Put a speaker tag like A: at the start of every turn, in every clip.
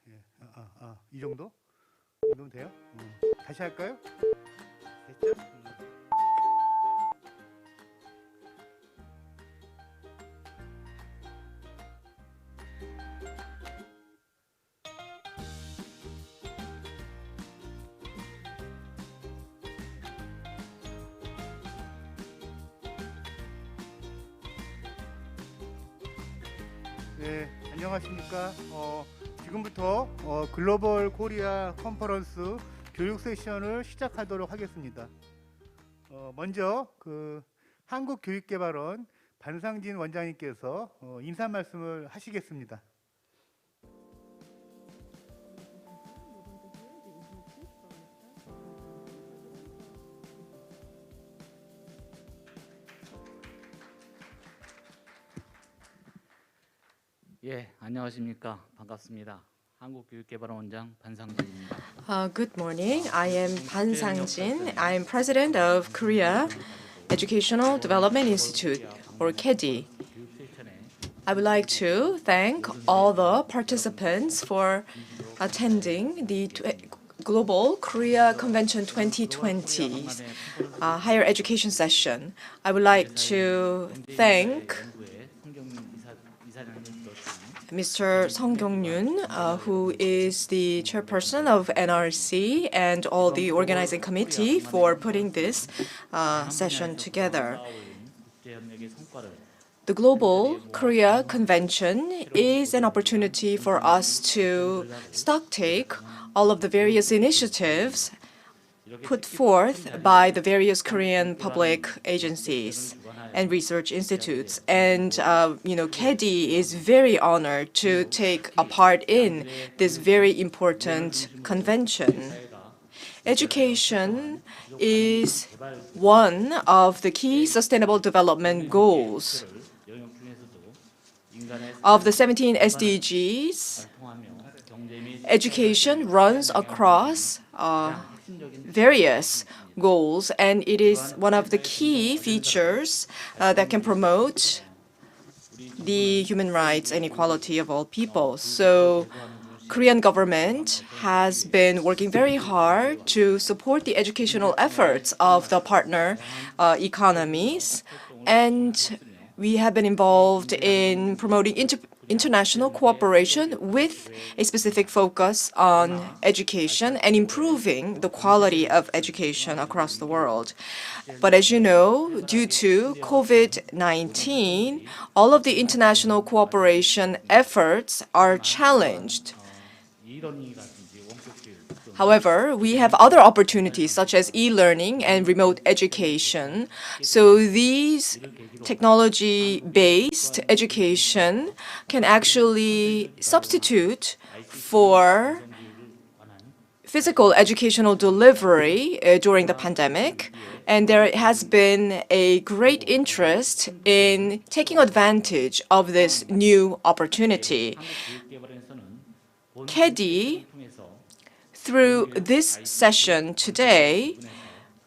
A: 예. 이 정도? 이 정도면 돼요? 다시 할까요? 됐죠? 네, 안녕하십니까? 지금부터 글로벌 코리아 컨퍼런스 교육 세션을 시작하도록 하겠습니다. 먼저 한국교육개발원 반상진 원장님께서 인사 말씀을 하시겠습니다.
B: 예, 안녕하십니까. 반갑습니다. 한국교육개발원장 반상진입니다.
C: Good morning. I am Ban Sang-jin. I am president of Korea Educational Development Institute, or KEDI. I would like to thank all the participants for attending the Global Korea Convention 2020 higher education session. I would like to thank Mr. Song Kyung-yoon, who is the chairperson of NRC, and all the organizing committee for putting this session together. The Global Korea Convention is an opportunity for us to stocktake all of the various initiatives put forth by the various Korean public agencies and research institutes. And, KEDI is very honored to take a part in this very important convention. Education is one of the key sustainable development goals. Of the 17 SDGs, education runs across various goals, and it is one of the key features that can promote the human rights and equality of all people. So Korean government has been working very hard to support the educational efforts of the partner economies, and we have been involved in promoting international cooperation with a specific focus on education and improving the quality of education across the world. But as you know, due to COVID-19, all of the international cooperation efforts are challenged. However, we have other opportunities such as e-learning and remote education. So these technology-based education can actually substitute for physical educational delivery during the pandemic. And there has been a great interest in taking advantage of this new opportunity. KEDI, through this session today,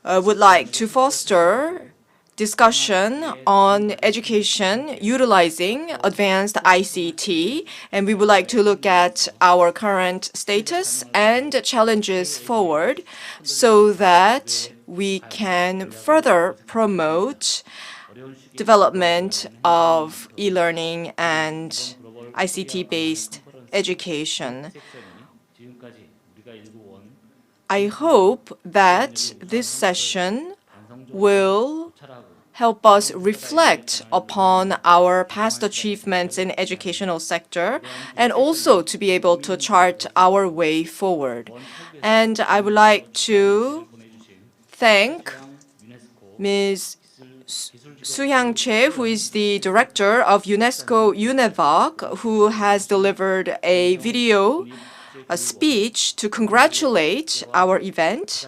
C: would like to foster discussion on education utilizing advanced ICT, and we would like to look at our current status and challenges forward so that we can further promote development of e-learning and ICT-based education. I hope that this session will help us reflect upon our past achievements in educational sector and also to be able to chart our way forward. And I would like to thank Ms. Soo-hyang Choi, who is the director of UNESCO UNEVOC, who has delivered a speech to congratulate our event.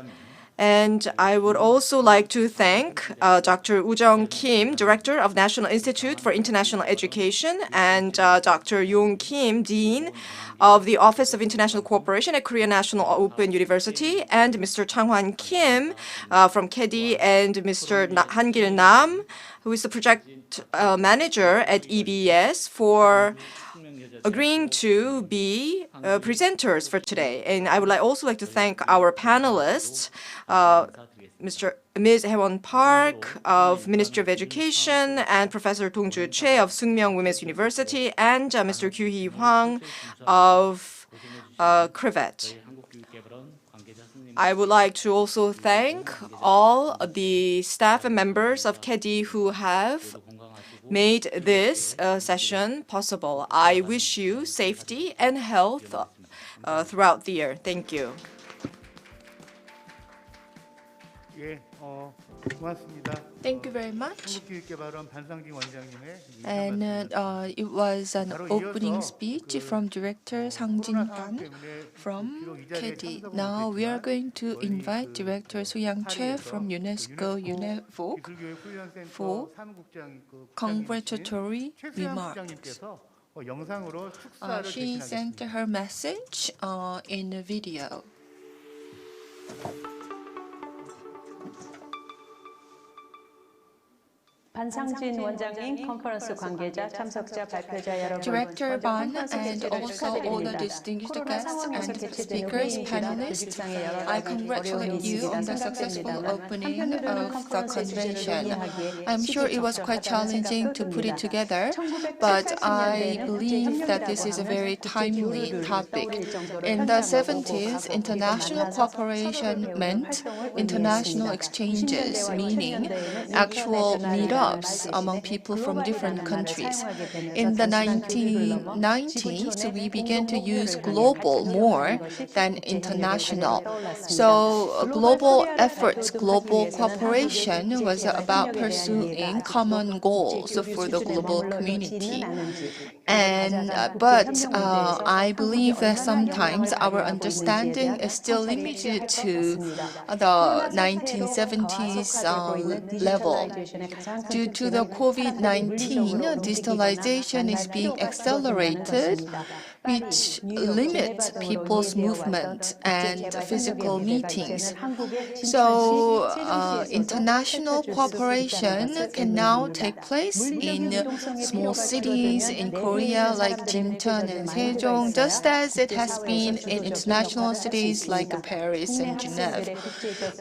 C: And I would also like to thank Dr. Woo-jung Kim, Director of National Institute for International Education, and Dr. Yong Kim, Dean of the Office of International Cooperation at Korea National Open University, and Mr. Chang-hwan Kim from KEDI, and Mr. Han-gil Nam, who is the project manager at EBS, for agreeing to be presenters for today. And I would also like to thank our panelists, Ms. Haewon Park of Ministry of Education and Professor Dong-ju Choi of Sookmyung Women's University and Mr. Kyu-hee Hwang of Crivet. I would like to also thank all the staff and members of KEDI who have made this session possible. I wish you safety and health throughout the year. Thank you.
A: 예, 고맙습니다.
C: Thank you very much.
A: 한국교육개발원 반상진 원장님의
D: And it was an opening speech from Director Sang Jin-ban from KEDI. Now we are going to invite Director Soo-young Choi from UNESCO UNEVOC for congratulatory remarks. She sent her message in a video.
E: 반상진 원장님, 컨퍼런스 관계자, 참석자, 발표자 여러분,
D: Director Ban and also all the distinguished guests and speakers, panelists, I congratulate you on the successful opening of the convention. I'm sure it was quite challenging to put it together, but I believe that this is a very timely topic. In the 70s, international cooperation meant international exchanges, meaning actual meetups among people from different countries. In the 1990s, we began to use global more than international. So global efforts, global cooperation was about pursuing common goals for the global community. But I believe that sometimes our understanding is still limited to the 1970s level. Due to the COVID-19, digitalization is being accelerated, which limits people's movement and physical meetings. So international cooperation can now take place in small cities in Korea like Jincheon and Sejong, just as it has been in international cities like Paris and Geneva.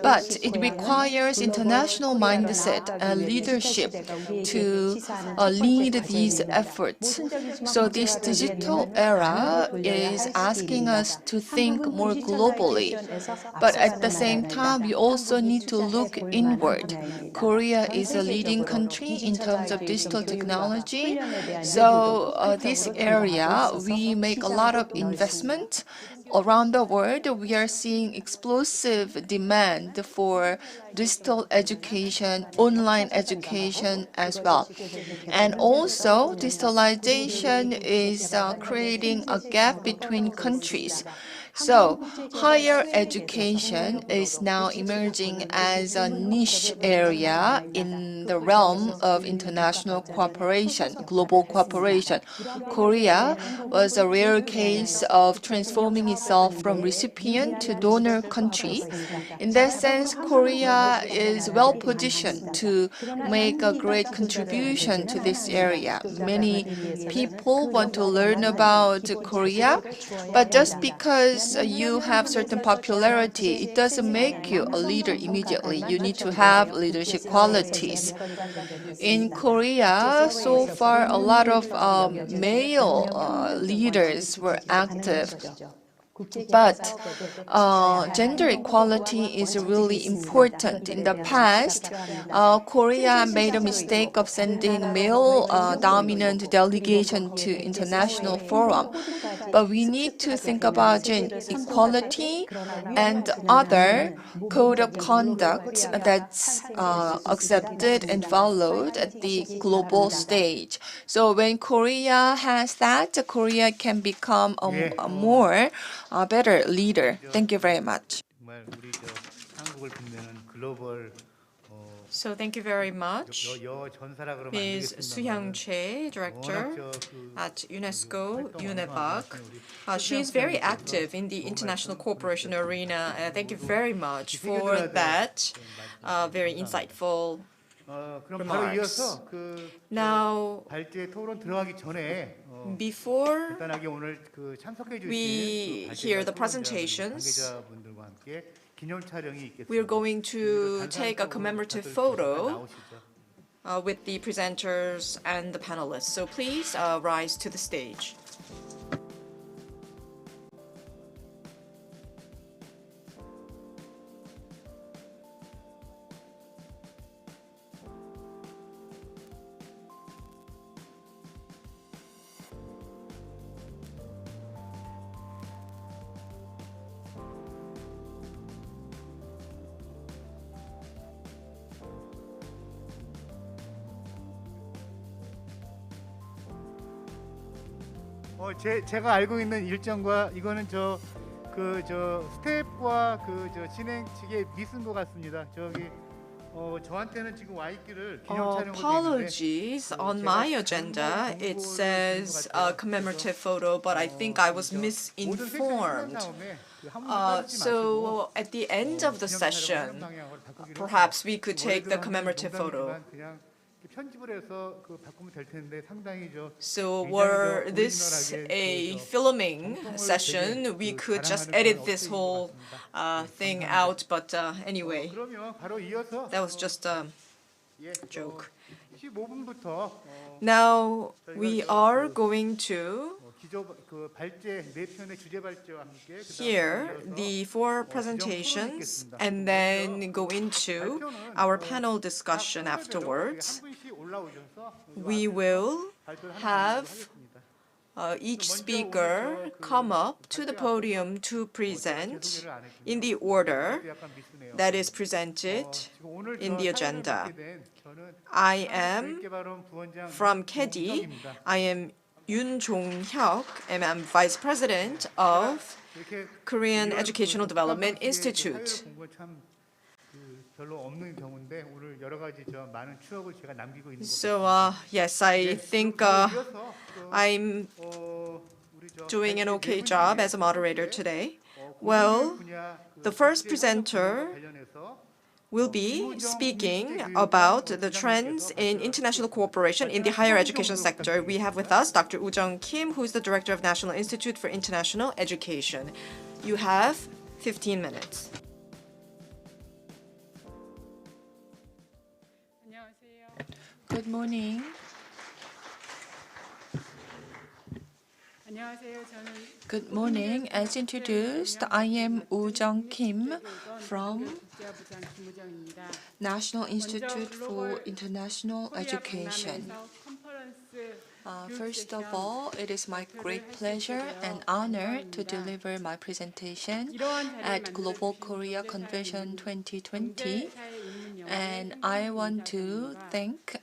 D: But it requires international mindset and leadership to lead these efforts. So this digital era is asking us to think more globally. But at the same time, we also need to look inward. Korea is a leading country in terms of digital technology. So this area, we make a lot of investment. Around the world, we are seeing explosive demand for digital education, online education as well. And also, digitalization is creating a gap between countries. So, higher education is now emerging as a niche area in the realm of international cooperation, global cooperation. Korea was a rare case of transforming itself from recipient to donor country. In that sense, Korea is well positioned to make a great contribution to this area. Many people want to learn about Korea, but just because you have certain popularity, it doesn't make you a leader immediately. You need to have leadership qualities. In Korea, so far, a lot of male leaders were active. But gender equality is really important. In the past, Korea made a mistake of sending male dominant delegation to international forum. But we need to think about gender equality and other code of conduct that's accepted and followed at the global stage. So when Korea has that, Korea can become a more better leader. Thank you very much.
A: 정말 우리 한국을 빛내는 글로벌
C: So thank you very much,
A: 여전사라 그러면 안
C: Ms.
A: 되겠습니다만
C: Soo-young Choi, Director at UNESCO UNEVOC. She is very active in the international cooperation arena. Thank you very much for that very insightful
A: 그럼 바로
C: remarks.
A: 이어서 그
C: Now,
A: 발제 토론 들어가기 전에
C: before
A: 간단하게 오늘 그 참석해 주신
C: we
A: 그
C: hear the
A: 발제자
C: presentations,
A: 관계자분들과 함께 기념 촬영이 있겠습니다.
C: we're going to
A: 단상
C: take a
A: 쪽으로
C: commemorative
A: 다들
C: photo
A: 나오시죠.
C: with the presenters and the panelists. So please rise to the stage.
A: 제가 알고 있는 일정과 이거는 저 스텝과 진행 측의 미스인 것 같습니다. 저한테는 지금 와 있기를 기념 촬영으로 돼 있는데
C: Apologies. On my agenda, it says a commemorative photo, but I think I was misinformed. So at the end of the session, perhaps we could take the commemorative photo.
A: 그냥 편집을 해서 바꾸면 될 텐데 상당히
C: So were this a filming session, we could just edit this whole thing out. But anyway,
A: 그러면 바로 이어서
C: that was just a joke.
A: 15분부터
C: Now we are going to
A: 발제 네 편의 주제 발제와 함께
C: hear the four presentations and then go into our panel discussion afterwards.
A: 한 분씩 올라오셔서
C: We will have each speaker come up to the podium to present in the order that is presented in the agenda. I am from KEDI. I am Yoon Jong-hyuk, and I'm Vice President of Korean Educational Development Institute.
A: 별로 없는 경우인데 오늘 여러 가지 많은 추억을 제가 남기고 있는
C: So yes, I think I'm doing an okay job as a moderator today. Well, the first presenter will be speaking about the trends in international cooperation in the higher education sector. We have with us Dr. Woo Jung-kim, who is the Director of National Institute for International Education. You have 15 minutes.
D: Good morning. Good morning. As introduced, I am Woo Jung-kim from National Institute for International Education. First of all, it is my great pleasure and honor to deliver my presentation at Global Korea Convention 2020. And I want to thank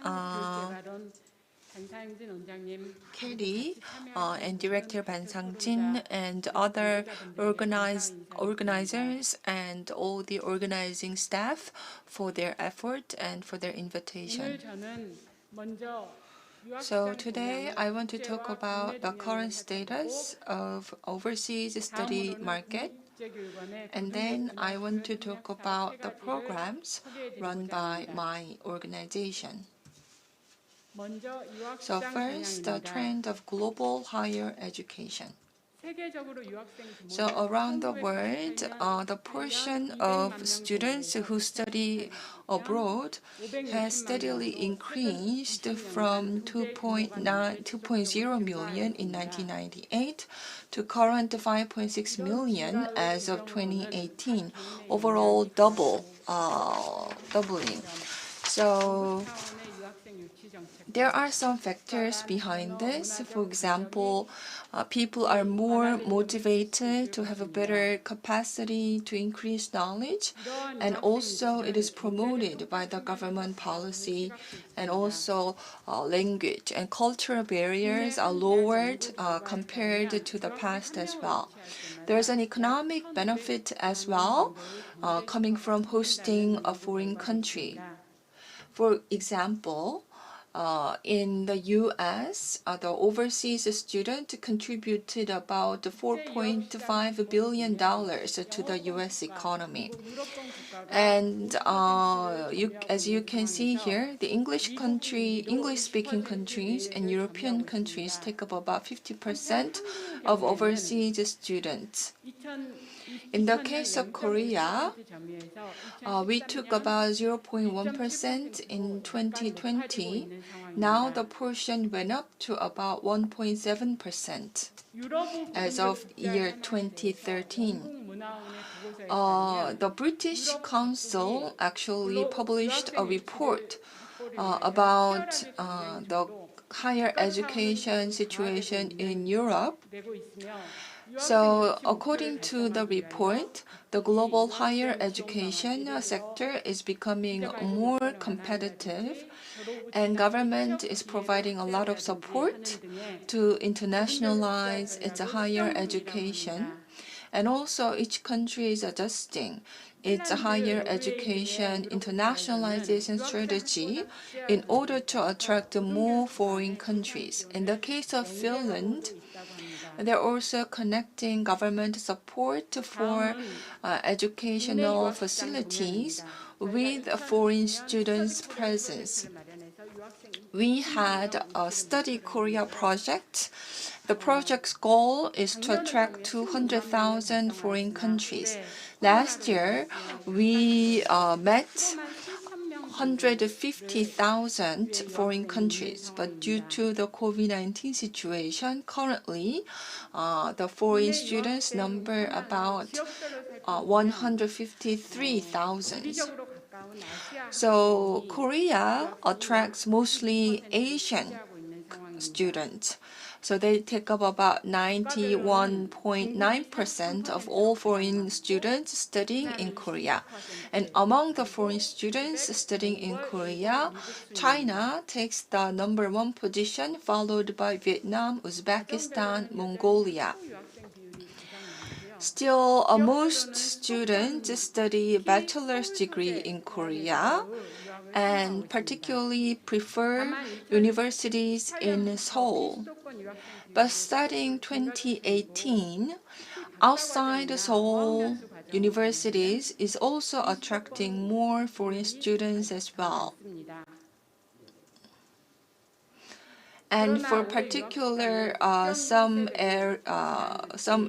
D: KEDI and Director Ban Sang-jin and other organizers and all the organizing staff for their effort and for their invitation. So today I want to talk about the current status of overseas study market, and then I want to talk about the programs run by my organization. So first, the trend of global higher education. So around the world, the portion of students who study abroad has steadily increased from 2.0 million in 1998 to current 5.6 million as of 2018. Overall, doubling. So there are some factors behind this. For example, people are more motivated to have a better capacity to increase knowledge, and also it is promoted by the government policy, and also language and cultural barriers are lowered compared to the past as well. There's an economic benefit as well coming from hosting a foreign country. For example, in the U.S., the overseas student contributed about $4.5 billion to the U.S. economy. And as you can see here, the English-speaking countries and European countries take up about 50% of overseas students. In the case of Korea, we took about 0.1% in 2020. Now the portion went up to about 1.7% as of year 2013. The British Council actually published a report about the higher education situation in Europe. So, according to the report, the global higher education sector is becoming more competitive, and government is providing a lot of support to internationalize its higher education. And also, each country is adjusting its higher education internationalization strategy in order to attract more foreign countries. In the case of Finland, they're also connecting government support for educational facilities with foreign students' presence. We had a Study Korea project. The project's goal is to attract 200,000 foreign countries. Last year, we met 150,000 foreign countries, but due to the COVID-19 situation, currently the foreign students number about 153,000. So Korea attracts mostly Asian students. So they take up about 91.9% of all foreign students studying in Korea. And among the foreign students studying in Korea, China takes the number 1 position, followed by Vietnam, Uzbekistan, Mongolia. Still, most students study a bachelor's degree in Korea and particularly prefer universities in Seoul. But starting 2018, outside Seoul, universities is also attracting more foreign students as well. And for particular some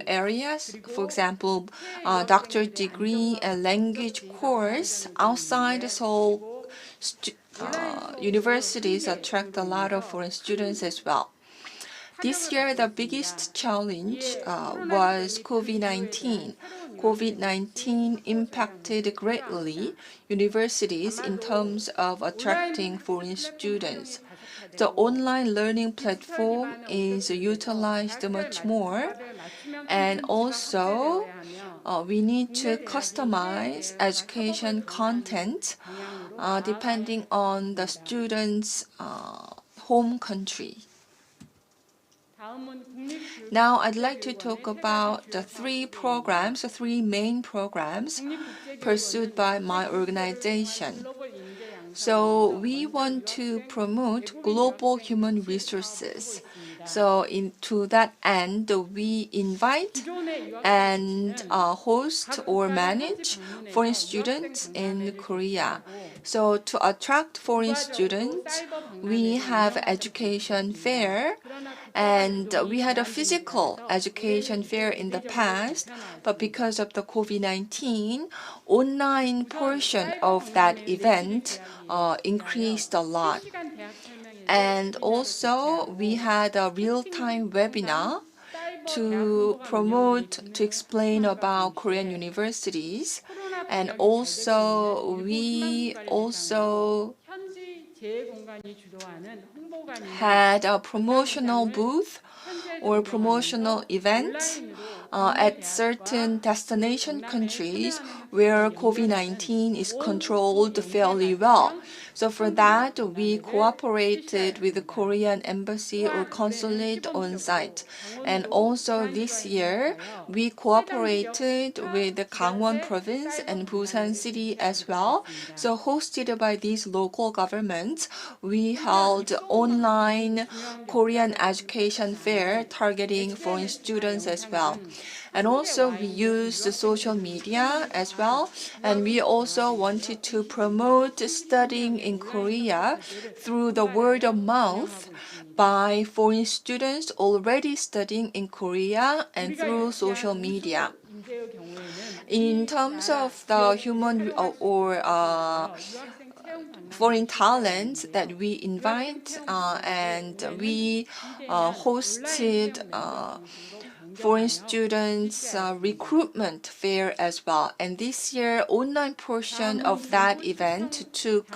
D: areas, for example, doctorate degree and language course outside Seoul, universities attract a lot of foreign students as well. This year, the biggest challenge was COVID-19. COVID-19 impacted greatly universities in terms of attracting foreign students. The online learning platform is utilized much more, and also we need to customize education content depending on the student's home country. Now I'd like to talk about the three main programs pursued by my organization. So we want to promote global human resources. So to that end, we invite and host or manage foreign students in Korea. So to attract foreign students, we have education fair, and we had a physical education fair in the past, but because of the COVID-19, online portion of that event increased a lot. And also, we had a real-time webinar to explain about Korean universities. And also, we also had a promotional booth or promotional event at certain destination countries where COVID-19 is controlled fairly well. So for that, we cooperated with the Korean embassy or consulate on site. And also this year, we cooperated with the Gangwon province and Busan city as well. So hosted by these local governments, we held online Korean education fair targeting foreign students as well. And also we used social media as well. And we also wanted to promote studying in Korea through the word of mouth by foreign students already studying in Korea and through social media. In terms of the human or foreign talents that we invite, and we hosted foreign students recruitment fair as well. And this year, online portion of that event took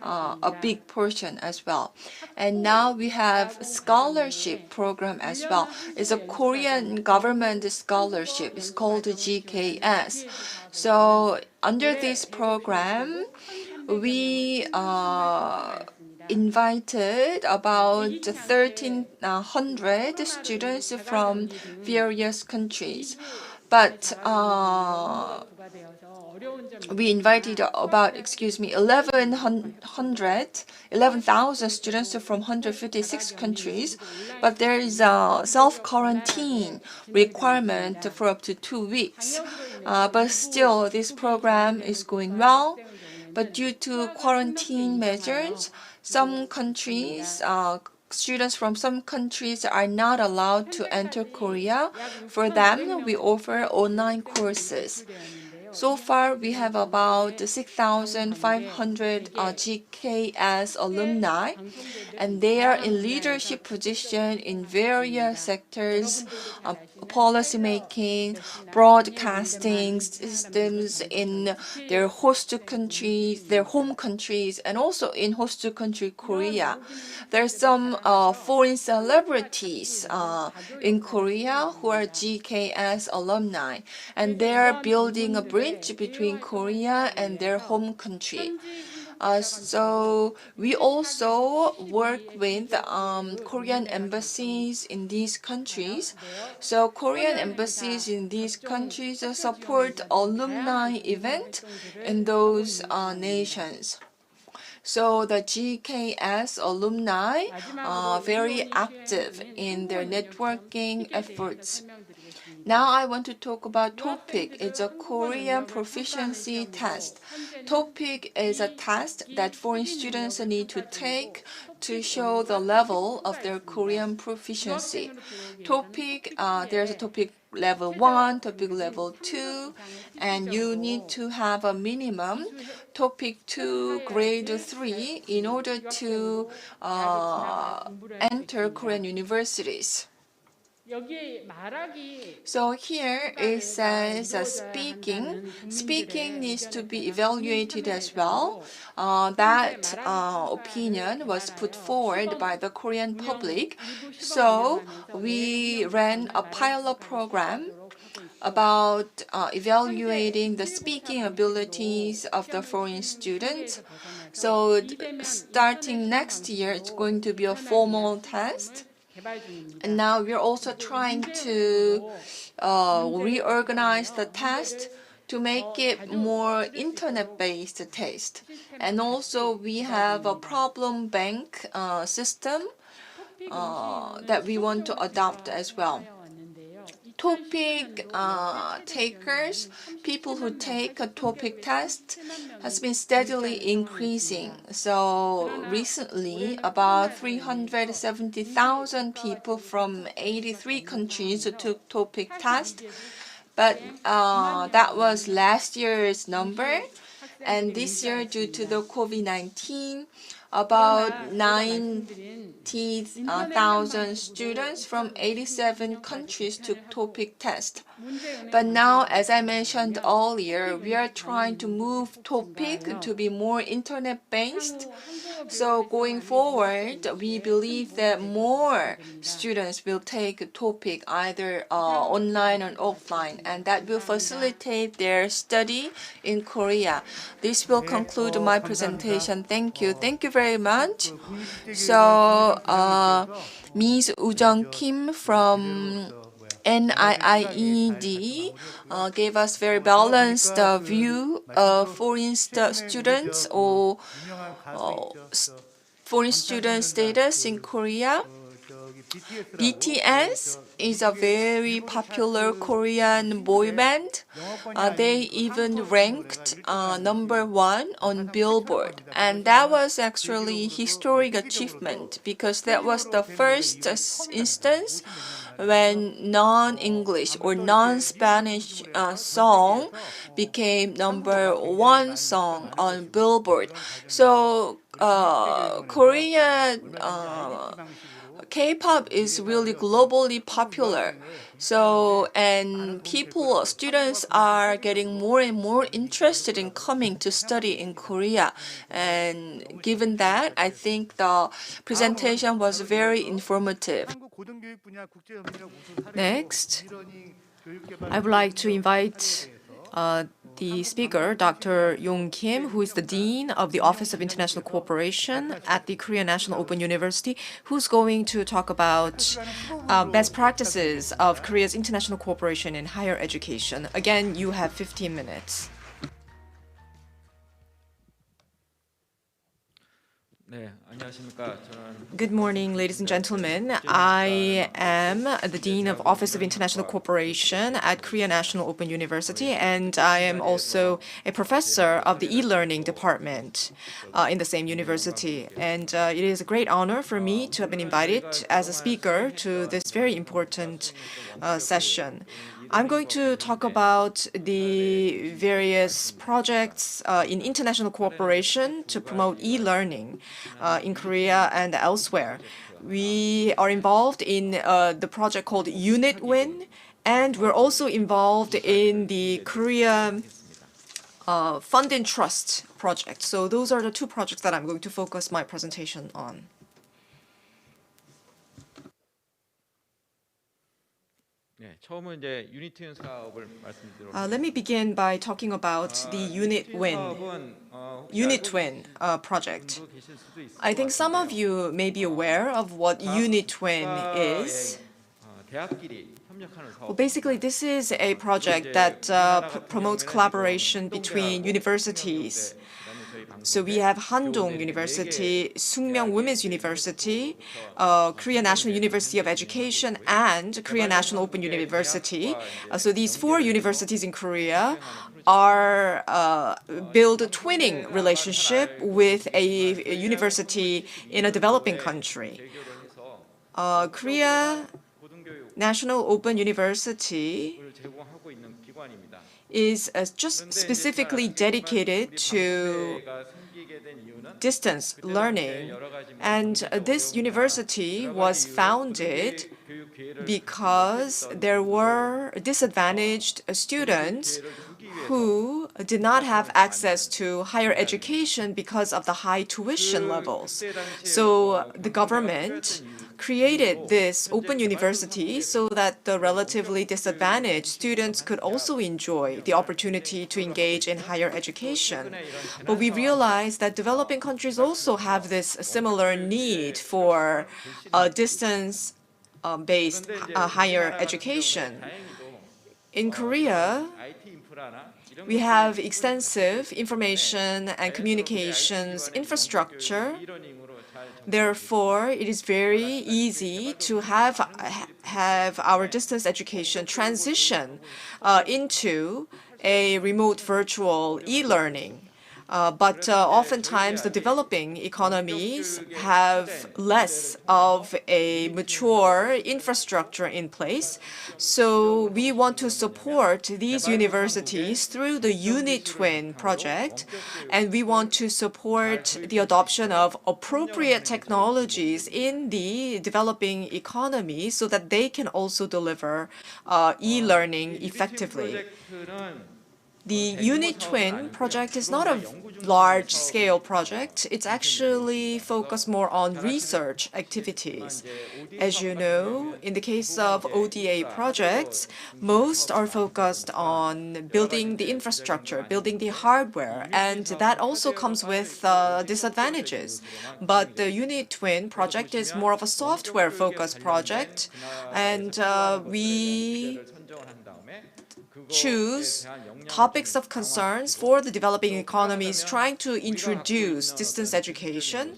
D: a big portion as well. And now we have scholarship program as well. It's a Korean government scholarship. It's called GKS. So under this program, we invited about 1,300 students from various countries. But we invited about, 11,000 students from 156 countries, but there is a self-quarantine requirement for up to 2 weeks. But still, this program is going well. But due to quarantine measures, some countries, students from some countries are not allowed to enter Korea. For them, we offer online courses. So far, we have about 6,500 GKS alumni, and they are in leadership position in various sectors, policy making, broadcasting systems in their host countries, their home countries, and also in host country Korea. There are some foreign celebrities in Korea who are GKS alumni, and they are building a bridge between Korea and their home country. So we also work with Korean embassies in these countries. So Korean embassies in these countries support alumni event in those nations. So the GKS alumni are very active in their networking efforts. Now I want to talk about TOPIK. It's a Korean proficiency test. TOPIK is a test that foreign students need to take to show the level of their Korean proficiency. TOPIK, there's a TOPIK level 1, TOPIK level 2, and you need to have a minimum TOPIK 2 grade 3 in order to enter Korean universities. So here it says speaking. Speaking needs to be evaluated as well. That opinion was put forward by the Korean public. So we ran a pilot program about evaluating the speaking abilities of the foreign students. So starting next year, it's going to be a formal test. And now we're also trying to reorganize the test to make it more internet-based test. And also we have a problem bank system that we want to adopt as well. TOPIK takers, people who take a TOPIK test, has been steadily increasing. So recently, about 370,000 people from 83 countries took TOPIK test. But that was last year's number. And this year, due to the COVID-19, about 90,000 students from 87 countries took TOPIK test. But now, as I mentioned earlier, we are trying to move topic to be more internet-based. So going forward, we believe that more students will take a topic either online or offline, and that will facilitate their study in Korea. This will conclude my presentation. Thank you. Thank you very much. So, Ms. Ujung Kim from NIIED gave us very balanced view of foreign students or foreign student status in Korea. BTS is a very popular Korean boy band. They even ranked #1 on Billboard. And that was actually historic achievement because that was the first instance when non-English or non-Spanish song became #1 song on Billboard. So Korean K-pop is really globally popular. So, and students are getting more and more interested in coming to study in Korea. And given that, I think the presentation was very informative.
C: Next, I would like to invite the speaker, Dr. Yong Kim, who is the Dean of the Office of International Cooperation at the Korea National Open University, who's going to talk about best practices of Korea's international cooperation in higher education. Again, you have 15 minutes.
F: 네, 안녕하십니까. 저는
C: Good morning, ladies and gentlemen. I am the Dean of Office of International Cooperation at Korea National Open University, and I am also a professor of the e-learning department in the same university. And it is a great honor for me to have been invited as a speaker to this very important session. I'm going to talk about the various projects in international cooperation to promote e-learning in Korea and elsewhere. We are involved in the project called Unit Win, and we're also involved in the Korea Fund and Trust project. So those are the two projects that I'm going to focus my presentation on.
F: 네, 처음은 이제 유니티언 사업을 말씀드리도록
C: Let me begin by talking about the Unit Win project.
F: 계실 수도 있을
C: I think some of you may be aware of what Unit Win is.
F: 대학끼리 협력하는 사업.
C: Well, basically, this is a project that promotes collaboration between universities. So we have Handong University, Sookmyung Women's University, Korea National University of Education, and Korea National Open University. So these four universities in Korea are build a twinning relationship with a university in a developing country. Korea National Open University
F: 제공하고 있는 기관입니다.
C: is just specifically dedicated to distance learning. And this university was founded because there were disadvantaged students who did not have access to higher education because of the high tuition levels. So the government created this open university so that the relatively disadvantaged students could also enjoy the opportunity to engage in higher education. But we realized that developing countries also have this similar need for distance-based higher education. In Korea, we have extensive information and communications infrastructure. Therefore, it is very easy to have our distance education transition into a remote virtual e-learning. But oftentimes the developing economies have less of a mature infrastructure in place. So we want to support these universities through the Unit-Twin project, and we want to support the adoption of appropriate technologies in the developing economy so that they can also deliver e-learning effectively. The Unit-Twin project is not a large-scale project. It's actually focused more on research activities. As you know, in the case of ODA projects, most are focused on building the infrastructure, building the hardware, and that also comes with disadvantages. But the Unit-Twin project is more of a software-focused project, and we choose topics of concerns for the developing economies trying to introduce distance education,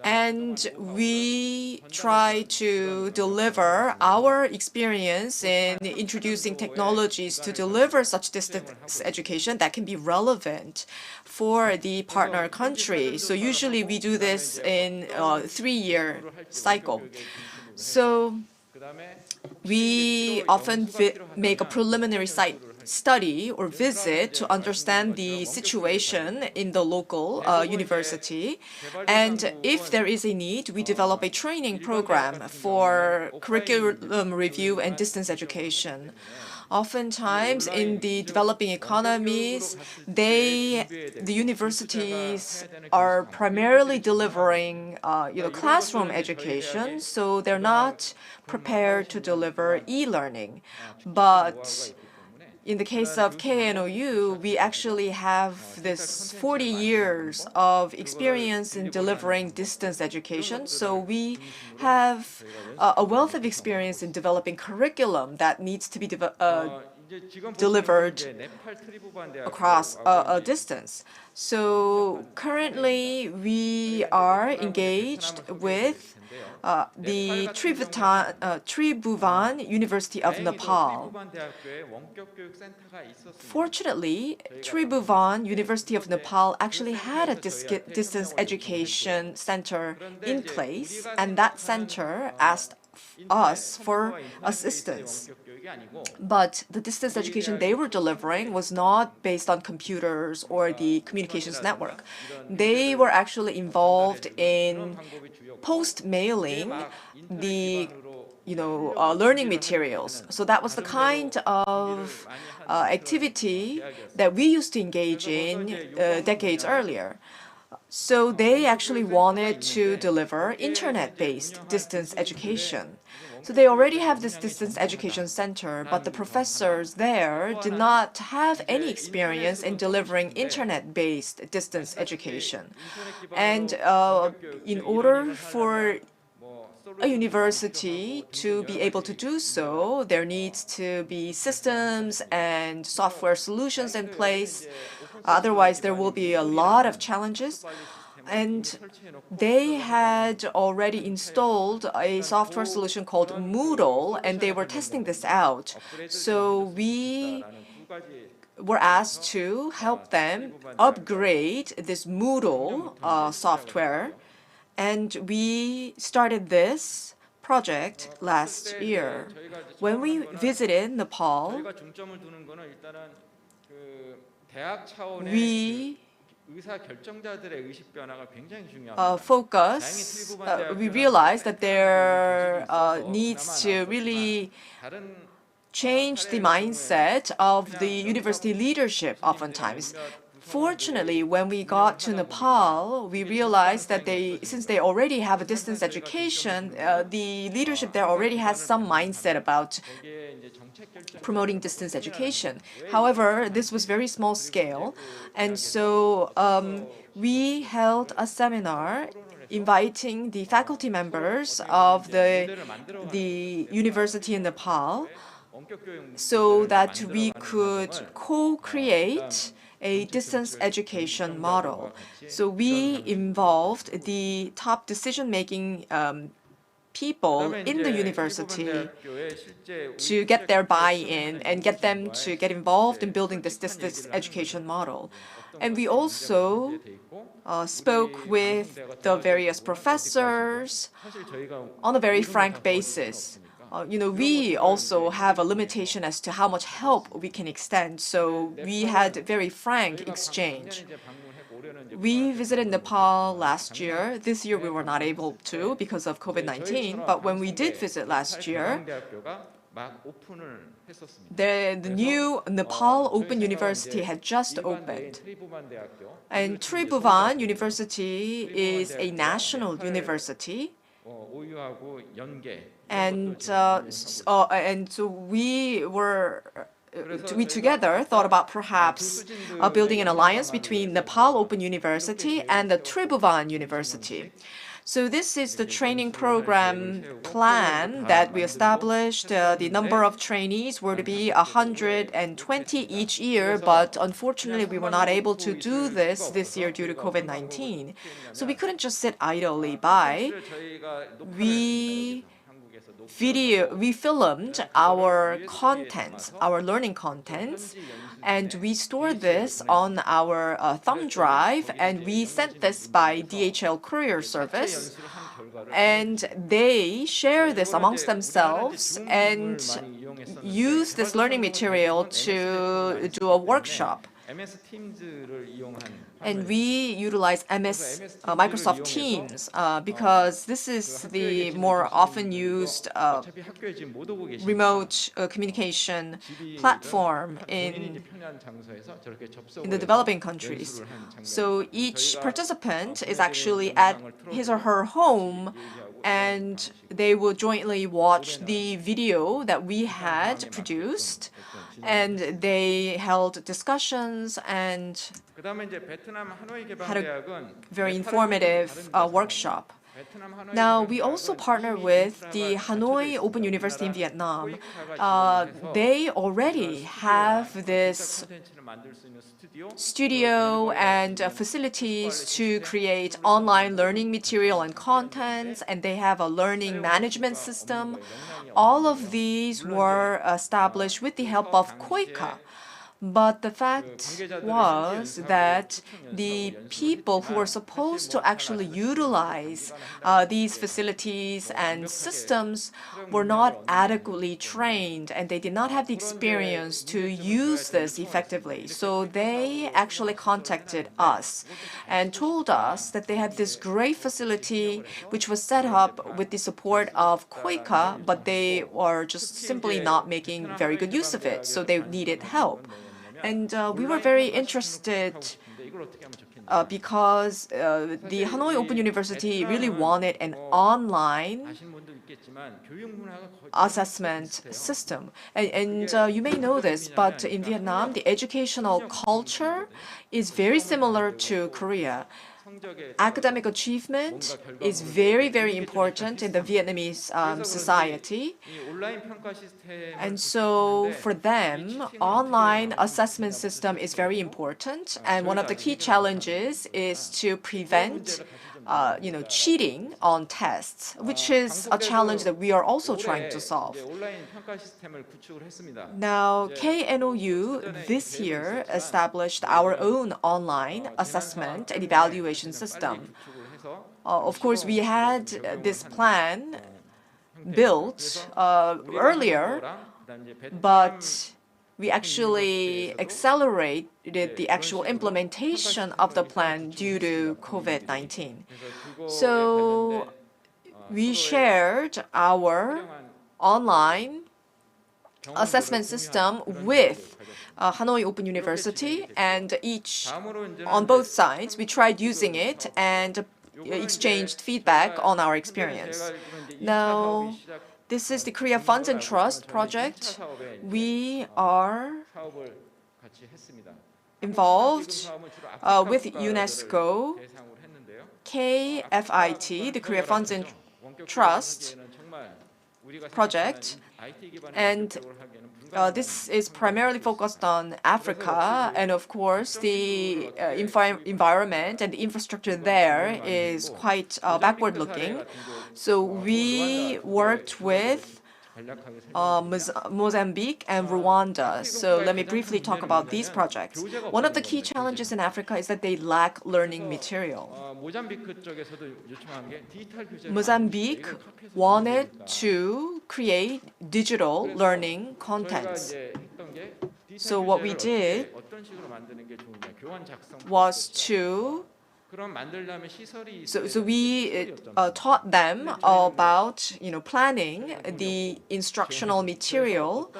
C: and we try to deliver our experience in introducing technologies to deliver such distance education that can be relevant for the partner country. So usually we do this in a 3-year cycle. So we often make a preliminary site study or visit to understand the situation in the local university. And if there is a need, we develop a training program for curriculum review and distance education. Oftentimes, in the developing economies, the universities are primarily delivering, classroom education, so they're not prepared to deliver e-learning. But in the case of KNOU, we actually have this 40 years of experience in delivering distance education. So we have a wealth of experience in developing curriculum that needs to be delivered across a distance. So currently, we are engaged with the Tribhuvan University of Nepal. Fortunately, Tribhuvan University of Nepal actually had a distance education center in place, and that center asked us for assistance. But the distance education they were delivering was not based on computers or the communications network. They were actually involved in post-mailing the learning materials. So that was the kind of activity that we used to engage in decades earlier. So they actually wanted to deliver internet-based distance education. So they already have this distance education center, but the professors there did not have any experience in delivering internet-based distance education. And in order for a university to be able to do so, there needs to be systems and software solutions in place. Otherwise, there will be a lot of challenges. And they had already installed a software solution called Moodle, and they were testing this out. So we were asked to help them upgrade this Moodle software. And we started this project last year. When we visited Nepal, we we realized that there needs to really change the mindset of the university leadership oftentimes. Fortunately, when we got to Nepal, we realized that since they already have a distance education, the leadership there already has some mindset about promoting distance education. However, this was very small scale, and so we held a seminar inviting the faculty members of the university in Nepal so that we could co-create a distance education model. So we involved the top decision-making people in the university to get their buy-in and get them to get involved in building this distance education model. And we also spoke with the various professors on a very frank basis. We also have a limitation as to how much help we can extend, so we had very frank exchange. We visited Nepal last year. This year we were not able to because of COVID-19, but when we did visit last year, the new Nepal Open University had just opened. And Tribhuvan University is a national university. And so we together thought about perhaps building an alliance between Nepal Open University and the Tribhuvan University. So this is the training program plan that we established. The number of trainees were to be 120 each year, but unfortunately we were not able to do this year due to COVID-19. So we couldn't just sit idly by. We filmed our contents, our learning contents, and we stored this on our thumb drive, and we sent this by DHL courier service. And they share this amongst themselves and use this learning material to do a workshop. And we utilize Microsoft Teams because this is the more often used remote communication platform in the developing countries. So each participant is actually at his or her home, and they will jointly watch the video that we had produced, and they held discussions and had a very informative workshop. Now, we also partner with the Hanoi Open University in Vietnam. They already have this studio and facilities to create online learning material and contents, and they have a learning management system. All of these were established with the help of KOICA. But the fact was that the people who were supposed to actually utilize these facilities and systems were not adequately trained, and they did not have the experience to use this effectively. So they actually contacted us and told us that they had this great facility which was set up with the support of KOICA, but they were just simply not making very good use of it, so they needed help. And we were very interested because the Hanoi Open University really wanted an online assessment system. And you may know this, but in Vietnam, the educational culture is very similar to Korea. Academic achievement is very, very important in the Vietnamese society. And so for them, online assessment system is very important. And one of the key challenges is to prevent cheating on tests, which is a challenge that we are also trying to solve. Now, KNOU this year established our own online assessment and evaluation system. Of course, we had this plan built earlier, but we actually accelerated the actual implementation of the plan due to COVID-19. So we shared our online assessment system with Hanoi Open University, and on both sides, we tried using it and exchanged feedback on our experience. Now, this is the Korea Funds and Trust project. We are involved with UNESCO, KFIT, the Korea Funds and Trust, project, and this is primarily focused on Africa, and of course the environment and the infrastructure there is quite backward-looking. So we worked with Mozambique and Rwanda. So let me briefly talk about these projects. One of the key challenges in Africa is that they lack learning material. Mozambique wanted to create digital learning contents. So what we did was to So we taught them about planning the instructional material.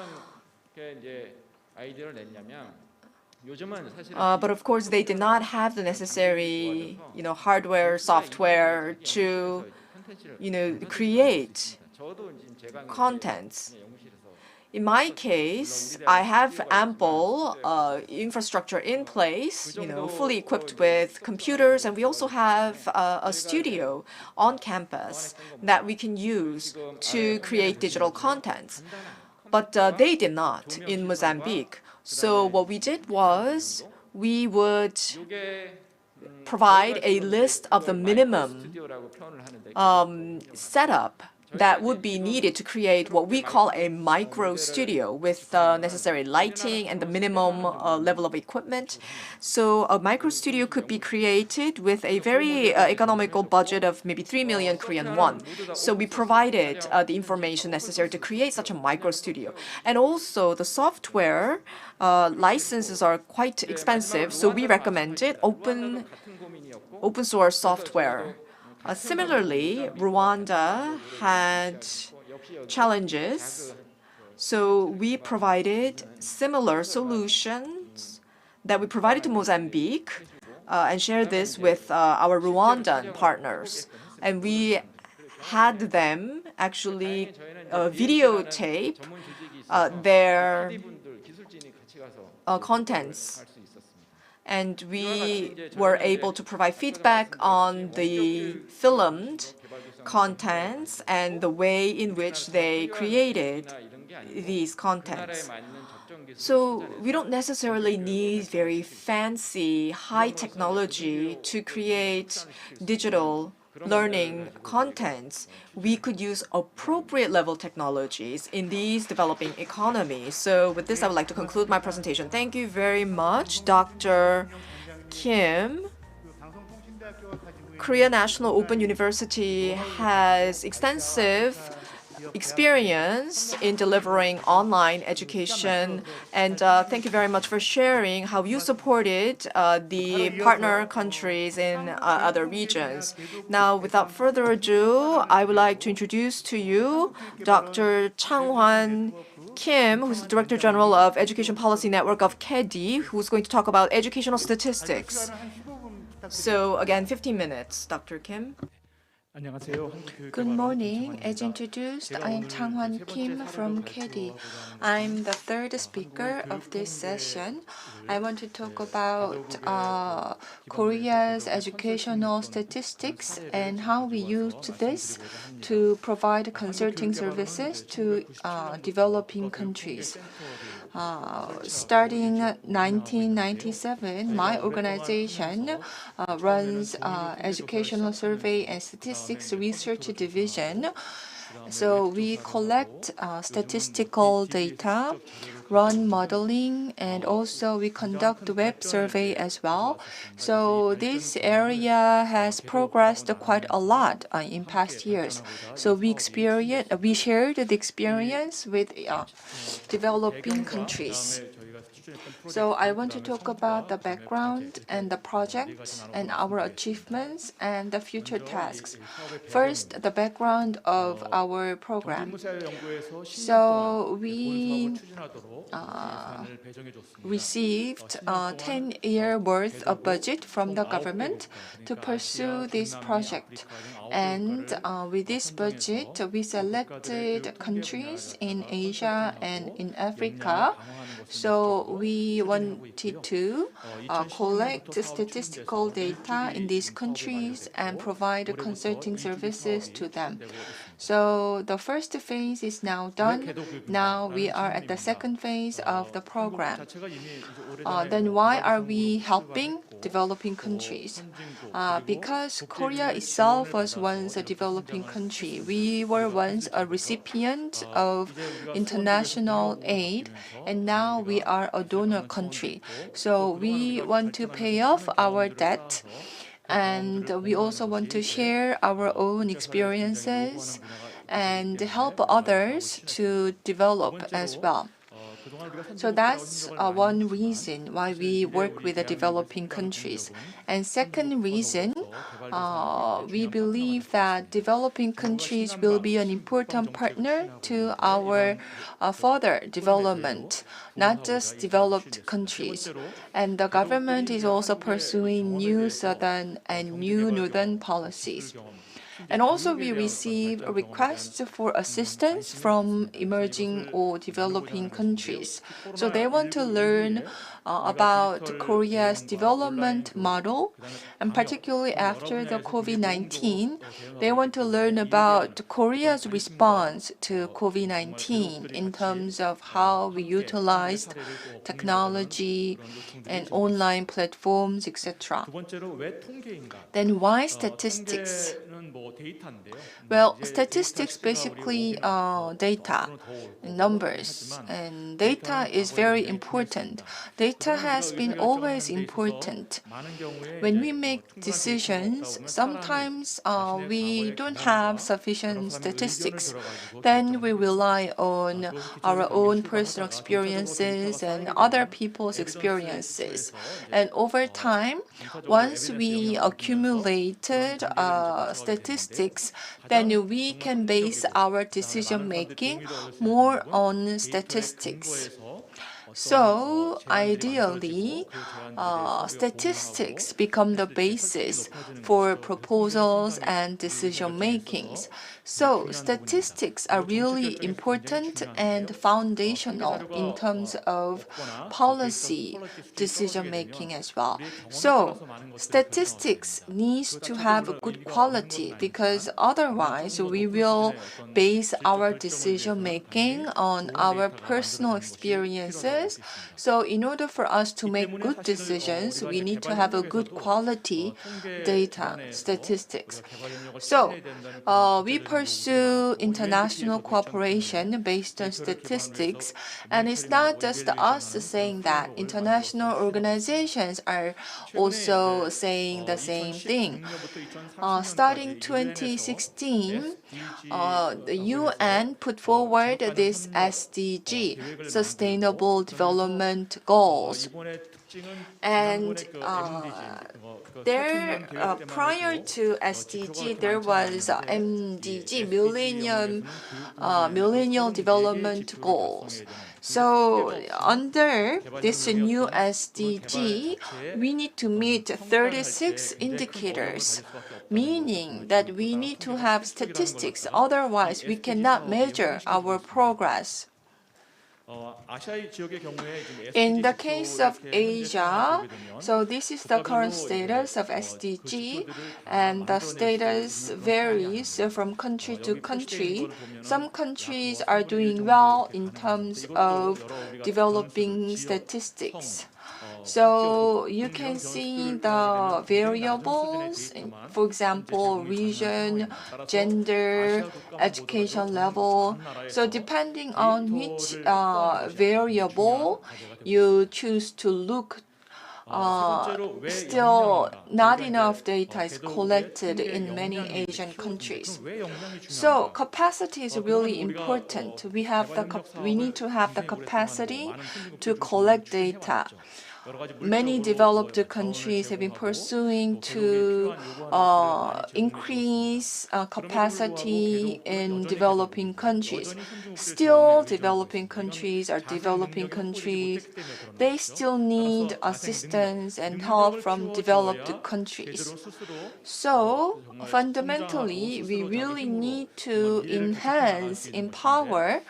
C: But of course, they did not have the necessary hardware, software to create contents. In my case, I have ample infrastructure in place, fully equipped with computers, and we also have a studio on campus that we can use to create digital contents. But they did not in Mozambique. So what we did was we would provide a list of the minimum setup that would be needed to create what we call a micro studio with the necessary lighting and the minimum level of equipment. So a micro studio could be created with a very economical budget of maybe 3 million Korean won. So we provided the information necessary to create such a micro studio. And also the software licenses are quite expensive, so we recommended open source software. Similarly, Rwanda had challenges, so we provided similar solutions that we provided to Mozambique and shared this with our Rwandan partners. And we had them actually videotape their contents. And we were able to provide feedback on the filmed contents and the way in which they created these contents. So we don't necessarily need very fancy, high technology to create digital learning contents. We could use appropriate level technologies in these developing economies. So with this, I would like to conclude my presentation. Thank you very much, Dr. Kim. Korea National Open University has extensive experience in delivering online education, and thank you very much for sharing how you supported the partner countries in other regions. Now, without further ado, I would like to introduce to you Dr. Chang-hwan Kim, who's the Director General of Education Policy Network of KEDI, who's going to talk about educational statistics. So again, 15 minutes, Dr. Kim.
D: Good morning. As introduced, I am Chang-hwan Kim from KEDI. I'm the third speaker of this session. I want to talk about Korea's educational statistics and how we used this to provide consulting services to developing countries. Starting 1997, my organization runs Educational Survey and Statistics Research Division. So we collect statistical data, run modeling, and also we conduct web survey as well. So this area has progressed quite a lot in past years. So we shared the experience with developing countries. So I want to talk about the background and the project and our achievements and the future tasks. First, the background of our program. So we received 10-year worth of budget from the government to pursue this project. And with this budget, we selected countries in Asia and in Africa. So we wanted to collect statistical data in these countries and provide consulting services to them. So the first phase is now done. Now we are at the second phase of the program. Then why are we helping developing countries? Because Korea itself was once a developing country. We were once a recipient of international aid, and now we are a donor country. So we want to pay off our debt, and we also want to share our own experiences and help others to develop as well. So that's one reason why we work with the developing countries. And second reason, we believe that developing countries will be an important partner to our further development, not just developed countries. And the government is also pursuing new southern and new northern policies. And also we receive requests for assistance from emerging or developing countries. So they want to learn about Korea's development model, and particularly after the COVID-19, they want to learn about Korea's response to COVID-19 in terms of how we utilized technology and online platforms, etc. Then why statistics? Well, statistics basically data, numbers, and data is very important. Data has been always important. When we make decisions, sometimes we don't have sufficient statistics. Then we rely on our own personal experiences and other people's experiences. And over time, once we accumulated statistics, then we can base our decision making more on statistics. So ideally, statistics become the basis for proposals and decision makings. So statistics are really important and foundational in terms of policy decision making as well. So statistics needs to have a good quality, because otherwise we will base our decision making on our personal experiences. So in order for us to make good decisions, we need to have a good quality data, statistics. So we pursue international cooperation based on statistics, and it's not just us saying that. International organizations are also saying the same thing. Starting 2016, the UN put forward this SDG, Sustainable Development Goals. And prior to SDG, there was MDG, Millennial Development Goals. So under this new SDG, we need to meet 36 indicators, meaning that we need to have statistics, otherwise we cannot measure our progress. In the case of Asia, so this is the current status of SDG, and the status varies from country to country. Some countries are doing well in terms of developing statistics. So you can see the variables, for example, region, gender, education level. So depending on which variable you choose to look, still not enough data is collected in many Asian countries. So capacity is really important. We need to have the capacity to collect data. many developed countries have been pursuing to increase capacity in developing countries. Still, developing countries are developing countries. They still need assistance and help from developed countries. So, fundamentally, we really need to enhance, empower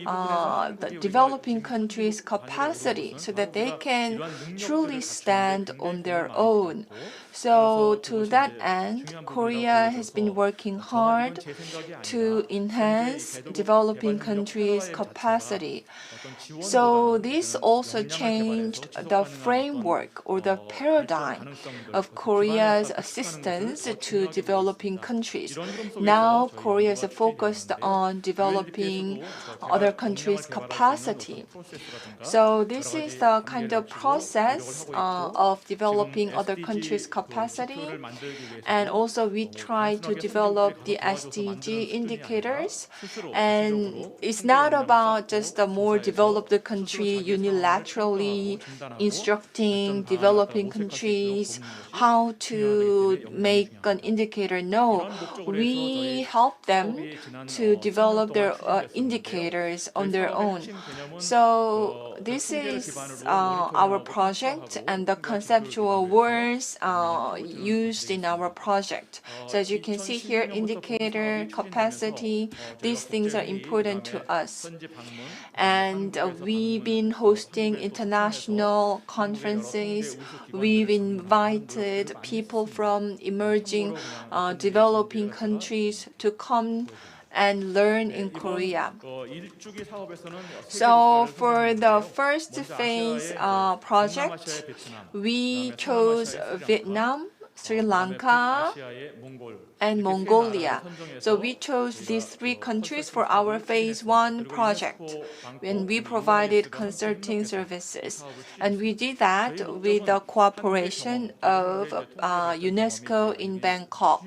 D: the developing countries' capacity so that they can truly stand on their own. So, to that end, Korea has been working hard to enhance developing countries' capacity. So, this also changed the framework or the paradigm of Korea's assistance to developing countries. Now, Korea is focused on developing other countries' capacity. So this is the kind of process of developing other countries' capacity. And also we try to develop the SDG indicators. And it's not about just a more developed country unilaterally instructing developing countries how to make an indicator. No, we help them to develop their indicators on their own. So this is our project and the conceptual words used in our project. So as you can see here, indicator, capacity, these things are important to us. And we've been hosting international conferences. We've invited people from emerging developing countries to come and learn in Korea. So for the first phase project, we chose Vietnam, Sri Lanka, and Mongolia. So we chose these three countries for our phase 1 project, and we provided consulting services. And we did that with the cooperation of UNESCO in Bangkok.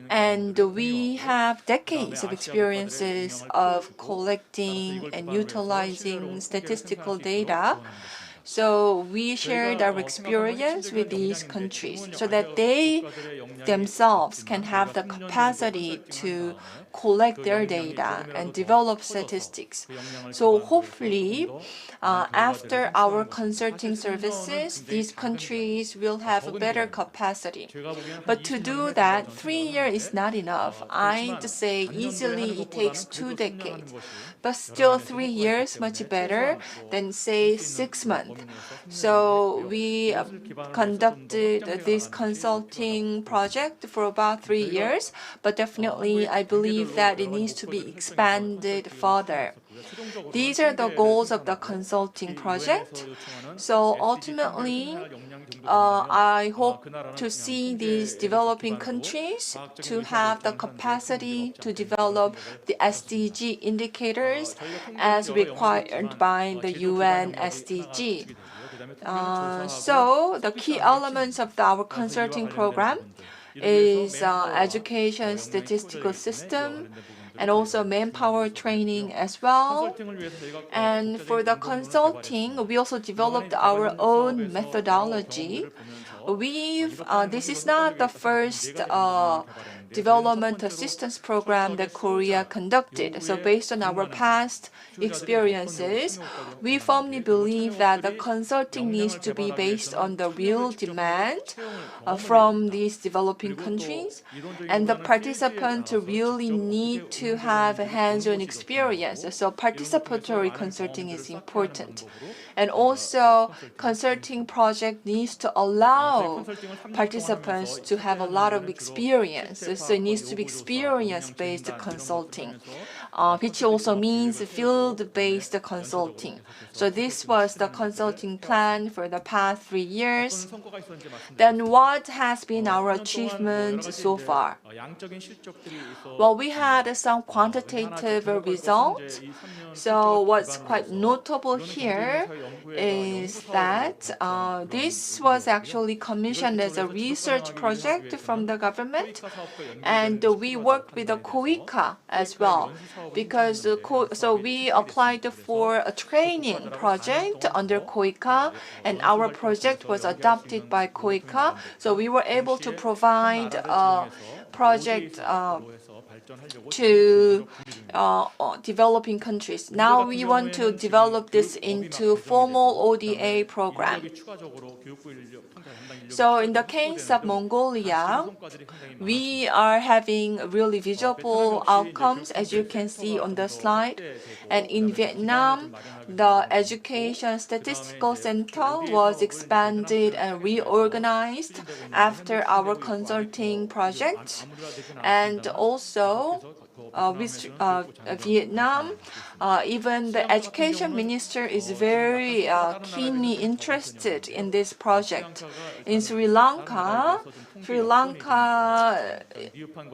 D: And we have decades of experiences of collecting and utilizing statistical data. So we shared our experience with these countries so that they themselves can have the capacity to collect their data and develop statistics. So hopefully, after our consulting services, these countries will have a better capacity. But to do that, 3 years is not enough. I'd say easily it takes 2 decades. But still 3 years much better than say 6 months. So we conducted this consulting project for about 3 years, but definitely I believe that it needs to be expanded further. These are the goals of the consulting project. So ultimately, I hope to see these developing countries to have the capacity to develop the SDG indicators as required by the UN SDG. So the key elements of our consulting program is education statistical system and also manpower training as well. And for the consulting, we also developed our own methodology. This is not the first development assistance program that Korea conducted. So based on our past experiences, we firmly believe that the consulting needs to be based on the real demand from these developing countries, and the participants really need to have hands-on experience. So participatory consulting is important. And also, consulting project needs to allow participants to have a lot of experience. So it needs to be experience-based consulting, which also means field-based consulting. So this was the consulting plan for the past 3 years. Then what has been our achievement so far? Well, we had some quantitative results. So what's quite notable here is that this was actually commissioned as a research project from the government, and we worked with the KOICA as well, because so we applied for a training project under KOICA, and our project was adopted by KOICA. So we were able to provide a project to developing countries. Now we want to develop this into formal ODA program. So in the case of Mongolia, we are having really visible outcomes, as you can see on the slide. And in Vietnam, the Education Statistical Center was expanded and reorganized after our consulting project. And also, with Vietnam, even the education minister is very keenly interested in this project. In Sri Lanka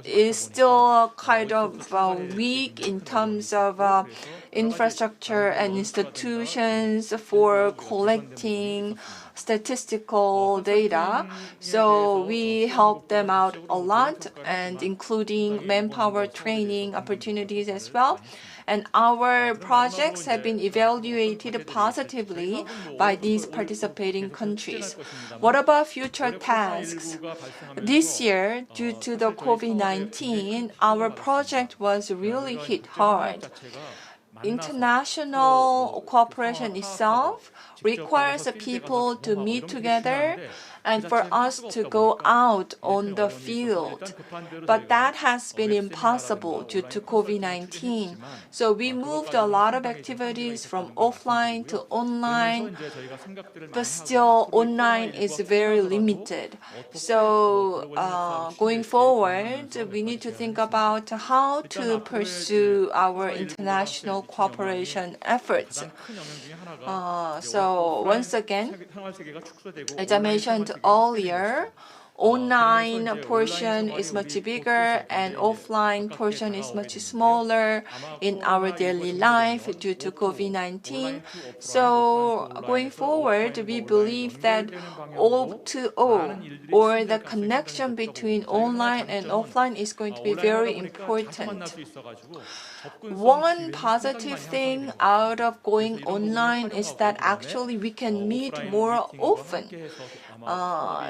D: is still kind of weak in terms of infrastructure and institutions for collecting statistical data. So we help them out a lot, and including manpower training opportunities as well. And our projects have been evaluated positively by these participating countries. What about future tasks? This year, due to the COVID-19, our project was really hit hard. International cooperation itself requires people to meet together and for us to go out on the field. But that has been impossible due to COVID-19. So we moved a lot of activities from offline to online, but still online is very limited. So going forward, we need to think about how to pursue our international cooperation efforts. So once again, as I mentioned earlier, online portion is much bigger and offline portion is much smaller in our daily life due to COVID-19. So going forward, we believe that O2O, or the connection between online and offline, is going to be very important. One positive thing out of going online is that actually we can meet more often.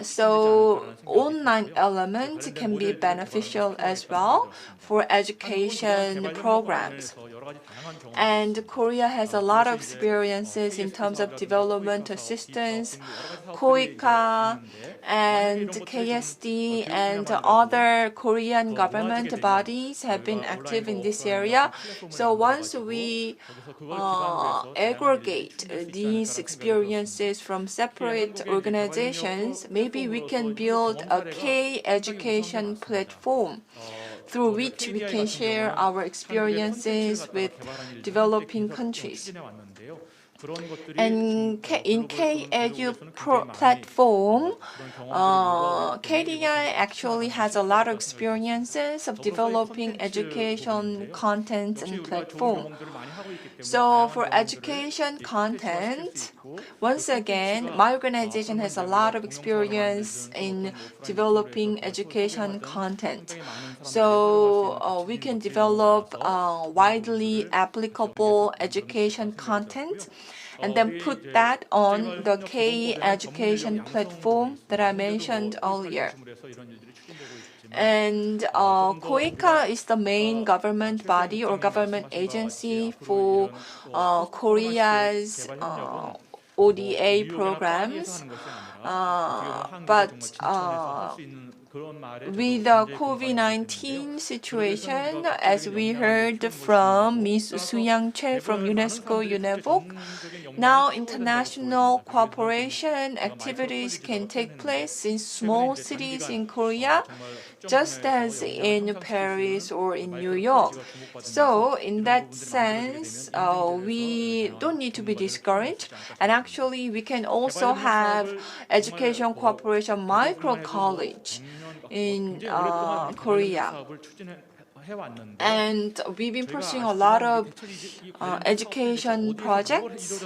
D: So online element can be beneficial as well for education programs. And Korea has a lot of experiences in terms of development assistance. KOICA and KSD and other Korean government bodies have been active in this area. So once we aggregate these experiences from separate organizations, maybe we can build a K-education platform through which we can share our experiences with developing countries. And in K-Edu platform, KDI actually has a lot of experiences of developing education content and platform. So for education content, once again, my organization has a lot of experience in developing education content. So we can develop widely applicable education content and then put that on the K-education platform that I mentioned earlier. And KOICA is the main government body or government agency for Korea's ODA programs. But with the COVID-19 situation, as we heard from Ms. Soo-Yang Choi from UNESCO UNEVOC, now international cooperation activities can take place in small cities in Korea, just as in Paris or in New York. So in that sense, we don't need to be discouraged. And actually, we can also have education cooperation micro-college in Korea.
B: 해왔는데
D: And we've been pursuing a lot of education projects.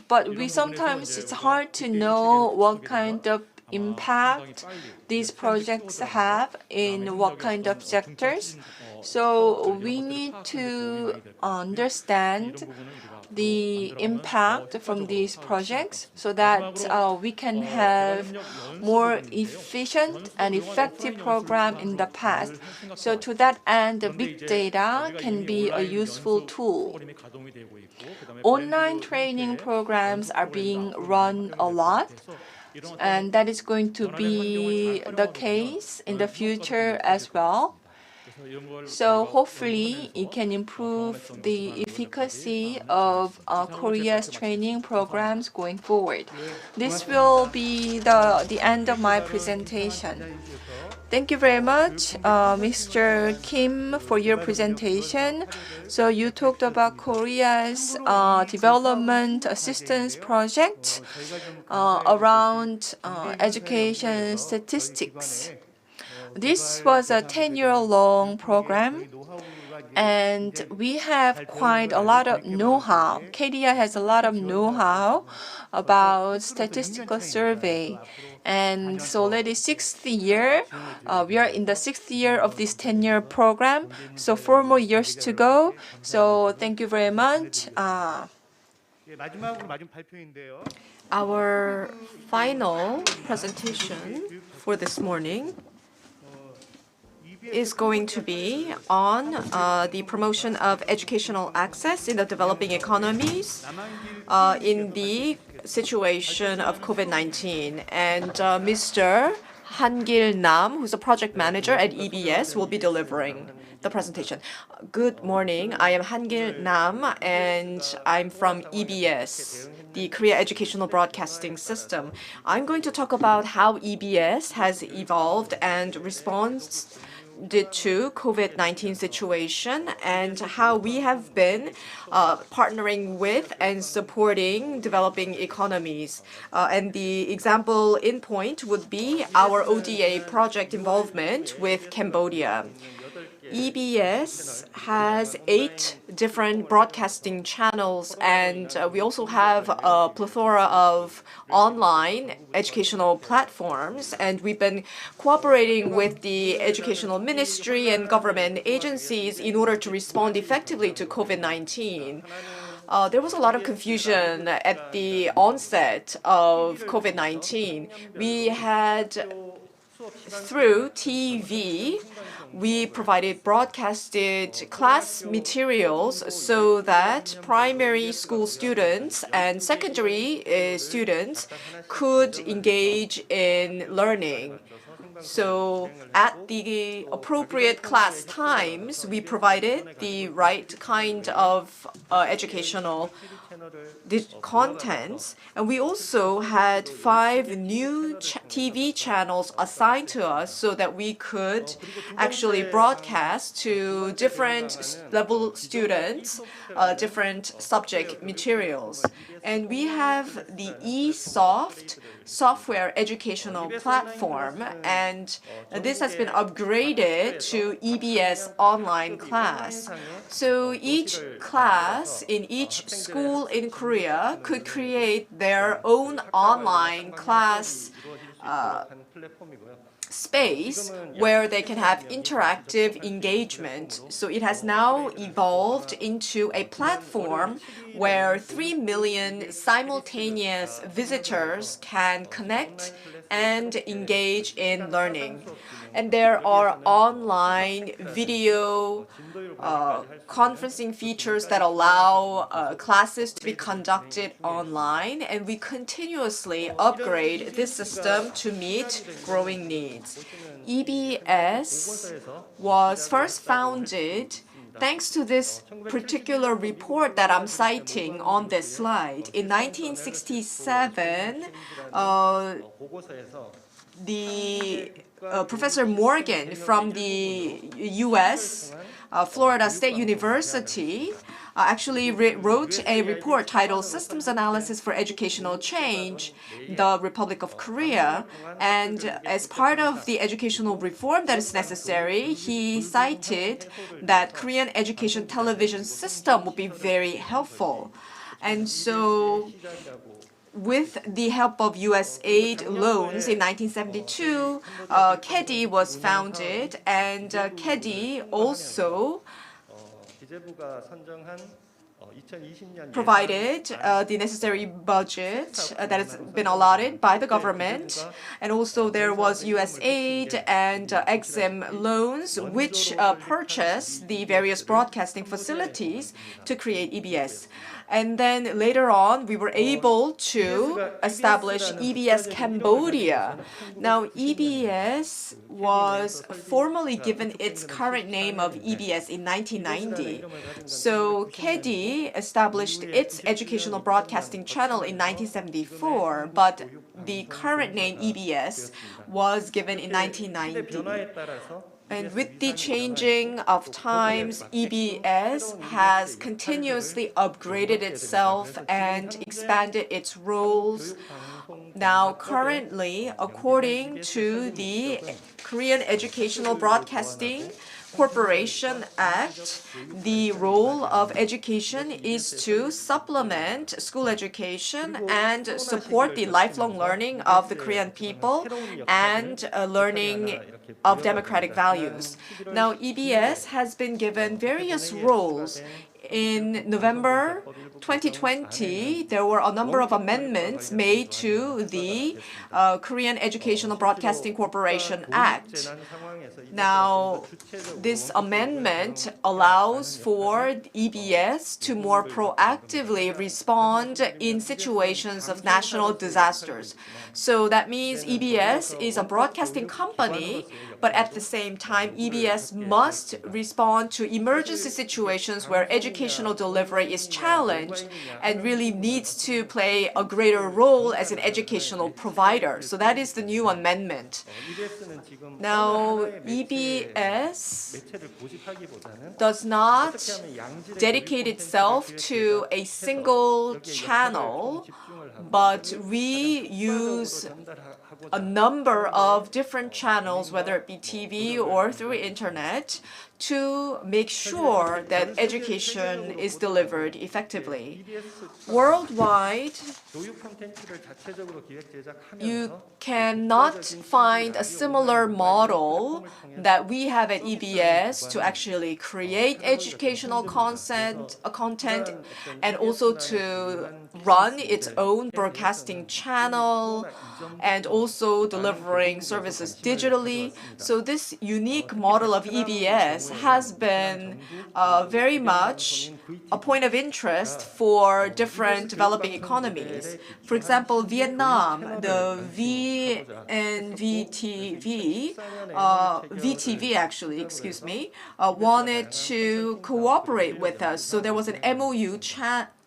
D: But we sometimes it's hard to know what kind of impact these projects have in what kind of sectors. So we need to understand the impact from these projects so that we can have more efficient and effective program in the past. So to that end, the big data can be a useful tool. Online training programs are being run a lot, and that is going to be the case in the future as well. So hopefully it can improve the efficacy of Korea's training programs going forward. This will be the end of my presentation. Thank you very much, Mr. Kim, for your presentation. So you talked about Korea's development assistance project around education statistics. This was a 10-year-long program, and we have quite a lot of know-how. KDI has a lot of know-how about statistical survey. And so that is sixth year. We are in the sixth year of this 10-year program. So 4 more years to go. So thank you very much.
C: Our final presentation for this morning is going to be on the promotion of educational access in the developing economies in the situation of COVID-19. And Mr. Han-gil Nam, who's a project manager at EBS, will be delivering the presentation. Good morning. I am Han-gil Nam, and I'm from EBS, the Korea Educational Broadcasting System. I'm going to talk about how EBS has evolved and responds to COVID-19 situation and how we have been partnering with and supporting developing economies. And the example in point would be our ODA project involvement with Cambodia. EBS has 8 different broadcasting channels, and we also have a plethora of online educational platforms, and we've been cooperating with the Educational Ministry and government agencies in order to respond effectively to COVID-19. There was a lot of confusion at the onset of COVID-19. We had, through TV, we provided broadcasted class materials so that primary school students and secondary students could engage in learning. So at the appropriate class times, we provided the right kind of educational contents. And we also had 5 new TV channels assigned to us so that we could actually broadcast to different level students, different subject materials. And we have the eSoft software educational platform, and this has been upgraded to EBS online class. So each class in each school in Korea could create their own online class space where they can have interactive engagement. So it has now evolved into a platform where 3 million simultaneous visitors can connect and engage in learning. And there are online video conferencing features that allow classes to be conducted online, and we continuously upgrade this system to meet growing needs. EBS was first founded thanks to this particular report that I'm citing on this slide. In 1967, Professor Morgan from the U.S., Florida State University, actually wrote a report titled Systems Analysis for Educational Change, the Republic of Korea. And as part of the educational reform that is necessary, he cited that Korean education television system would be very helpful. And so with the help of U.S. aid loans in 1972, KEDI was founded, and KEDI also provided the necessary budget that has been allotted by the government. And also there was U.S. aid and Exim loans, which purchased the various broadcasting facilities to create EBS. And then later on, we were able to establish EBS Cambodia. Now, EBS was formally given its current name of EBS in 1990. So KEDI established its educational broadcasting channel in 1974, but the current name EBS was given in 1990. And with the changing of times, EBS has continuously upgraded itself and expanded its roles. Now, currently, according to the Korean Educational Broadcasting Corporation Act, the role of education is to supplement school education and support the lifelong learning of the Korean people and learning of democratic values. Now, EBS has been given various roles. In November 2020, there were a number of amendments made to the Korean Educational Broadcasting Corporation Act. Now, this amendment allows for EBS to more proactively respond in situations of national disasters. So that means EBS is a broadcasting company, but at the same time, EBS must respond to emergency situations where educational delivery is challenged and really needs to play a greater role as an educational provider. So that is the new amendment. Now, EBS does not dedicate itself to a single channel, but we use a number of different channels, whether it be TV or through internet, to make sure that education is delivered effectively. Worldwide, you cannot find a similar model that we have at EBS to actually create educational content and also to run its own broadcasting channel and also delivering services digitally. So this unique model of EBS has been very much a point of interest for different developing economies. For example, Vietnam, the VTV actually, excuse me, wanted to cooperate with us. So there was an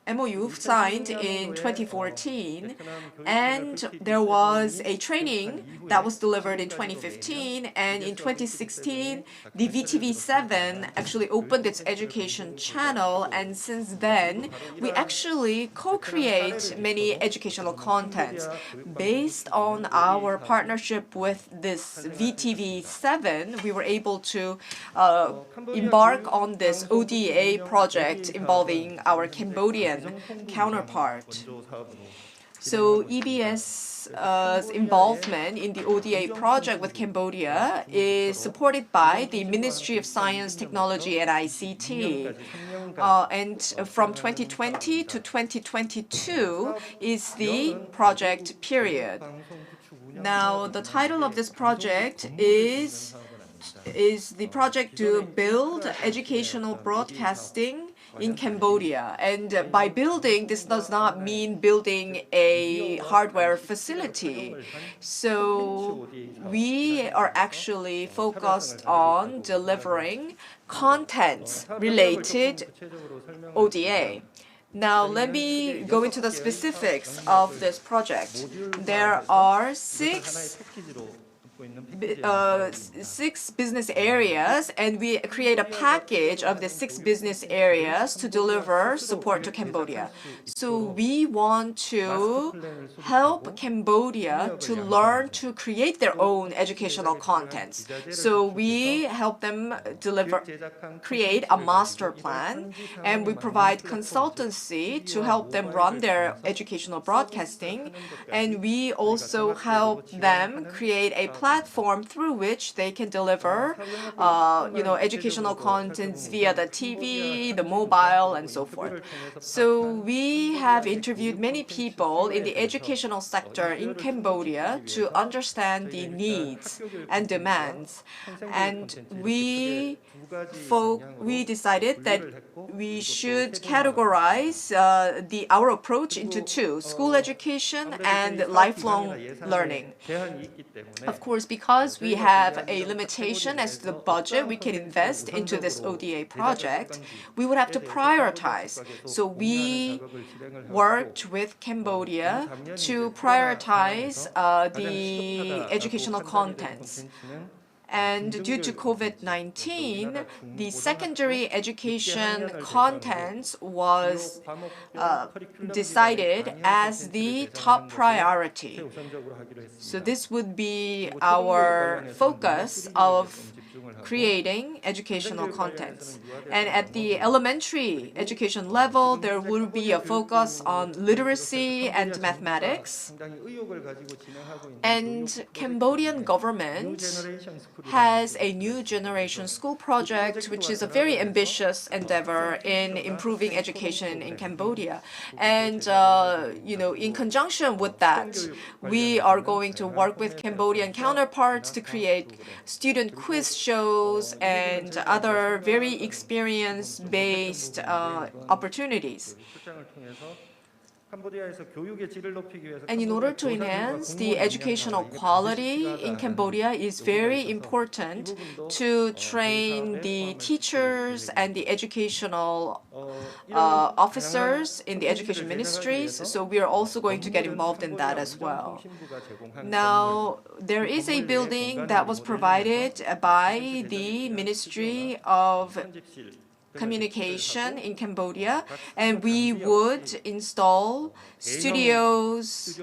C: MOU signed in 2014, and there was a training that was delivered in 2015, and in 2016, the VTV7 actually opened its education channel, and since then, we actually co-create many educational contents. Based on our partnership with this VTV7, we were able to embark on this ODA project involving our Cambodian counterpart. So EBS's involvement in the ODA project with Cambodia is supported by the Ministry of Science, Technology, and ICT. And from 2020 to 2022 is the project period. Now, the title of this project is the project to build educational broadcasting in Cambodia. And by building, this does not mean building a hardware facility. So we are actually focused on delivering content related ODA. Now, let me go into the specifics of this project. There are 6 6 business areas, and we create a package of the 6 business areas to deliver support to Cambodia. So we want to help Cambodia to learn to create their own educational contents. So we help them create a master plan, and we provide consultancy to help them run their educational broadcasting, and we also help them create a platform through which they can deliver, educational contents via the TV, the mobile, and so forth. So we have interviewed many people in the educational sector in Cambodia to understand the needs and demands, and we decided that we should categorize our approach into 2: school education and lifelong learning. Of course, because we have a limitation as to the budget we can invest into this ODA project, we would have to prioritize. So we worked with Cambodia to prioritize the educational contents. And due to COVID-19, the secondary education contents was decided as the top priority. So this would be our focus of creating educational contents. And at the elementary education level, there will be a focus on literacy and mathematics. And Cambodian government has a new generation school project, which is a very ambitious endeavor in improving education in Cambodia. And, in conjunction with that, we are going to work with Cambodian counterparts to create student quiz shows and other very experience-based opportunities. And in order to enhance the educational quality in Cambodia, it's very important to train the teachers and the educational officers in the education ministries. So we are also going to get involved in that as well. Now, there is a building that was provided by the Ministry of Communication in Cambodia, and we would install studios,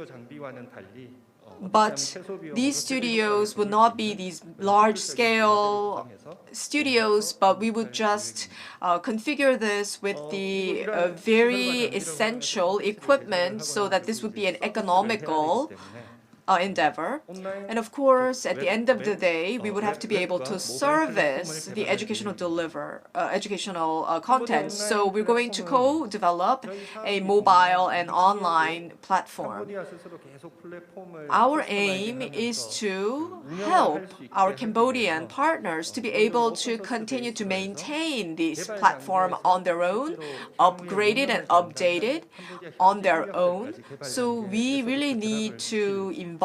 C: but these studios would not be these large-scale studios, but we would just configure this with the very essential equipment so that this would be an economical endeavor. And of course, at the end of the day, we would have to be able to service the educational content. So we're going to co-develop a mobile and online platform. Our aim is to help our Cambodian partners to be able to continue to maintain this platform on their own, upgrade it and update it on their own. So we really need to involve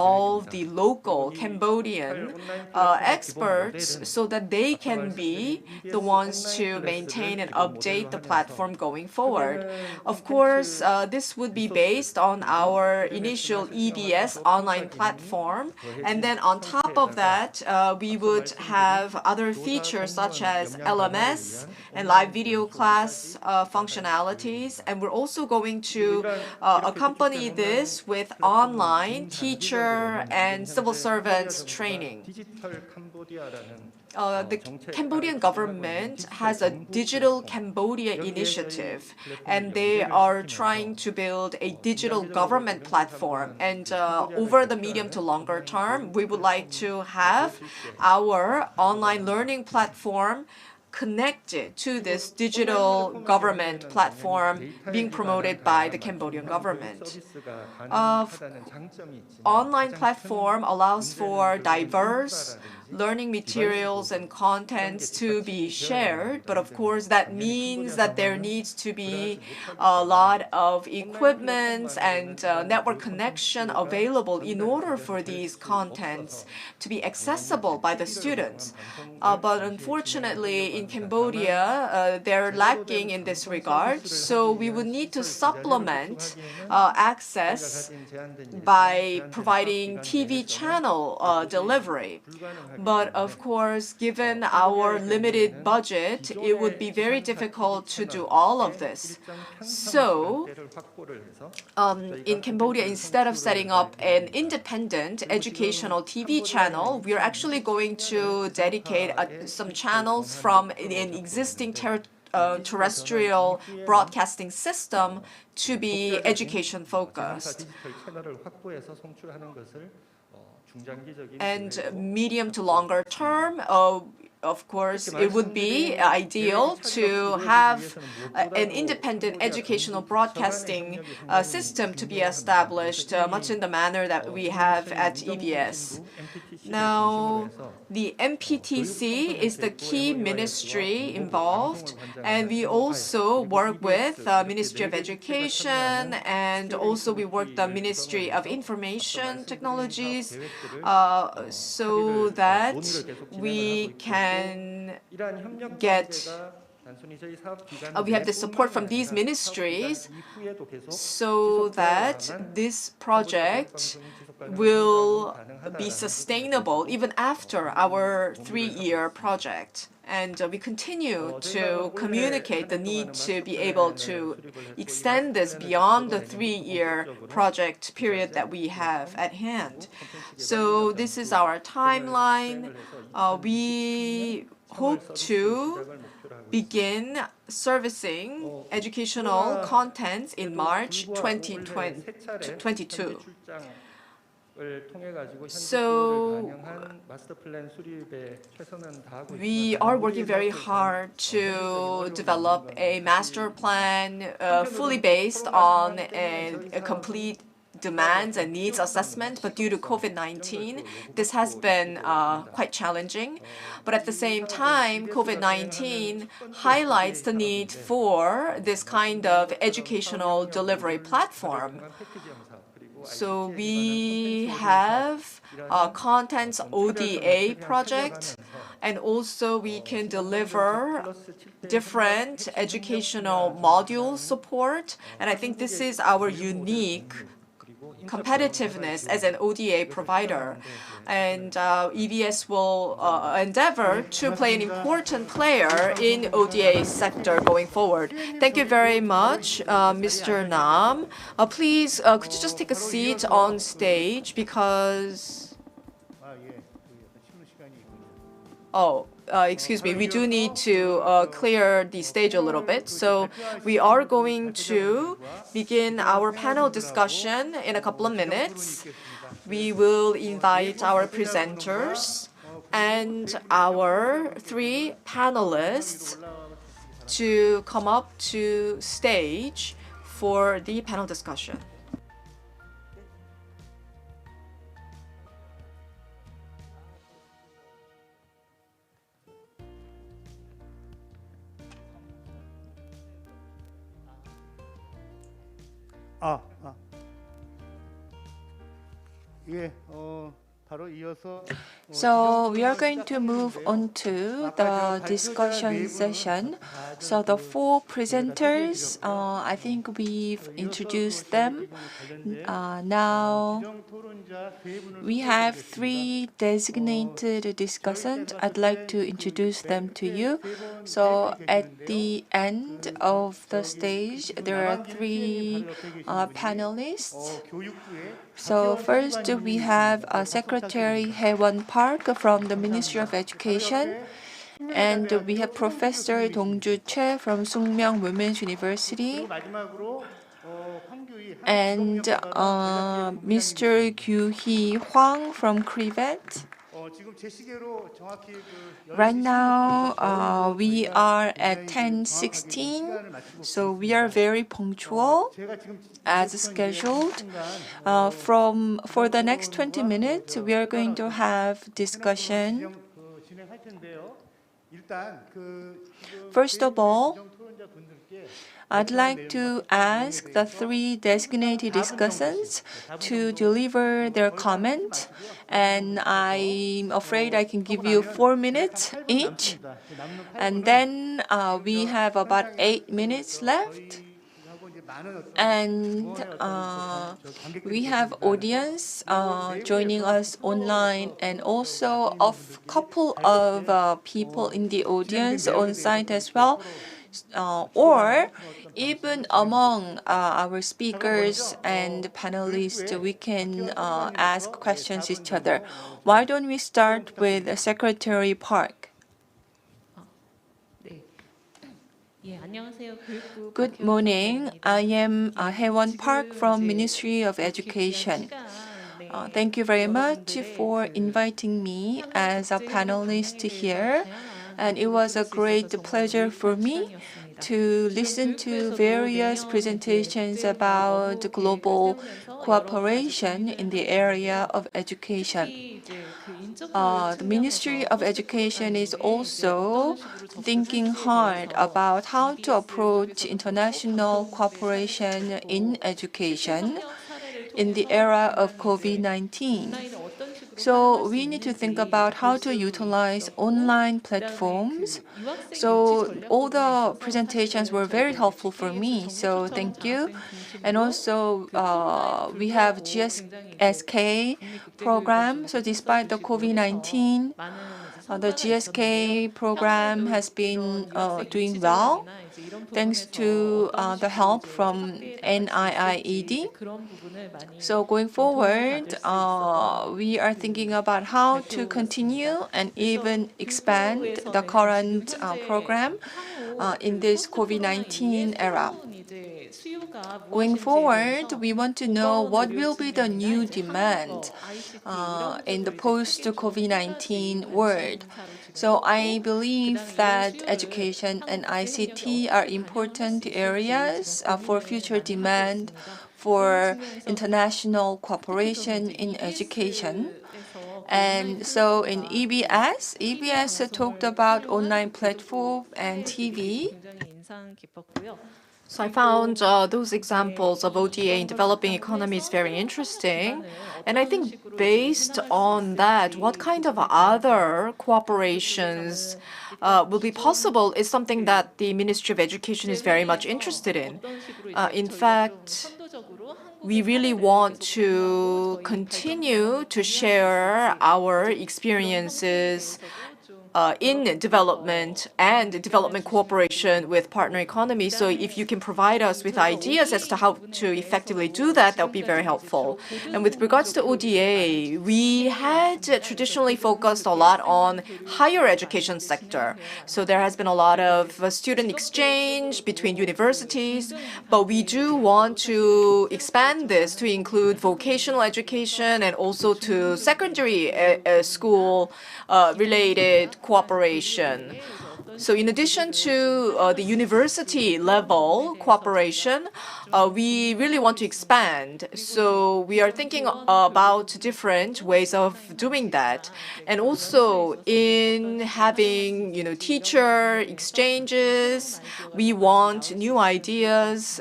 C: the local Cambodian experts so that they can be the ones to maintain and update the platform going forward. Of course, this would be based on our initial EBS online platform, and then on top of that, we would have other features such as LMS and live video class functionalities, and we're also going to accompany this with online teacher and civil servants training. The Cambodian government has a Digital Cambodia initiative, and they are trying to build a digital government platform. And over the medium to longer term, we would like to have our online learning platform connected to this digital government platform being promoted by the Cambodian government. Online platform allows for diverse learning materials and contents to be shared, but of course that means that there needs to be a lot of equipment and network connection available in order for these contents to be accessible by the students. But unfortunately, in Cambodia, they're lacking in this regard, so we would need to supplement access by providing TV channel delivery. But of course, given our limited budget, it would be very difficult to do all of this. So, in Cambodia, instead of setting up an independent educational TV channel, we're actually going to dedicate some channels from an existing terrestrial broadcasting system to be education focused. And medium to longer term, of course, it would be ideal to have an independent educational broadcasting system to be established, much in the manner that we have at EBS. Now, the MPTC is the key ministry involved, and we also work with Ministry of Education, and also we work the Ministry of Information Technologies, so that we can get we have the support from these ministries so that this project will be sustainable even after our 3-year project. And we continue to communicate the need to be able to extend this beyond the 3-year project period that we have at hand. So this is our timeline. We hope to begin servicing educational contents in March 2022. So we are working very hard to develop a master plan fully based on a complete demands and needs assessment, but due to COVID-19, this has been quite challenging. But at the same time, COVID-19 highlights the need for this kind of educational delivery platform. So we have a contents ODA project, and also we can deliver different educational module support. And I think this is our unique competitiveness as an ODA provider. And EBS will endeavor to play an important player in ODA sector going forward. Thank you very much, Mr. Nam. Please, could you just take a seat on stage because... Oh, excuse me, we do need to clear the stage a little bit. So we are going to begin our panel discussion in a couple of minutes. We will invite our presenters and our 3 panelists to come up to stage for the panel discussion.
D: So we are going to move on to the discussion session. So the 4 presenters, I think we've introduced them. Now we have 3 designated discussants. I'd like to introduce them to you. So at the end of the stage, there are 3 panelists. So first we have Secretary Hae-won Park from the Ministry of Education, and we have Professor Dong-ju Choi from Sungmyeong Women's University, and Mr. Gyu-hee Hwang from Crivet,
A: 지금 제 시계로 정확히 그
D: Right
A: 10시
D: now,
A: 16분
D: we are at 10:16, so we are very punctual
A: 제가 지금
D: as
A: 이제부터 이제
D: scheduled.
A: 1분간
D: For the next 20 minutes, we are going to have discussion.
A: 진행할 텐데요. 일단 지금
D: First of all,
A: 지정 토론자 분들께
D: I'd like to ask the three designated discussants to deliver their comment, and I'm afraid I can give you 4 minutes each. And then we have about 8 minutes left. And we have audience joining us online, and also a couple of people in the audience on site as well. Or even among our speakers and panelists, we can ask questions each other. Why don't we start with Secretary Park? Good morning. I am Haewon Park from Ministry of Education. Thank you very much for inviting me as a panelist here. And it was a great pleasure for me to listen to various presentations about global cooperation in the area of education. The Ministry of Education is also thinking hard about how to approach international cooperation in education in the era of COVID-19. So we need to think about how to utilize online platforms. So all the presentations were very helpful for me. So thank you. And also we have GSK program. So despite the COVID-19, the GSK program has been doing well thanks to the help from NIIED. So going forward, we are thinking about how to continue and even expand the current program in this COVID-19 era. Going forward, we want to know what will be the new demand in the post-COVID-19 world. So I believe that education and ICT are important areas for future demand for international cooperation in education. And so in EBS talked about online platform and TV. So I found those examples of ODA in developing economies very interesting. And I think based on that, what kind of other cooperations will be possible is something that the Ministry of Education is very much interested in. In fact, we really want to continue to share our experiences in development and development cooperation with partner economies. So if you can provide us with ideas as to how to effectively do that, that would be very helpful. And with regards to ODA, we had traditionally focused a lot on higher education sector. So there has been a lot of student exchange between universities, but we do want to expand this to include vocational education and also to secondary school related cooperation. So in addition to the university level cooperation, we really want to expand. So we are thinking about different ways of doing that. And also in having, teacher exchanges, we want new ideas,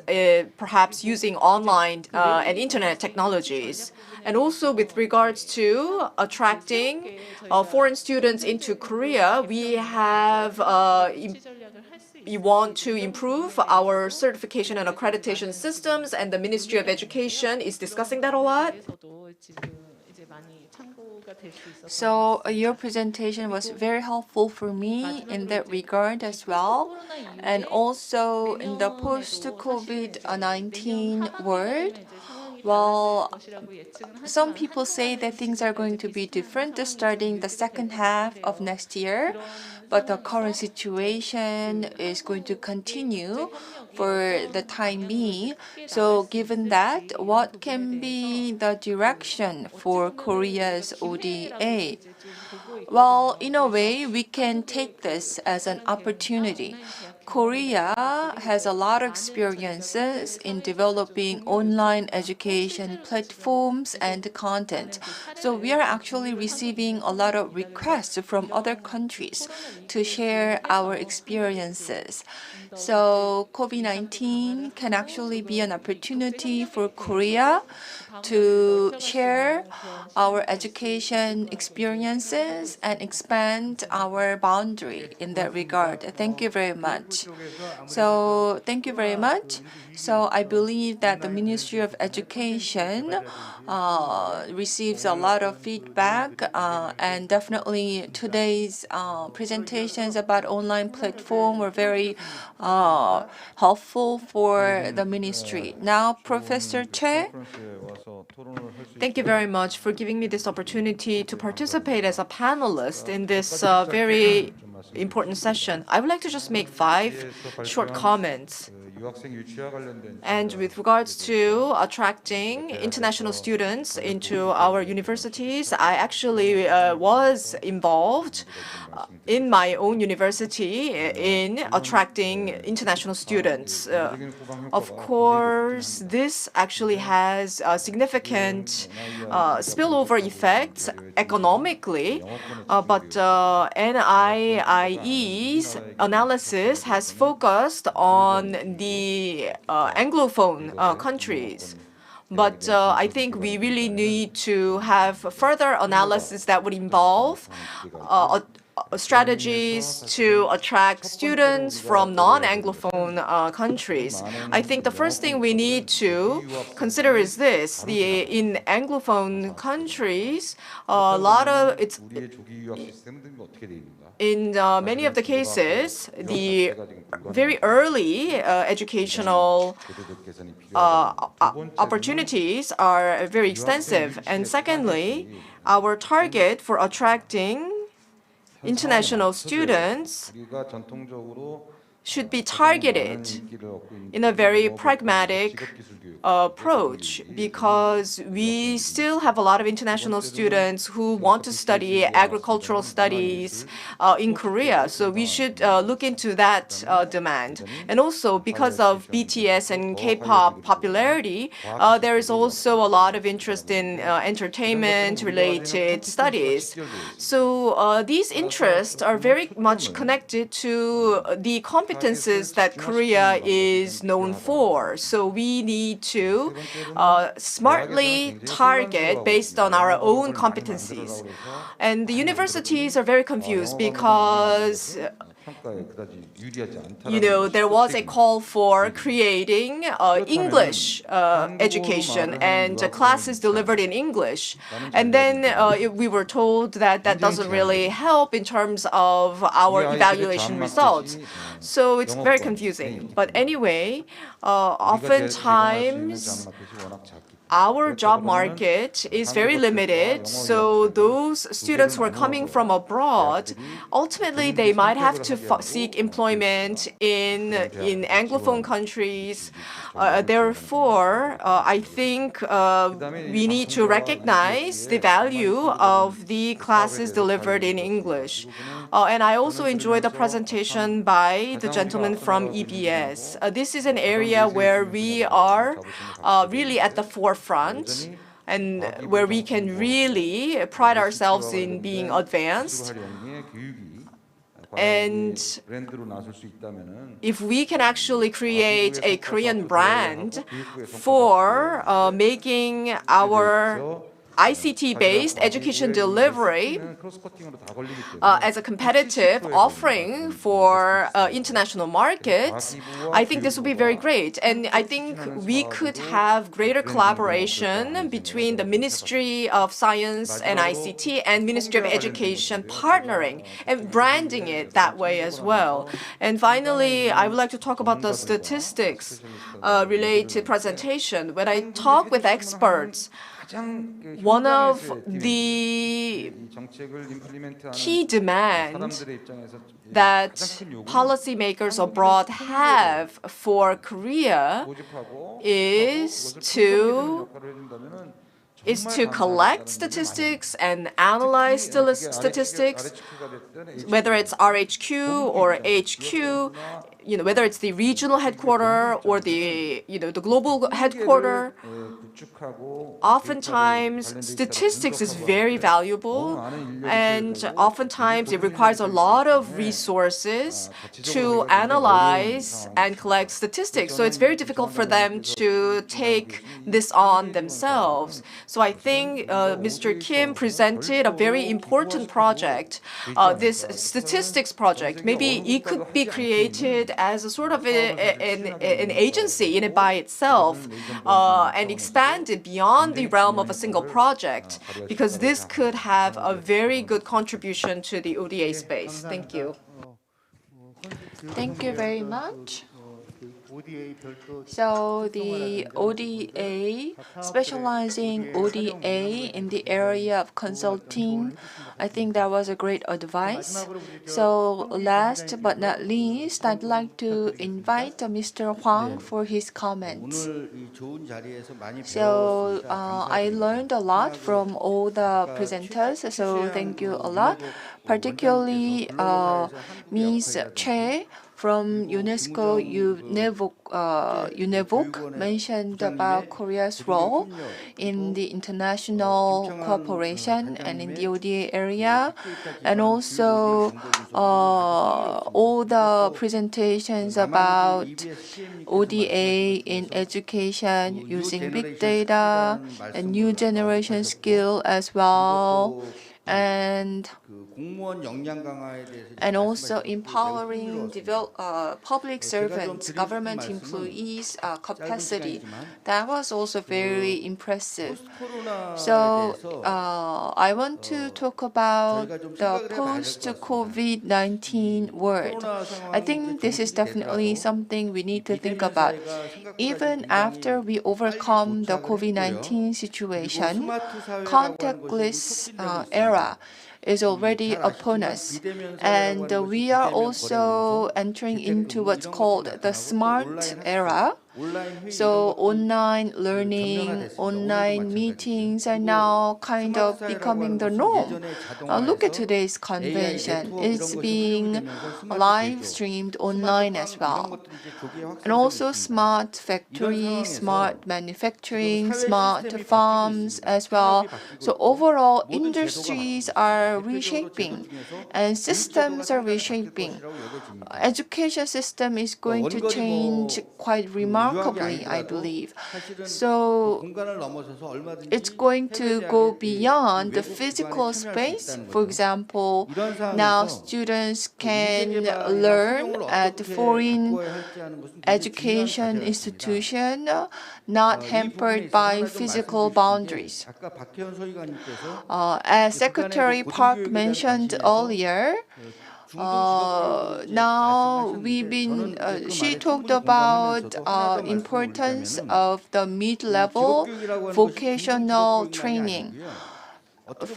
D: perhaps using online and internet technologies. And also with regards to attracting foreign students into Korea, we want to improve our certification and accreditation systems, and the Ministry of Education is discussing that a lot. So your presentation was very helpful for me in that regard as well. And also in the post-COVID-19 world, Well, some people say that things are going to be different starting the second half of next year, but the current situation is going to continue for the time being. So given that, what can be the direction for Korea's ODA? Well, in a way, we can take this as an opportunity. Korea has a lot of experiences in developing online education platforms and content. So we are actually receiving a lot of requests from other countries to share our experiences. So COVID-19 can actually be an opportunity for Korea to share our education experiences and expand our boundary in that regard. Thank you very much. So thank you very much. So I believe that the Ministry of Education receives a lot of feedback, and definitely today's presentations about online platform were very helpful for the ministry. Now, Professor Choi.
C: Thank you very much for giving me this opportunity to participate as a panelist in this very important session. I would like to just make 5 short comments. And with regards to attracting international students into our universities, I actually was involved in my own university in attracting international students. Of course, this actually has significant spillover effects economically, but NIIE's analysis has focused on the Anglophone countries. But I think we really need to have further analysis that would involve strategies to attract students from non-Anglophone countries. I think the first thing we need to consider is this: in Anglophone countries, a lot of it's in many of the cases, the very early educational opportunities are very extensive. And secondly, our target for attracting international students should be targeted in a very pragmatic approach, because we still have a lot of international students who want to study agricultural studies in Korea. So we should look into that demand. And also, because of BTS and K-pop popularity, there is also a lot of interest in entertainment-related studies. So these interests are very much connected to the competences that Korea is known for. So we need to smartly target based on our own competencies. And the universities are very confused because there was a call for creating English education and classes delivered in English. And then we were told that that doesn't really help in terms of our evaluation results. So it's very confusing. But anyway, oftentimes, our job market is very limited, so those students who are coming from abroad, ultimately they might have to seek employment in Anglophone countries. Therefore, I think we need to recognize the value of the classes delivered in English. And I also enjoyed the presentation by the gentleman from EBS. This is an area where we are really at the forefront and where we can really pride ourselves in being advanced. And if we can actually create a Korean brand for making our ICT-based education delivery as a competitive offering for international markets, I think this would be very great. And I think we could have greater collaboration between the Ministry of Science and ICT and Ministry of Education partnering and branding it that way as well. And finally, I would like to talk about the statistics related presentation. When I talk with experts, one of the key demands that policymakers abroad have for Korea is to collect statistics and analyze statistics, whether it's RHQ or HQ, whether it's the regional headquarter or the global headquarter. Oftentimes, statistics is very valuable, and oftentimes it requires a lot of resources to analyze and collect statistics. So it's very difficult for them to take this on themselves. So I think Mr. Kim presented a very important project, this statistics project. Maybe it could be created as a sort of an agency in it by itself and expanded beyond the realm of a single project, because this could have a very good contribution to the ODA space. Thank you.
D: Thank you very much. So the ODA, specializing ODA in the area of consulting, I think that was a great advice. So last but not least, I'd like to invite Mr. Hwang for his comments. So I learned a lot from all the presenters, so thank you a lot. Particularly Ms. Choi from UNESCO UNEVOC mentioned about Korea's role in the international cooperation and in the ODA area, and also all the presentations about ODA in education using big data and new generation skill as well. And also empowering public servants, government employees' capacity. That was also very impressive. So I want to talk about the post-COVID-19 world. I think this is definitely something we need to think about. Even after we overcome the COVID-19 situation, contactless era is already upon us. And we are also entering into what's called the smart era. So online learning, online meetings are now kind of becoming the norm. Look at today's convention. It's being live streamed online as well. And also smart factories, smart manufacturing, smart farms as well. So overall, industries are reshaping and systems are reshaping. Education system is going to change quite remarkably, I believe. So it's going to go beyond the physical space. For example, now students can learn at foreign education institution, not hampered by physical boundaries. As Secretary Park mentioned earlier, now she talked about importance of the mid-level vocational training.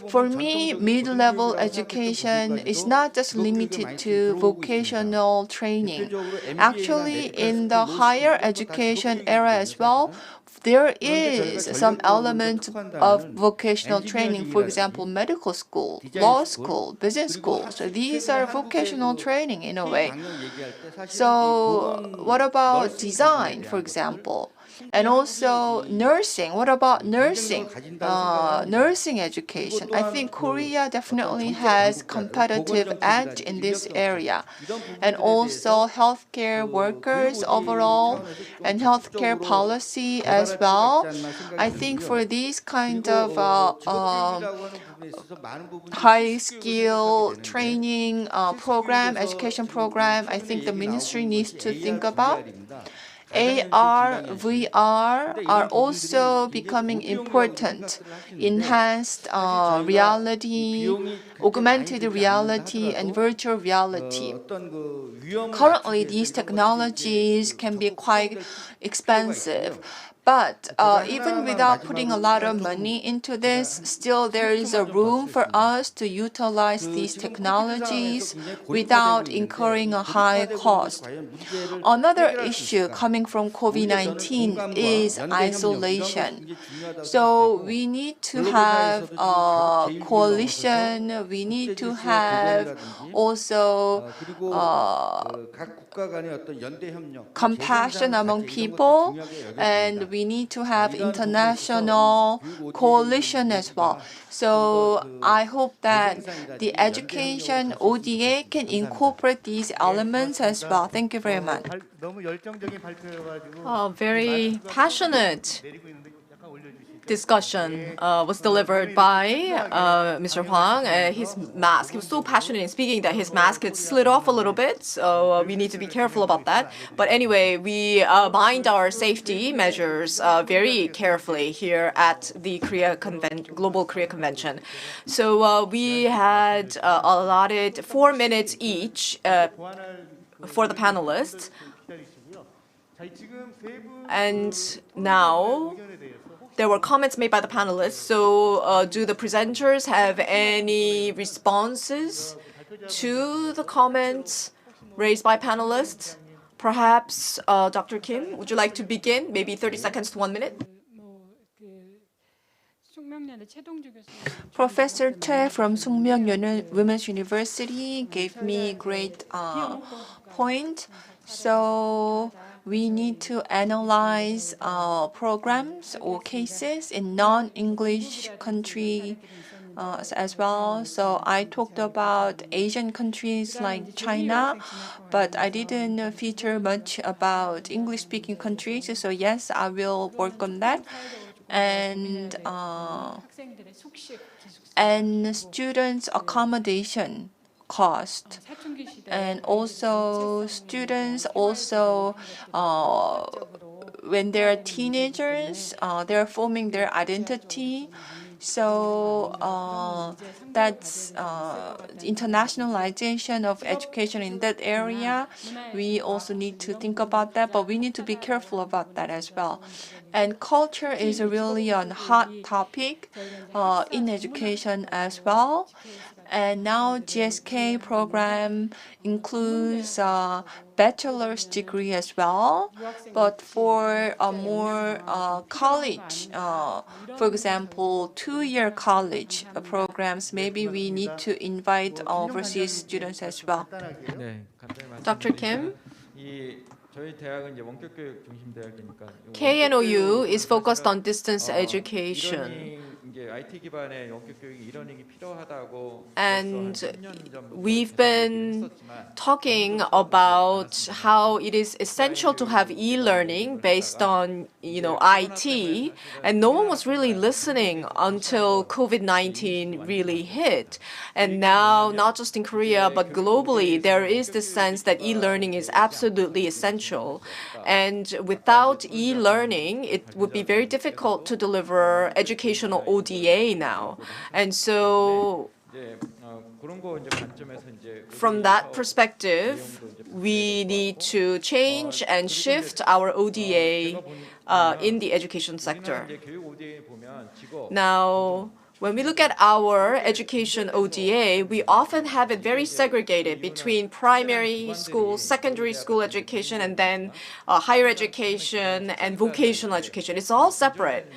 D: For me, mid-level education is not just limited to vocational training. Actually, in the higher education era as well, there is some element of vocational training. For example, medical school, law school, business school. So these are vocational training in a way. So what about design, for example? And also nursing. What about nursing? Nursing education. I think Korea definitely has competitive edge in this area. And also healthcare workers overall and healthcare policy as well. I think for these kind of high skill training program, education program, I think the ministry needs to think about. AR, VR are also becoming important. Enhanced reality, augmented reality, and virtual reality. Currently, these technologies can be quite expensive. But even without putting a lot of money into this, still there is a room for us to utilize these technologies without incurring a high cost. Another issue coming from COVID-19 is isolation. So we need to have a coalition, we need to have also compassion among people, and we need to have international coalition as well. So I hope that the education ODA can incorporate these elements as well. Thank you very much.
A: 너무 열정적인 발표여가지고
C: Very passionate
A: 내리고 있는데 약간 올려주시죠.
C: discussion was delivered by Mr. Hwang. His mask, he was so passionate in speaking that his mask had slid off a little bit, so we need to be careful about that. But anyway, we mind our safety measures very carefully here at the Global Korea Convention. So we had allotted 4 minutes each for the panelists. And now there were comments made by the panelists. So do the presenters have any responses to the comments raised by panelists? Perhaps Dr. Kim, would you like to begin? Maybe 30 seconds to 1 minute?
D: Professor Choi from Sungmyeong Women's University gave me great point. So we need to analyze programs or cases in non-English country as well. So I talked about Asian countries like China, but I didn't feature much about English-speaking countries. So yes, I will work on that. And students' accommodation cost, and also students also when they're teenagers, they're forming their identity. So that's internationalization of education in that area. We also need to think about that, but we need to be careful about that as well. And culture is really a hot topic in education as well. And now GSK program includes a bachelor's degree as well. But for a more college, for example, 2-year college programs, maybe we need to invite overseas students as well.
F: 네, 간단히
C: Dr. Kim?
F: 저희 대학은 이제 원격 교육 중심 대학이니까
C: KNOU is focused on distance education.
F: 이제 IT 기반의 원격 교육이 이러닝이 필요하다고
C: And we've been talking about how it is essential to have e-learning based on, IT, and no one was really listening until COVID-19 really hit. And now, not just in Korea, but globally, there is this sense that e-learning is absolutely essential. And without e-learning, it would be very difficult to deliver educational ODA now. And so from that perspective, we need to change and shift our ODA in the education sector. Now, when we look at our education ODA, we often have it very segregated between primary school, secondary school education, and then higher education and vocational education. It's all separate.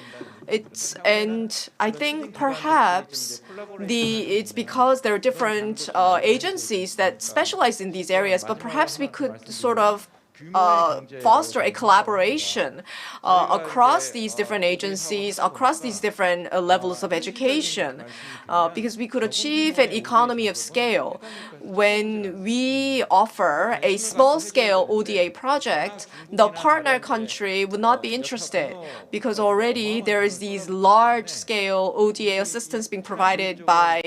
C: And I think perhaps it's because there are different agencies that specialize in these areas, but perhaps we could sort of foster a collaboration across these different agencies, across these different levels of education, because we could achieve an economy of scale. When we offer a small-scale ODA project, the partner country would not be interested because already there is these large-scale ODA assistance being provided by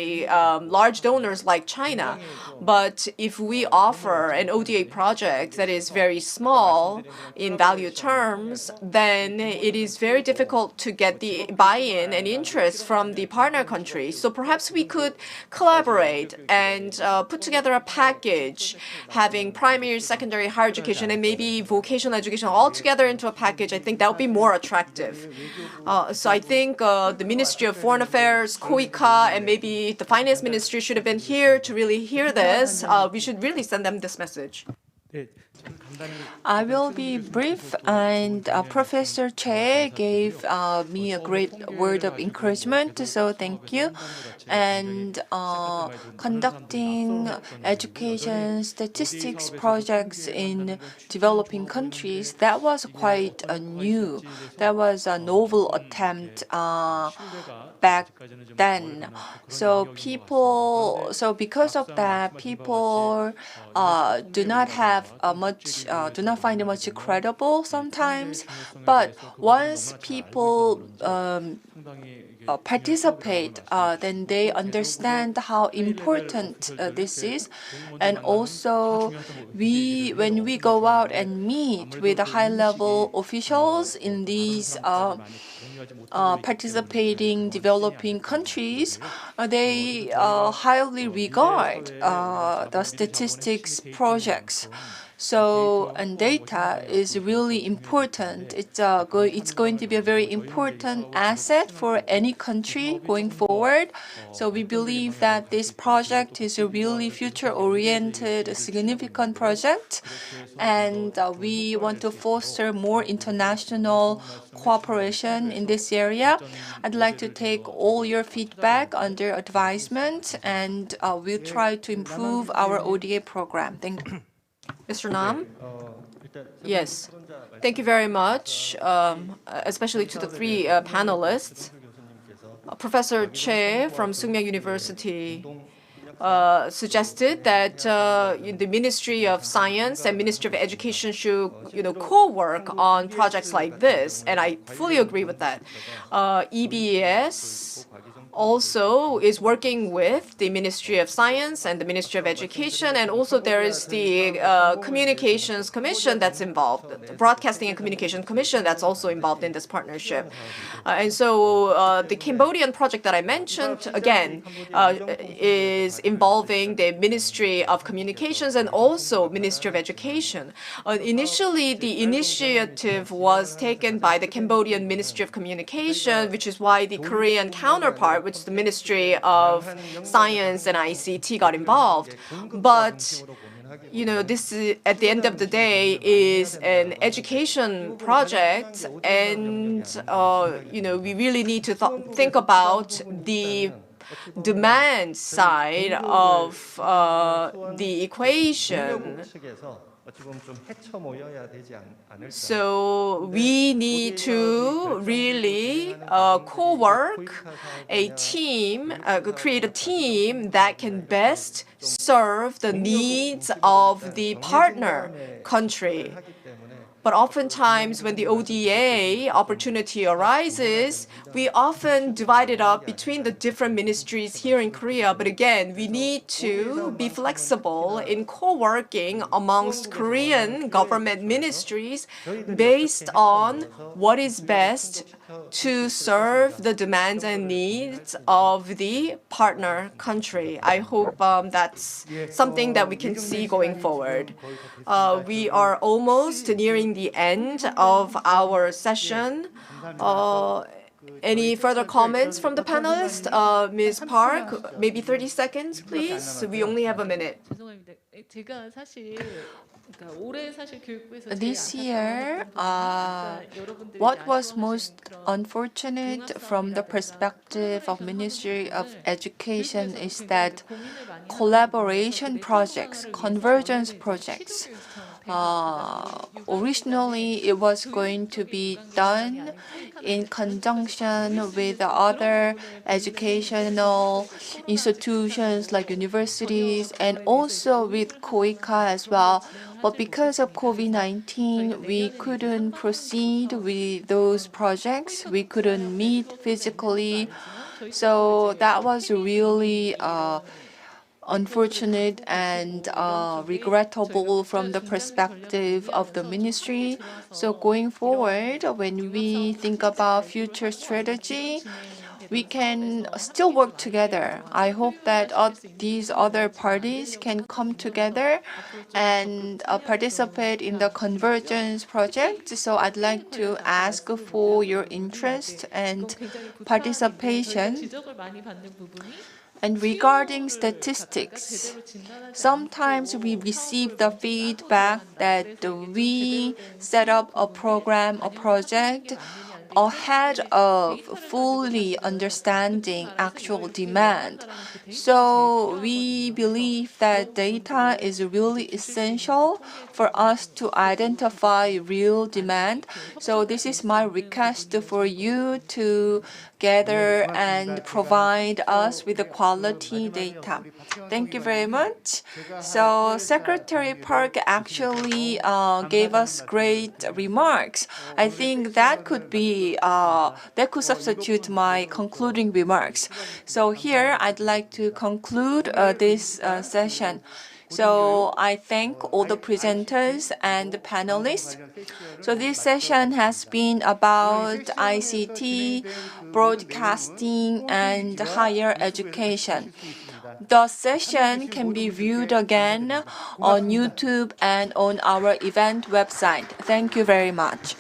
C: large donors like China. But if we offer an ODA project that is very small in value terms, then it is very difficult to get the buy-in and interest from the partner country. So perhaps we could collaborate and put together a package having primary, secondary, higher education, and maybe vocational education all together into a package. I think that would be more attractive. So I think the Ministry of Foreign Affairs, COICA, and maybe the Finance Ministry should have been here to really hear this. We should really send them this message.
D: I will be brief, and Professor Che gave me a great word of encouragement, so thank you. And conducting education statistics projects in developing countries, that was quite new. That was a novel attempt back then. So because of that, people do not find it much credible sometimes. But once people participate, then they understand how important this is. And also, when we go out and meet with the high-level officials in these participating developing countries, they highly regard the statistics projects. So, and data is really important. It's going to be a very important asset for any country going forward. So we believe that this project is a really future-oriented, significant project, and we want to foster more international cooperation in this area. I'd like to take all your feedback under advisement, and we'll try to improve our ODA program. Thank you.
C: Mr. Nam? Yes. Thank you very much, especially to the three panelists. Professor Che from Sookmyung University suggested that the Ministry of Science and Ministry of Education should, co-work on projects like this, and I fully agree with that. EBS also is working with the Ministry of Science and the Ministry of Education, and also there is the Communications Commission that's involved, the Broadcasting and Communication Commission that's also involved in this partnership. And so the Cambodian project that I mentioned, again, is involving the Ministry of Communications and also Ministry of Education. Initially, the initiative was taken by the Cambodian Ministry of Communication, which is why the Korean counterpart, which the Ministry of Science and ICT, got involved. But this is, at the end of the day, is an education project, and we really need to think about the demand side of the equation. So we need to really co-work a team, create a team that can best serve the needs of the partner country. But oftentimes, when the ODA opportunity arises, we often divide it up between the different ministries here in Korea. But again, we need to be flexible in co-working amongst Korean government ministries based on what is best to serve the demands and needs of the partner country. I hope that's something that we can see going forward. We are almost nearing the end of our session. Any further comments from the panelists? Ms. Park, maybe 30 seconds, please. We only have a minute.
D: This year, what was most unfortunate from the perspective of Ministry of Education is that collaboration projects, convergence projects, originally it was going to be done in conjunction with the other educational institutions like universities and also with KOICA as well. But because of COVID-19, we couldn't proceed with those projects. We couldn't meet physically. So that was really unfortunate and regrettable from the perspective of the ministry. So going forward, when we think about future strategy, we can still work together. I hope that these other parties can come together and participate in the convergence project. So I'd like to ask for your interest and participation. And regarding statistics, sometimes we receive the feedback that we set up a program, a project ahead of fully understanding actual demand. So we believe that data is really essential for us to identify real demand. So this is my request for you to gather and provide us with the quality data. Thank you very much. So Secretary Park actually gave us great remarks. I think that could substitute my concluding remarks. So here I'd like to conclude this session. So I thank all the presenters and the panelists. So this session has been about ICT, broadcasting, and higher education. The session can be viewed again on YouTube and on our event website. Thank you very much.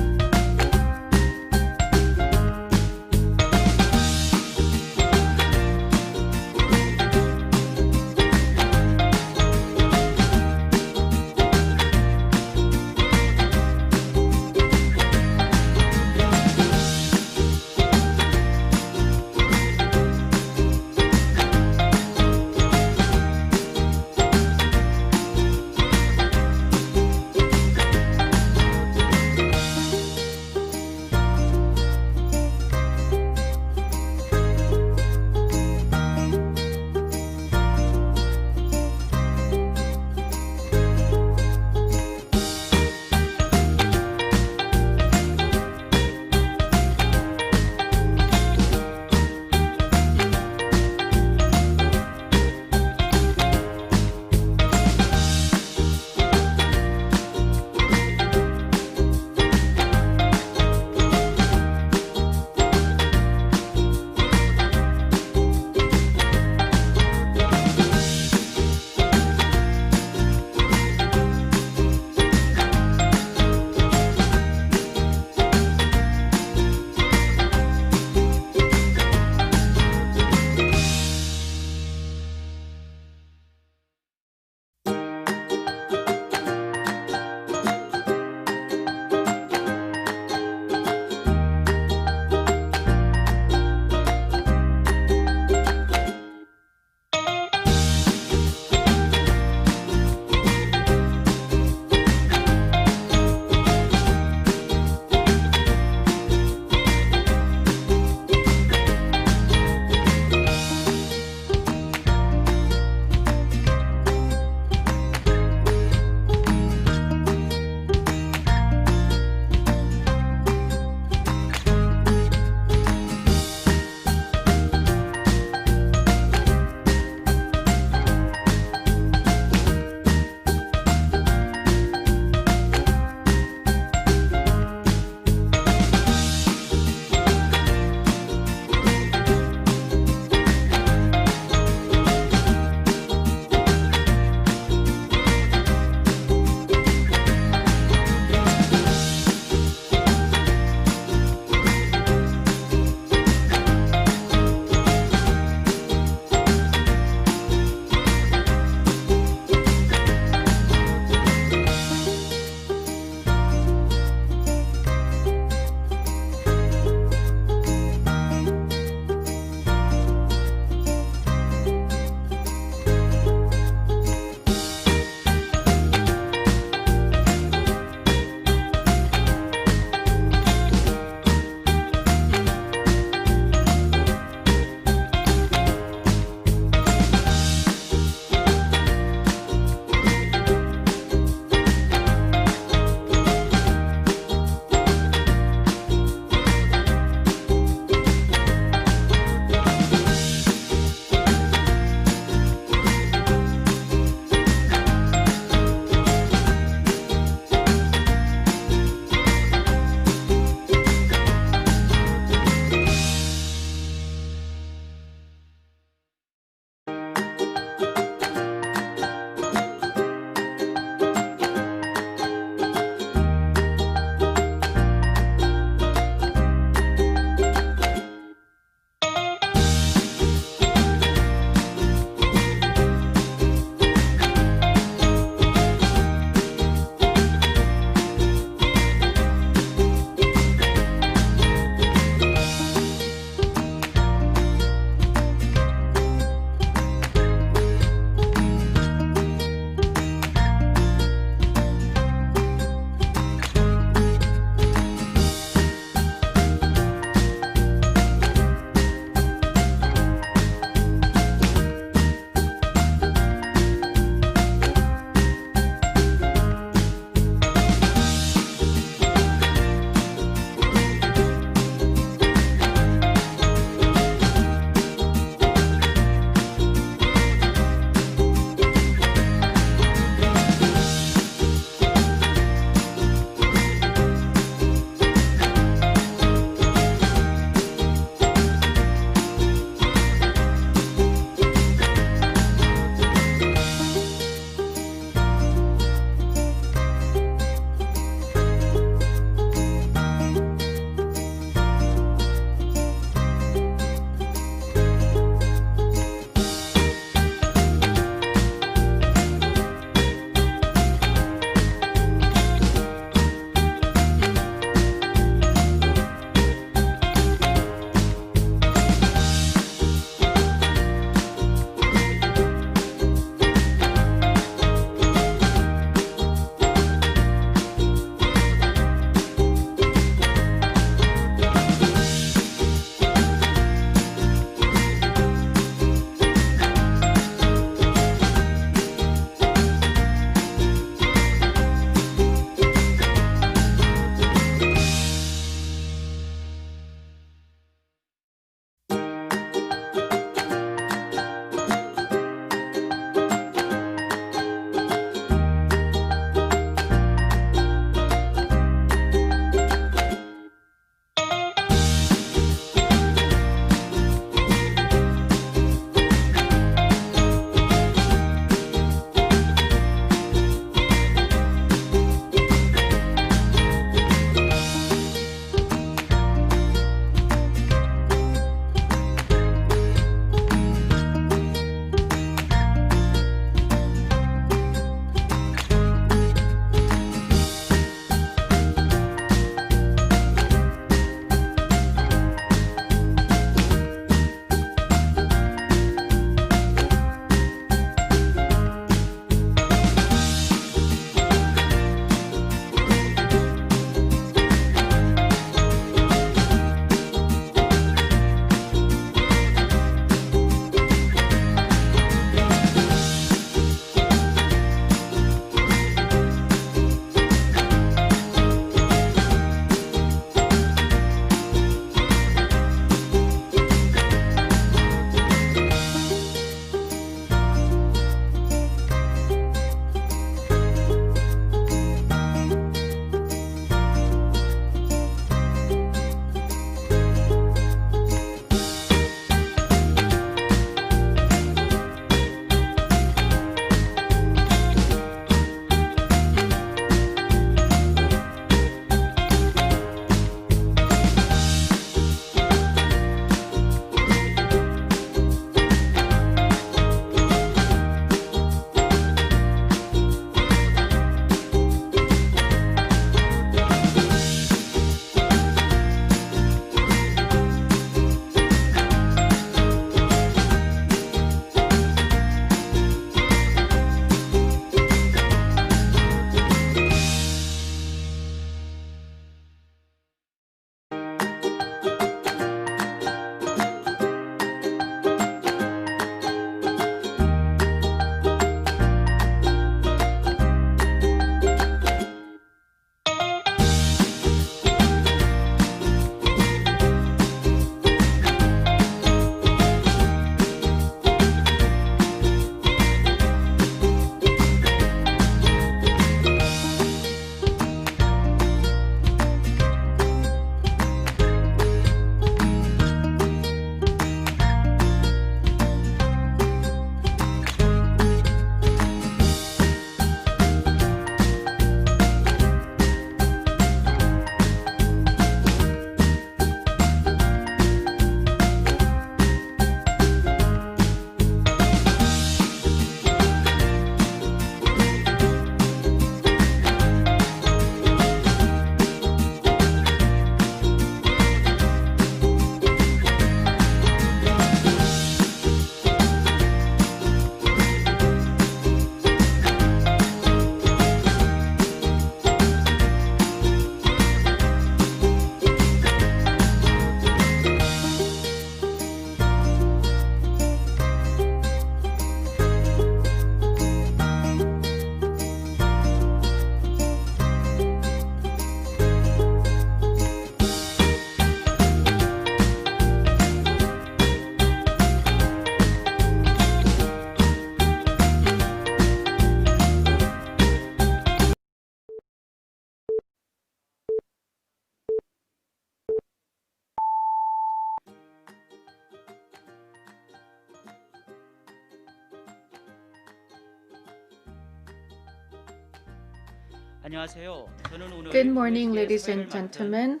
G: Good morning, ladies and gentlemen.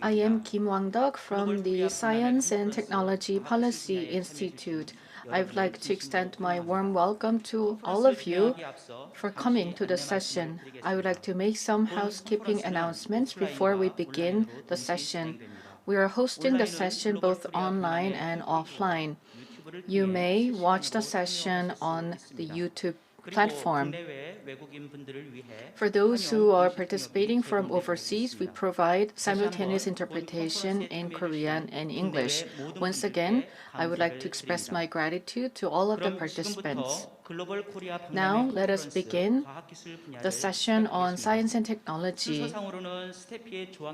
G: I am Kim Wang-deok from the Science and Technology Policy Institute. I would like to extend my warm welcome to all of you for coming to the session. I would like to make some housekeeping announcements before we begin the session. We are hosting the session both online and offline. You may watch the session on the YouTube platform. For those who are participating from overseas, we provide simultaneous interpretation in Korean and English. Once again, I would like to express my gratitude to all of the participants. Now, let us begin the session on science and technology.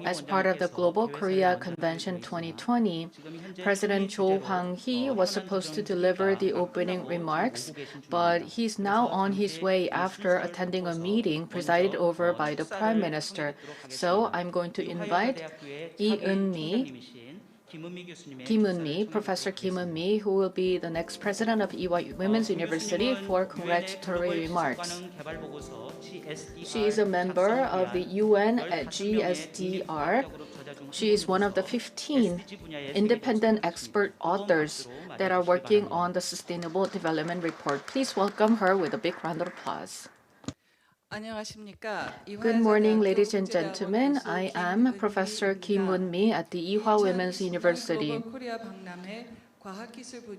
G: As part of the Global Korea Convention 2020, President Jo Hwang-hee was supposed to deliver the opening remarks, but he's now on his way after attending a meeting presided over by the Prime Minister. So I'm going to invite Professor Kim Eun-mi, who will be the next president of Ewha Women's University, for congratulatory remarks. She is a member of the UN GSDR. She is one of the 15 independent expert authors that are working on the Sustainable Development Report. Please welcome her with a big round of applause. Good morning, ladies and gentlemen. I am Professor Kim Eun-mi at the Ewha Women's University.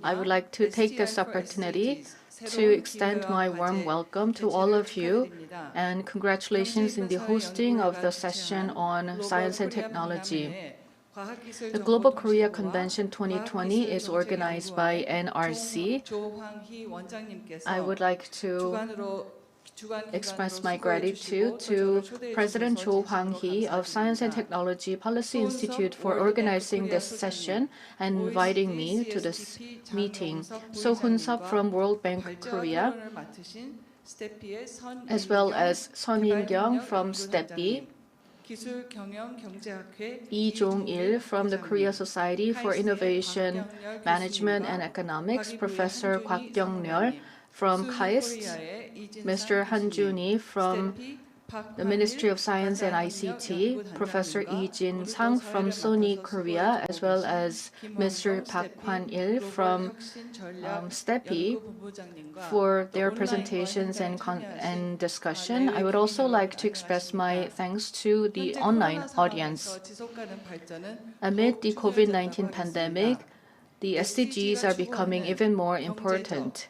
G: I would like to take this opportunity to extend my warm welcome to all of you and congratulations in the hosting of the session on science and technology. The Global Korea Convention 2020 is organized by NRC. I would like to express my gratitude to President Jo Hwang-hee of Science and Technology Policy Institute for organizing this session and inviting me to this meeting. So Hun-sup from World Bank Korea, as well as Son In-kyung from STEPI, Lee Jong-il from the Korea Society for Innovation, Management and Economics, Professor Kwak Kyung-ryul from KAIST, Mr. Han Juni from the Ministry of Science and ICT, Professor Lee Jin-sang from Sony Korea, as well as Mr. Park Hwan-il from STEPI for their presentations and discussion. I would also like to express my thanks to the online audience. Amid the COVID-19 pandemic, the SDGs are becoming even more important.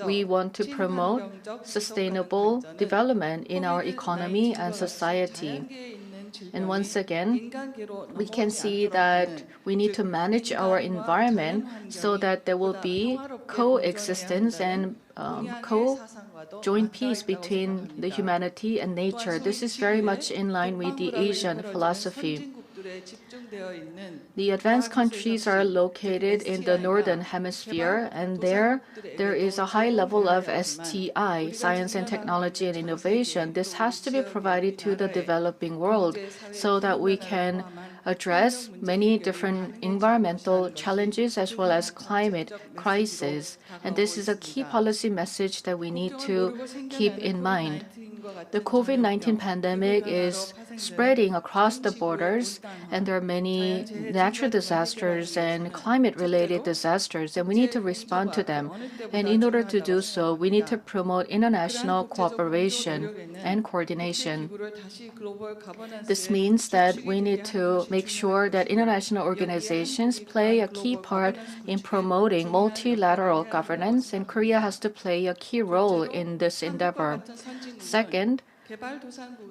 G: We want to promote sustainable development in our economy and society. And once again, we can see that we need to manage our environment so that there will be coexistence and joint peace between the humanity and nature. This is very much in line with the Asian philosophy. The advanced countries are located in the northern hemisphere, and there is a high level of STI, science and technology and innovation. This has to be provided to the developing world so that we can address many different environmental challenges as well as climate crisis. And this is a key policy message that we need to keep in mind. The COVID-19 pandemic is spreading across the borders, and there are many natural disasters and climate-related disasters, and we need to respond to them. And in order to do so, we need to promote international cooperation and coordination. This means that we need to make sure that international organizations play a key part in promoting multilateral governance, and Korea has to play a key role in this endeavor. Second,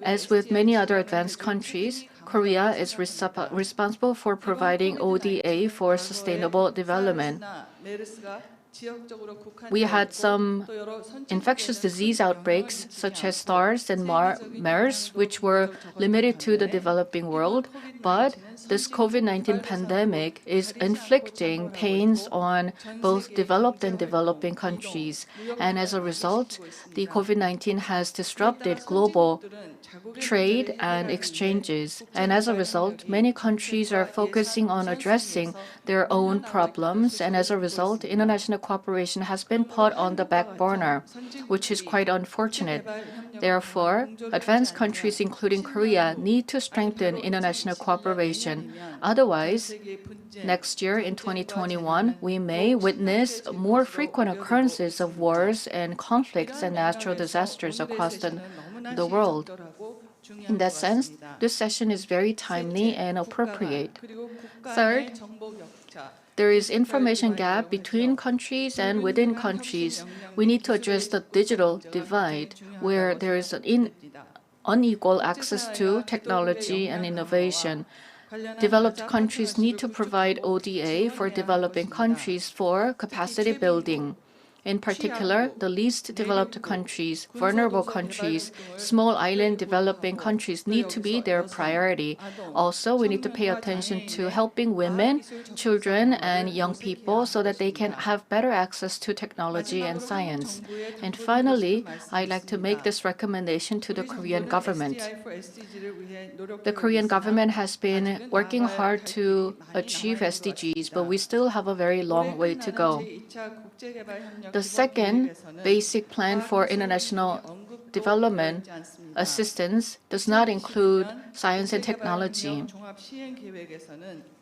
G: as with many other advanced countries, Korea is responsible for providing ODA for sustainable development. We had some infectious disease outbreaks such as SARS and MERS, which were limited to the developing world, but this COVID-19 pandemic is inflicting pains on both developed and developing countries. And as a result, the COVID-19 has disrupted global trade and exchanges. And as a result, many countries are focusing on addressing their own problems. And as a result, international cooperation has been put on the back burner, which is quite unfortunate. Therefore, advanced countries, including Korea, need to strengthen international cooperation. Otherwise, next year in 2021, we may witness more frequent occurrences of wars and conflicts and natural disasters across the world. In that sense, this session is very timely and appropriate. Third, there is information gap between countries and within countries. We need to address the digital divide, where there is an unequal access to technology and innovation. Developed countries need to provide ODA for developing countries for capacity building. In particular, the least developed countries, vulnerable countries, small island developing countries need to be their priority. Also, we need to pay attention to helping women, children, and young people so that they can have better access to technology and science. And finally, I'd like to make this recommendation to the Korean government. The Korean government has been working hard to achieve SDGs, but we still have a very long way to go. The second basic plan for international development assistance does not include science and technology.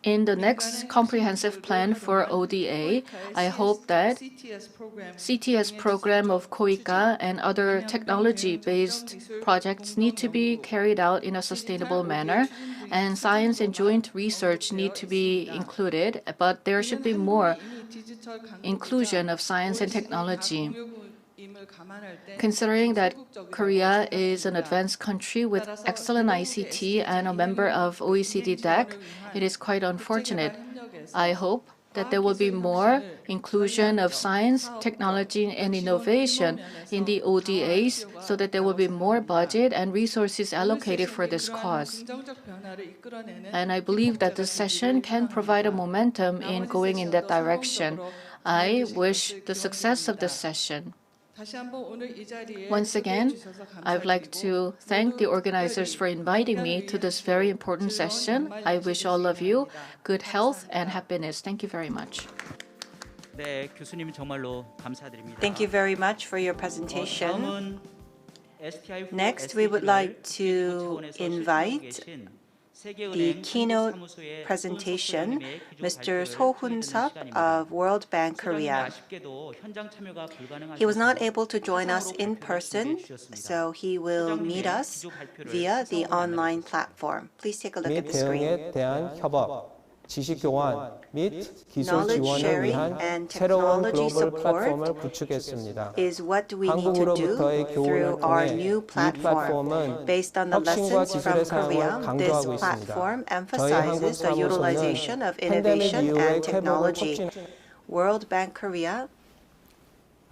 G: In the next comprehensive plan for ODA, I hope that CTS program of KOICA and other technology-based projects need to be carried out in a sustainable manner, and science and joint research need to be included, but there should be more inclusion of science and technology. Considering that Korea is an advanced country with excellent ICT and a member of OECD DAC, it is quite unfortunate. I hope that there will be more inclusion of science, technology, and innovation in the ODAs so that there will be more budget and resources allocated for this cause. And I believe that this session can provide a momentum in going in that direction. I wish the success of this session. Once again, I would like to thank the organizers for inviting me to this very important session. I wish all of you good health and happiness. Thank you very much.
H: Thank you very much for your presentation. Next, we would like to invite the keynote presentation, Mr. So Hoon-sup of World Bank Korea. He was not able to join us in person, so he will meet us via the online platform. Please take a look at the screen.
I: 지식 교환 및 기술
H: Knowledge
I: 지원을
H: sharing
I: 위한
H: and
I: 새로운
H: technology
I: 글로벌
H: support
I: 플랫폼을 구축했습니다.
H: is what we need to do
I: 한국으로부터의
H: through
I: 교훈을
H: our
I: 통해
H: new
I: 이
H: platform.
I: 플랫폼은
H: Based on the
I: 혁신과
H: lessons
I: 기술의
H: from
I: 사용을
H: Korea, this
I: 강조하고 있습니다.
H: platform
I: 저희 한국
H: emphasizes the utilization
I: 사무소는
H: of
I: 팬데믹
H: innovation
I: 이후의
H: and
I: 회복을
H: technology.
I: 촉진.
H: World Bank Korea.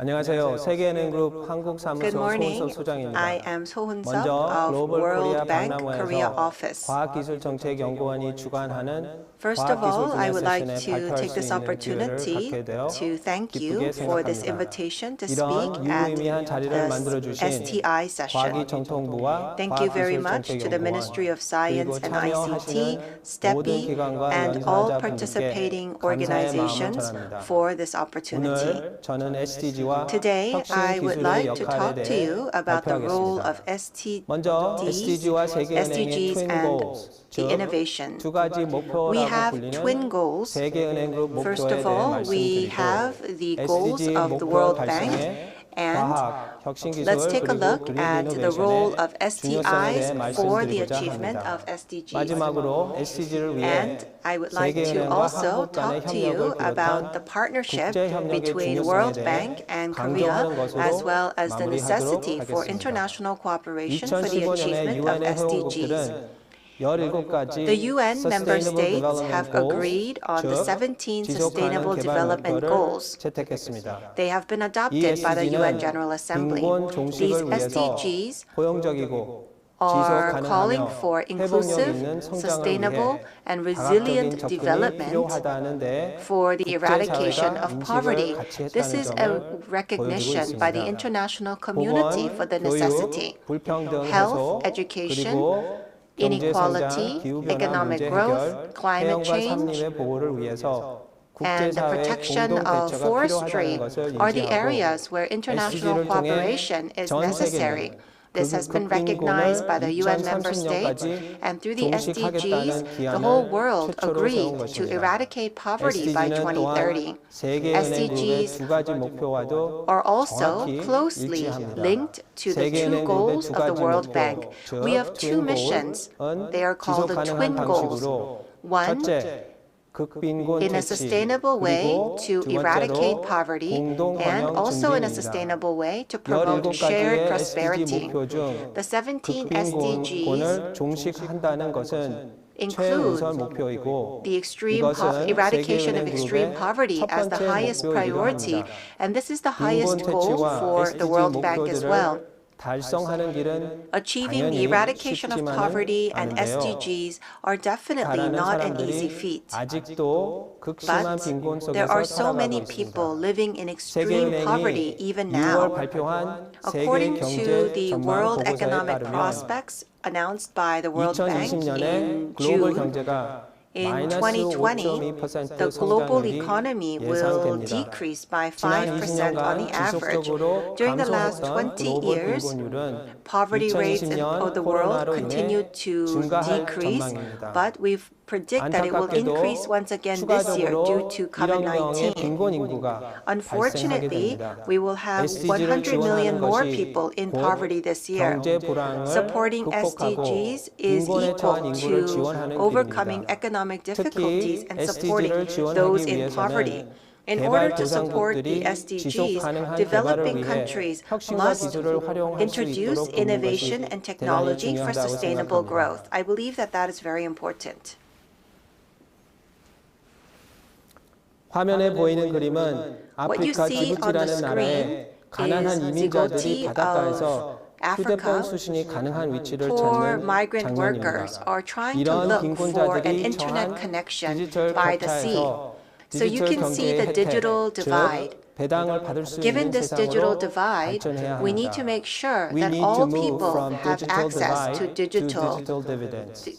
I: 안녕하세요. 세계은행그룹 한국
H: Good
I: 사무소
H: morning.
I: 소은섭 소장입니다.
H: I am So Hoon-sup
I: 먼저
H: of
I: 글로벌 코리아
H: World Bank Korea
I: 박람회에서
H: office.
I: 과학기술정책연구원이 주관하는
H: First of all, I would like
I: 세션에
H: to
I: 발표할
H: take
I: 수
H: this
I: 있는 기회를
H: opportunity
I: 갖게 되어
H: to thank you
I: 기쁘게
H: for this
I: 생각합니다.
H: invitation to
I: 이런
H: speak at
I: 유의미한 자리를
H: the
I: 만들어주신
H: STI session.
I: 과기정통부와
H: Thank you very much to the Ministry of Science and ICT, STEPI, and all participating organizations for this opportunity.
I: 오늘 저는 SDG와
H: Today, I
I: 혁신
H: would
I: 기술의
H: like to
I: 역할에
H: talk to
I: 대해
H: you about the role of
I: 발표하겠습니다. 먼저 SDG와 세계은행의
H: SDGs
I: 트윈
H: and
I: goals,
H: the
I: 즉
H: innovation.
I: 두 가지 목표라고
H: We have
I: 불리는
H: twin goals.
I: 세계은행그룹
H: First
I: 목표에
H: of
I: 대해
H: all, we
I: 말씀드리고
H: have the goals
I: SDG
H: of the
I: 목표
H: World Bank,
I: 달성에
H: and
I: 과학, 혁신기술
H: let's take a
I: 그리고
H: look
I: 그린
H: at the role
I: 이노베이션의
H: of
I: 중요성에 대해
H: STIs for the
I: 말씀드리고자
H: achievement
I: 합니다.
H: of SDGs.
I: 마지막으로 SDG를 위해
H: And I would like to
I: 세계은행과
H: also
I: 한국 간의
H: talk to you
I: 협력을
H: about the
I: 비롯한
H: partnership
I: 국제협력의
H: between
I: 중요성에
H: World
I: 대해
H: Bank and Korea,
I: 강조하는 것으로
H: as well as the
I: 마무리하도록
H: necessity for
I: 하겠습니다.
H: international cooperation for the
I: 2015년에
H: achievement of
I: 유엔의
H: SDGs.
I: 회원국들은 17가지
H: The UN member
I: Sustainable
H: states
I: Development
H: have
I: Goals,
H: agreed on the
I: 즉
H: 17
I: 지속가능
H: Sustainable
I: 개발
H: Development
I: 목표를
H: Goals.
I: 채택했습니다.
H: They have been
I: 이
H: adopted by the UN General
I: SDG는
H: Assembly.
I: 빈곤
H: These
I: 종식을 위해서
H: SDGs
I: 포용적이고
H: are calling
I: 지속
H: for
I: 가능하며 회복력
H: inclusive,
I: 있는 성장을
H: sustainable,
I: 위해
H: and
I: 다각적인
H: resilient
I: 접근이
H: development
I: 필요하다는 데
H: for the eradication of
I: 국제사회가
H: poverty.
I: 인식을
H: This
I: 같이
H: is
I: 했다는
H: a
I: 점을
H: recognition
I: 보여주고
H: by the
I: 있습니다.
H: international community for the necessity.
I: 교육, 불평등
H: Health,
I: 해소,
H: education,
I: 그리고
H: inequality,
I: 경제 성장, 기후변화
H: economic
I: 문제
H: growth,
I: 해결,
H: climate
I: 해양과
H: change,
I: 산림의 보호를 위해서
H: and the
I: 국제사회의
H: protection
I: 공동
H: of
I: 대처가
H: forestry
I: 필요하다는 것을
H: are the
I: 인지하고
H: areas where international
I: SDG를 통해
H: cooperation is
I: 전
H: necessary.
I: 세계는
H: This has been recognized by the UN member states,
I: 2030년까지
H: and through the SDGs,
I: 종식하겠다는
H: the whole
I: 기한을
H: world
I: 최초로
H: agreed
I: 세운
H: to
I: 것입니다.
H: eradicate poverty by
I: SDG는
H: 2030.
I: 또한 세계은행 그룹의
H: SDGs
I: 두 가지 목표와도
H: are also
I: 정확히
H: closely
I: 일치합니다.
H: linked to the two
I: 세계은행 그룹의
H: goals
I: 두
H: of the
I: 가지
H: World
I: 목표,
H: Bank.
I: 즉
H: We have two
I: 트윈
H: missions.
I: 고울은
H: They are called
I: 지속
H: the
I: 가능한
H: twin goals.
I: 방식으로
H: One,
I: 첫째, 극빈곤
H: in a
I: 퇴치,
H: sustainable way
I: 그리고
H: to
I: 두
H: eradicate
I: 번째로
H: poverty,
I: 공동
H: and
I: 번영
H: also in a
I: 증진입니다.
H: sustainable way to promote
I: 17가지의
H: shared
I: SDG
H: prosperity.
I: 목표 중
H: The 17 SDGs
I: 극빈곤을 종식한다는 것은
H: include
I: 최우선 목표이고
H: the extreme
I: 이것은
H: eradication of
I: 세계은행
H: extreme
I: 그룹의
H: poverty
I: 첫
H: as the
I: 번째
H: highest
I: 목표이기도
H: priority,
I: 합니다.
H: and this is the
I: 빈곤
H: highest goal
I: 퇴치와
H: for
I: SDG
H: the World Bank as well.
I: 목표들을 달성하는 길은
H: Achieving
I: 당연히
H: the eradication of
I: 쉽지만은
H: poverty and
I: 않은데요.
H: SDGs are definitely
I: 가라는
H: not an easy
I: 사람들이
H: feat.
I: 아직도 극심한
H: But
I: 빈곤
H: there
I: 속에서
H: are so
I: 살아가고
H: many
I: 있습니다.
H: people living in extreme poverty
I: 세계은행이
H: even
I: 6월
H: now.
I: 발표한 세계
H: According to
I: 경제
H: the
I: 전망
H: World
I: 보고서에
H: Economic
I: 따르면
H: Prospects announced by the World Bank
I: 2020년에
H: in
I: 글로벌
H: June,
I: 경제가
H: in
I: 마이너스
H: 2020,
I: 5.2%
H: the global
I: 성장률이
H: economy will
I: 예상됩니다.
H: decrease by
I: 지난
H: 5% on the
I: 20년간
H: average.
I: 지속적으로
H: During the last
I: 감소했던
H: 20
I: 글로벌
H: years,
I: 빈곤율은
H: poverty rates of
I: 2020년
H: the world
I: 코로나로
H: continue
I: 인해
H: to
I: 증가할
H: decrease,
I: 전망입니다.
H: but we predict that it will increase
I: 안타깝게도
H: once again this year due
I: 추가적으로
H: to
I: 1억 명의
H: COVID-19.
I: 빈곤 인구가 발생하게
H: Unfortunately,
I: 됩니다.
H: we will have
I: SDG를
H: 100 million
I: 지원하는
H: more
I: 것이
H: people in
I: 곧
H: poverty this year.
I: 경제 불황을
H: Supporting
I: 극복하고
H: SDGs is
I: 빈곤에 처한
H: equal
I: 인구를
H: to
I: 지원하는
H: overcoming
I: 길입니다.
H: economic difficulties
I: 특히
H: and supporting
I: SDG를 지원하기
H: those in poverty.
I: 위해서는
H: In order to
I: 개발
H: support the
I: 도상국들이 지속
H: SDGs,
I: 가능한 개발을
H: developing
I: 위해
H: countries
I: 혁신과
H: must
I: 기술을 활용할 수
H: introduce
I: 있도록 돕는
H: innovation
I: 것이
H: and
I: 대단히
H: technology for
I: 중요하다고
H: sustainable
I: 생각합니다.
H: growth. I believe that that is very important.
I: 화면에 보이는 그림은
H: What you
I: 아프리카
H: see on the
I: 지부티라는
H: screen
I: 나라의 가난한
H: is
I: 이민자들이
H: Djibouti
I: 바닷가에서 휴대폰
H: Africa.
I: 수신이 가능한 위치를
H: Poor
I: 찾는
H: migrant workers
I: 장면입니다.
H: are trying to
I: 이런
H: look for an
I: 빈곤자들이
H: internet
I: 처한
H: connection
I: 디지털
H: by the sea.
I: 격차에서
H: So you
I: 디지털
H: can see
I: 경제의
H: the digital
I: 혜택,
H: divide.
I: 즉 배당을 받을 수
H: Given
I: 있는
H: this digital
I: 세상으로
H: divide,
I: 발전해야
H: we need to
I: 합니다.
H: make sure
I: We
H: that
I: need to
H: all
I: move
H: people
I: from
H: have
I: digital
H: access to
I: divide
H: digital
I: digital dividends.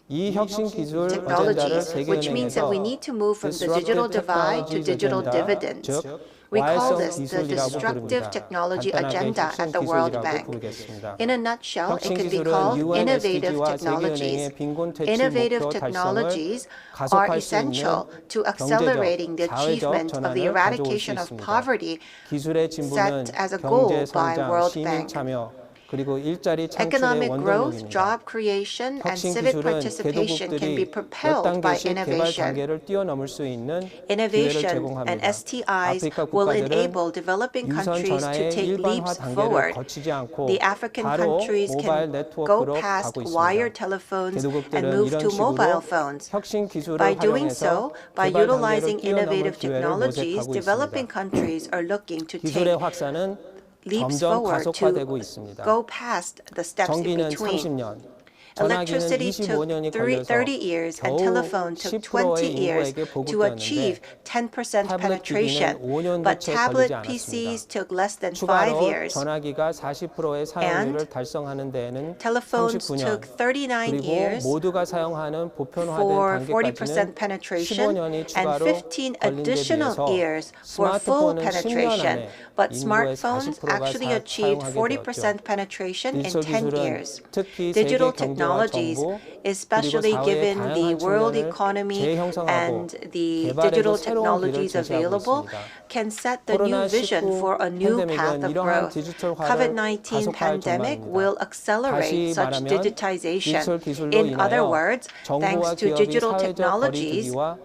I: 이 혁신 기술 어젠다를
H: technologies, which means that
I: 세계은행에서
H: we need to move from the digital
I: disruptive
H: divide to
I: technologies
H: digital
I: agenda,
H: dividends.
I: 즉
H: We call this
I: 와일성
H: the
I: 기술이라고
H: destructive
I: 부릅니다.
H: technology
I: 간단하게
H: agenda
I: 혁신
H: at the World
I: 기술이라고
H: Bank.
I: 부르겠습니다.
H: In a nutshell, it
I: 혁신
H: could be
I: 기술은
H: called
I: UN
H: innovative
I: SDG와
H: technologies.
I: 세계은행의 빈곤 퇴치
H: Innovative
I: 목표 달성을
H: technologies are
I: 가속할 수
H: essential
I: 있는
H: to accelerating the
I: 경제적,
H: achievement
I: 사회적
H: of the
I: 전환을 가져올 수
H: eradication of
I: 있습니다.
H: poverty
I: 기술의 진보는
H: set as a goal
I: 경제
H: by
I: 성장,
H: World
I: 시민
H: Bank.
I: 참여, 그리고 일자리 창출의
H: Economic growth,
I: 원동력입니다.
H: job creation, and
I: 혁신
H: civic
I: 기술은
H: participation can be
I: 개도국들이 몇
H: propelled by
I: 단계씩 개발
H: innovation.
I: 단계를 뛰어넘을 수 있는 기회를
H: Innovation
I: 제공합니다.
H: and STIs
I: 아프리카
H: will
I: 국가들은
H: enable developing
I: 유선
H: countries to
I: 전화의
H: take
I: 일반화
H: leaps
I: 단계를
H: forward.
I: 거치지 않고
H: The African
I: 바로
H: countries
I: 모바일
H: can go
I: 네트워크로
H: past
I: 가고
H: wired
I: 있습니다.
H: telephones and
I: 개도국들은
H: move
I: 이런
H: to mobile
I: 식으로
H: phones.
I: 혁신 기술을
H: By doing
I: 활용해서
H: so, by
I: 개발 단계를
H: utilizing
I: 뛰어넘을
H: innovative
I: 기회를
H: technologies,
I: 모색하고
H: developing
I: 있습니다.
H: countries are looking to
I: 기술의
H: take
I: 확산은
H: leaps
I: 점점
H: forward
I: 가속화되고
H: to
I: 있습니다.
H: go past the steps in
I: 전기는
H: between.
I: 30년, 전화기는
H: Electricity took
I: 25년이
H: 30
I: 걸려서
H: years and
I: 겨우
H: telephone took
I: 10%의
H: 20 years
I: 인구에게
H: to achieve
I: 보급되었는데
H: 10%
I: 타블렛
H: penetration,
I: 기기는 5년도
H: but
I: 채
H: tablet
I: 걸리지
H: PCs
I: 않았습니다.
H: took less than 5
I: 추가로
H: years.
I: 전화기가 40%의 사용률을 달성하는 데에는
H: Telephones
I: 39년,
H: took 39
I: 그리고
H: years
I: 모두가 사용하는 보편화된
H: for 40%
I: 단계까지는
H: penetration
I: 15년이
H: and
I: 추가로
H: 15
I: 걸린 데
H: additional
I: 비해서
H: years for full
I: 스마트폰은 10년
H: penetration.
I: 안에
H: But
I: 인구의
H: smartphones
I: 40%가
H: actually achieved
I: 사용하게
H: 40%
I: 되었죠.
H: penetration in
I: 디지털
H: 10
I: 기술은
H: years.
I: 특히
H: Digital
I: 세계 경제와
H: technologies,
I: 정보,
H: especially
I: 그리고 사회의
H: given the
I: 다양한
H: world
I: 측면을
H: economy
I: 재형성하고
H: and the
I: 개발에도
H: digital
I: 새로운 길을
H: technologies
I: 제시하고
H: available,
I: 있습니다.
H: can set the new vision for a new path
I: 팬데믹은
H: of
I: 이러한
H: growth.
I: 디지털화를
H: COVID-19
I: 가속화할
H: pandemic
I: 전망입니다.
H: will accelerate
I: 다시
H: such
I: 말하면
H: digitization.
I: 디지털 기술로
H: In other
I: 인하여
H: words,
I: 정부와
H: thanks to
I: 기업이
H: digital
I: 사회적
H: technologies,
I: 거리두기와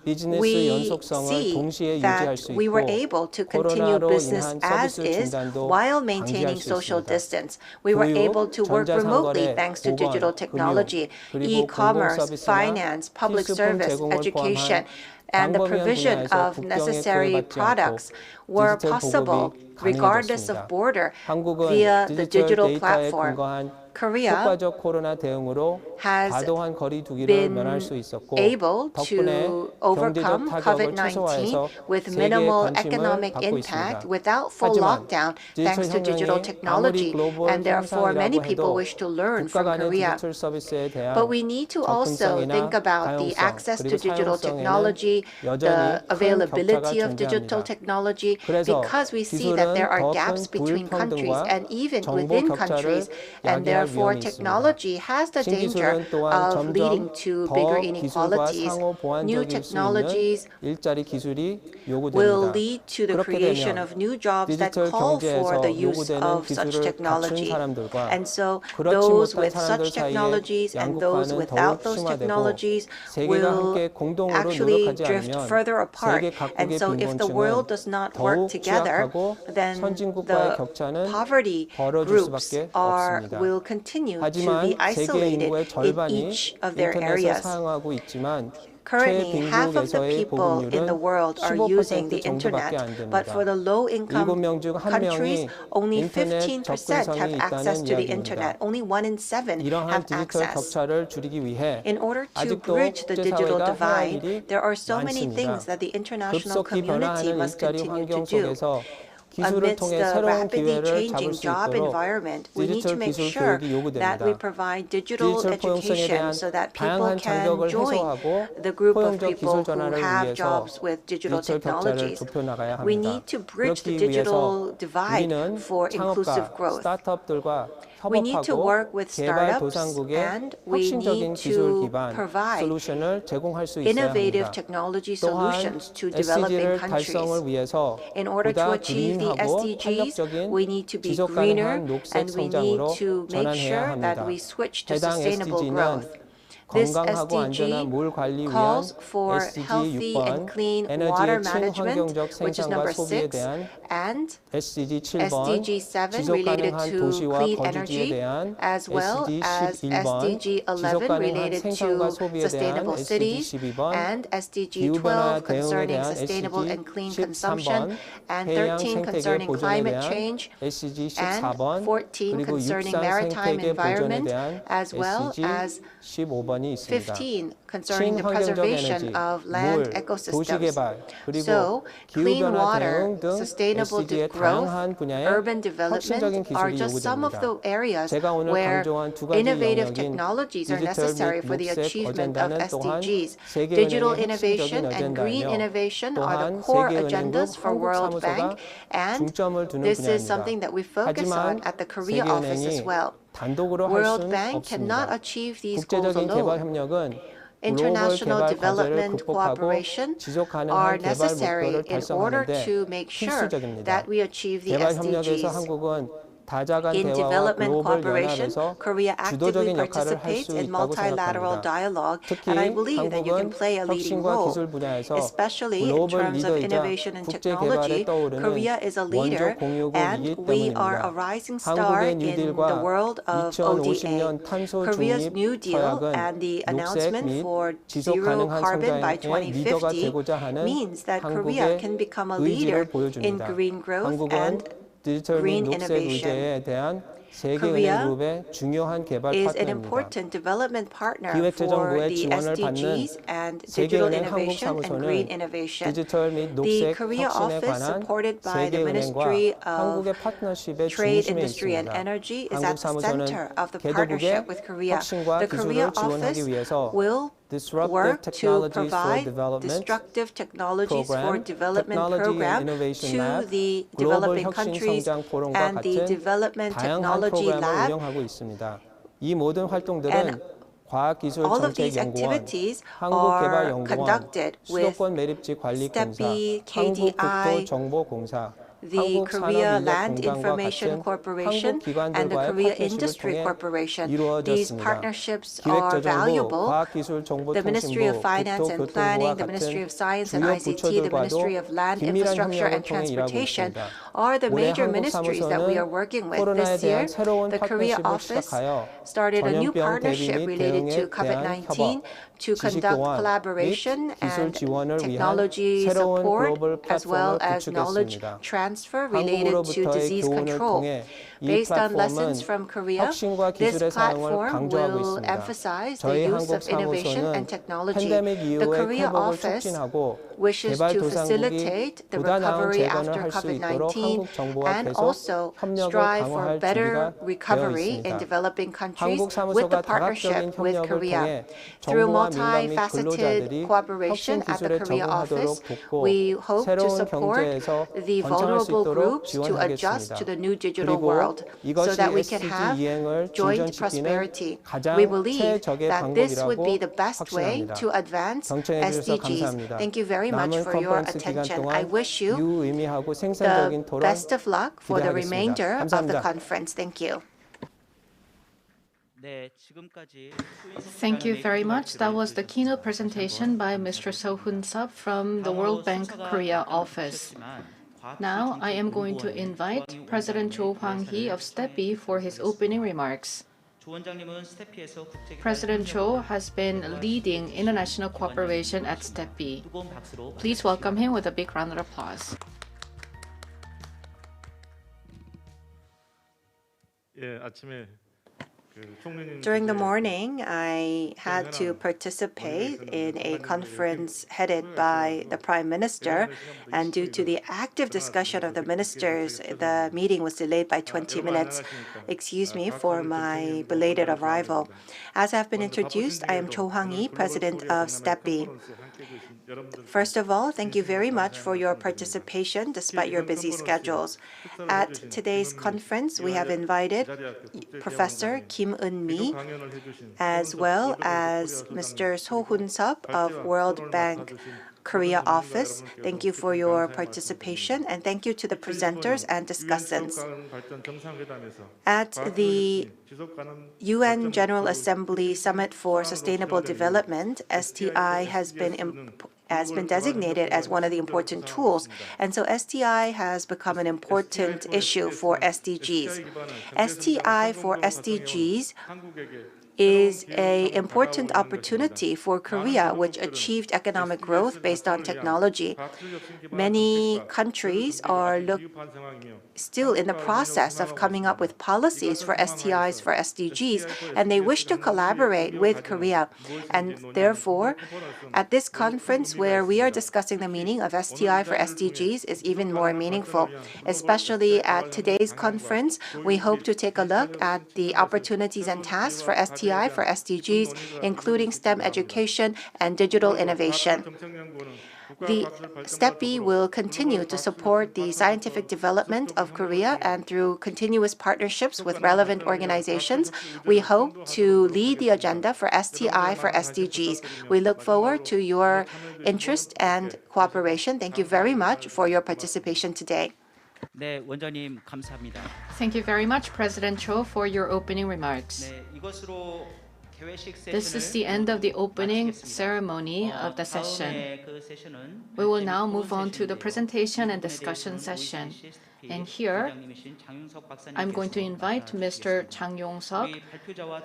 I: 비즈니스
H: we
I: 연속성을
H: see
I: 동시에
H: that
I: 유지할 수
H: we were
I: 있고
H: able to continue
I: 코로나로
H: business
I: 인한
H: as
I: 서비스
H: is
I: 중단도
H: while
I: 방지할
H: maintaining
I: 수
H: social
I: 있습니다.
H: distance. We were able to work remotely
I: 전자상거래,
H: thanks to
I: 보건,
H: digital
I: 금융,
H: technology,
I: 그리고
H: e-commerce,
I: 공공서비스나
H: finance, public
I: 필수품
H: service,
I: 제공을
H: education,
I: 포함한
H: and the
I: 광범위한
H: provision
I: 분야에서
H: of
I: 국경에
H: necessary
I: 구애받지
H: products
I: 않고
H: were
I: 디지털
H: possible
I: 보급이
H: regardless
I: 가능해졌습니다.
H: of border
I: 한국은
H: via the
I: 디지털
H: digital
I: 데이터에
H: platform.
I: 근거한
H: Korea
I: 효과적 코로나 대응으로
H: has
I: 과도한 거리 두기를
H: been
I: 면할 수 있었고
H: able
I: 덕분에
H: to
I: 경제적
H: overcome
I: 타격을
H: COVID-19
I: 최소화해서
H: with
I: 세계의
H: minimal
I: 관심을
H: economic
I: 받고
H: impact
I: 있습니다.
H: without full
I: 하지만
H: lockdown
I: 디지털
H: thanks to digital
I: 혁명이 아무리
H: technology,
I: 글로벌
H: and therefore many
I: 현상이라고
H: people
I: 해도
H: wish to learn
I: 국가
H: from
I: 간의
H: Korea.
I: 디지털 서비스에 대한
H: But we need to also think
I: 접근성이나
H: about the
I: 가용성
H: access to
I: 그리고
H: digital
I: 사용성에는
H: technology,
I: 여전히
H: the
I: 큰 격차가
H: availability of digital
I: 존재합니다.
H: technology,
I: 그래서
H: because we see that there
I: 기술은
H: are
I: 더
H: gaps
I: 큰
H: between countries
I: 불평등과
H: and even
I: 정보
H: within
I: 격차를
H: countries, and
I: 야기할
H: therefore
I: 위험이 있습니다.
H: technology has the danger
I: 신기술은 또한
H: of leading
I: 점점
H: to bigger
I: 더 기술과
H: inequalities.
I: 상호
H: New
I: 보완적일 수 있는
H: technologies
I: 일자리 기술이
H: will
I: 요구됩니다.
H: lead to the
I: 그렇게
H: creation
I: 되면
H: of new jobs that
I: 디지털
H: call for the
I: 경제에서
H: use
I: 요구되는
H: of such
I: 기술을 갖춘
H: technology.
I: 사람들과
H: And so
I: 그렇지
H: those
I: 못한
H: with
I: 사람들
H: such
I: 사이의
H: technologies and those
I: 양극화는
H: without
I: 더욱
H: those
I: 심화되고
H: technologies
I: 세계가
H: will
I: 함께 공동으로
H: actually
I: 노력하지
H: drift
I: 않으면
H: further apart.
I: 세계
H: And
I: 각국의
H: so if the world
I: 빈곤층은
H: does not work
I: 더욱
H: together,
I: 취약하고
H: then
I: 선진국과의
H: the
I: 격차는
H: poverty
I: 벌어질
H: groups
I: 수밖에 없습니다.
H: will continue to
I: 하지만
H: be
I: 세계
H: isolated
I: 인구의
H: in
I: 절반이
H: each of their
I: 인터넷을
H: areas.
I: 사용하고 있지만
H: Currently, half of the
I: 최빈국에서의
H: people in the
I: 보급률은
H: world are using the
I: 15% 정도밖에
H: internet,
I: 안
H: but
I: 됩니다.
H: for the low-income
I: 7명 중 1명이
H: countries, only
I: 인터넷
H: 15% have
I: 접근성이
H: access
I: 있다는
H: to the
I: 이야기입니다.
H: internet. Only 1 in 7
I: 이러한
H: have
I: 디지털
H: access.
I: 격차를 줄이기 위해
H: In order to
I: 아직도
H: bridge the digital
I: 국제사회가 해야 할
H: divide,
I: 일이
H: there are so many
I: 많습니다.
H: things that the international
I: 급속히
H: community
I: 변화하는
H: must
I: 일자리
H: continue to
I: 환경
H: do.
I: 속에서 기술을
H: Amidst
I: 통해
H: the
I: 새로운
H: rapidly
I: 기회를 잡을
H: changing
I: 수
H: job
I: 있도록
H: environment, we need to
I: 디지털
H: make
I: 기술
H: sure
I: 교육이
H: that we
I: 요구됩니다.
H: provide digital
I: 디지털 포용성에
H: education
I: 대한
H: so that people
I: 다양한
H: can
I: 장벽을
H: join
I: 해소하고
H: the group of
I: 포용적
H: people
I: 기술
H: who
I: 전환을
H: have
I: 위해서
H: jobs with digital
I: 디지털 격차를
H: technologies.
I: 좁혀 나가야
H: We
I: 합니다.
H: need to bridge the
I: 그렇기 위해서
H: digital divide
I: 우리는
H: for inclusive
I: 창업가,
H: growth.
I: 스타트업들과
H: We need to
I: 협업하고
H: work with
I: 개발
H: startups
I: 도상국에
H: and we
I: 혁신적인
H: need
I: 기술
H: to
I: 기반
H: provide
I: 솔루션을 제공할 수 있어야
H: innovative
I: 합니다.
H: technology
I: 또한
H: solutions to developing
I: SDG를
H: countries.
I: 달성을 위해서
H: In order to
I: 보다
H: achieve the
I: 그린하고
H: SDGs,
I: 탄력적인
H: we need to be
I: 지속
H: greener
I: 가능한 녹색
H: and we need
I: 성장으로
H: to make
I: 전환해야
H: sure that
I: 합니다.
H: we switch to
I: 해당
H: sustainable
I: SDG는
H: growth. This
I: 건강하고 안전한
H: SDG
I: 물 관리 위한
H: calls for
I: SDG
H: healthy and
I: 6번
H: clean water
I: 에너지의
H: management,
I: 친환경적
H: which is
I: 생산과
H: number
I: 소비에
H: 6,
I: 대한
H: and
I: SDG 7번
H: SDG 7
I: 지속
H: related
I: 가능한
H: to
I: 도시와
H: clean
I: 거주지에
H: energy,
I: 대한
H: as well
I: SDG
H: as
I: 11번
H: SDG
I: 지속
H: 11
I: 가능한
H: related
I: 생산과
H: to
I: 소비에 대한
H: sustainable
I: SDG
H: cities,
I: 12번
H: and SDG
I: 기후변화
H: 12
I: 대응에
H: concerning
I: 대한
H: sustainable
I: SDG
H: and clean
I: 13번
H: consumption, and
I: 해양
H: 13
I: 생태계
H: concerning
I: 보존에
H: climate
I: 대한
H: change,
I: SDG
H: and
I: 14번
H: 14
I: 그리고
H: concerning
I: 육상
H: maritime
I: 생태계 보존에
H: environment,
I: 대한
H: as well
I: SDG
H: as
I: 15번이 있습니다.
H: 15 concerning the
I: 친환경적
H: preservation
I: 에너지,
H: of land
I: 물,
H: ecosystems.
I: 도시개발, 그리고
H: So, clean
I: 기후변화
H: water,
I: 대응 등
H: sustainable
I: SDG의
H: growth,
I: 다양한 분야의
H: urban
I: 혁신적인
H: development are
I: 기술이
H: just some of
I: 요구됩니다.
H: the areas
I: 제가 오늘
H: where
I: 강조한 두 가지
H: innovative
I: 영역인
H: technologies are
I: 디지털
H: necessary
I: 및
H: for the
I: 녹색
H: achievement of
I: 어젠다는 또한
H: SDGs. Digital
I: 세계은행의
H: innovation
I: 핵심적인
H: and green
I: 어젠다이며
H: innovation are the
I: 또한
H: core
I: 세계은행국
H: agendas for World
I: 한국
H: Bank,
I: 사무소가
H: and
I: 중점을 두는
H: this is
I: 분야입니다.
H: something that we focus on
I: 하지만
H: at the Korea office as
I: 세계은행이
H: well.
I: 단독으로 할
H: World
I: 수는
H: Bank cannot
I: 없습니다.
H: achieve these goals
I: 국제적인 개발
H: alone.
I: 협력은 글로벌
H: International
I: 개발 과제를
H: development
I: 극복하고
H: cooperation
I: 지속
H: are
I: 가능한 개발
H: necessary
I: 목표를
H: in order
I: 달성하는데
H: to make sure
I: 필수적입니다.
H: that we achieve the
I: 개발 협력에서
H: SDGs.
I: 한국은 다자간
H: In
I: 대화와
H: development
I: 글로벌
H: cooperation,
I: 연합에서
H: Korea actively
I: 주도적인 역할을 할
H: participates
I: 수
H: in
I: 있다고
H: multilateral
I: 생각합니다.
H: dialogue,
I: 특히
H: and I believe that you can
I: 한국은
H: play a leading
I: 혁신과
H: role.
I: 기술 분야에서
H: Especially in
I: 글로벌
H: terms of
I: 리더이자
H: innovation and
I: 국제
H: technology,
I: 개발에 떠오르는
H: Korea is a
I: 원조
H: leader, and
I: 공유국이기
H: we are a
I: 때문입니다.
H: rising star
I: 한국의
H: in the
I: 뉴딜과
H: world of
I: 2050년
H: ODA.
I: 탄소
H: Korea's
I: 중립
H: New Deal
I: 서약은
H: and the
I: 녹색
H: announcement
I: 및
H: for
I: 지속
H: zero
I: 가능한
H: carbon by
I: 성장의 리더가
H: 2050
I: 되고자 하는
H: means that Korea
I: 한국의
H: can become a leader
I: 의지를
H: in
I: 보여줍니다.
H: green growth
I: 한국은
H: and
I: 디지털 및
H: green
I: 녹색
H: innovation.
I: 의제에 대한
H: Korea
I: 세계은행그룹의 중요한 개발
H: is an
I: 파트너입니다.
H: important development partner for
I: 기획재정부의
H: the
I: 지원을 받는
H: SDGs and digital
I: 세계은행 한국
H: innovation and
I: 사무소는
H: green innovation.
I: 디지털 및
H: The
I: 녹색
H: Korea
I: 혁신에
H: office,
I: 관한
H: supported by the
I: 세계은행과
H: Ministry of
I: 한국의 파트너십의
H: Trade,
I: 중심에
H: Industry, and
I: 있습니다.
H: Energy is
I: 한국
H: at the
I: 사무소는
H: center of the
I: 개도국의
H: partnership with Korea.
I: 혁신과
H: The Korea
I: 기술을 지원하기
H: office
I: 위해서
H: will
I: Disruptive
H: work to
I: Technologies for
H: provide
I: Development
H: destructive technologies for
I: Program,
H: development
I: Technology and
H: program
I: Innovation
H: to
I: Lab,
H: the
I: 글로벌
H: developing
I: 혁신
H: countries
I: 성장 포럼과
H: and the
I: 같은
H: development
I: 다양한
H: technology
I: 프로그램을
H: lab.
I: 운영하고 있습니다. 이 모든 활동들은
H: And all of these
I: 과학기술정책연구원,
H: activities are
I: 한국개발연구원,
H: conducted with
I: 수도권 매립지 관리공사,
H: STEPI, KDI,
I: 한국국토정보공사,
H: the Korea Land
I: 한국산업인력공단과
H: Information
I: 같은
H: Corporation
I: 한국
H: and the
I: 기관들과의
H: Korea
I: 파트너십을
H: Industry
I: 통해
H: Corporation. These
I: 이루어졌습니다.
H: partnerships are
I: 기획재정부,
H: valuable. The Ministry of
I: 과학기술정보통신부,
H: Finance and Planning,
I: 국토교통부와
H: the Ministry
I: 같은
H: of Science and
I: 주요
H: ICT, the Ministry
I: 부처들과도
H: of Land
I: 긴밀한
H: Infrastructure
I: 협력을
H: and
I: 통해 일하고
H: Transportation
I: 있습니다.
H: are the
I: 올해
H: major
I: 한국
H: ministries that we are
I: 사무소는
H: working with.
I: 코로나에
H: This year,
I: 대한 새로운
H: the Korea
I: 파트너십을
H: office
I: 시작하여
H: started a new
I: 전염병 대비
H: partnership
I: 및
H: related to
I: 대응에 대한
H: COVID-19
I: 협업,
H: to
I: 지식
H: conduct
I: 교환
H: collaboration
I: 및 기술
H: and
I: 지원을 위한
H: technology
I: 새로운
H: support,
I: 글로벌
H: as well
I: 플랫폼을
H: as knowledge
I: 구축했습니다.
H: transfer related to
I: 한국으로부터의
H: disease
I: 교훈을
H: control.
I: 통해 이
H: Based on lessons
I: 플랫폼은
H: from Korea,
I: 혁신과
H: this
I: 기술의 사용을
H: platform
I: 강조하고
H: will
I: 있습니다.
H: emphasize the
I: 저희
H: use
I: 한국
H: of innovation
I: 사무소는
H: and technology.
I: 팬데믹
H: The
I: 이후의
H: Korea
I: 회복을
H: office
I: 촉진하고
H: wishes
I: 개발
H: to
I: 도상국이
H: facilitate the
I: 보다 나은
H: recovery
I: 재건을
H: after
I: 할 수 있도록
H: COVID-19
I: 한국 정부와
H: and
I: 계속
H: also
I: 협력을
H: strive for
I: 강화할
H: better
I: 준비가 되어
H: recovery in
I: 있습니다.
H: developing countries
I: 한국
H: with the
I: 사무소가 다각적인
H: partnership with
I: 협력을
H: Korea.
I: 통해
H: Through
I: 정부와 민간 및
H: multifaceted
I: 근로자들이
H: cooperation
I: 혁신
H: at the
I: 기술에
H: Korea office,
I: 적응하도록 돕고
H: we hope to
I: 새로운
H: support
I: 경제에서
H: the
I: 번창할 수
H: vulnerable
I: 있도록
H: groups to adjust
I: 지원하겠습니다.
H: to the new digital
I: 그리고
H: world so
I: 이것이
H: that we can
I: SDG
H: have
I: 이행을
H: joint
I: 진전시키는
H: prosperity. We
I: 가장
H: believe
I: 최적의
H: that this would be
I: 방법이라고
H: the best way
I: 확신합니다.
H: to advance
I: 경청해 주셔서
H: SDGs.
I: 감사합니다.
H: Thank you very much
I: 남은
H: for your
I: 컨퍼런스 기간
H: attention. I
I: 동안
H: wish you
I: 유의미하고
H: the
I: 생산적인 토론
H: best of luck for the
I: 기대하겠습니다.
H: remainder of the
I: 감사합니다.
H: conference. Thank you.
B: Thank you very much. That was the keynote presentation by Mr. So Hoon-sup from the World Bank Korea office. Now, I am going to invite President Cho Hwang-hee of STEPI for his opening remarks. President Cho has been leading international cooperation at STEPI. Please welcome him with a big round of applause.
A: 예, 아침에
H: During the morning, I had to participate in a conference headed by the Prime Minister, and due to the active discussion of the ministers, the meeting was delayed by 20 minutes. Excuse me for my belated arrival. As I have been introduced, I am Cho Hwang-hee, President of STEPI. First of all, thank you very much for your participation despite your busy schedules. At today's conference, we have invited Professor Kim Eun-mi as well as Mr. So Hoon-sup of World Bank Korea office. Thank you for your participation and thank you to the presenters and discussants. At the UN General Assembly Summit for Sustainable Development, STI has been designated as one of the important tools, and so STI has become an important issue for SDGs. STI for SDGs is an important opportunity for Korea, which achieved economic growth based on technology. Many countries are still in the process of coming up with policies for STIs for SDGs, and they wish to collaborate with Korea. And therefore, at this conference where we are discussing the meaning of STI for SDGs is even more meaningful. Especially at today's conference, we hope to take a look at the opportunities and tasks for STI for SDGs, including STEM education and digital innovation. The STEPI will continue to support the scientific development of Korea, and through continuous partnerships with relevant organizations, we hope to lead the agenda for STI for SDGs. We look forward to your interest and cooperation. Thank you very much for your participation today.
B: Thank you very much, President Cho, for your opening remarks. This is the end of the opening ceremony of the session. We will now move on to the presentation and discussion session. And here, I'm going to invite Mr. Chang Yong-seok,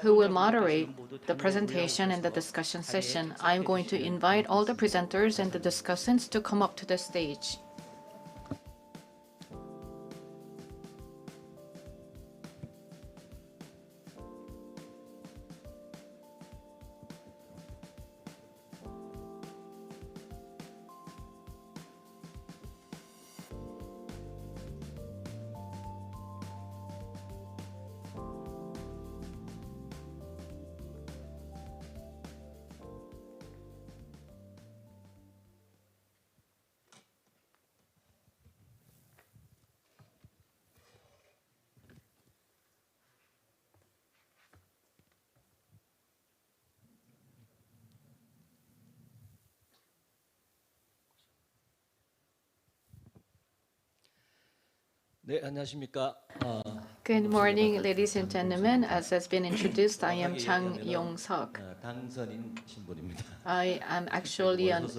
B: who will moderate the presentation and the discussion session. I'm going to invite all the presenters and the discussants to come up to the stage. Good morning, ladies and gentlemen. As has been introduced, I am Chang Yong-seok. I am actually an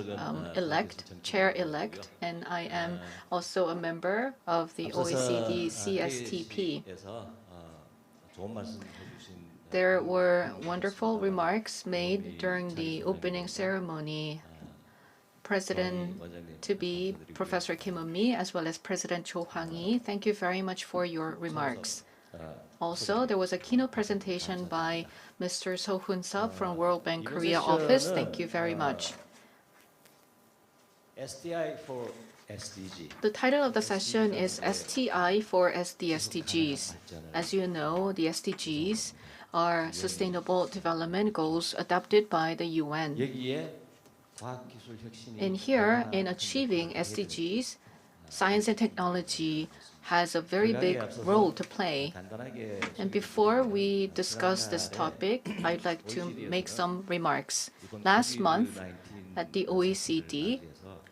B: chair-elect, and I am also a member of the OECD CSTP. There were wonderful remarks made during the opening ceremony. President-to-be Professor Kim Eun-mi, as well as President Cho Hwang-hee, thank you very much for your remarks. Also, there was a keynote presentation by Mr. So Hoon-sup from World Bank Korea office. Thank you very much.
J: STI for SDG.
B: The title of the session is STI for SDGs. As you know, the SDGs are Sustainable Development Goals adopted by the UN. And here, in achieving SDGs, science and technology has a very big role to play. And before we discuss this topic, I'd like to make some remarks. Last month at the OECD,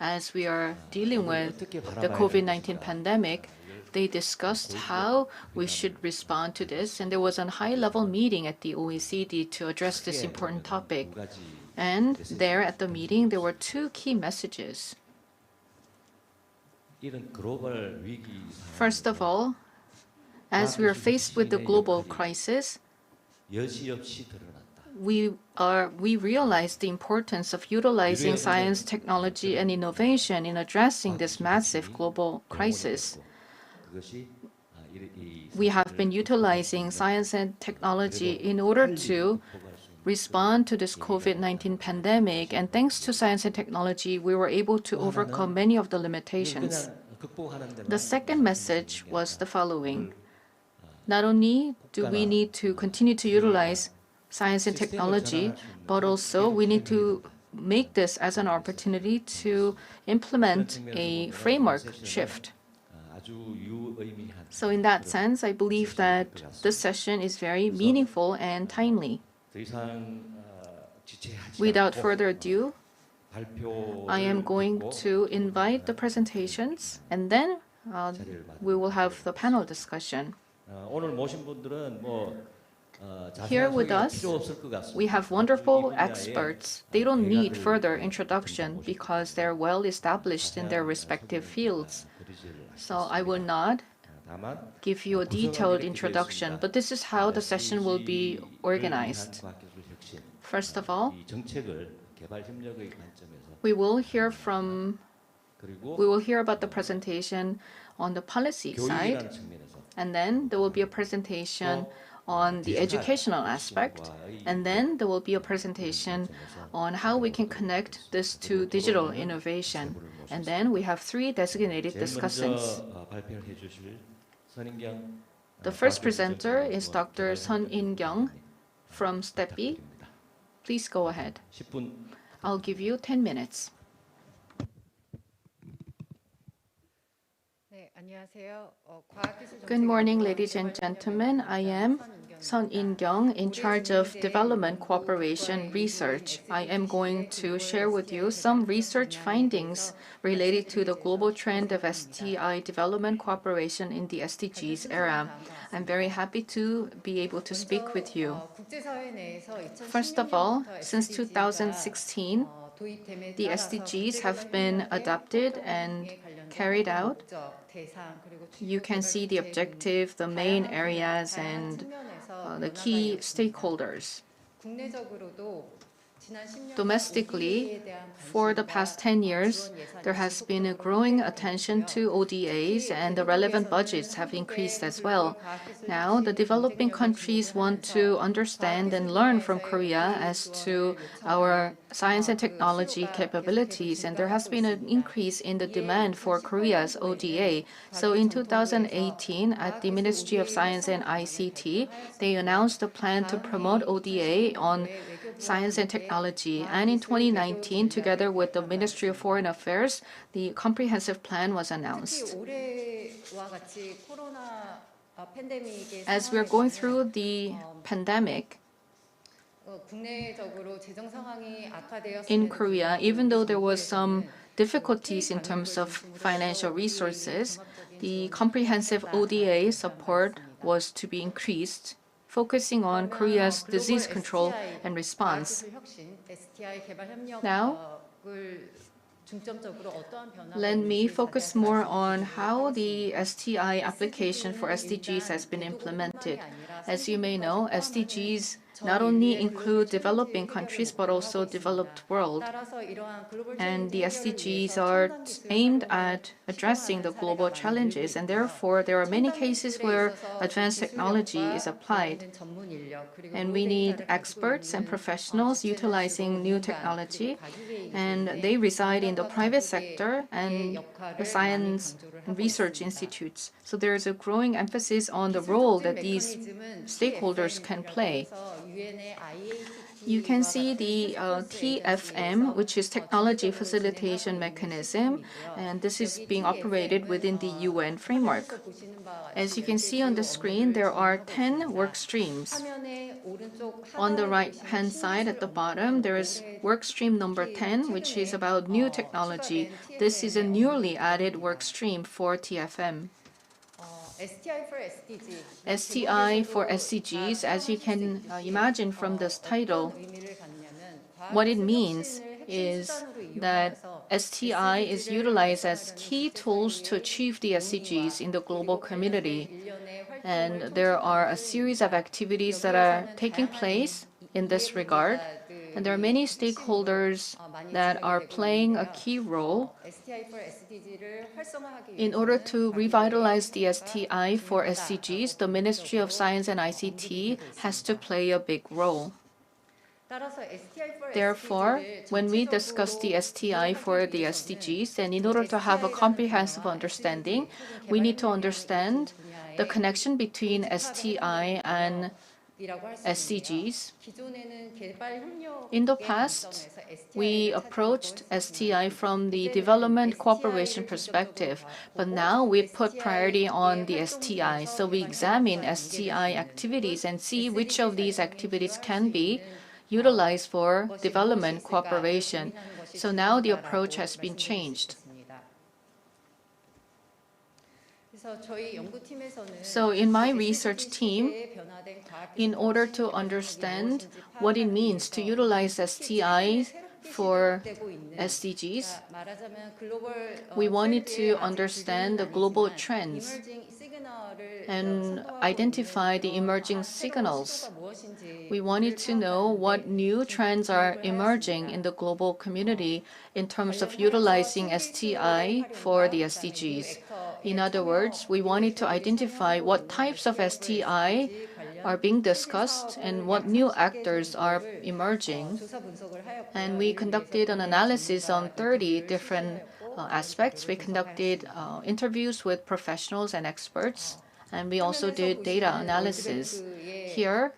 B: as we are dealing with the COVID-19 pandemic, they discussed how we should respond to this, and there was a high-level meeting at the OECD to address this important topic. And there at the meeting, there were two key messages. First of all, as we are faced with the global crisis, we realize the importance of utilizing science, technology, and innovation in addressing this massive global crisis. We have been utilizing science and technology in order to respond to this COVID-19 pandemic, and thanks to science and technology, we were able to overcome many of the limitations. The second message was the following. Not only do we need to continue to utilize science and technology, but also we need to make this as an opportunity to implement a framework shift. So in that sense, I believe that this session is very meaningful and timely. Without further ado, I am going to invite the presentations, and then we will have the panel discussion. Here with us, we have wonderful experts. They don't need further introduction because they're well established in their respective fields. So I will not give you a detailed introduction, but this is how the session will be organized. First of all, we will hear about the presentation on the policy side, and then there will be a presentation on the educational aspect, and then there will be a presentation on how we can connect this to digital innovation. And then we have three designated discussants. The first presenter is Dr. Sun In-kyung from STEPI. Please go ahead. I'll give you 10 minutes. Good morning, ladies and gentlemen. I am Sun In-kyung, in charge of Development Cooperation Research. I am going to share with you some research findings related to the global trend of STI development cooperation in the SDGs era. I'm very happy to be able to speak with you. First of all, since 2016, the SDGs have been adopted and carried out. You can see the objective, the main areas, and the key stakeholders. Domestically, for the past 10 years, there has been a growing attention to ODAs, and the relevant budgets have increased as well. Now, the developing countries want to understand and learn from Korea as to our science and technology capabilities, and there has been an increase in the demand for Korea's ODA. So in 2018, at the Ministry of Science and ICT, they announced a plan to promote ODA on science and technology. And in 2019, together with the Ministry of Foreign Affairs, the comprehensive plan was announced. As we're going through the pandemic, in Korea, even though there was some difficulties in terms of financial resources, the comprehensive ODA support was to be increased, focusing on Korea's disease control and response. Now, let me focus more on how the STI application for SDGs has been implemented. As you may know, SDGs
G: not only include developing countries but also developed world. And the SDGs are aimed at addressing the global challenges, and therefore there are many cases where advanced technology is applied. And we need experts and professionals utilizing new technology, and they reside in the private sector and the science and research institutes. So there is a growing emphasis on the role that these stakeholders can play. You can see the TFM, which is Technology Facilitation Mechanism, and this is being operated within the UN framework. As you can see on the screen, there are 10 work streams. On the right-hand side at the bottom, there is work stream number 10, which is about new technology. This is a newly added work stream for TFM. STI for SDGs, as you can imagine from this title, what it means is that STI is utilized as key tools to achieve the SDGs in the global community. And there are a series of activities that are taking place in this regard. And there are many stakeholders that are playing a key role. In order to revitalize the STI for SDGs, the Ministry of Science and ICT has to play a big role. Therefore, when we discuss the STI for the SDGs, and in order to have a comprehensive understanding, we need to understand the connection between STI and SDGs. In the past, we approached STI from the development cooperation perspective, but now we put priority on the STI. So we examine STI activities and see which of these activities can be utilized for development cooperation. So now the approach has been changed. So in my research team, in order to understand what it means to utilize STI for SDGs, we wanted to understand the global trends and identify the emerging signals. We wanted to know what new trends are emerging in the global community in terms of utilizing STI for the SDGs. In other words, we wanted to identify what types of STI are being discussed and what new actors are emerging. And we conducted an analysis on 30 different aspects. We conducted interviews with professionals and experts, and we also did data analysis. Here,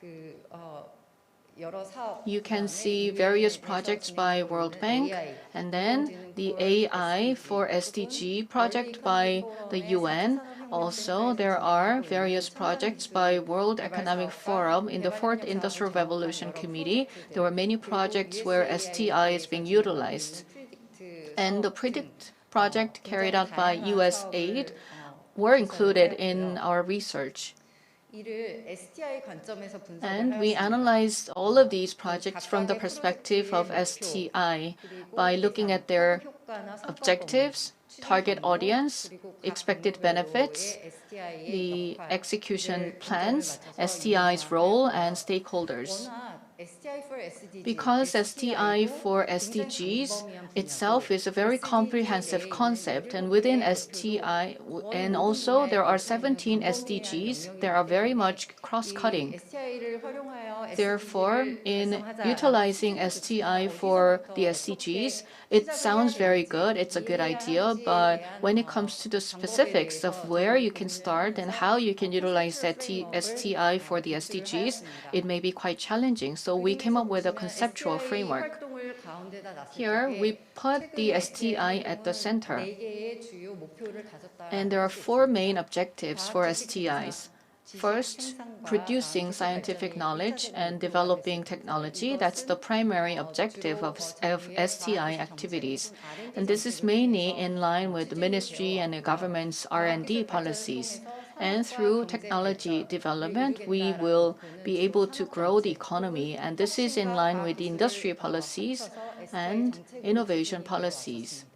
G: you can see various projects by World Bank, and then the AI for SDG project by the UN. Also, there are various projects by World Economic Forum in the Fourth Industrial Revolution Committee. There were many projects where STI is being utilized. And the PREDICT project carried out by USAID were included in our research. And we analyzed all of these projects from the perspective of STI by looking at their objectives, target audience, expected benefits, the execution plans, STI's role, and stakeholders. Because STI for SDGs itself is a very comprehensive concept, and within STI, and also there are 17 SDGs, they are very much cross-cutting. Therefore, in utilizing STI for the SDGs, it sounds very good, it's a good idea, but when it comes to the specifics of where you can start and how you can utilize STI for the SDGs, it may be quite challenging. So we came up with a conceptual framework. Here, we put the STI at the center. And there are 4 main objectives for STIs. First, producing scientific knowledge and developing technology. That's the primary objective of STI activities. And this is mainly in line with the ministry and the government's R&D policies. And through technology development, we will be able to grow the economy. And this is in line with the industry policies and innovation policies.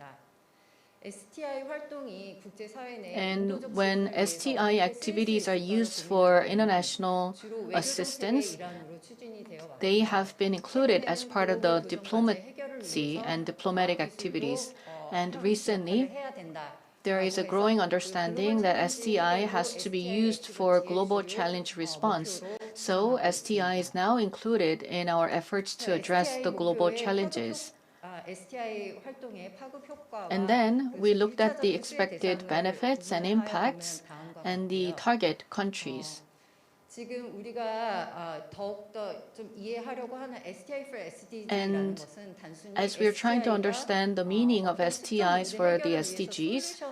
G: And when STI activities are used for international assistance, They have been included as part of the diplomacy and diplomatic activities. And recently, there is a growing understanding that STI has to be used for global challenge response. So STI is now included in our efforts to address the global challenges. And then we looked at the expected benefits and impacts and the target countries. And as we're trying to understand the meaning of STIs for the SDGs,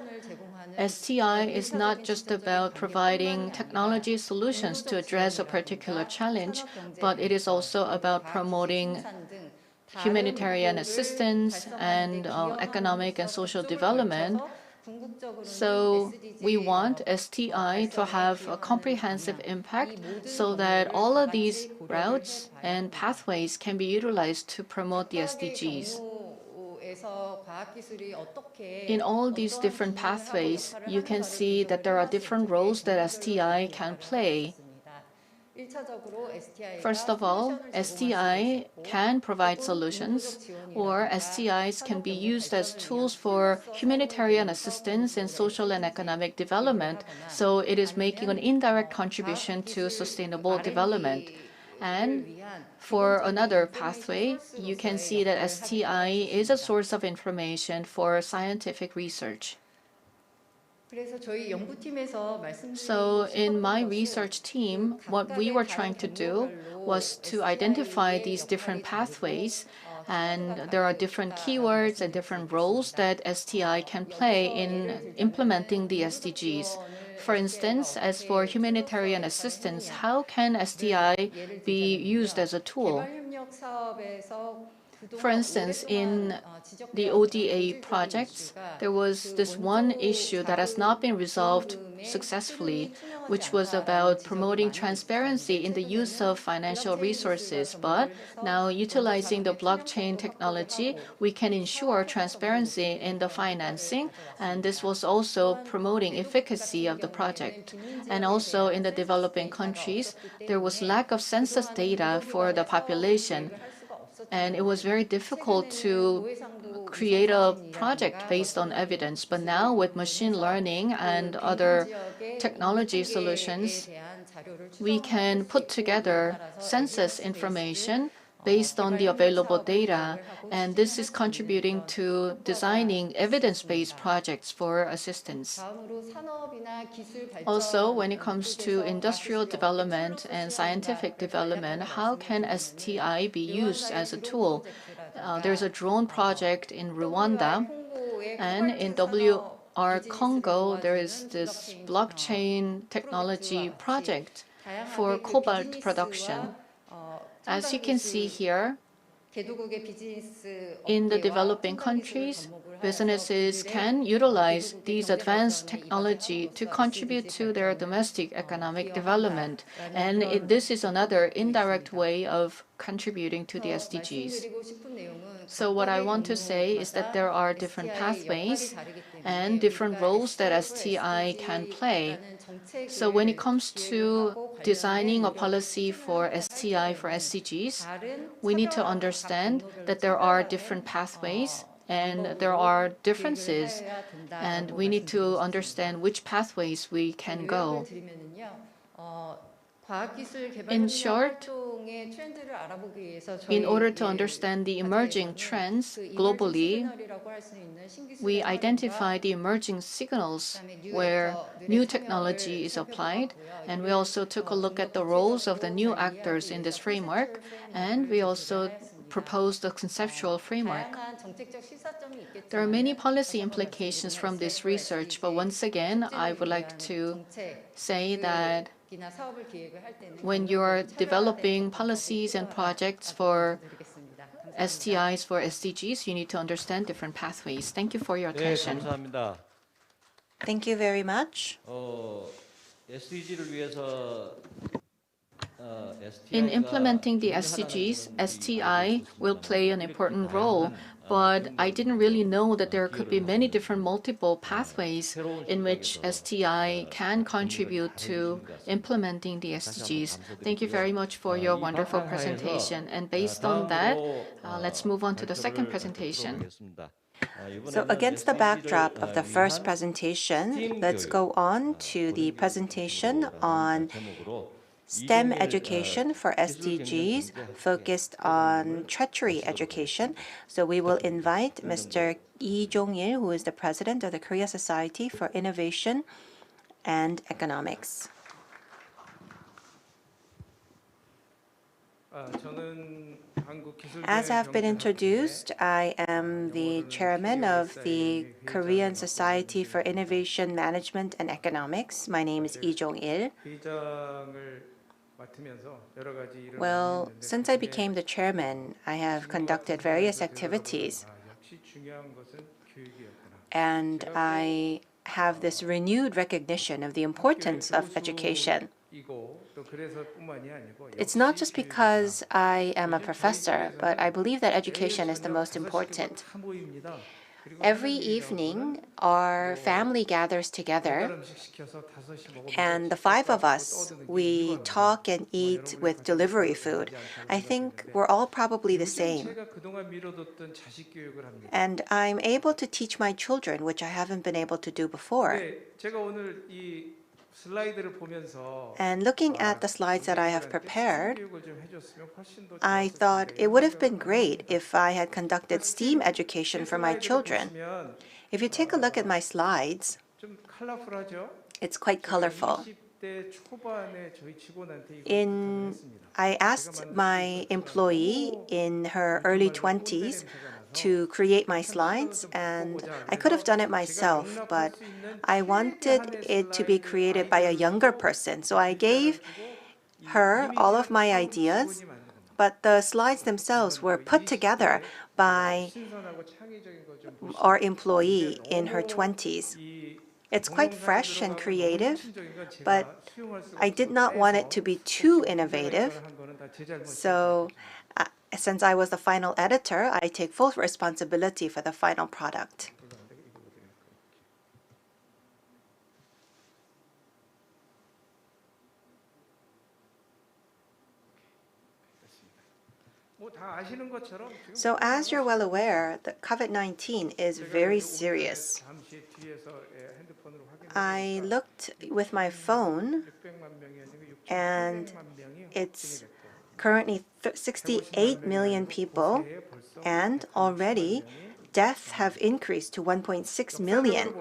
G: STI is not just about providing technology solutions to address a particular challenge, but it is also about promoting humanitarian assistance and economic and social development. So we want STI to have a comprehensive impact so that all of these routes and pathways can be utilized to promote the SDGs. In all these different pathways, you can see that there are different roles that STI can play. First of all, STI can provide solutions, or STIs can be used as tools for humanitarian assistance and social and economic development, so it is making an indirect contribution to sustainable development. And for another pathway, you can see that STI is a source of information for scientific research. So in my research team, what we were trying to do was to identify these different pathways, and there are different keywords and different roles that STI can play in implementing the SDGs. For instance, as for humanitarian assistance, how can STI be used as a tool? For instance, in the ODA projects, there was this one issue that has not been resolved successfully, which was about promoting transparency in the use of financial resources. But now, utilizing the blockchain technology, we can ensure transparency in the financing, and this was also promoting efficacy of the project. And also in the developing countries, there was lack of census data for the population, and it was very difficult to create a project based on evidence. But now with machine learning and other technology solutions, we can put together census information based on the available data, and this is contributing to designing evidence-based projects for assistance. Also, when it comes to industrial development and scientific development, how can STI be used as a tool? There's a drone project in Rwanda, and in WR Congo, there is this blockchain technology project for cobalt production. As you can see here, in the developing countries, businesses can utilize these advanced technology to contribute to their domestic economic development. And this is another indirect way of contributing to the SDGs. So what I want to say is that there are different pathways and different roles that STI can play. So when it comes to designing a policy for STI for SDGs, we need to understand that there are different pathways and there are differences, and we need to understand which pathways we can go. In short, in order to understand the emerging trends globally, we identify the emerging signals where new technology is applied, and we also took a look at the roles of the new actors in this framework, and we also proposed a conceptual framework. There are many policy implications from this research, but once again, I would like to say that when you're developing policies and projects for STIs for SDGs, you need to understand different pathways. Thank you for your
F: 네,
G: attention.
F: 감사합니다.
H: Thank you very much.
F: SDG를 위해서
B: In implementing the SDGs, STI will play an important role, but I didn't really know that there could be many different multiple pathways in which STI can contribute to implementing the SDGs. Thank you very much for your wonderful presentation. And based on that, let's move on to the second presentation.
H: So against the backdrop of the first presentation, let's go on to the presentation on STEM education for SDGs focused on treachery education. So we will invite Mr. Lee Jong-il, who is the president of the Korea Society for Innovation and Economics. As have been introduced, I am the chairman of the Korean Society for Innovation, Management and Economics. My name is Lee Jong-il. Well, since I became the chairman, I have conducted various activities, and I have this renewed recognition of the importance of education. It's not just because I am a professor, but I believe that education is the most important. Every evening, our family gathers together, and the five of us, we talk and eat with delivery food. I think we're all probably the same. And I'm able to teach my children, which I haven't been able to do before. And looking at the slides that I have prepared, I thought it would have been great if I had conducted STEAM education for my children. If you take a look at my slides, it's quite colorful. I asked my employee in her early 20s to create my slides, and I could have done it myself, but I wanted it to be created by a younger person. So I gave her all of my ideas, but the slides themselves were put together by our employee in her 20s. It's quite fresh and creative, but I did not want it to be too innovative. So since I was the final editor, I take full responsibility for the final product. So as you're well aware, the COVID-19 is very serious. I looked with my phone, and it's currently 68 million people, and already deaths have increased to 1.6 million.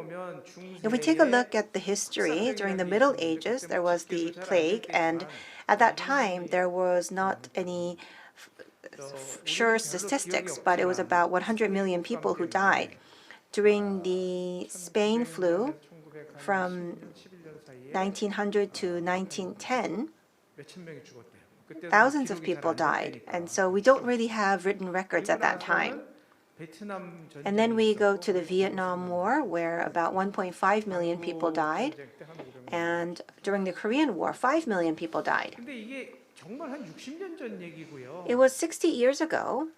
H: If we take a look at the history, during the Middle Ages, there was the plague, and at that time, there was not any sure statistics, but it was about 100 million people who died. During the Spain flu from 1900 to 1910, thousands of people died, and so we don't really have written records at that time. And then we go to the Vietnam War, where about 1.5 million people died, and during the Korean War, 5 million people died. It was 60 years ago,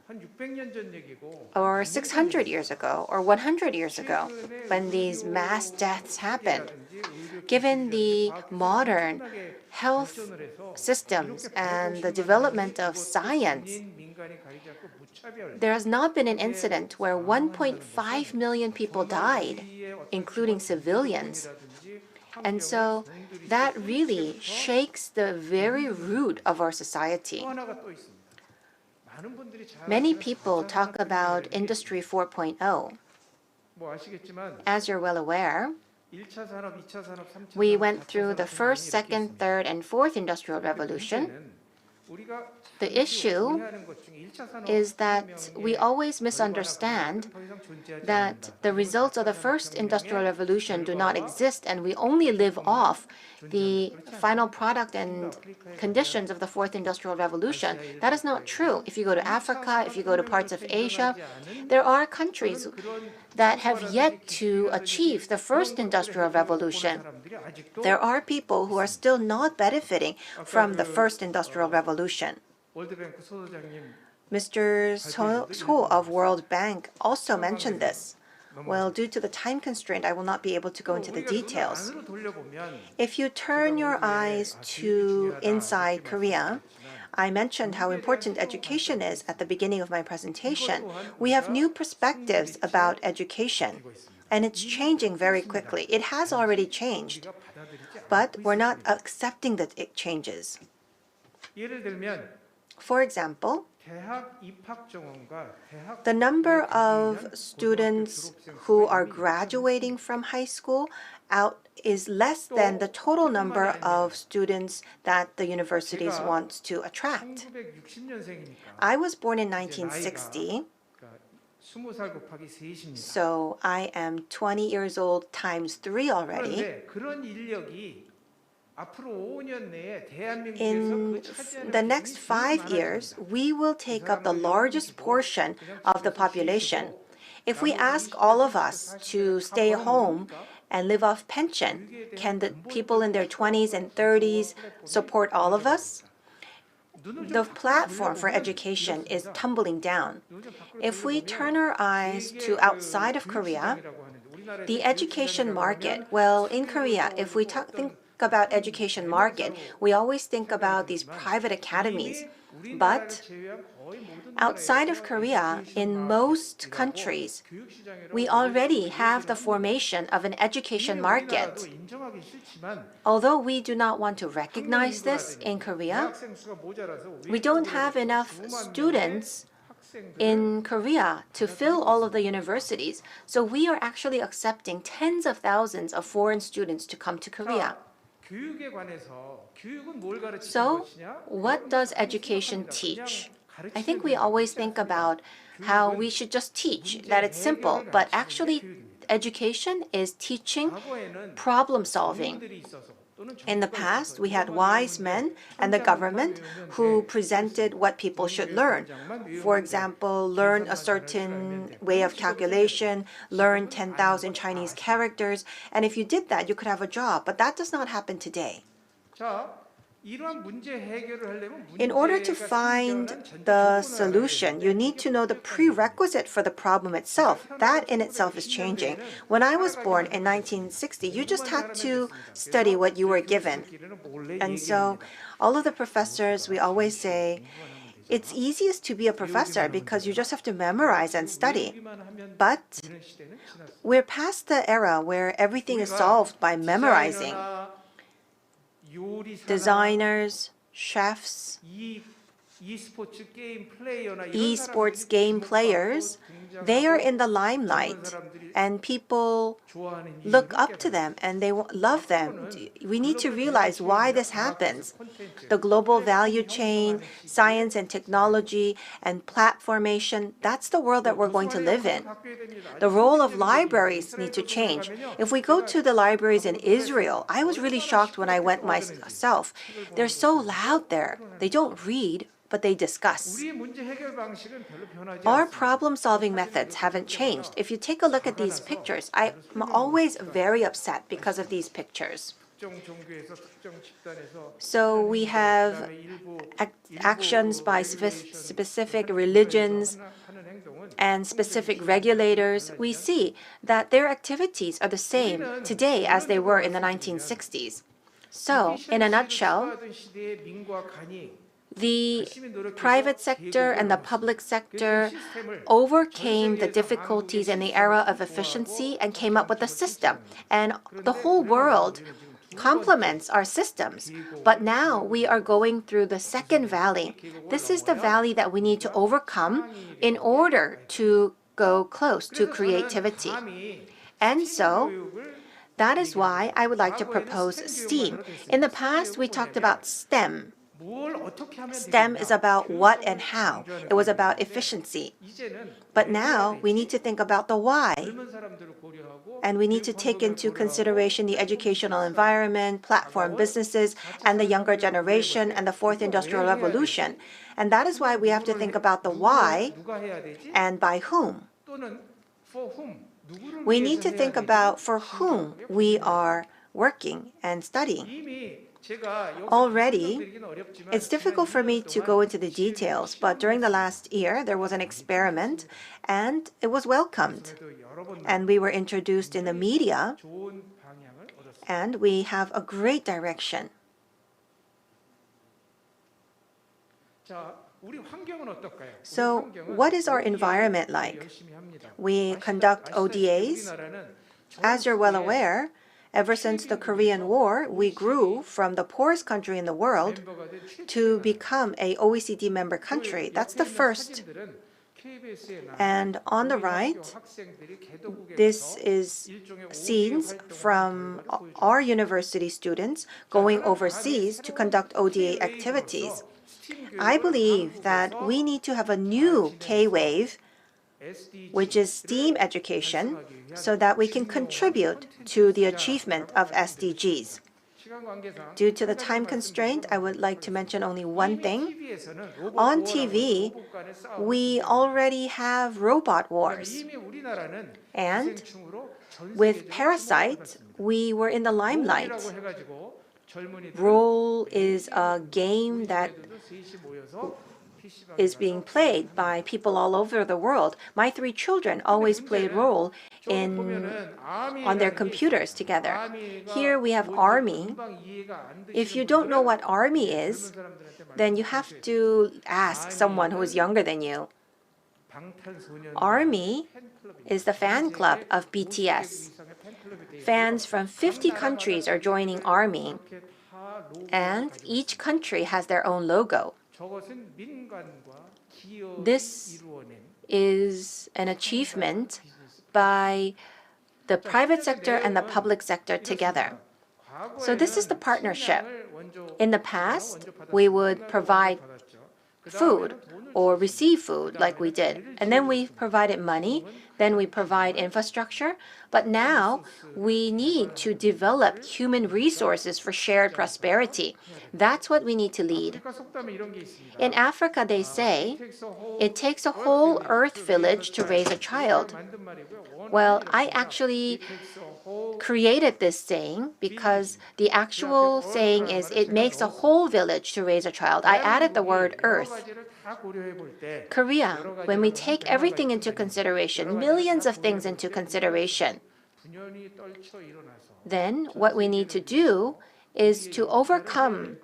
H: or 600 years ago, or 100 years ago when these mass deaths happened. Given the modern health systems and the development of science, there has not been an incident where 1.5 million people died, including civilians. And so that really shakes the very root of our society. Many people talk about Industry 4.0. As you're well aware, we went through the first, second, third, and fourth industrial revolution,
G: The issue is that we always misunderstand that the results of the first industrial revolution do not exist and we only live off the final product and conditions of the fourth industrial revolution. That is not true. If you go to Africa, if you go to parts of Asia, there are countries that have yet to achieve the first industrial revolution. There are people who are still not benefiting from the first industrial revolution. Mr. So of World Bank also mentioned this. Well, due to the time constraint, I will not be able to go into the details. If you turn your eyes to inside Korea, I mentioned how important education is at the beginning of my presentation. We have new perspectives about education, and it's changing very quickly. It has already changed, but we're not accepting that it changes. For example, the number of students who are graduating from high school is less than the total number of students that the universities want to attract. I was born in 1960, so I am 20 years old times 3 already. In the next 5 years, we will take up the largest portion of the population. If we ask all of us to stay home and live off pension, can the people in their 20s and 30s support all of us? The platform for education is tumbling down. If we turn our eyes to outside of Korea, the education market, well, in Korea, if we think about education market, we always think about these private academies. But outside of Korea, in most countries, we already have the formation of an education market. Although we do not want to recognize this in Korea, we don't have enough students in Korea to fill all of the universities. So we are actually accepting tens of thousands of foreign students to come to Korea. So, what does education teach? I think we always think about how we should just teach, that it's simple, but actually education is teaching problem solving. In the past, we had wise men and the government who presented what people should learn. For example, learn a certain way of calculation, learn 10,000 Chinese characters, and if you did that, you could have a job. But that does not happen today. In order to find the solution, you need to know the prerequisite for the problem itself. That in itself is changing. When I was born in 1960, you just had to study what you were given. And so all of the professors, we always say, it's easiest to be a professor because you just have to memorize and study. But we're past the era where everything is solved by memorizing. Designers, chefs, esports game players, they are in the limelight and people look up to them and they love them. We need to realize why this happens. The global value chain, science and technology, and platformation, that's the world that we're going to live in. The role of libraries need to change. If we go to the libraries in Israel, I was really shocked when I went myself. They're so loud there. They don't read, but they discuss. Our problem-solving methods haven't changed. If you take a look at these pictures, I'm always very upset because of these pictures. So we have actions by specific religions and specific regulators. We see that their activities are the same today as they were in the 1960s. So, in a nutshell, the private sector and the public sector overcame the difficulties in the era of efficiency and came up with a system. And the whole world complements our systems. But now we are going through the second valley. This is the valley that we need to overcome in order to go close to creativity. And so, that is why I would like to propose STEAM. In the past, we talked about STEM.
H: STEM is about what and how. It was about efficiency. But now we need to think about the why. And we need to take into consideration the educational environment, platform businesses, and the younger generation, and the fourth industrial revolution. And that is why we have to think about the why and by whom. We need to think about for whom we are working and studying. Already, it's difficult for me to go into the details, but during the last year, there was an experiment, and it was welcomed. And we were introduced in the media, and we have a great direction. So, what is our environment like? We conduct ODAs. As you're well aware, ever since the Korean War, we grew from the poorest country in the world to become a OECD member country. That's the first. And on the right, this is scenes from our university students going overseas to conduct ODA activities. I believe that we need to have a new K-wave, which is STEAM education, so that we can contribute to the achievement of SDGs. Due to the time constraint, I would like to mention only one thing. On TV, we already have robot wars. And with Parasite, we were in the limelight. Role is a game that is being played by people all over the world. My 3 children always played role on their computers together. Here we have Army. If you don't know what Army is, then you have to ask someone who is younger than you. Army is the fan club of BTS. Fans from 50 countries are joining Army, and each country has their own logo. This is an achievement by the private sector and the public sector together. So this is the partnership. In the past, we would provide food or receive food like we did. And then we provided money, then we provide infrastructure. But now we need to develop human resources for shared prosperity. That's what we need to lead. In Africa, they say, it takes a whole earth village to raise a child. Well, I actually created this saying because the actual saying is it makes a whole village to raise a child. I added the word earth. Korea, when we take everything into consideration, millions of things into consideration, then what we need to do is to overcome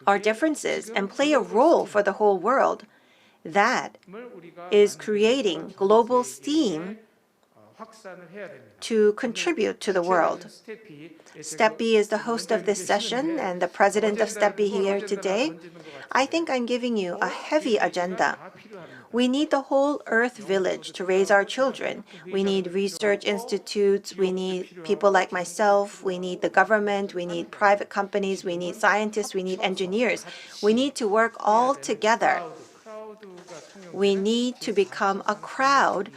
H: our differences and play a role for the whole world. That is creating global STEAM to contribute to the world. STEPI is the host of this session and the president of STEPI here today. I think I'm giving you a heavy agenda. We need the whole earth village to raise our children. We need research institutes, we need people like myself, we need the government, we need private companies, we need scientists, we need engineers. We need to work all together. We need to become a crowd,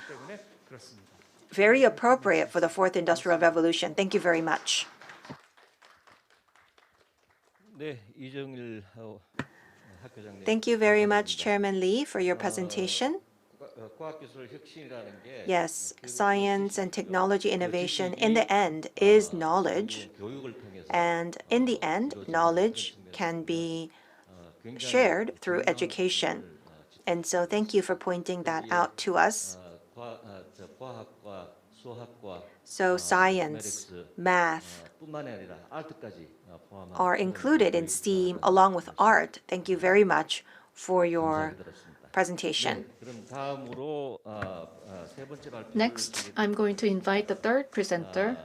H: very appropriate for the fourth industrial revolution. Thank you very much. Thank you very much, Chairman Lee, for your presentation. Yes, science and technology innovation in the end is knowledge. And in the end, knowledge can be shared through education. And so thank you for pointing that out to us. So science, math are included in STEAM along with art. Thank you very much for your presentation.
B: Next, I'm going to invite the third presenter,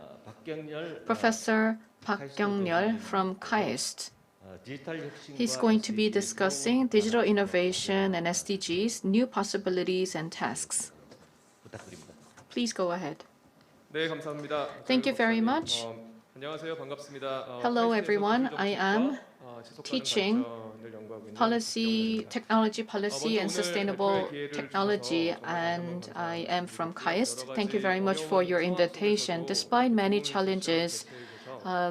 B: Professor Park Kyung-ryul from KAIST. He's going to be discussing digital innovation and SDGs, new possibilities and tasks. Please go ahead. Thank you very much. Hello, everyone. I am teaching policy, technology policy, and sustainable technology, and I am from KAIST. Thank you very much for your invitation. Despite many challenges,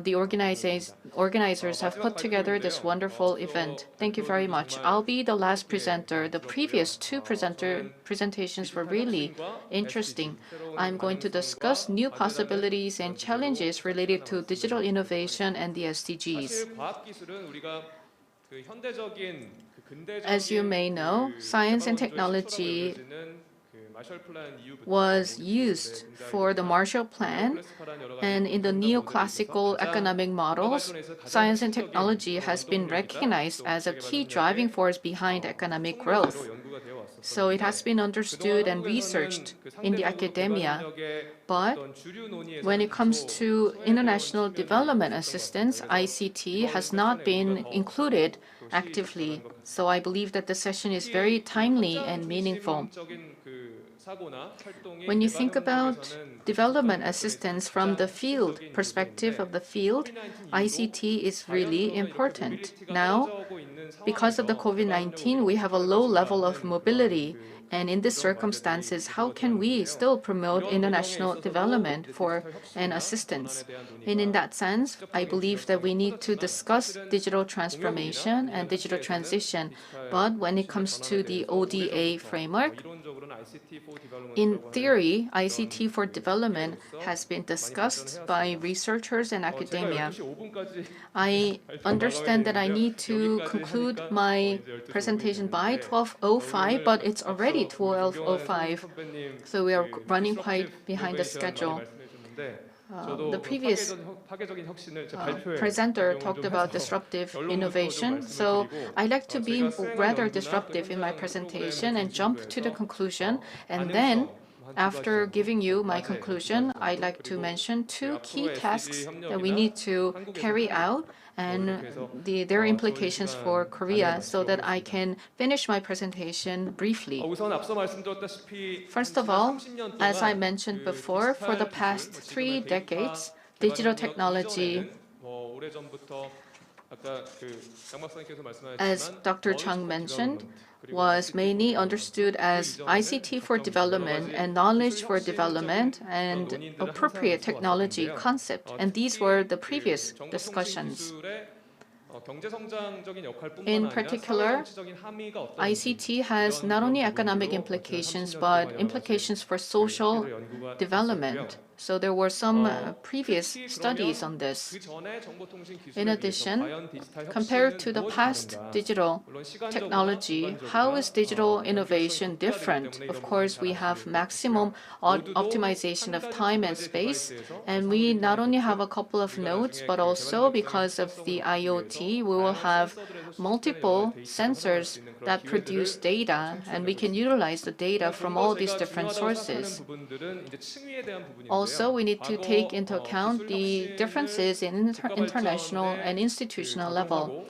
B: the organizers have put together this wonderful event. Thank you very much. I'll be the last presenter. The previous two presentations were really interesting. I'm going to discuss new possibilities and challenges related to digital innovation and the SDGs. As you may know, science and technology was used for the Marshall Plan, and in the neoclassical economic models, science and technology has been recognized as a key driving force behind economic growth. So it has been understood and researched in the academia. But when it comes to international development assistance, ICT has not been included actively. So I believe that the session is very timely and meaningful. When you think about development assistance from the field perspective of the field, ICT is really important. Now, because of the COVID-19, we have a low level of mobility. And in these circumstances, how can we still promote international development for an assistance? And in that sense, I believe that we need to discuss digital transformation and digital transition. But when it comes to the ODA framework, in theory, ICT for development has been discussed by researchers and academia. I understand that I need to conclude my presentation by 12:05, but it's already 12:05, so we are running quite behind the schedule. The previous presenter talked about disruptive innovation, so I like to be rather disruptive in my presentation and jump to the conclusion. And then, after giving you my conclusion, I'd like to mention two key tasks that we need to carry out and their implications for Korea so that I can finish my presentation briefly. First of all, as I mentioned before, for the past 3 decades, digital technology, as Dr. Chung mentioned, was mainly understood as ICT for development and knowledge for development and appropriate technology concept. And these were the previous discussions. In particular, ICT has not only economic implications, but implications for social development. So there were some previous studies on this. In addition, compared to the past digital technology, how is digital innovation different? Of course, we have maximum optimization of time and space, and we not only have a couple of nodes, but also because of the IoT, we will have multiple sensors that produce data, and we can utilize the data from all these different sources. Also, we need to take into account the differences in international and institutional level.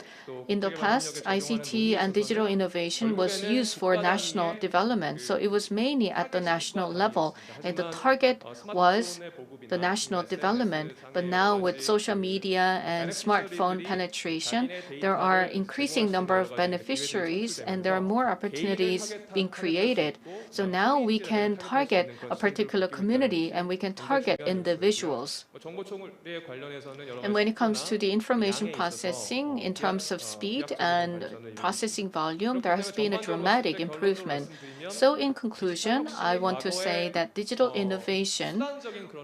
B: In the past, ICT and digital innovation was used for national development, so it was mainly at the national level, and the target was the national development. But now with social media and smartphone penetration, there are increasing number of beneficiaries and there are more opportunities being created. So now we can target a particular community and we can target individuals. And when it comes to the information processing in terms of speed and processing volume, there has been a dramatic improvement. So in conclusion, I want to say that digital innovation,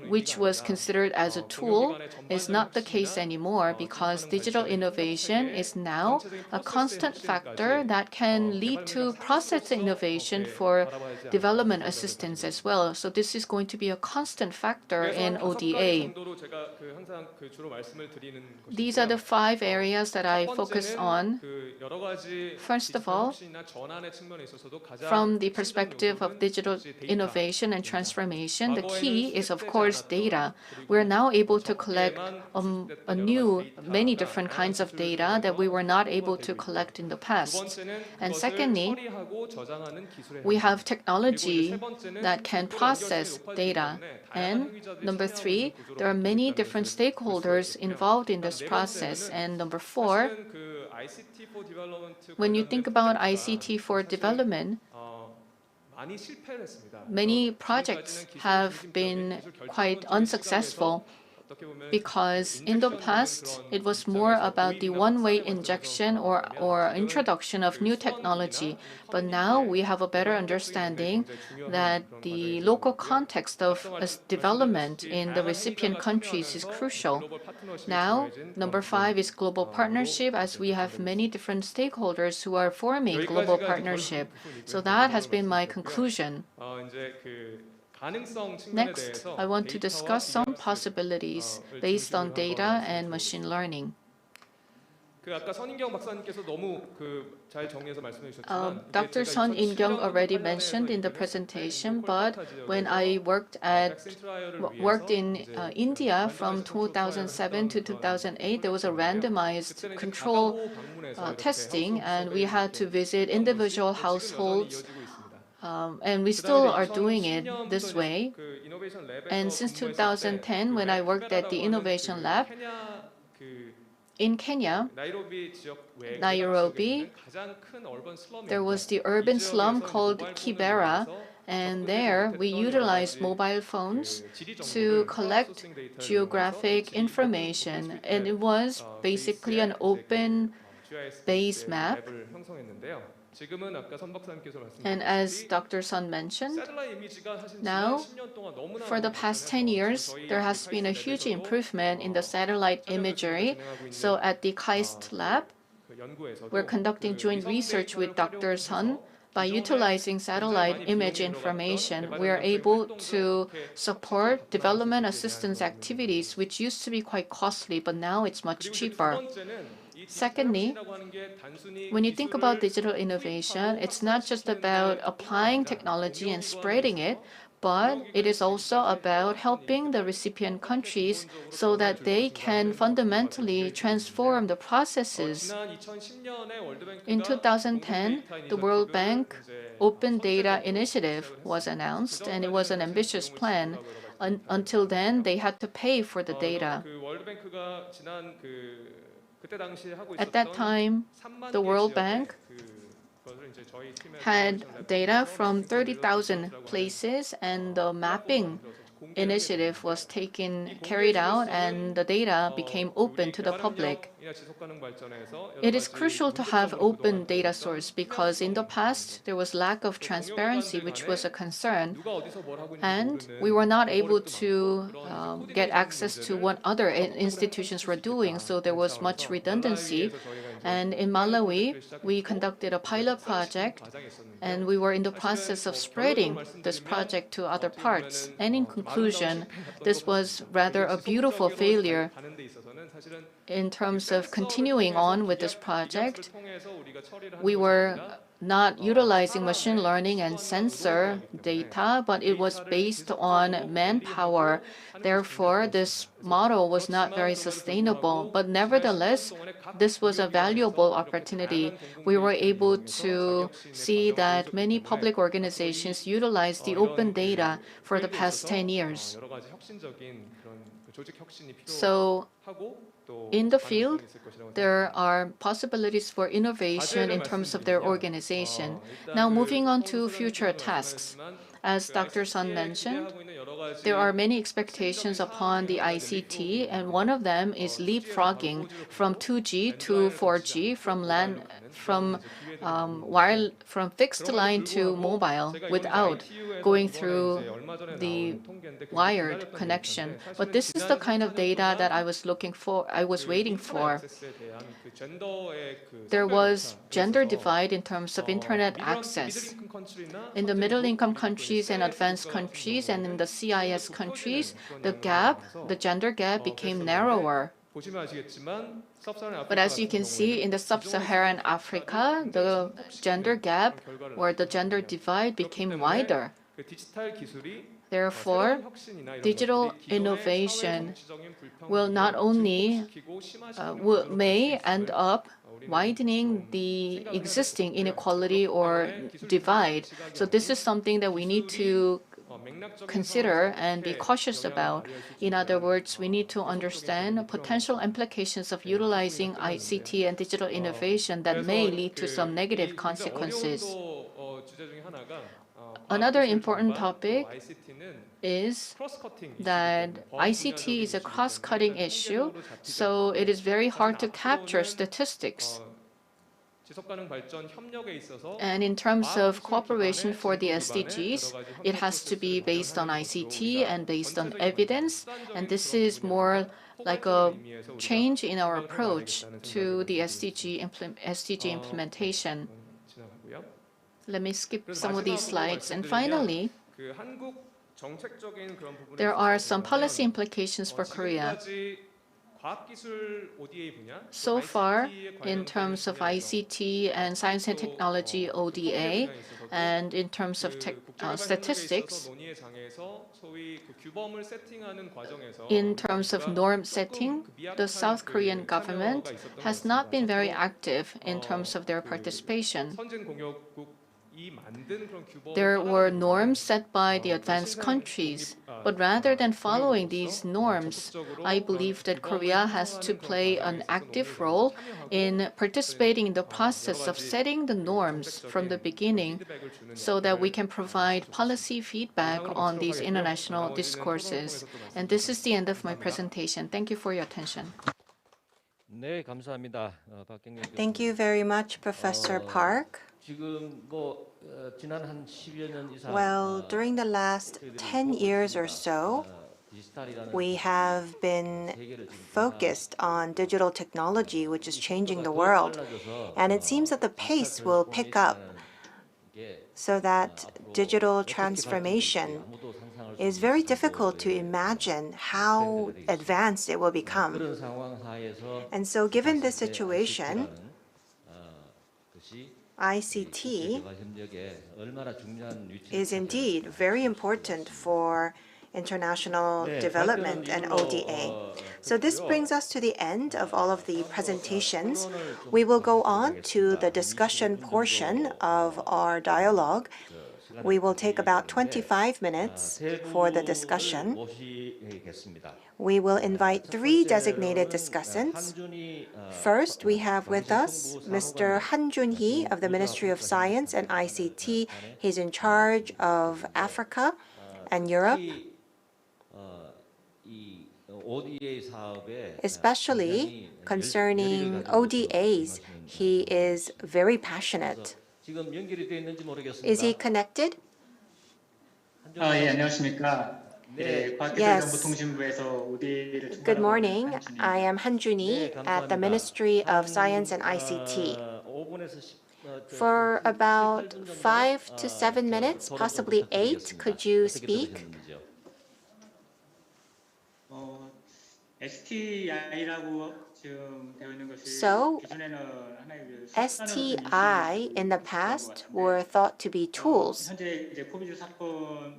B: which was considered as a tool, is not the case anymore because digital innovation is now a constant factor that can lead to process innovation for development assistance as well. So this is going to be a constant factor in ODA. These are the 5 areas that I focus on. First of all, from the perspective of digital innovation and transformation, the key is, of course, data. We're now able to collect many different kinds of data that we were not able to collect in the past. And secondly, we have technology that can process data. And number 3, there are many different stakeholders involved in this process. And number 4,
G: When you think about ICT for development, many projects have been quite unsuccessful because in the past it was more about the one-way injection or introduction of new technology. But now we have a better understanding that the local context of development in the recipient countries is crucial. Now, number 5 is global partnership, as we have many different stakeholders who are forming global partnership. So that has been my conclusion. Next, I want to discuss some possibilities based on data and machine learning. Dr. Sun In-kyung already mentioned in the presentation, but when I worked in India from 2007 to 2008, there was a randomized control testing, and we had to visit individual households. And we still are doing it this way. And since 2010, when I worked at the Innovation Lab in Kenya, Nairobi, there was the urban slum called Kibera, and there we utilized mobile phones to collect geographic information, and it was basically an open base map. And as Dr. Sun mentioned, now for the past 10 years, there has been a huge improvement in the satellite imagery. So at the KAIST lab, we're conducting joint research with Dr. Sun. By utilizing satellite image information, we are able to support development assistance activities, which used to be quite costly, but now it's much cheaper. Secondly, when you think about digital innovation, it's not just about applying technology and spreading it, but it is also about helping the recipient countries so that they can fundamentally transform the processes. In 2010, the World Bank Open Data Initiative was announced, and it was an ambitious plan. Until then, they had to pay for the data. At that time, the World Bank had data from 30,000 places, and the mapping initiative was carried out, and the data became open to the public. It is crucial to have open data source because in the past there was lack of transparency, which was a concern, and we were not able to get access to what other institutions were doing, so there was much redundancy. And in Malawi, we conducted a pilot project, and we were in the process of spreading this project to other parts. And in conclusion, this was rather a beautiful failure. In terms of continuing on with this project, we were not utilizing machine learning and sensor data, but it was based on manpower. Therefore, this model was not very sustainable. But nevertheless, this was a valuable opportunity. We were able to see that many public organizations utilized the open data for the past 10 years. So in the field, there are possibilities for innovation in terms of their organization. Now, moving on to future tasks. As Dr. Sun mentioned, there are many expectations upon the ICT, and one of them is leapfrogging from 2G to 4G, from fixed line to mobile without going through the wired connection. But this is the kind of data that I was waiting for. There was gender divide in terms of internet access. In the middle-income countries and advanced countries and in the CIS countries, the gender gap became narrower. But as you can see, in the sub-Saharan Africa, the gender gap or the gender divide became wider. Therefore, digital innovation will not only may end up widening the existing inequality or divide. So this is something that we need to consider and be cautious about. In other words, we need to understand potential implications of utilizing ICT and digital innovation that may lead to some negative consequences. Another important topic is that ICT is a cross-cutting issue, so it is very hard to capture statistics. And in terms of cooperation for the SDGs, it has to be based on ICT and based on evidence, and this is more like a change in our approach to the SDG implementation. Let me skip some of these slides. And finally, there are some policy implications for Korea. So far, in terms of ICT and science and technology ODA, and in terms of statistics, in terms of norm setting, the South Korean government has not been very active in terms of their participation. There were norms set by the advanced countries, but rather than following these norms, I believe that Korea has to play an active role in participating in the process of setting the norms from the beginning so that we can provide policy feedback on these international discourses. And this is the end of my presentation. Thank you for your attention.
J: 네, 감사합니다.
H: Thank you very much, Professor Park.
J: 지난 한 10여 년 이상
H: Well, during the last 10 years or so, we have been focused on digital technology, which is changing the world. And it seems that the pace will pick up so that digital transformation is very difficult to imagine how advanced it will become. And so given this situation, ICT is indeed very important for international development and ODA. So this brings us to the end of all of the presentations. We will go on to the discussion portion of our dialogue. We will take about 25 minutes for the discussion. We will invite 3 designated discussants. First, we have with us Mr. Han Jun-hee of the Ministry of Science and ICT. He's in charge of Africa and Europe, especially concerning ODAs. He is very passionate. Is he connected?
K: 예, 안녕하십니까.
H: Yes. Good morning. I am Han Jun-hee at the Ministry of Science and ICT. For about 5 to 7 minutes, possibly 8, could you speak? So, STI in the past were thought to be tools,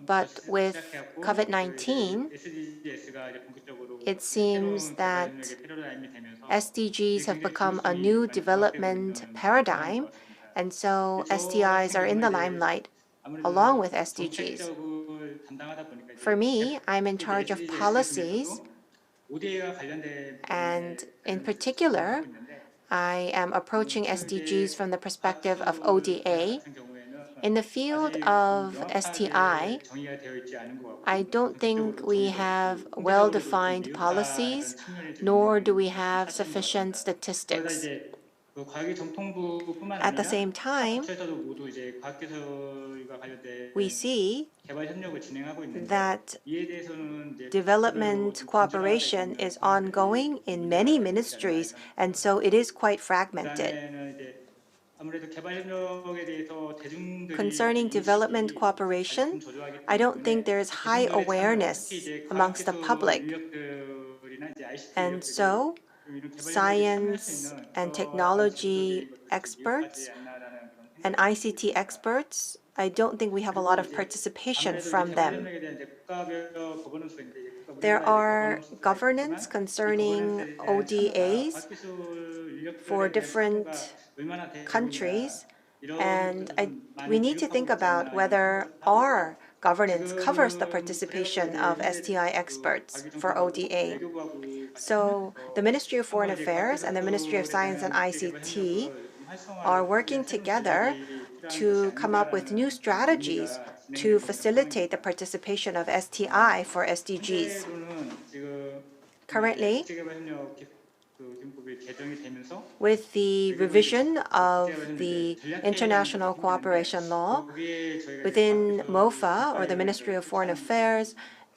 H: but with COVID-19, it seems that SDGs have become a new development paradigm, and so STIs are in the limelight along with SDGs. For me, I'm in charge of policies, and in particular, I am approaching SDGs from the perspective of ODA. In the field of STI, I don't think we have well-defined policies, nor do we have sufficient statistics. At the same time, we see that development cooperation is ongoing in many ministries, and so it is quite fragmented. Concerning development cooperation, I don't think there is high awareness amongst the public. And so, science and technology experts and ICT experts, I don't think we have a lot of participation from them. There are governance concerning ODAs for different countries, and we need to think about whether our governance covers the participation of STI experts for ODA. So the Ministry of Foreign Affairs and the Ministry of Science and ICT are working together to come up with new strategies to facilitate the participation of STI for SDGs. Currently, with the revision of the international cooperation law, within MOFA, or the Ministry of Foreign Affairs,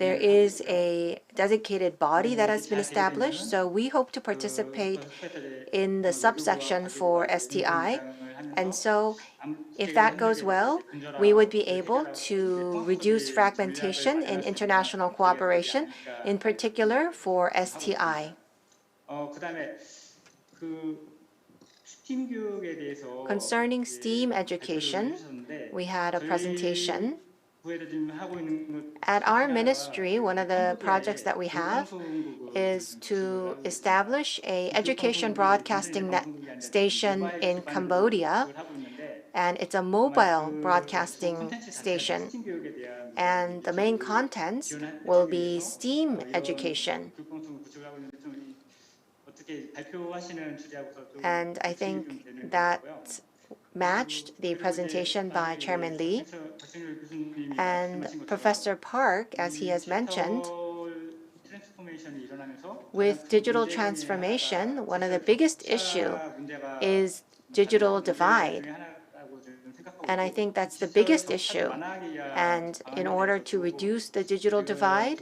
H: there is a dedicated body that has been established. So we hope to participate in the subsection for STI. And so if that goes well, we would be able to reduce fragmentation in international cooperation, in particular for STI. Concerning STEAM education, we had a presentation. At our ministry, one of the projects that we have is to establish an education broadcasting station in Cambodia, and it's a mobile broadcasting station. And the main contents will be STEAM education. And I think that matched the presentation by Chairman Lee. And Professor Park, as he has mentioned, with digital transformation, one of the biggest issues is digital divide. And I think that's the biggest issue. And in order to reduce the digital divide,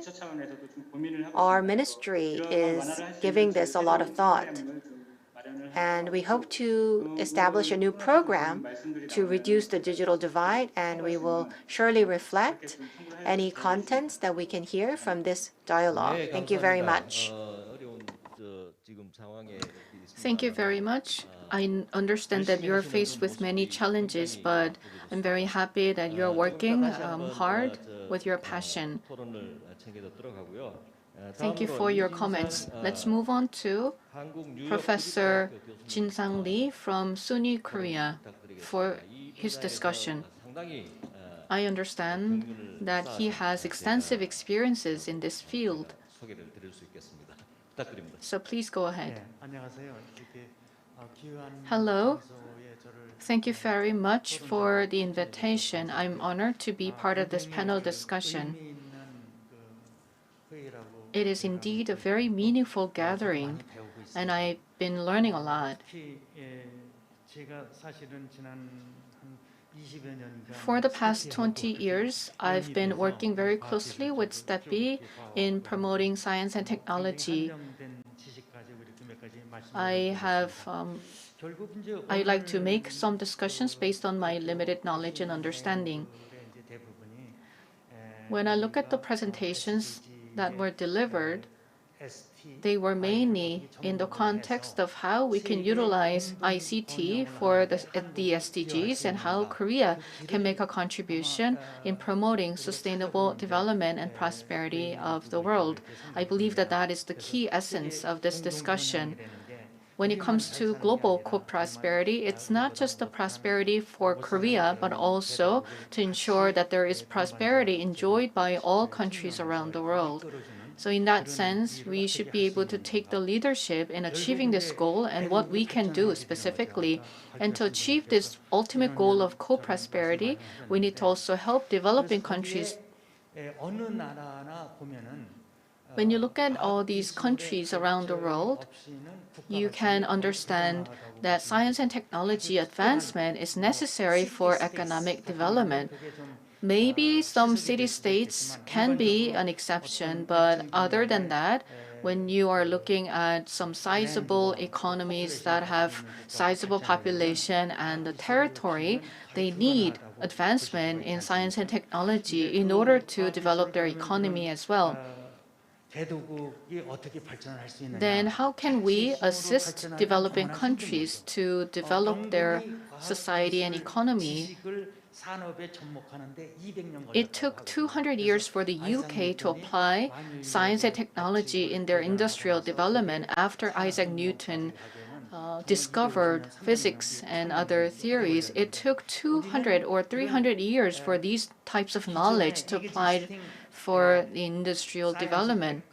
H: our ministry is giving this a lot of thought. And we hope to establish a new program to reduce the digital divide, and we will surely reflect any contents that we can hear from this dialogue. Thank you very much.
B: Thank you very much. I understand that you're faced with many challenges, but I'm very happy that you're working hard with your passion. Thank you for your comments. Let's move on to Professor Jin-sang Lee from SUNY Korea for his discussion. I understand that he has extensive experiences in this field. So please go ahead. Hello. Thank you very much for the invitation. I'm honored to be part of this panel discussion. It is indeed a very meaningful gathering, and I've been learning a lot. For the past 20 years, I've been working very closely with STEPI in promoting science and technology. I'd like to make some discussions based on my limited knowledge and understanding. When I look at the presentations that were delivered, they were mainly in the context of how we can utilize ICT for the SDGs and how Korea can make a contribution in promoting sustainable development and prosperity of the world. I believe that that is the key essence of this discussion. When it comes to global co-prosperity, it's not just the prosperity for Korea, but also to ensure that there is prosperity enjoyed by all countries around the world. So in that sense, we should be able to take the leadership in achieving this goal and what we can do specifically. And to achieve this ultimate goal of co-prosperity, we need to also help developing countries. When you look at all these countries around the world, you can understand that science and technology advancement is necessary for economic development. Maybe some city-states can be an exception, but other than that, when you are looking at some sizable economies that have sizable population and the territory, they need advancement in science and technology in order to develop their economy as well. Then how can we assist developing countries to develop their society and economy? It took 200 years for the UK to apply science and technology in their industrial development after Isaac Newton
G: discovered physics and other theories, it took 200 or 300 years for these types of knowledge to apply for the industrial development.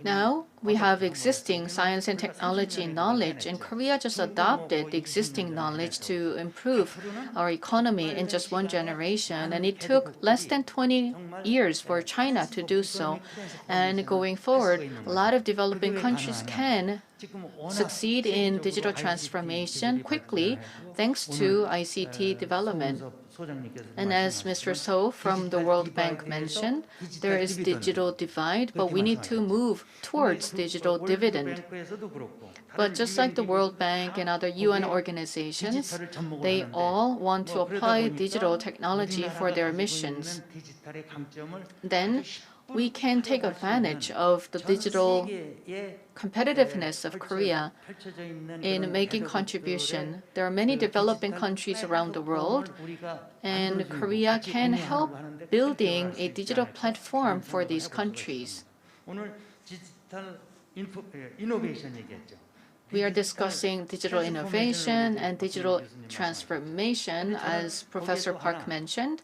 G: Now we have existing science and technology knowledge, and Korea just adopted the existing knowledge to improve our economy in just one generation, and it took less than 20 years for China to do so. And going forward, a lot of developing countries can succeed in digital transformation quickly thanks to ICT development. And as Mr. So from the World Bank mentioned, there is digital divide, but we need to move towards digital dividend. But just like the World Bank and other UN organizations, they all want to apply digital technology for their missions. Then we can take advantage of the digital competitiveness of Korea in making contribution. There are many developing countries around the world, and Korea can help building a digital platform for these countries. We are discussing digital innovation and digital transformation, as Professor Park mentioned,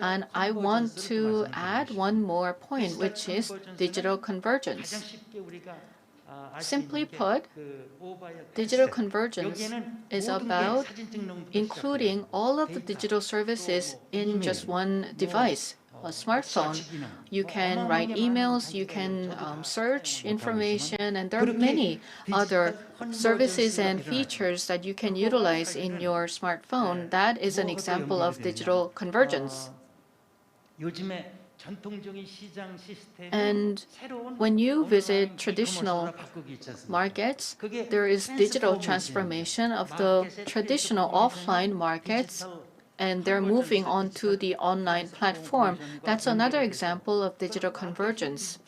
G: and I want to add one more point, which is digital convergence. Simply put, digital convergence is about including all of the digital services in just one device, a smartphone. You can write emails, you can search information, and there are many other services and features that you can utilize in your smartphone. That is an example of digital convergence. And when you visit traditional markets, there is digital transformation of the traditional offline markets, and they're moving on to the online platform. That's another example of digital convergence.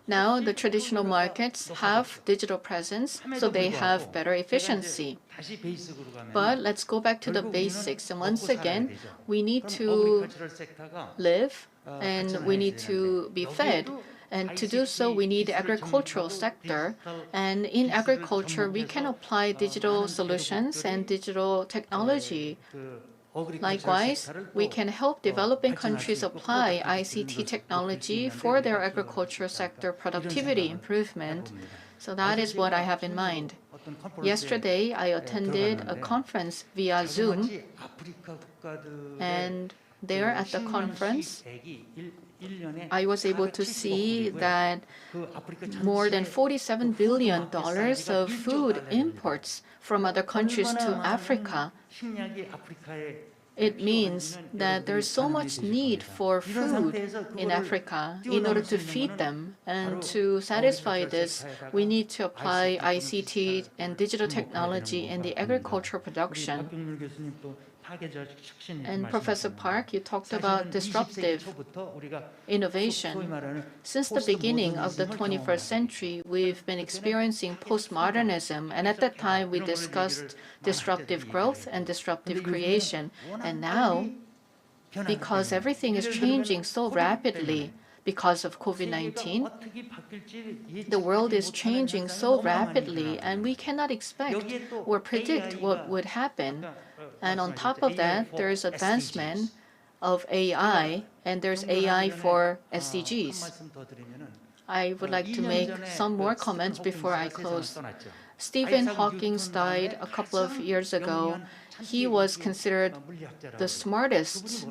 G: Now, the traditional markets have digital presence, so they have better efficiency. But let's go back to the basics. And once again, we need to live and we need to be fed. And to do so, we need the agricultural sector. And in agriculture, we can apply digital solutions and digital technology. Likewise, we can help developing countries apply ICT technology for their agricultural sector productivity improvement. So that is what I have in mind. Yesterday, I attended a conference via Zoom, and there at the conference, I was able to see that more than $47 billion of food imports from other countries to Africa. It means that there's so much need for food in Africa in order to feed them. And to satisfy this, we need to apply ICT and digital technology in the agricultural production. And Professor Park, you talked about disruptive innovation. Since the beginning of the 21st century, we've been experiencing postmodernism, and at that time we discussed disruptive growth and disruptive creation. And now, because everything is changing so rapidly because of COVID-19, the world is changing so rapidly, and we cannot expect or predict what would happen. And on top of that, there is advancement of AI, and there's AI for SDGs. I would like to make some more comments before I close. Stephen Hawking died a couple of years ago. He was considered the smartest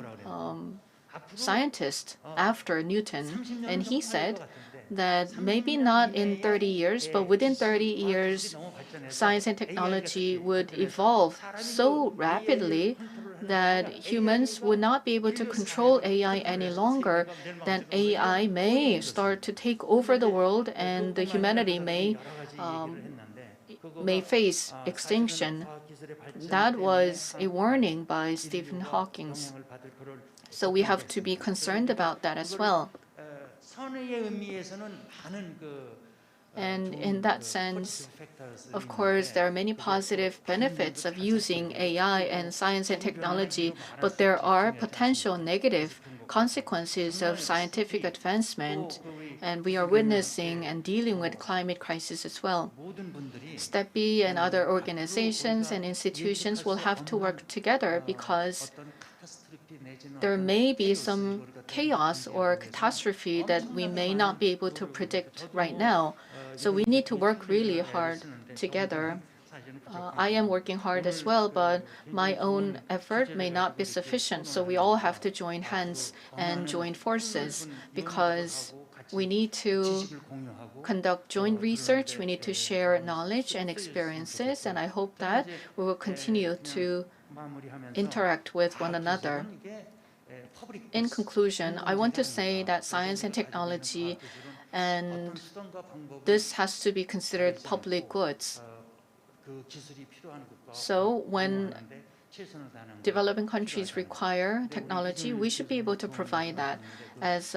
G: scientist after Newton, and he said that maybe not in 30 years, but within 30 years, science and technology would evolve so rapidly that humans would not be able to control AI any longer, then AI may start to take over the world and the humanity may face extinction. That was a warning by Stephen Hawking. So we have to be concerned about that as well. And in that sense, of course, there are many positive benefits of using AI and science and technology, but there are potential negative consequences of scientific advancement, and we are witnessing and dealing with climate crisis as well. STEPI and other organizations and institutions will have to work together because there may be some chaos or catastrophe that we may not be able to predict right now. So we need to work really hard together. I am working hard as well, but my own effort may not be sufficient. So we all have to join hands and join forces because we need to conduct joint research. We need to share knowledge and experiences. And I hope that we will continue to interact with one another. In conclusion, I want to say that science and technology, and this has to be considered public goods. So when developing countries require technology, we should be able to provide that. As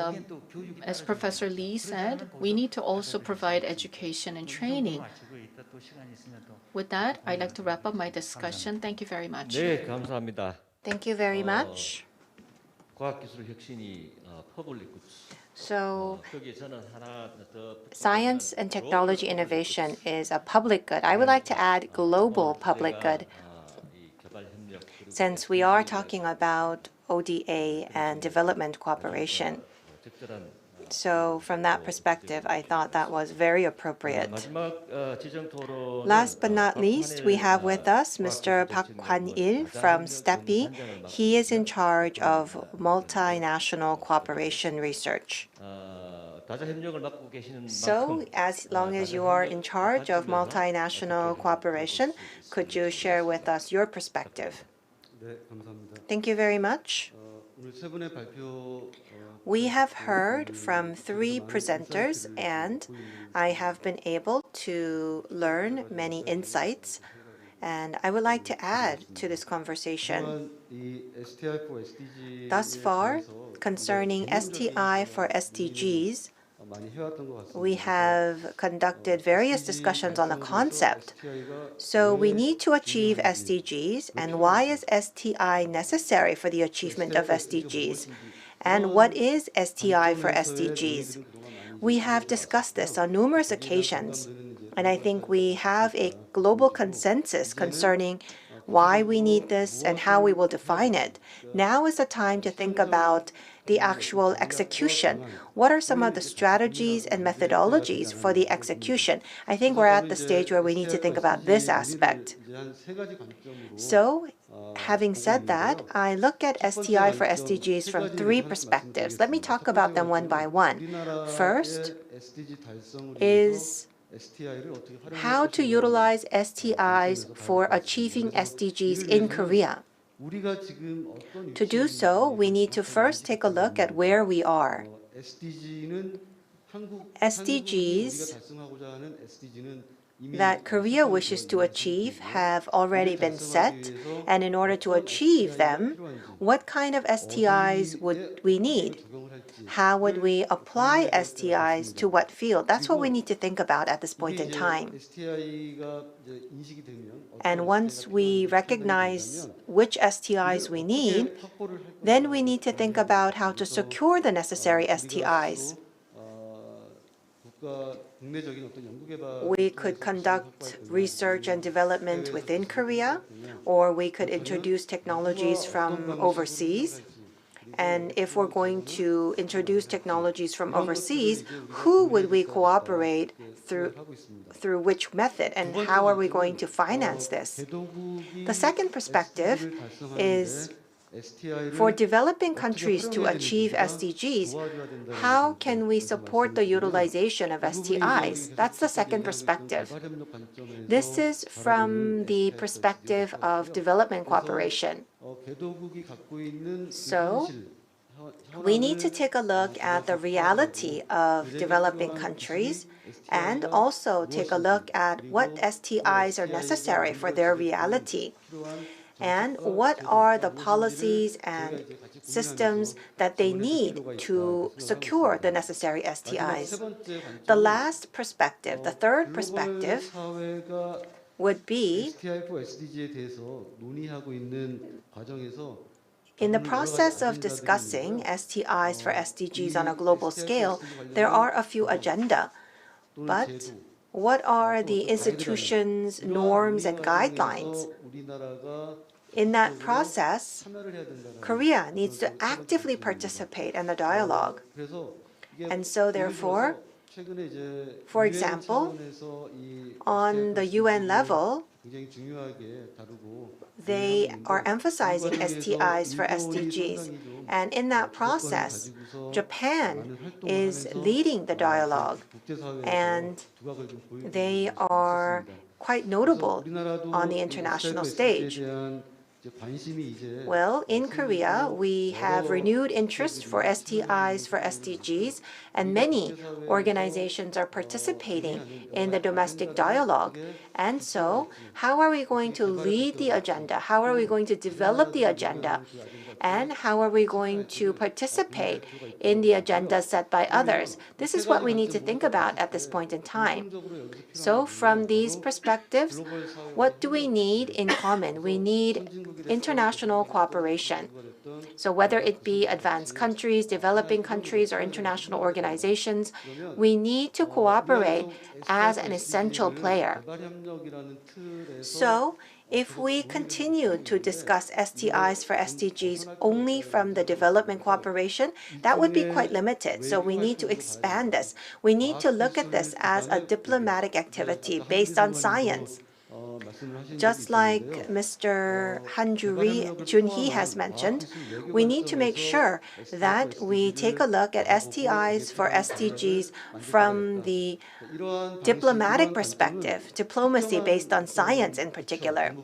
G: Professor Lee said, we need to also provide education and training. With that, I'd like to wrap up my discussion. Thank you very much.
F: 네, 감사합니다.
H: Thank you very much.
F: 과학기술 혁신이 퍼블릭 굿즈.
H: So,
F: 거기에 저는 하나 더
H: science and technology innovation is a public good. I would like to add global public good, since we are talking about ODA and development cooperation. So from that perspective, I thought that was very appropriate. Last but not least, we have with us Mr. Park Kwan-il from STEPI. He is in charge of multinational cooperation research. So, as long as you are in charge of multinational cooperation, could you share with us your perspective? Thank you very much. We have heard from 3 presenters, and I have been able to learn many insights, and I would like to add to this conversation. Thus far, concerning STI for SDGs, we have conducted various discussions on the concept. So we need to achieve SDGs, and why is STI necessary for the achievement of SDGs? And what is STI for SDGs? We have discussed this on numerous occasions, and I think we have a global consensus concerning why we need this and how we will define it. Now is the time to think about the actual execution. What are some of the strategies and methodologies for the execution? I think we're at the stage where we need to think about this aspect. So, having said that, I look at STI for SDGs from 3 perspectives. Let me talk about them one by one. First is how to utilize STIs for achieving SDGs in Korea. To do so, we need to first take a look at where we are. SDGs that Korea wishes to achieve have already been set, and in order to achieve them, what kind of STIs would we need? How would we apply STIs to what field? That's what we need to think about at this point in time. And once we recognize which STIs we need, then we need to think about how to secure the necessary STIs. We could conduct research and development within Korea, or we could introduce technologies from overseas. And if we're going to introduce technologies from overseas, who would we cooperate through which method, and how are we going to finance this? The second perspective is for developing countries to achieve SDGs, how can we support the utilization of STIs? That's the second perspective. This is from the perspective of development cooperation. So, we need to take a look at the reality of developing countries and also take a look at what STIs are necessary for their reality. And what are the policies and systems that they need to secure the necessary STIs? The last perspective, the third perspective, would be In the process of discussing STIs for SDGs on a global scale, there are a few agenda, but what are the institutions, norms, and guidelines? In that process, Korea needs to actively participate in the dialogue. And so therefore, for example, on the UN level, they are emphasizing STIs for SDGs. And in that process, Japan is leading the dialogue, and they are quite notable on the international stage. Well, in Korea, we have renewed interest for STIs for SDGs, and many organizations are participating in the domestic dialogue. And so, how are we going to lead the agenda? How are we going to develop the agenda? And how are we going to participate in the agenda set by others? This is what we need to think about at this point in time. So from these perspectives, what do we need in common? We need international cooperation. So whether it be advanced countries, developing countries, or international organizations, we need to cooperate as an essential player. So if we continue to discuss STIs for SDGs only from the development cooperation, that would be quite limited. So we need to expand this. We need to look at this as a diplomatic activity based on science. Just like Mr. Han Junhee has mentioned, we need to make sure that we take a look at STIs for SDGs from the diplomatic perspective, diplomacy based on science in particular.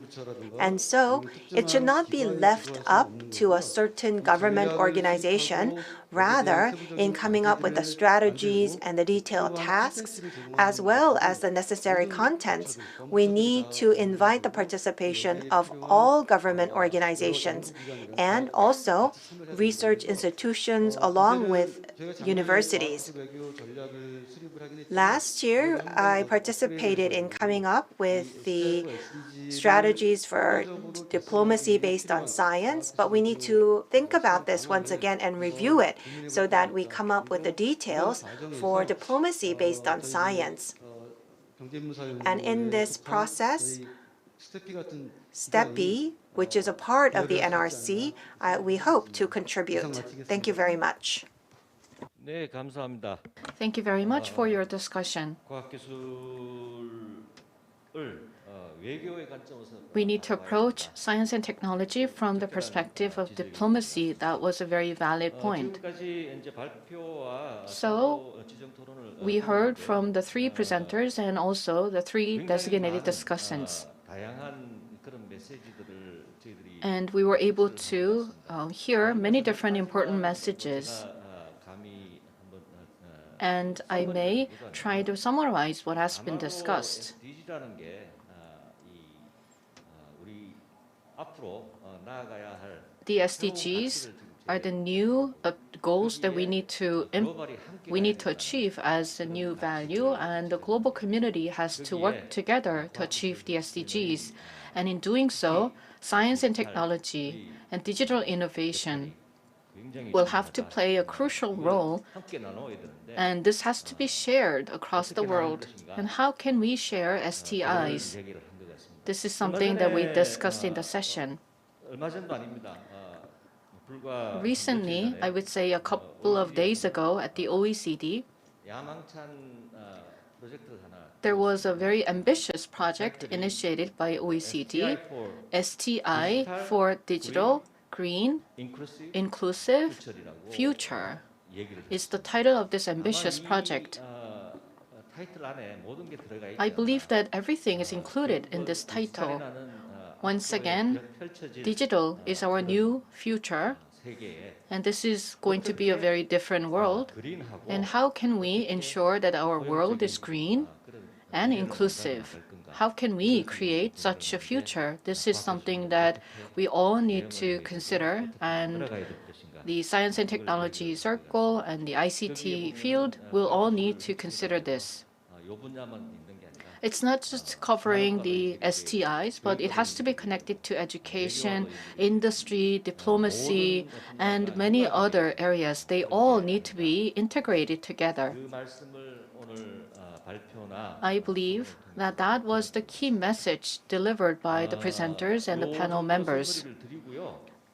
H: And so it should not be left up to a certain government organization. Rather, in coming up with the strategies and the detailed tasks, as well as the necessary contents, we need to invite the participation of all government organizations and also research institutions along with universities. Last year, I participated in coming up with the strategies for diplomacy based on science, but we need to think about this once again and review it so that we come up with the details for diplomacy based on science. And in this process, STEPI, which is a part of the NRC, we hope to contribute. Thank you very much.
J: 네, 감사합니다.
B: Thank you very much for your discussion. We need to approach science and technology from the perspective of diplomacy. That was a very valid point. So we heard from the three presenters and also the three designated discussants. And we were able to hear many different important messages. And I may try to summarize what has been discussed. The SDGs are the new goals that we need to achieve as a new value, and the global community has to work together to achieve the SDGs. And in doing so, science and technology and digital innovation will have to play a crucial role, and this has to be shared across the world. And how can we share STIs? This is something that we discussed in the session. Recently, I would say a couple of days ago at the OECD, there was a very ambitious project initiated by OECD, STI for Digital, Green, Inclusive, Future is the title of this ambitious project. I believe that everything is included in this title. Once again, digital is our new future, and this is going to be a very different world. And how can we ensure that our world is green and inclusive? How can we create such a future? This is something that we all need to consider, and the Science and Technology Circle and the ICT field will all need to consider this.
G: It's not just covering the STIs, but it has to be connected to education, industry, diplomacy, and many other areas. They all need to be integrated together. I believe that that was the key message delivered by the presenters and the panel members.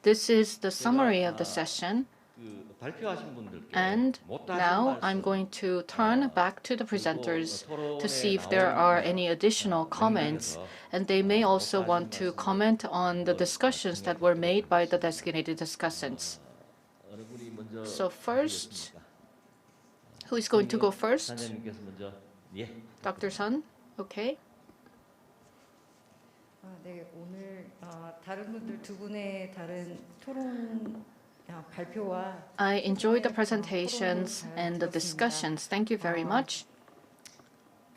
G: This is the summary of the session. And now I'm going to turn back to the presenters to see if there are any additional comments, and they may also want to comment on the discussions that were made by the designated discussants. So first, who is going to go first? Dr. Sun? Okay.
L: 네, 오늘 다른 분들 두 분의 다른 토론 발표와
G: I enjoyed the presentations and the discussions. Thank you very much.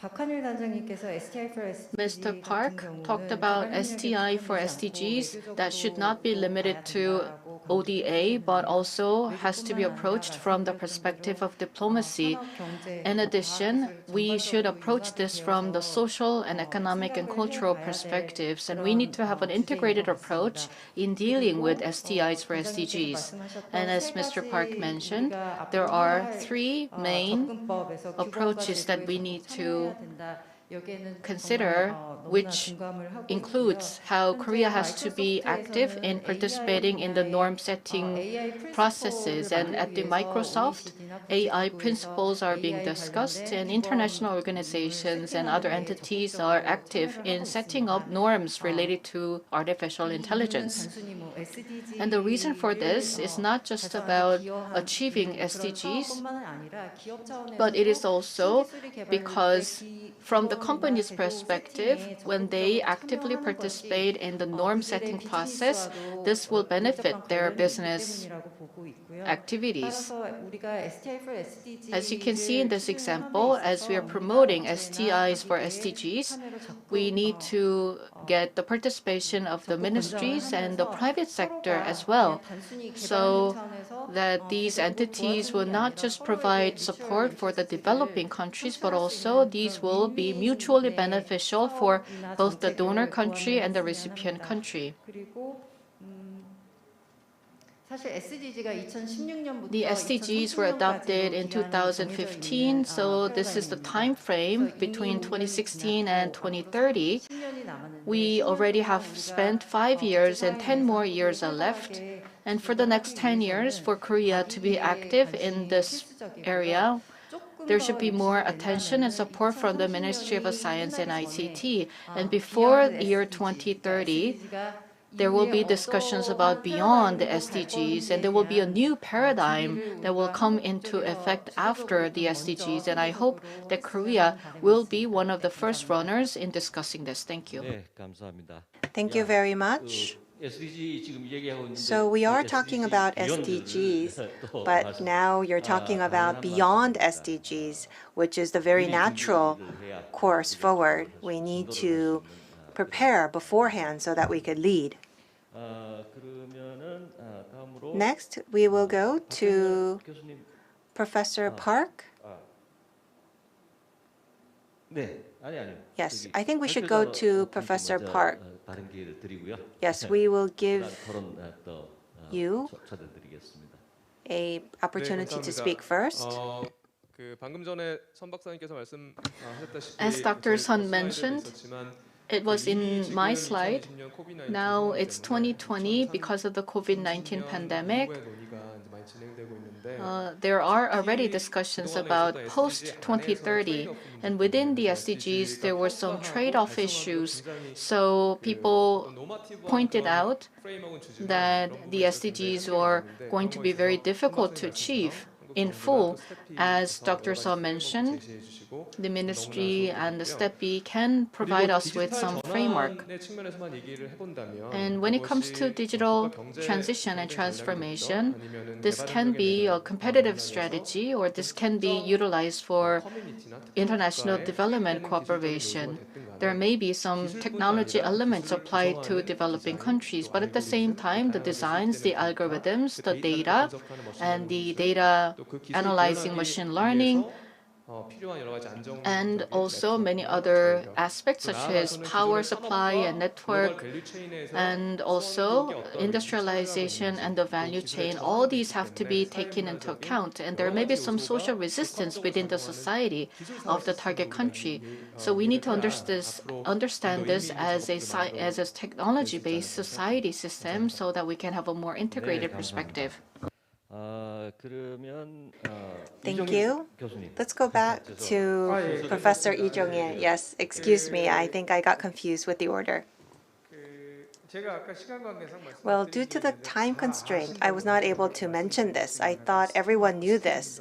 L: 박한일 단장님께서 STI for SDG
G: Mr. Park talked about STI for SDGs that should not be limited to ODA, but also has to be approached from the perspective of diplomacy. In addition, we should approach this from the social and economic and cultural perspectives, and we need to have an integrated approach in dealing with STIs for SDGs. And as Mr. Park mentioned, there are three main approaches that we need to consider, which includes how Korea has to be active in participating in the norm-setting processes. And at the Microsoft, AI principles are being discussed, and international organizations and other entities are active in setting up norms related to artificial intelligence. And the reason for this is not just about achieving SDGs, but it is also because from the company's perspective, when they actively participate in the norm-setting process, this will benefit their business activities. As you can see in this example, as we are promoting STIs for SDGs, we need to get the participation of the ministries and the private sector as well, so that these entities will not just provide support for the developing countries, but also these will be mutually beneficial for both the donor country and the recipient country. The SDGs were adopted in 2015, so this is the time frame between 2016 and 2030. We already have spent 5 years and 10 more years are left. And for the next 10 years, for Korea to be active in this area, there should be more attention and support from the Ministry of Science and ICT. And before the year 2030, there will be discussions about beyond the SDGs, and there will be a new paradigm that will come into effect after the SDGs. And I hope that Korea will be one of the first runners in discussing this. Thank you.
H: Thank you very much. So we are talking about SDGs, but now you're talking about beyond SDGs, which is the very natural course forward. We need to prepare beforehand so that we could lead. Next, we will go to Professor Park. Yes, I think we should go to Professor Park. Yes, we will give you an opportunity to speak first.
G: As Dr. Sun mentioned, it was in my slide. Now it's 2020 because of the COVID-19 pandemic. There are already discussions about post-2030, and within the SDGs, there were some trade-off issues. So people pointed out that the SDGs were going to be very difficult to achieve in full. As Dr. Seo mentioned, the ministry and the STEPI can provide us with some framework. And when it comes to digital transition and transformation, this can be a competitive strategy, or this can be utilized for international development cooperation. There may be some technology elements applied to developing countries, but at the same time, the designs, the algorithms, the data, and the data analyzing machine learning,
B: and also many other aspects such as power supply and network, and also industrialization and the value chain. All these have to be taken into account, and there may be some social resistance within the society of the target country. So we need to understand this as a technology-based society system so that we can have a more integrated perspective.
H: Thank you. Let's go back to Professor Lee Jong-il. Yes, excuse me, I think I got confused with the order. Well, due to the time constraint, I was not able to mention this. I thought everyone knew this.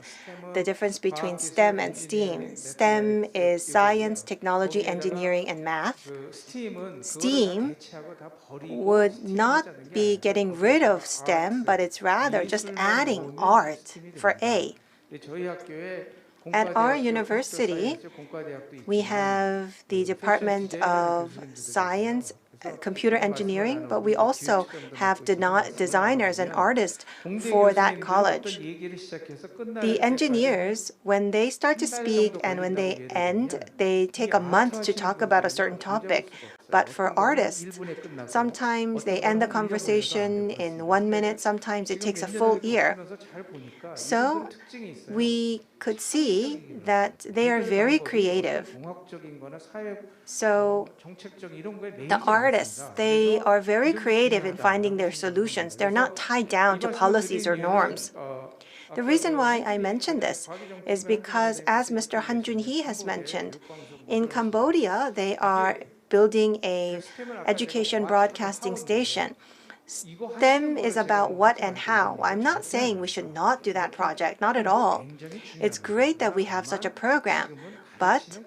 H: The difference between STEM and STEAM. STEM is science, technology, engineering, and math. STEAM would not be getting rid of STEM, but it's rather just adding art for A. At our university, we have the Department of Science, Computer Engineering, but we also have designers and artists for that college. The engineers, when they start to speak and when they end, they take a month to talk about a certain topic. But for artists, sometimes they end the conversation in 1 minute, sometimes it takes a full year. So we could see that they are very creative. So the artists, they are very creative in finding their solutions. They're not tied down to policies or norms. The reason why I mention this is because, as Mr. Han Jun-hee has mentioned, in Cambodia, they are building an education broadcasting station. STEM is about what and how. I'm not saying we should not do that project, not at all. It's great that we have such a program, but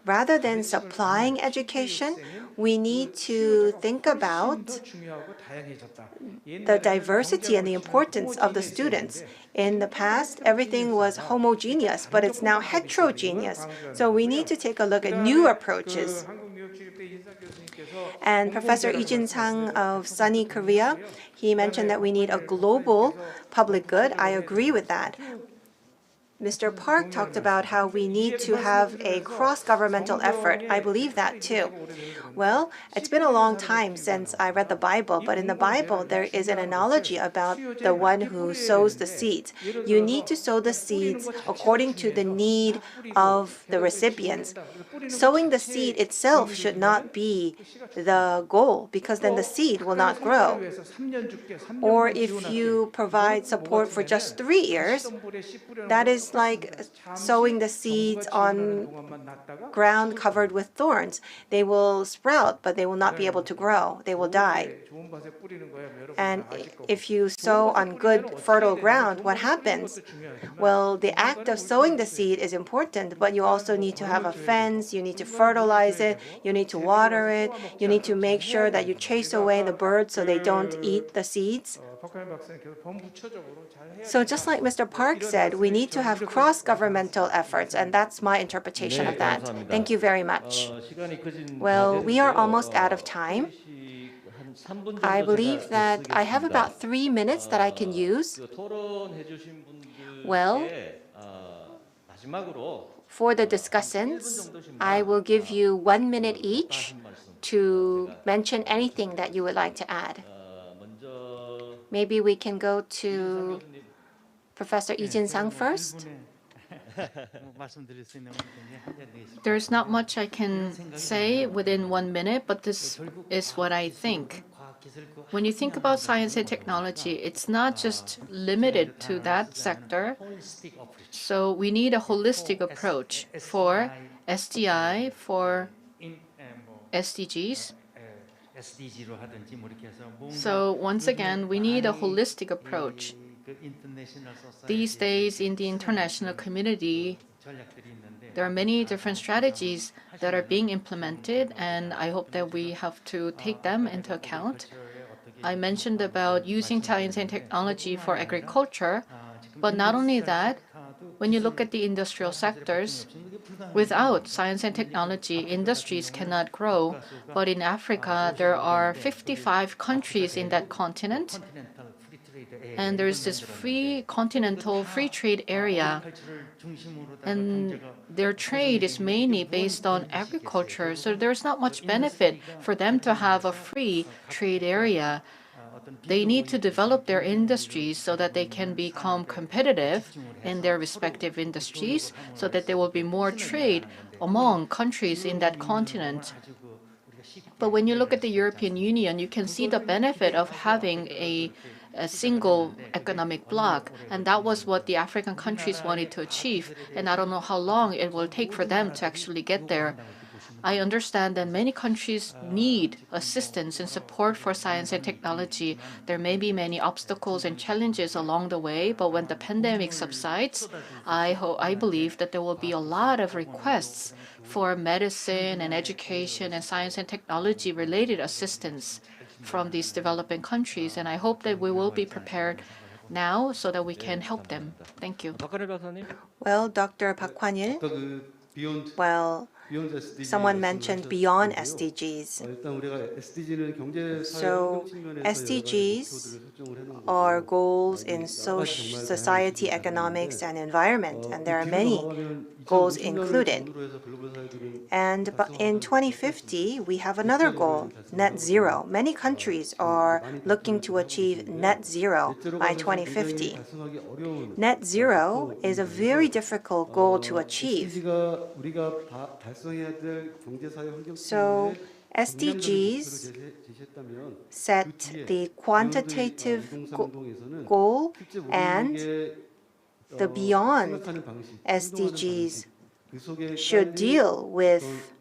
H: rather than supplying education, we need to think about the diversity and the importance of the students. In the past, everything was homogeneous, but it's now heterogeneous. So we need to take a look at new approaches. And Professor Lee Jin-sang of Sunny Korea, he mentioned that we need a global public good. I agree with that. Mr. Park talked about how we need to have a cross-governmental effort. I believe that too. Well, it's been a long time since I read the Bible, but in the Bible there is an analogy about the one who sows the seeds. You need to sow the seeds according to the need of the recipients. Sowing the seed itself should not be the goal, because then the seed will not grow. Or if you provide support for just 3 years, that is like sowing the seeds on ground covered with thorns. They will sprout, but they will not be able to grow. They will die. And if you sow on good, fertile ground, what happens? Well, the act of sowing the seed is important, but you also need to have a fence, you need to fertilize it, you need to water it, you need to make sure that you chase away the birds so they don't eat the seeds. So just like Mr. Park said, we need to have cross-governmental efforts, and that's my interpretation of that. Thank you very much. Well, we are almost out of time. I believe that I have about 3 minutes that I can use. Well, for the discussants, I will give you 1 minute each to mention anything that you would like to add. Maybe we can go to Professor Lee Jin-sang first.
B: There's not much I can say within 1 minute, but this is what I think. When you think about science and technology, it's not just limited to that sector. So we need a holistic approach for SDI, for SDGs. So once again, we need a holistic approach. These days in the international community, there are many different strategies that are being implemented, and I hope that we have to take them into account. I mentioned about using science and technology for agriculture, but not only that, when you look at the industrial sectors, without science and technology, industries cannot grow. But in Africa, there are 55 countries in that continent, And there's this free continental free trade area, and their trade is mainly based on agriculture. So there's not much benefit for them to have a free trade area. They need to develop their industries so that they can become competitive in their respective industries, so that there will be more trade among countries in that continent. But when you look at the European Union, you can see the benefit of having a single economic bloc, and that was what the African countries wanted to achieve. And I don't know how long it will take for them to actually get there. I understand that many countries need assistance and support for science and technology. There may be many obstacles and challenges along the way, but when the pandemic subsides, I believe that there will be a lot of requests for medicine and education and science and technology related assistance from these developing countries. And I hope that we will be prepared now so that we can help them. Thank you.
H: Well, Dr. Park Hwan-il, well, someone mentioned beyond SDGs. So SDGs are goals in society, economics, and environment, and there are many goals included. And in 2050, we have another goal, net zero. Many countries are looking to achieve net zero by 2050. Net zero is a very difficult goal to achieve. So SDGs set the quantitative goal and the beyond SDGs should deal with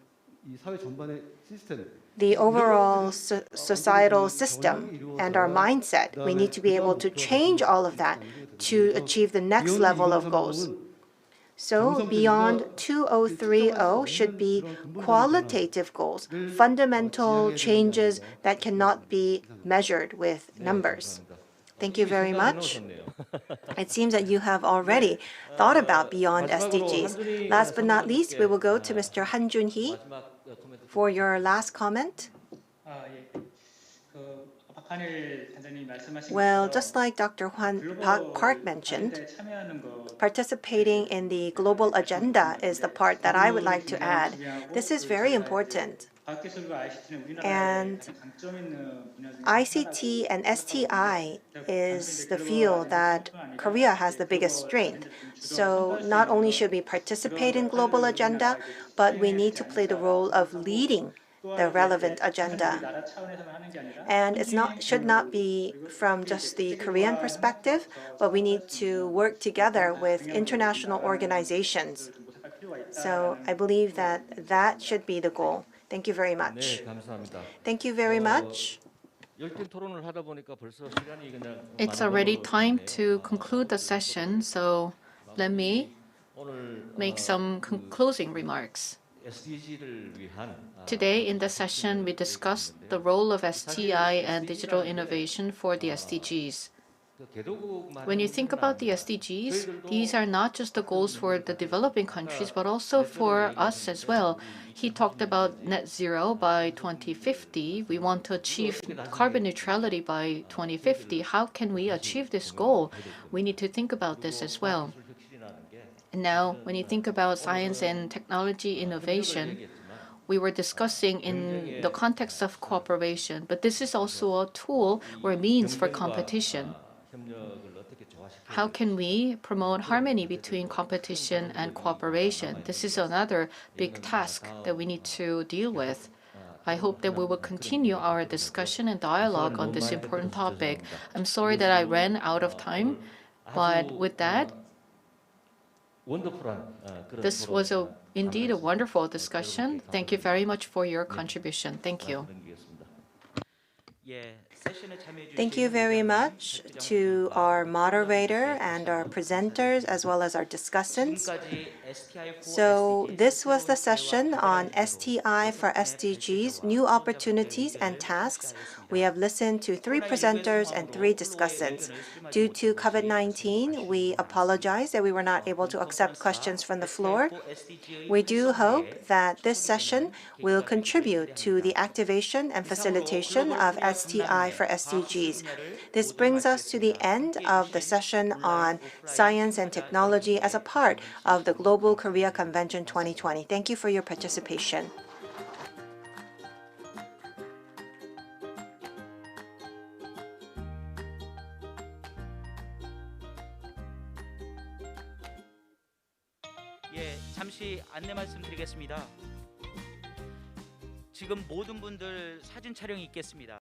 H: the overall societal system and our mindset. We need to be able to change all of that to achieve the next level of goals. So beyond 2030 should be qualitative goals, fundamental changes that cannot be measured with numbers. Thank you very much. It seems that you have already thought about beyond SDGs. Last but not least, we will go to Mr. Han Jun-hee for your last comment. Well, just like Dr. Park mentioned, participating in the global agenda is the part that I would like to add. This is very important. And ICT and STI is the field that Korea has the biggest strength. So not only should we participate in global agenda, but we need to play the role of leading the relevant agenda. And should not be from just the Korean perspective, but we need to work together with international organizations. So I believe that that should be the goal. Thank you very much. Thank you very much.
B: It's already time to conclude the session, so let me make some closing remarks. Today in the session, we discussed the role of STI and digital innovation for the SDGs. When you think about the SDGs, these are not just the goals for the developing countries, but also for us as well. He talked about net zero by 2050. We want to achieve carbon neutrality by 2050. How can we achieve this goal? We need to think about this as well. And now, when you think about science and technology innovation, we were discussing in the context of cooperation, but this is also a tool or a means for competition. How can we promote harmony between competition and cooperation? This is another big task that we need to deal with. I hope that we will continue our discussion and dialogue on this important topic. I'm sorry that I ran out of time, but with that, this was indeed a wonderful discussion. Thank you very much for your contribution. Thank you.
H: Thank you very much to our moderator and our presenters, as well as our discussants. So this was the session on STI for SDGs, new opportunities and tasks. We have listened to 3 presenters and 3 discussants. Due to COVID-19, we apologize that we were not able to accept questions from the floor. We do hope that this session will contribute to the activation and facilitation of STI for SDGs. This brings us to the end of the session on science and technology as a part of the Global Korea Convention 2020. Thank you for your participation.
M: 예, 잠시 안내 말씀드리겠습니다. 지금 모든 분들 사진 촬영이 있겠습니다.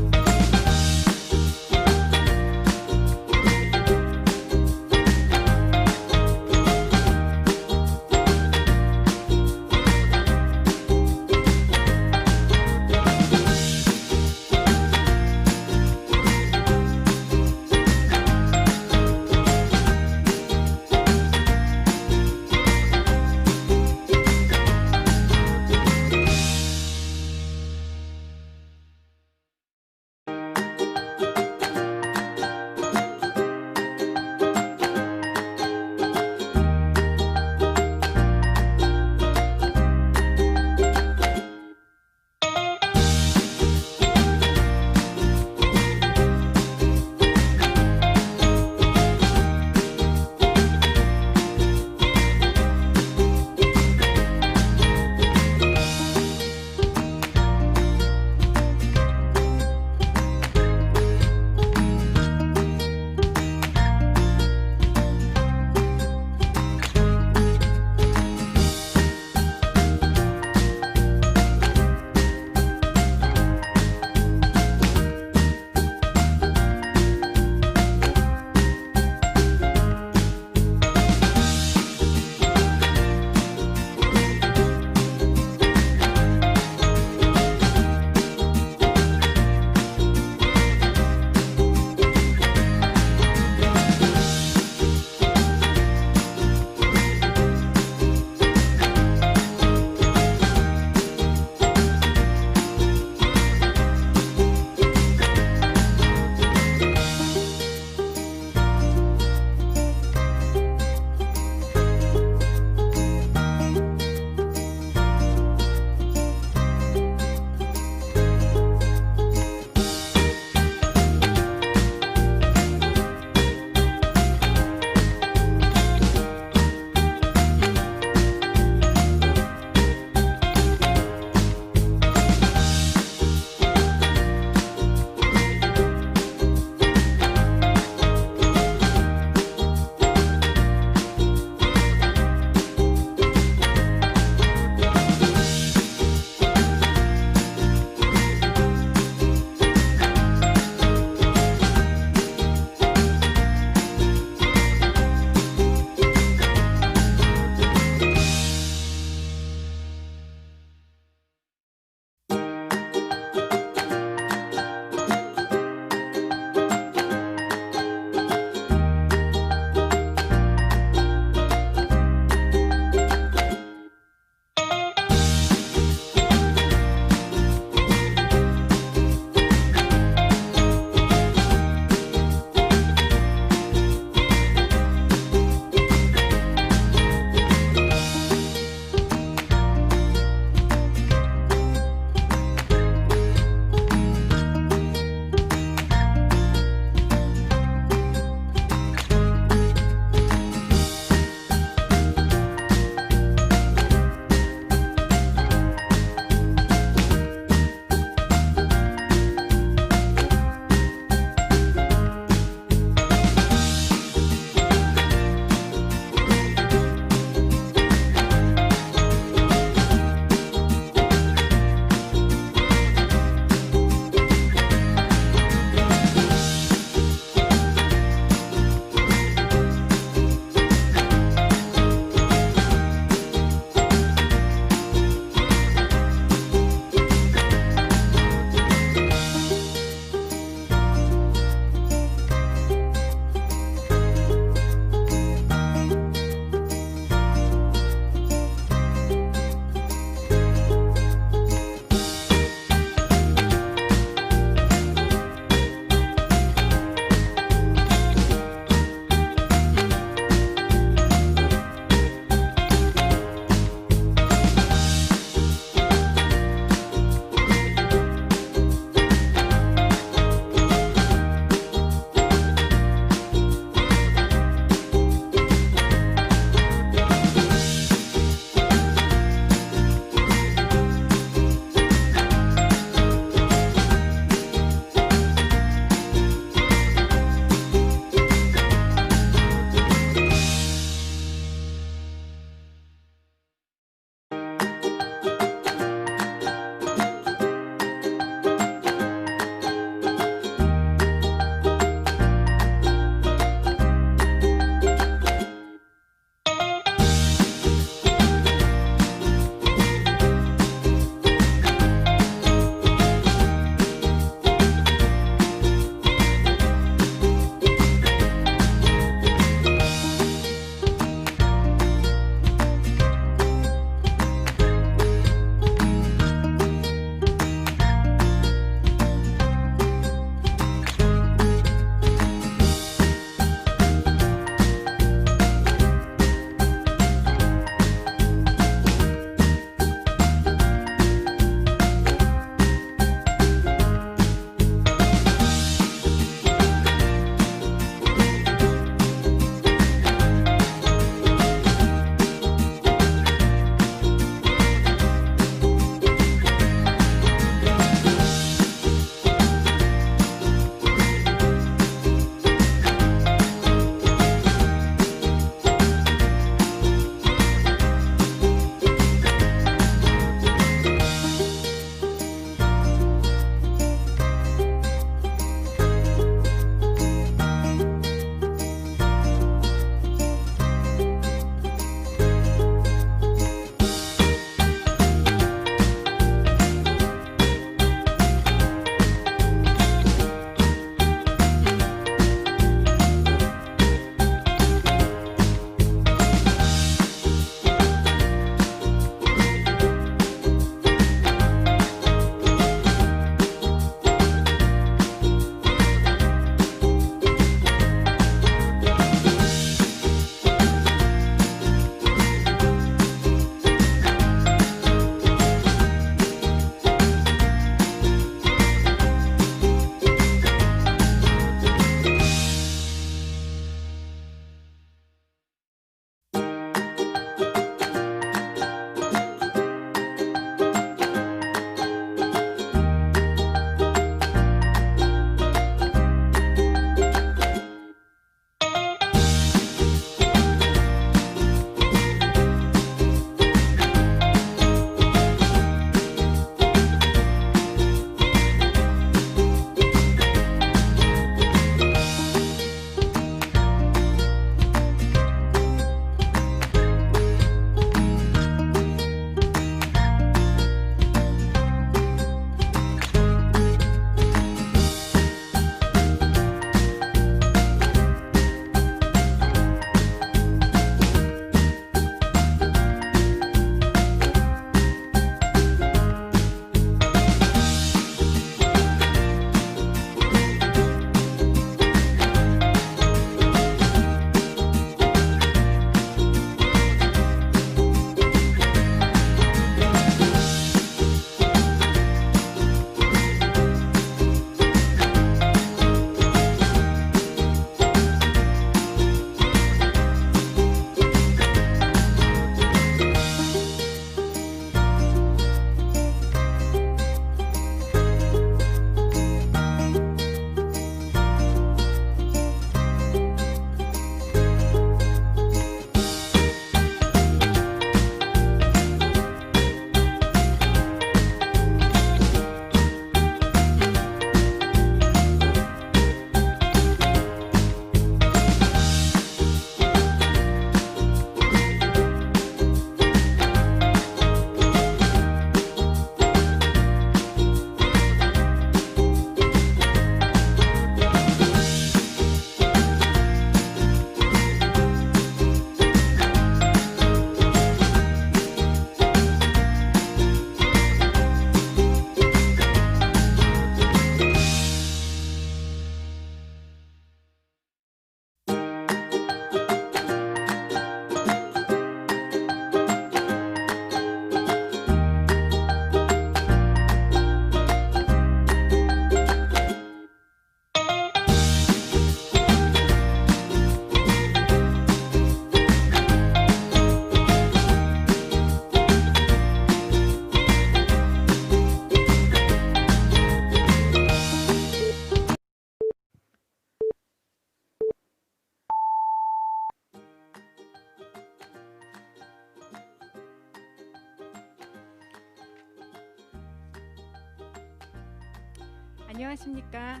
E: 안녕하십니까?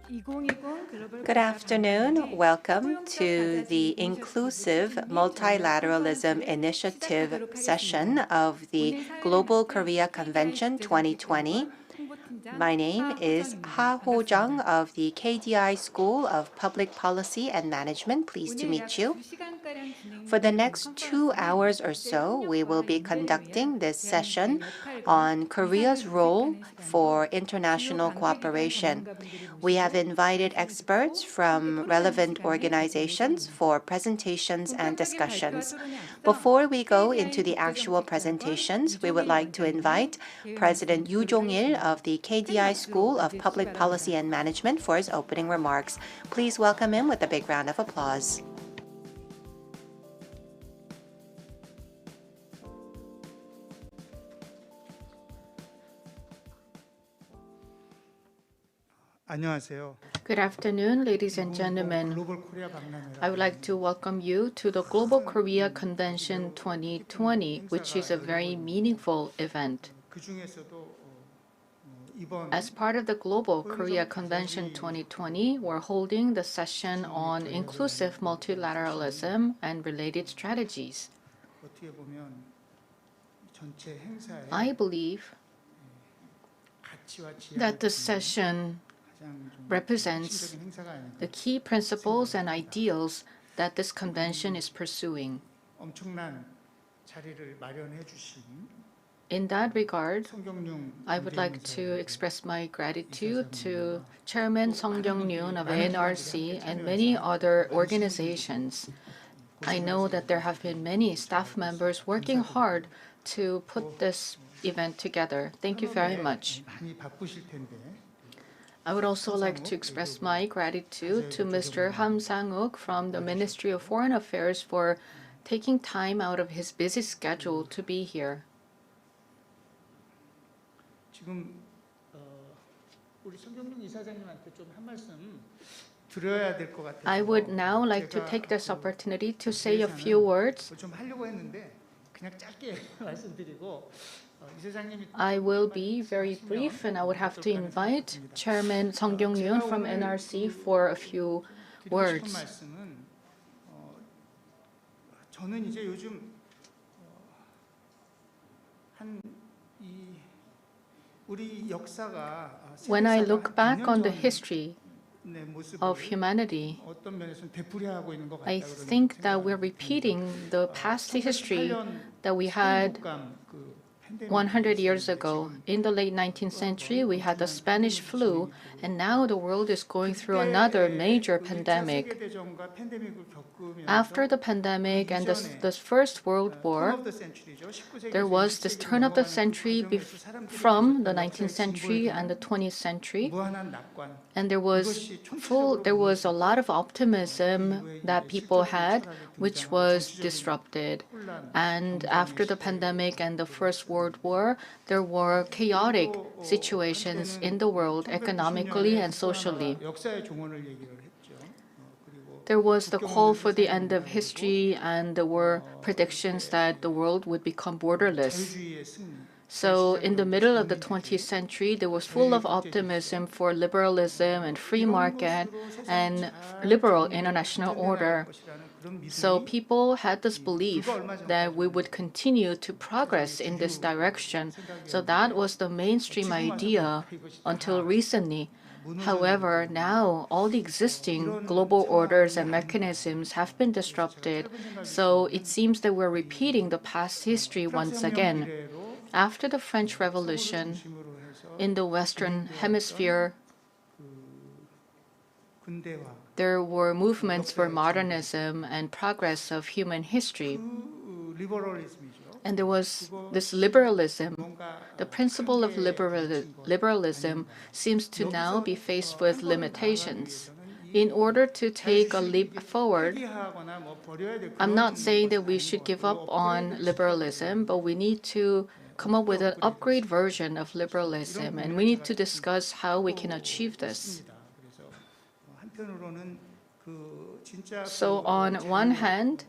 E: 2020 글로벌
H: Good afternoon. Welcome to the Inclusive Multilateralism Initiative session of the Global Korea Convention 2020. My name is Ha Ho-jung of the KDI School of Public Policy and Management. Pleased to meet you. For the next 2 hours or so, we will be conducting this session on Korea's role for international cooperation. We have invited experts from relevant organizations for presentations and discussions. Before we go into the actual presentations, we would like to invite President Yoo Jong-il of the KDI School of Public Policy and Management for his opening remarks. Please welcome him with a big round of applause.
A: 안녕하세요.
B: Good afternoon, ladies and gentlemen. I would like to welcome you to the Global Korea Convention 2020, which is a very meaningful event. As part of the Global Korea Convention 2020, we're holding the session on inclusive multilateralism and related strategies. I believe that the session represents the key principles and ideals that this convention is pursuing. In that regard, I would like to express my gratitude to Chairman Song Kyung-ryun of NRC and many other organizations. I know that there have been many staff members working hard to put this event together. Thank you very much. I would also like to express my gratitude to Mr. Ham Sang-uk from the Ministry of Foreign Affairs for taking time out of his busy schedule to be here. I would now like to take this opportunity to say a few words. I will be very brief, and I would have to invite Chairman Song Kyung-ryun from NRC for a few words. When I look back on the history of humanity, I think that we're repeating the past history that we had 100 years ago. In the late 19th century, we had the Spanish flu, and now the world is going through another major pandemic. After the pandemic and the First World War, there was this turn of the century from the 19th century and the 20th century, and there was a lot of optimism that people had, which was disrupted. And after the pandemic and the First World War, there were chaotic situations in the world, economically and socially. There was the call for the end of history, and there were predictions that the world would become borderless. So in the middle of the 20th century, there was full of optimism for liberalism and free market and liberal international order. So people had this belief that we would continue to progress in this direction. So that was the mainstream idea until recently. However, now all the existing global orders and mechanisms have been disrupted. So it seems that we're repeating the past history once again. After the French Revolution, in the Western Hemisphere, there were movements for modernism and progress of human history. And there was this liberalism. The principle of liberalism seems to now be faced with limitations. In order to take a leap forward, I'm not saying that we should give up on liberalism, but we need to come up with an upgrade version of liberalism, and we need to discuss how we can achieve this. So on one hand,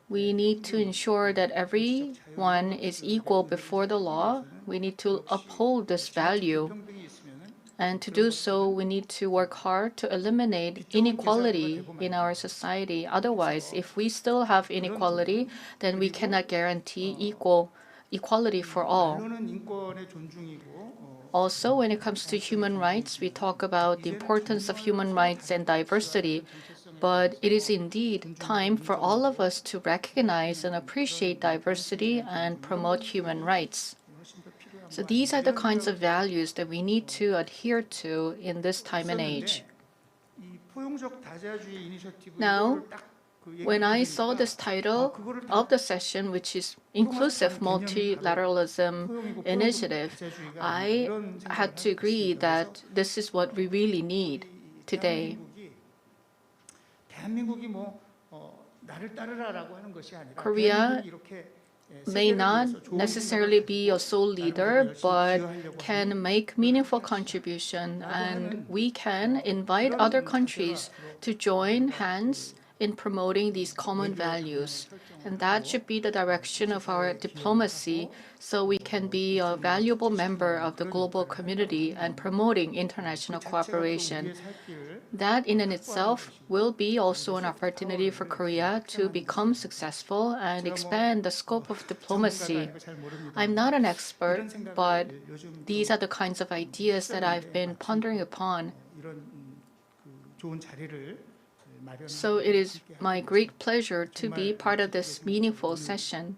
B: we need to ensure that everyone is equal before the law. We need to uphold this value.
G: And to do so, we need to work hard to eliminate inequality in our society. Otherwise, if we still have inequality, then we cannot guarantee equality for all. Also, when it comes to human rights, we talk about the importance of human rights and diversity, but it is indeed time for all of us to recognize and appreciate diversity and promote human rights. So these are the kinds of values that we need to adhere to in this time and age. Now, when I saw this title of the session, which is Inclusive Multilateralism Initiative, I had to agree that this is what we really need today. Korea may not necessarily be a sole leader, but can make meaningful contribution, and we can invite other countries to join hands in promoting these common values. And that should be the direction of our diplomacy, so we can be a valuable member of the global community and promoting international cooperation. That in and itself will be also an opportunity for Korea to become successful and expand the scope of diplomacy. I'm not an expert, but these are the kinds of ideas that I've been pondering upon. So it is my great pleasure to be part of this meaningful session.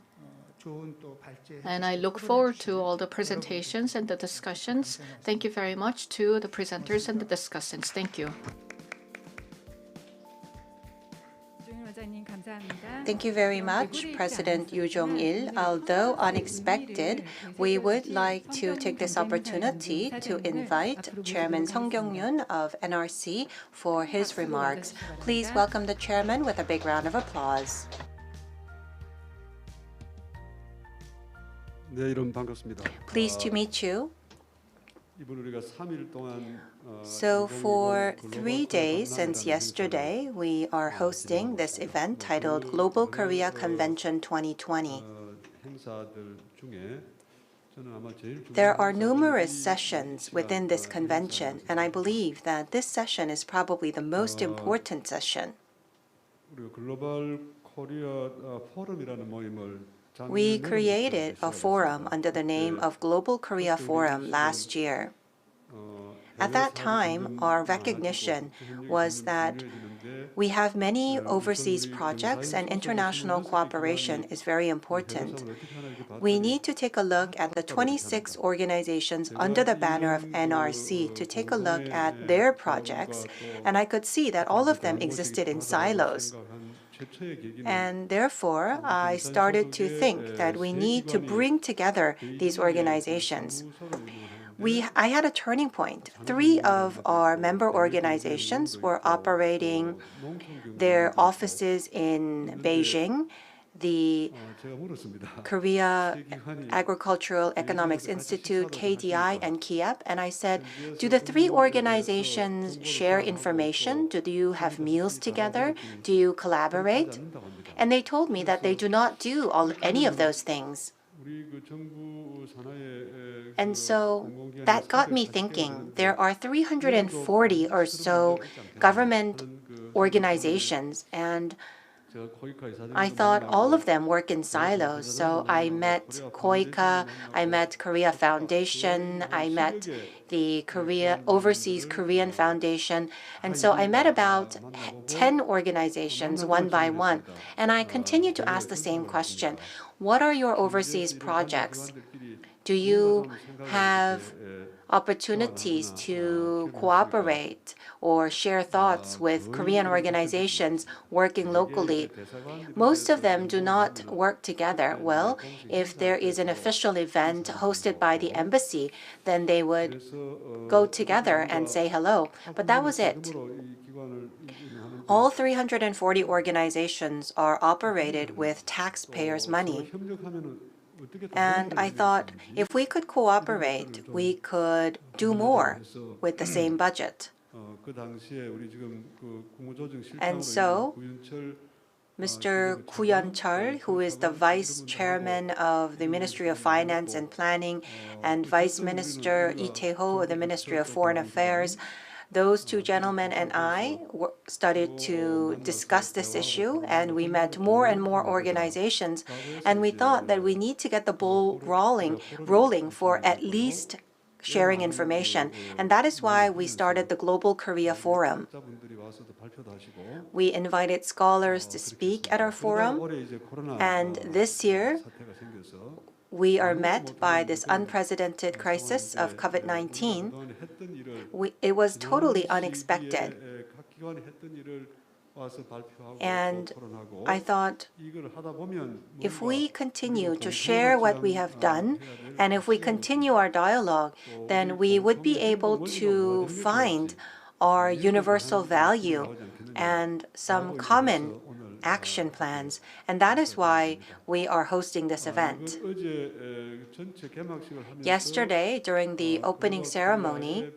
G: And I look forward to all the presentations and the discussions. Thank you very much to the presenters and the discussants. Thank you.
H: Thank you very much, President Yoo Jong-il. Although unexpected, we would like to take this opportunity to invite Chairman Sung Kyung-yoon of NRC for his remarks. Please welcome the chairman with a big round of applause. Pleased to meet you. So for 3 days since yesterday, we are hosting this event titled Global Korea Convention 2020. There are numerous sessions within this convention, and I believe that this session is probably the most important session. We created a forum under the name of Global Korea Forum last year. At that time, our recognition was that we have many overseas projects and international cooperation is very important. We need to take a look at the 26 organizations under the banner of NRC to take a look at their projects, and I could see that all of them existed in silos. And therefore, I started to think that we need to bring together these organizations. I had a turning point. 3 of our member organizations were operating their offices in Beijing, the Korea Agricultural Economics Institute, KDI, and KIEP. And I said, do the 3 organizations share information? Do you have meals together? Do you collaborate? And they told me that they do not do any of those things. And so that got me thinking. There are 340 or so government organizations, and I thought all of them work in silos. So I met KOICA, I met Korea Foundation, I met the Overseas Korean Foundation. And so I met about 10 organizations one by one. And I continued to ask the same question. What are your overseas projects? Do you have opportunities to cooperate or share thoughts with Korean organizations working locally? Most of them do not work together. Well, if there is an official event hosted by the embassy, then they would go together and say hello. But that was it. All 340 organizations are operated with taxpayers' money. And I thought, if we could cooperate, we could do more with the same budget. And so Mr. Koo-yeon-chul, who is the Vice Chairman of the Ministry of Finance and Planning, and Vice Minister Lee Tae-ho of the Ministry of Foreign Affairs. Those two gentlemen and I started to discuss this issue, and we met more and more organizations, and we thought that we need to get the ball rolling for at least sharing information. And that is why we started the Global Korea Forum. We invited scholars to speak at our forum, and this year we are met by this unprecedented crisis of COVID-19. It was totally unexpected. And I thought, if we continue to share what we have done, and if we continue our dialogue, then we would be able to find our universal value and some common action plans. And that is why we are hosting this event. Yesterday, during the opening ceremony,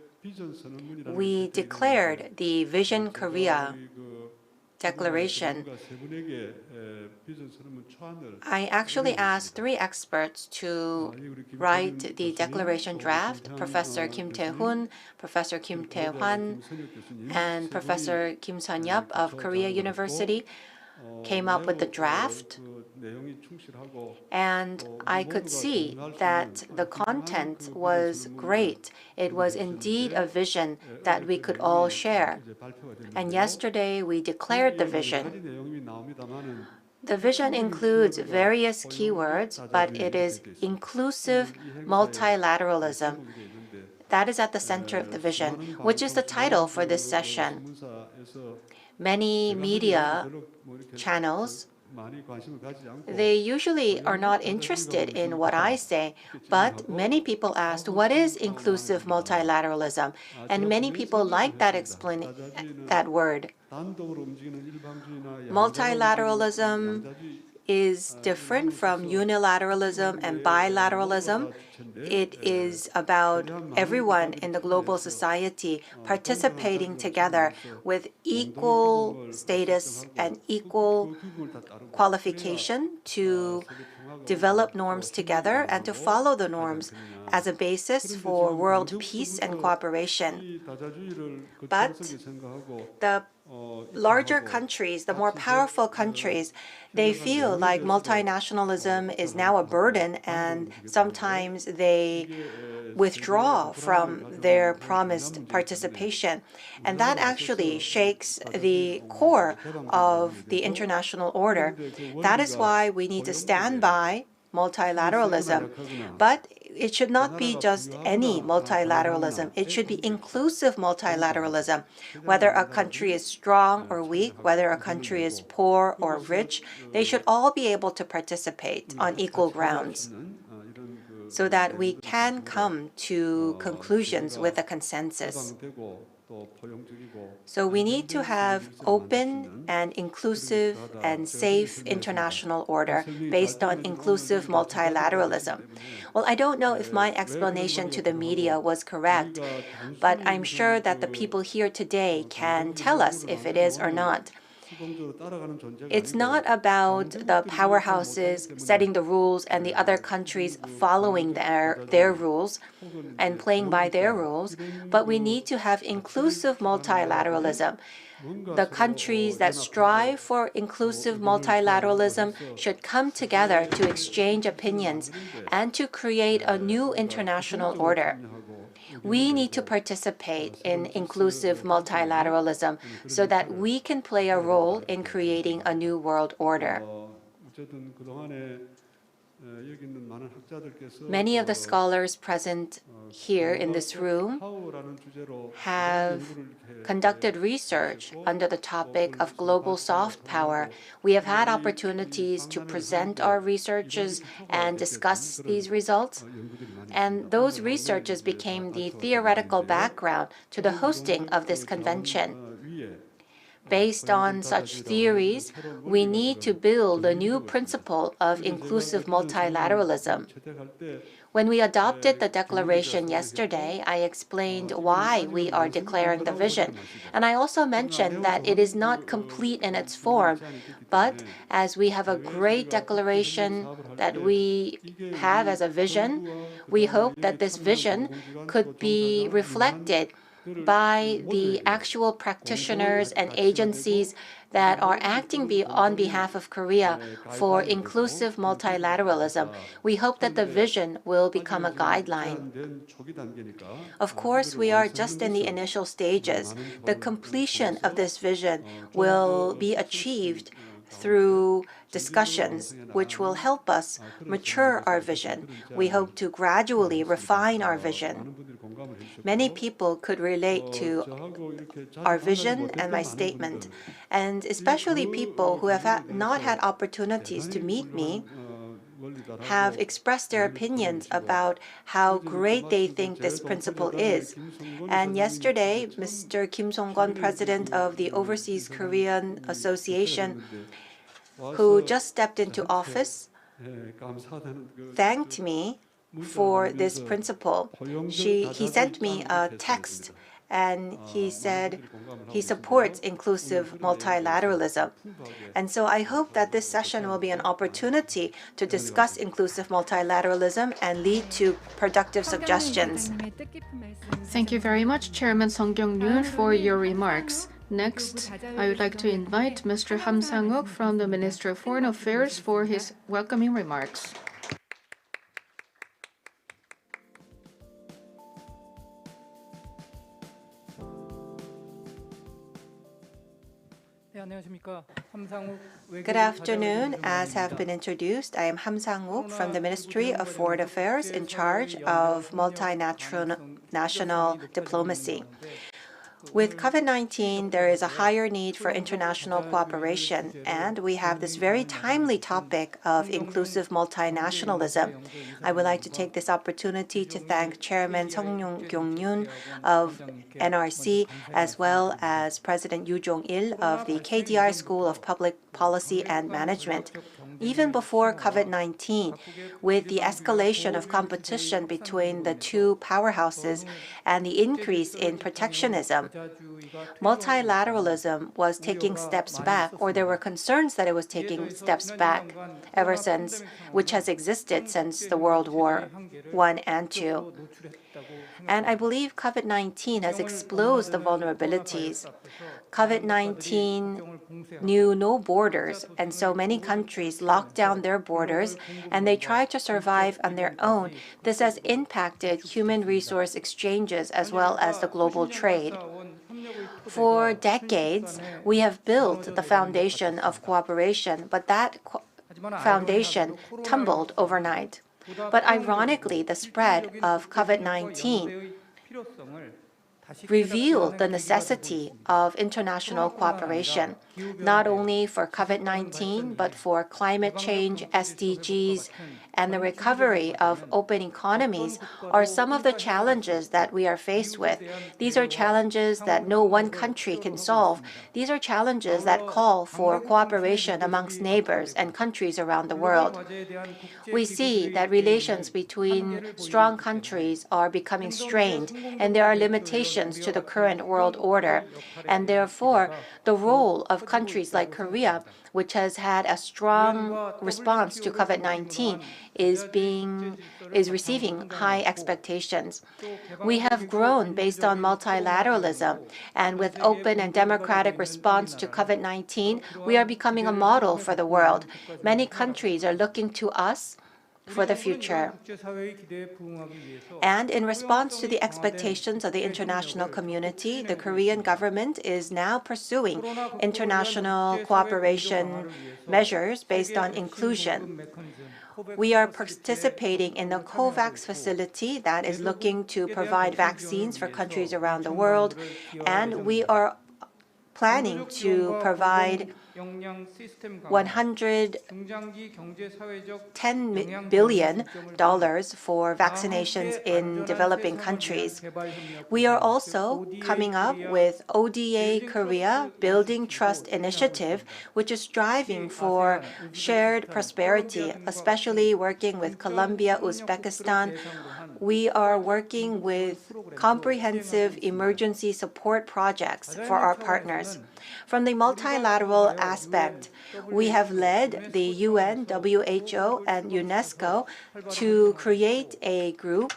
H: we declared the Vision Korea Declaration. I actually asked 3 experts to write the declaration draft: Professor Kim Tae-hoon, Professor Kim Tae-hwan, and Professor Kim Sun-yup of Korea University came up with the draft. And I could see that the content was great. It was indeed a vision that we could all share. And yesterday we declared the vision. The vision includes various keywords, but it is inclusive multilateralism. That is at the center of the vision, which is the title for this session. Many media channels, they usually are not interested in what I say, but many people asked, what is inclusive multilateralism? And many people like that word. Multilateralism is different from unilateralism and bilateralism. It is about everyone in the global society participating together with equal status and equal qualification to develop norms together and to follow the norms as a basis for world peace and cooperation. But the larger countries, the more powerful countries, they feel like multinationalism is now a burden, and sometimes they withdraw from their promised participation. And that actually shakes the core of the international order. That is why we need to stand by multilateralism. But it should not be just any multilateralism. It should be inclusive multilateralism. Whether a country is strong or weak, whether a country is poor or rich, they should all be able to participate on equal grounds so that we can come to conclusions with a consensus. So we need to have open and inclusive and safe international order based on inclusive multilateralism. Well, I don't know if my explanation to the media was correct, but I'm sure that the people here today can tell us if it is or not. It's not about the powerhouses setting the rules and the other countries following their rules and playing by their rules, but we need to have inclusive multilateralism. The countries that strive for inclusive multilateralism should come together to exchange opinions and to create a new international order. We need to participate in inclusive multilateralism so that we can play a role in creating a new world order. Many of the scholars present here in this room have conducted research under the topic of global soft power. We have had opportunities to present our researches and discuss these results, and those researches became the theoretical background to the hosting of this convention. Based on such theories, we need to build a new principle of inclusive multilateralism. When we adopted the declaration yesterday, I explained why we are declaring the vision. And I also mentioned that it is not complete in its form, but as we have a great declaration that we have as a vision, we hope that this vision could be reflected by the actual practitioners and agencies that are acting on behalf of Korea for inclusive multilateralism. We hope that the vision will become a guideline. Of course, we are just in the initial stages. The completion of this vision will be achieved through discussions which will help us mature our vision. We hope to gradually refine our vision. Many people could relate to our vision and my statement, and especially people who have not had opportunities to meet me have expressed their opinions about how great they think this principle is. And yesterday, Mr. Kim Song-gon, president of the Overseas Korean Association, who just stepped into office, thanked me for this principle. He sent me a text and he said he supports inclusive multilateralism. And so I hope that this session will be an opportunity to discuss inclusive multilateralism and lead to productive suggestions.
B: Thank you very much, Chairman Song Kyung-ryul, for your remarks. Next, I would like to invite Mr. Ham Sang-uk from the Ministry of Foreign Affairs for his welcoming remarks.
H: Good afternoon. As have been introduced, I am Ham Sang-uk from the Ministry of Foreign Affairs in charge of multinational diplomacy. With COVID-19, there is a higher need for international cooperation, and we have this very timely topic of inclusive multinationalism. I would like to take this opportunity to thank Chairman Song Kyung-ryul of NRC, as well as President Yoo Jong-il of the KDI School of Public Policy and Management. Even before COVID-19, with the escalation of competition between the two powerhouses and the increase in protectionism, multilateralism was taking steps back, or there were concerns that it was taking steps back ever since, which has existed since the World War I and II. And I believe COVID-19 has exposed the vulnerabilities. COVID-19 knew no borders, and so many countries locked down their borders, and they tried to survive on their own. This has impacted human resource exchanges as well as the global trade. For decades, we have built the foundation of cooperation, but that foundation tumbled overnight. But ironically, the spread of COVID-19 revealed the necessity of international cooperation, not only for COVID-19, but for climate change, SDGs, and the recovery of open economies are some of the challenges that we are faced with. These are challenges that no one country can solve. These are challenges that call for cooperation amongst neighbors and countries around the world. We see that relations between strong countries are becoming strained, and there are limitations to the current world order. And therefore, the role of countries like Korea, which has had a strong response to COVID-19, is receiving high expectations. We have grown based on multilateralism, and with open and democratic response to COVID-19, we are becoming a model for the world. Many countries are looking to us for the future. And in response to the expectations of the international community, the Korean government is now pursuing international cooperation measures based on inclusion. We are participating in the COVAX facility that is looking to provide vaccines for countries around the world, and we are planning to provide $110 billion for vaccinations in developing countries. We are also coming up with ODA Korea Building Trust Initiative, which is striving for shared prosperity, especially working with Colombia, Uzbekistan. We are working with comprehensive emergency support projects for our partners. From the multilateral aspect, we have led the UN, WHO, and UNESCO to create a group,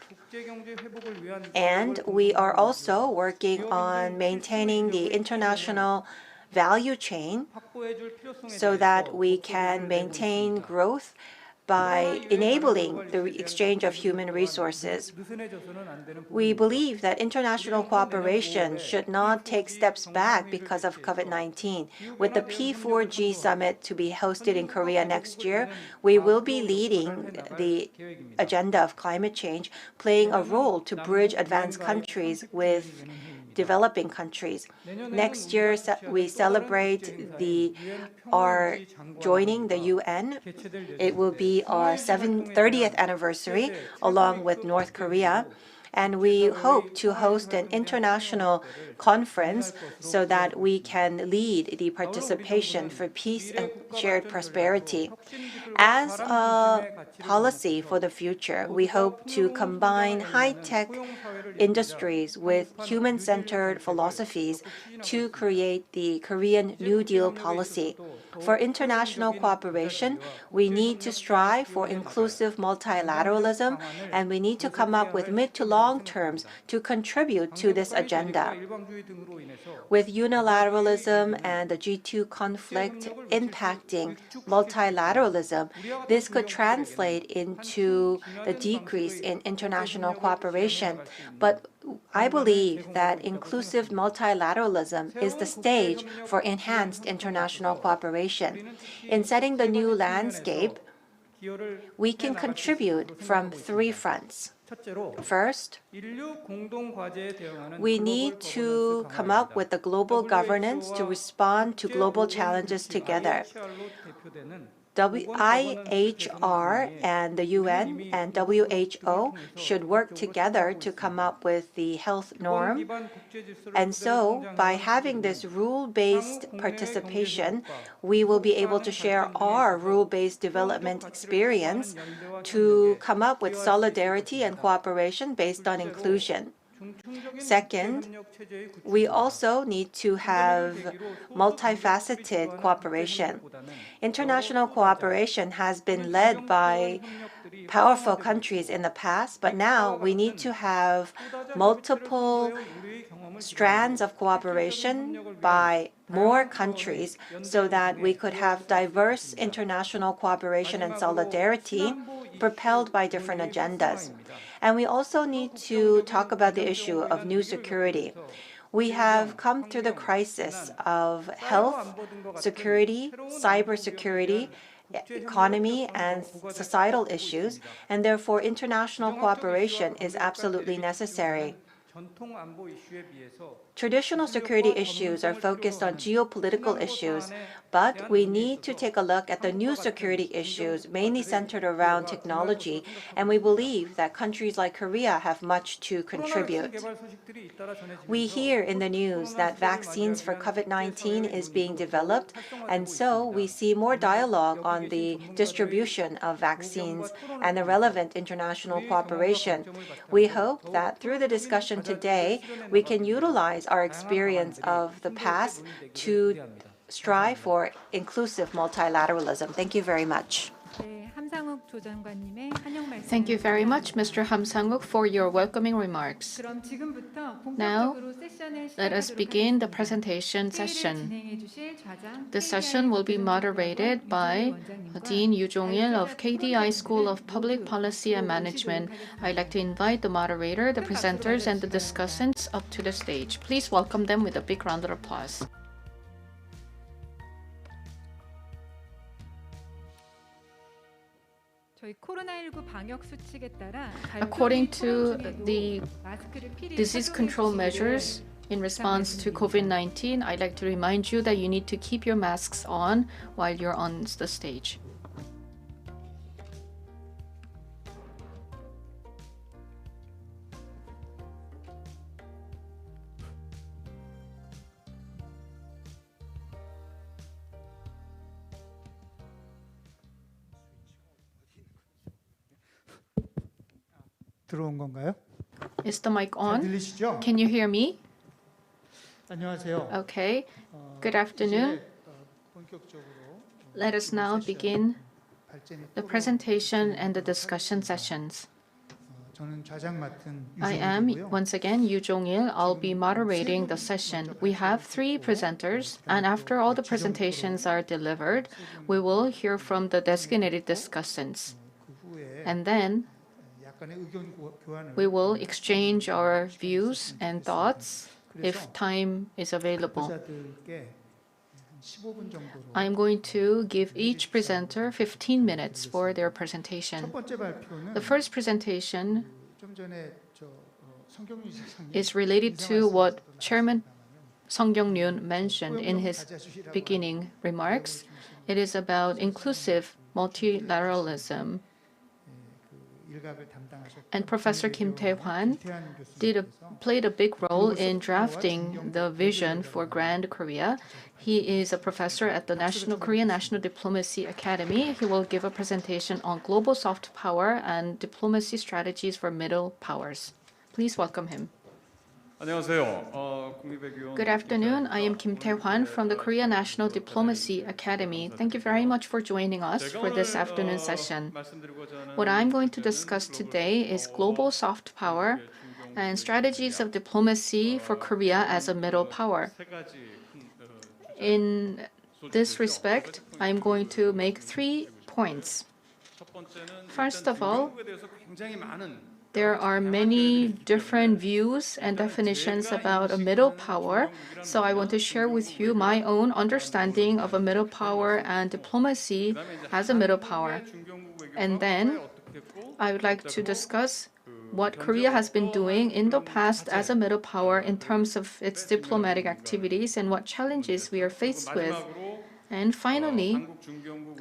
H: and we are also working on maintaining the international value chain so that we can maintain growth by enabling the exchange of human resources. We believe that international cooperation should not take steps back because of COVID-19. With the P4G summit to be hosted in Korea next year, we will be leading the agenda of climate change, playing a role to bridge advanced countries with developing countries. Next year, we celebrate our joining the UN. It will be our 30th anniversary along with North Korea. And we hope to host an international conference so that we can lead the participation for peace and shared prosperity. As a policy for the future, we hope to combine high-tech industries with human-centered philosophies to create the Korean New Deal policy. For international cooperation, we need to strive for inclusive multilateralism, and we need to come up with mid to long terms to contribute to this agenda. With unilateralism and the G2 conflict impacting multilateralism, this could translate into the decrease in international cooperation. But I believe that inclusive multilateralism is the stage for enhanced international cooperation. In setting the new landscape, we can contribute from 3 fronts. First, we need to come up with a global governance to respond to global challenges together. IHR and the UN and WHO should work together to come up with the health norm. And so, by having this rule-based participation, we will be able to share our rule-based development experience to come up with solidarity and cooperation based on inclusion. Second, we also need to have multifaceted cooperation. International cooperation has been led by powerful countries in the past, but now we need to have multiple strands of cooperation by more countries so that we could have diverse international cooperation and solidarity propelled by different agendas. And we also need to talk about the issue of new security. We have come through the crisis of health, security, cybersecurity, economy, and societal issues, and therefore international cooperation is absolutely necessary. Traditional security issues are focused on geopolitical issues, but we need to take a look at the new security issues, mainly centered around technology, and we believe that countries like Korea have much to contribute. We hear in the news that vaccines for COVID-19 is being developed, and so we see more dialogue on the distribution of vaccines and the relevant international cooperation. We hope that through the discussion today, we can utilize our experience of the past to strive for inclusive multilateralism. Thank you very much.
B: Thank you very much, Mr. Ham Sang-wook, for your welcoming remarks. Now, let us begin the presentation session. The session will be moderated by Dean Yoo Jong-il of KDI School of Public Policy and Management. I'd like to invite the moderator, the presenters, and the discussants up to the stage. Please welcome them with a big round of applause. According to the disease control measures,
G: In response to COVID-19, I'd like to remind you that you need to keep your masks on while you're on the stage.
A: 들어온 건가요?
G: Is the mic
A: 잘
G: on?
A: 들리시죠?
G: Can you hear me?
A: 안녕하세요.
G: Okay. Good afternoon.
A: 본격적으로
G: Let us now begin the presentation and the discussion sessions.
A: 저는 좌장 맡은
G: I am,
A: 유정일이고요.
G: once again, Yu Jong-il. I'll be moderating the session. We have 3 presenters, and after all the presentations are delivered, we will hear from the designated discussants.
A: 그 후에
G: And then
A: 약간의 의견 교환을
G: we will exchange our views and thoughts if time is available.
A: 후보자들께 한 15분 정도로
G: I'm going to give each presenter 15 minutes for their presentation.
A: 첫 번째 발표는
G: The first presentation
A: 좀 전에 성경윤 사장님
G: is related to what Chairman Song Kyung-ryun mentioned in his beginning remarks. It is about inclusive multilateralism.
A: 일각을 담당하셨던
G: And Professor Kim Tae-hwan
A: 교수님께서
G: played a big role in drafting the vision for Grand Korea. He is a professor at the Korean National Diplomacy Academy. He will give a presentation on global soft power and diplomacy strategies for middle powers. Please welcome him.
N: 안녕하세요.
G: Good afternoon. I am Kim Tae-hwan from the Korea National Diplomacy Academy. Thank you very much for joining us for this afternoon session. What I'm going to discuss today is global soft power and strategies of diplomacy for Korea as a middle power. In this respect, I'm going to make 3 points. First of all, there are many different views and definitions about a middle power, so I want to share with you my own understanding of a middle power and diplomacy as a middle power. And then I would like to discuss what Korea has been doing in the past as a middle power in terms of its diplomatic activities and what challenges we are faced with. And finally,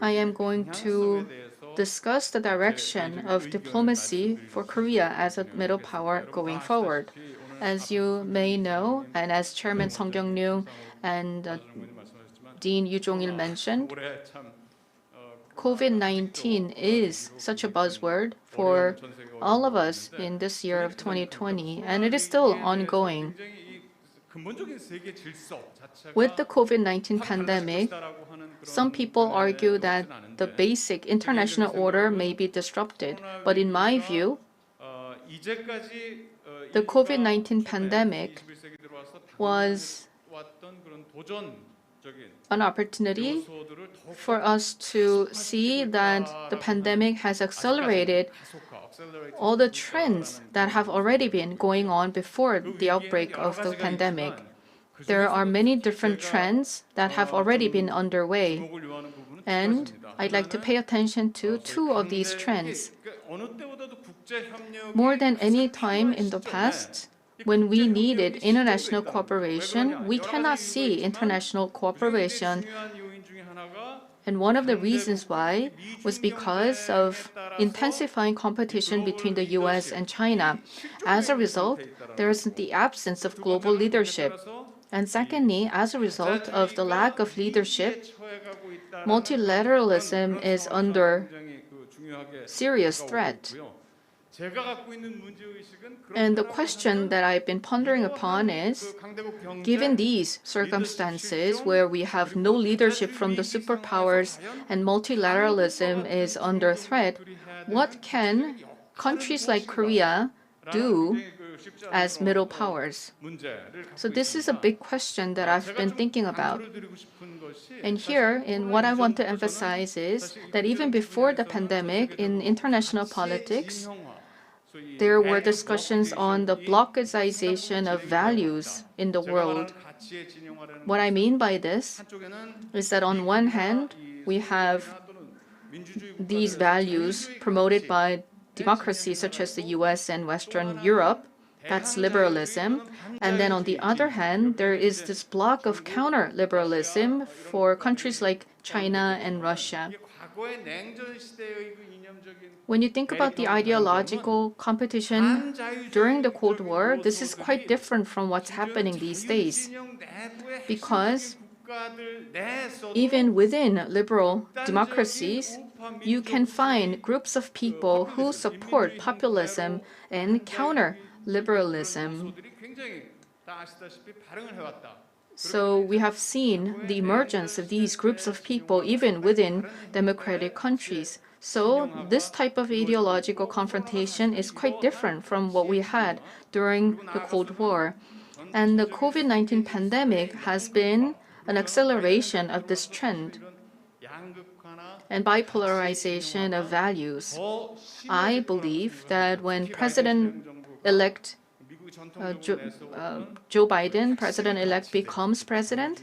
G: I am going to discuss the direction of diplomacy for Korea as a middle power going forward. As you may know, and as Chairman Song Kyung-ryun and Dean Yu Jong-il mentioned, COVID-19 is such a buzzword for all of us in this year of 2020, and it is still ongoing. With the COVID-19 pandemic, some people argue that the basic international order may be disrupted. But in my view, the COVID-19 pandemic was an opportunity for us to see that the pandemic has accelerated all the trends that have already been going on before the outbreak of the pandemic. There are many different trends that have already been underway, and I'd like to pay attention to 2 of these trends. More than any time in the past, when we needed international cooperation, we cannot see international cooperation. And one of the reasons why was because of intensifying competition between the US and China. As a result, there is the absence of global leadership. And secondly, as a result of the lack of leadership, multilateralism is under serious threat. And the question that I've been pondering upon is, given these circumstances where we have no leadership from the superpowers and multilateralism is under threat, what can countries like Korea do as middle powers? So this is a big question that I've been thinking about. And here, what I want to emphasize is that even before the pandemic, in international politics, there were discussions on the blockization of values in the world. What I mean by this is that on one hand, we have these values promoted by democracies such as the US and Western Europe,
B: That's liberalism. And then on the other hand, there is this block of counter-liberalism for countries like China and Russia. When you think about the ideological competition during the Cold War, this is quite different from what's happening these days. Because even within liberal democracies, you can find groups of people who support populism and counter liberalism. So we have seen the emergence of these groups of people even within democratic countries. So this type of ideological confrontation is quite different from what we had during the Cold War. And the COVID-19 pandemic has been an acceleration of this trend and bipolarization of values. I believe that when President-elect Joe Biden, President-elect, becomes president,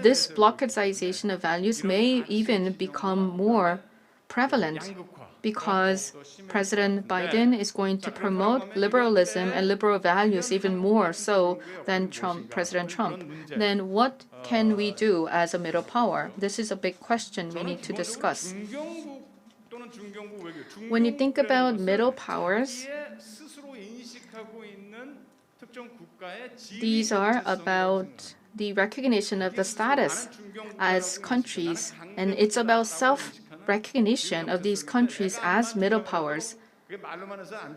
B: this blockization of values may even become more prevalent because President Biden is going to promote liberalism and liberal values even more so than President Trump. Then what can we do as a middle power? This is a big question we need to discuss. When you think about middle powers, these are about the recognition of the status as countries, and it's about self-recognition of these countries as middle powers.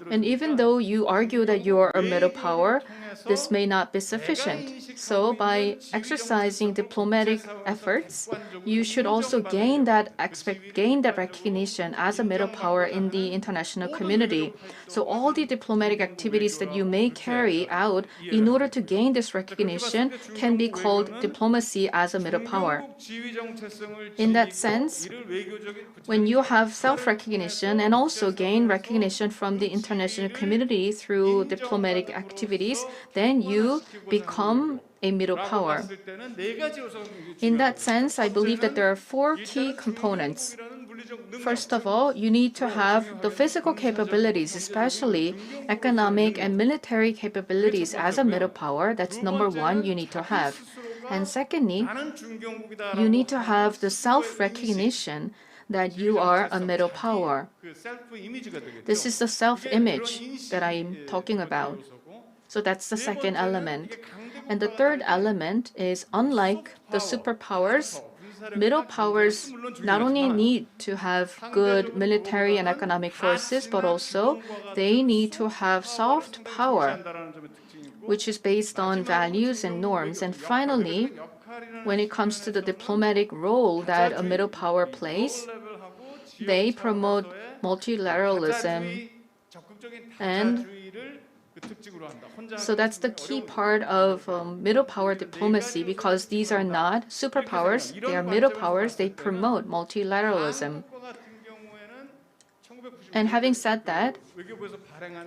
B: And even though you argue that you are a middle power, this may not be sufficient. So by exercising diplomatic efforts, you should also gain that recognition as a middle power in the international community. So all the diplomatic activities that you may carry out in order to gain this recognition can be called diplomacy as a middle power. In that sense, when you have self-recognition and also gain recognition from the international community through diplomatic activities, then you become a middle power. In that sense, I believe that there are 4 key components. First of all, you need to have the physical capabilities, especially economic and military capabilities as a middle power. That's number 1 you need to have. And secondly, you need to have the self-recognition that you are a middle power. This is the self-image that I'm talking about. So that's the second element. And the third element is, unlike the superpowers, middle powers not only need to have good military and economic forces, but also they need to have soft power, which is based on values and norms. And finally, when it comes to the diplomatic role that a middle power plays, they promote multilateralism. And so that's the key part of middle power diplomacy, because these are not superpowers, they are middle powers, they promote multilateralism. And having said that,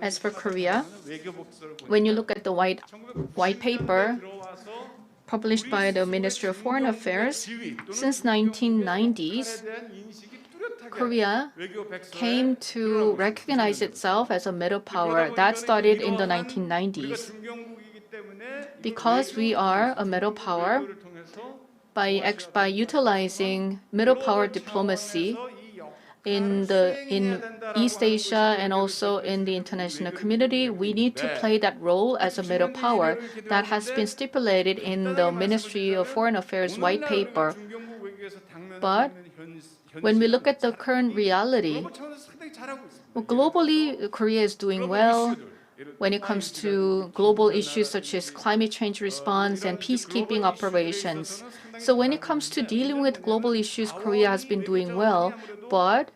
B: as for Korea, when you look at the white paper published by the Ministry of Foreign Affairs, since 1990s, Korea came to recognize itself as a middle power. That started in the 1990s. Because we are a middle power, by utilizing middle power diplomacy in East Asia and also in the international community, we need to play that role as a middle power. That has been stipulated in the Ministry of Foreign Affairs white paper. But when we look at the current reality, globally, Korea is doing well when it comes to global issues such as climate change response and peacekeeping operations. So when it comes to dealing with global issues, Korea has been doing well, but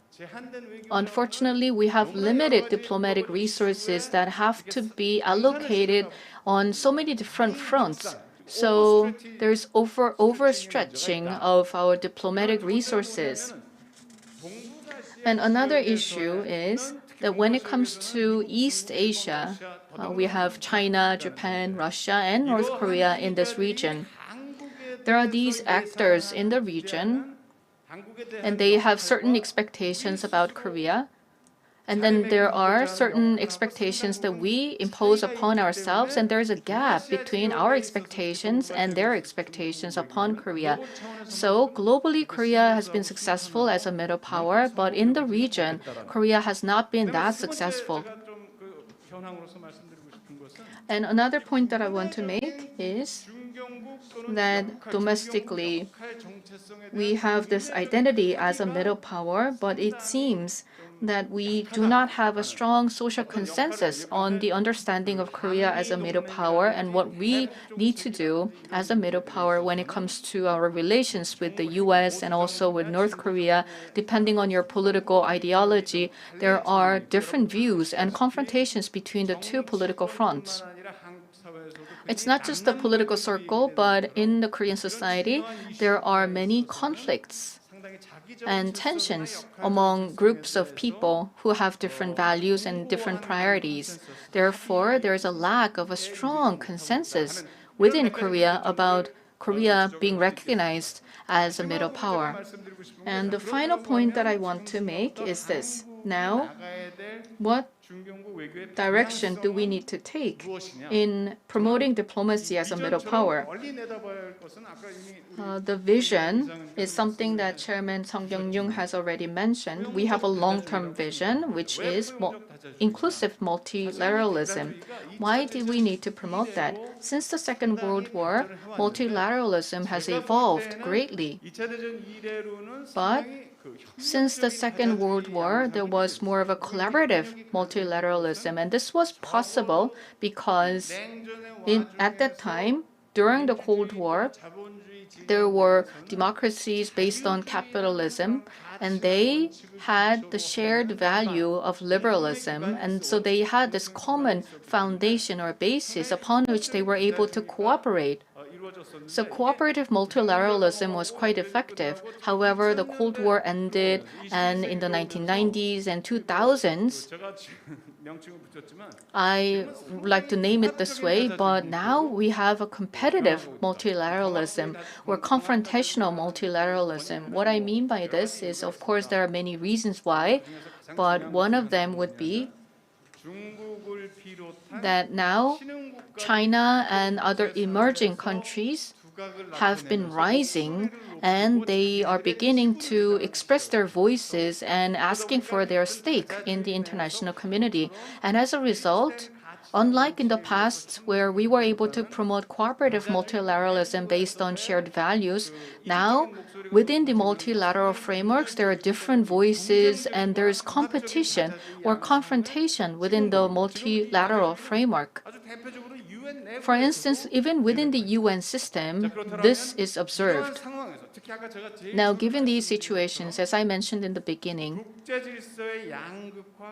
B: unfortunately, we have limited diplomatic resources that have to be allocated on so many different fronts. So there's overstretching of our diplomatic resources. And another issue is that when it comes to East Asia, we have China, Japan, Russia, and North Korea in this region. There are these actors in the region, and they have certain expectations about Korea. And then there are certain expectations that we impose upon ourselves, and there's a gap between our expectations and their expectations upon Korea. So globally, Korea has been successful as a middle power, but in the region, Korea has not been that successful. And another point that I want to make is that domestically, we have this identity as a middle power, but it seems that we do not have a strong social consensus on the understanding of Korea as a middle power and what we need to do as a middle power when it comes to our relations with the US and also with North Korea. Depending on your political ideology, there are different views and confrontations between the two political fronts. It's not just the political circle, but in the Korean society, there are many conflicts and tensions among groups of people who have different values and different priorities. Therefore, there is a lack of a strong consensus within Korea about Korea being recognized as a middle power. And the final point that I want to make is this. Now, what direction do we need to take in promoting diplomacy as a middle power? The vision is something that Chairman Sung Kyung-yoon has already mentioned. We have a long-term vision, which is inclusive multilateralism. Why do we need to promote that? Since the Second World War, multilateralism has evolved greatly. But since the Second World War, there was more of a collaborative multilateralism, and this was possible because at that time, during the Cold War, there were democracies based on capitalism, and they had the shared value of liberalism, and so they had this common foundation or basis upon which they were able to cooperate. So cooperative multilateralism was quite effective. However, the Cold War ended, and in the 1990s and 2000s, I would like to name it this way, but now we have a competitive multilateralism or confrontational multilateralism. What I mean by this is, of course, there are many reasons why, but one of them would be that now China and other emerging countries have been rising, and they are beginning to express their voices and asking for their stake in the international community. And as a result, unlike in the past where we were able to promote cooperative multilateralism based on shared values, now within the multilateral frameworks, there are different voices and there is competition or confrontation within the multilateral framework. For instance, even within the UN system, this is observed. Now, given these situations, as I mentioned in the beginning,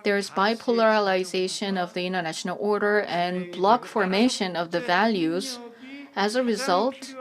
B: there is bipolarization of the international order and bloc formation of the values. As a result,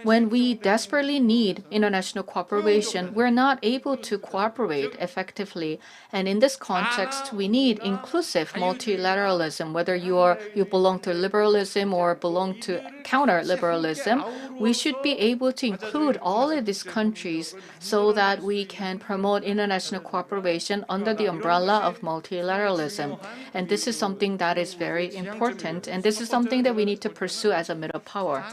B: when we desperately need international cooperation, we're not able to cooperate effectively. And in this context, we need inclusive multilateralism. Whether you belong to liberalism or belong to counter-liberalism, we should be able to include all of these countries so that we can promote international cooperation under the umbrella of multilateralism. And this is something that is very important, and this is something that we need to pursue as a middle power.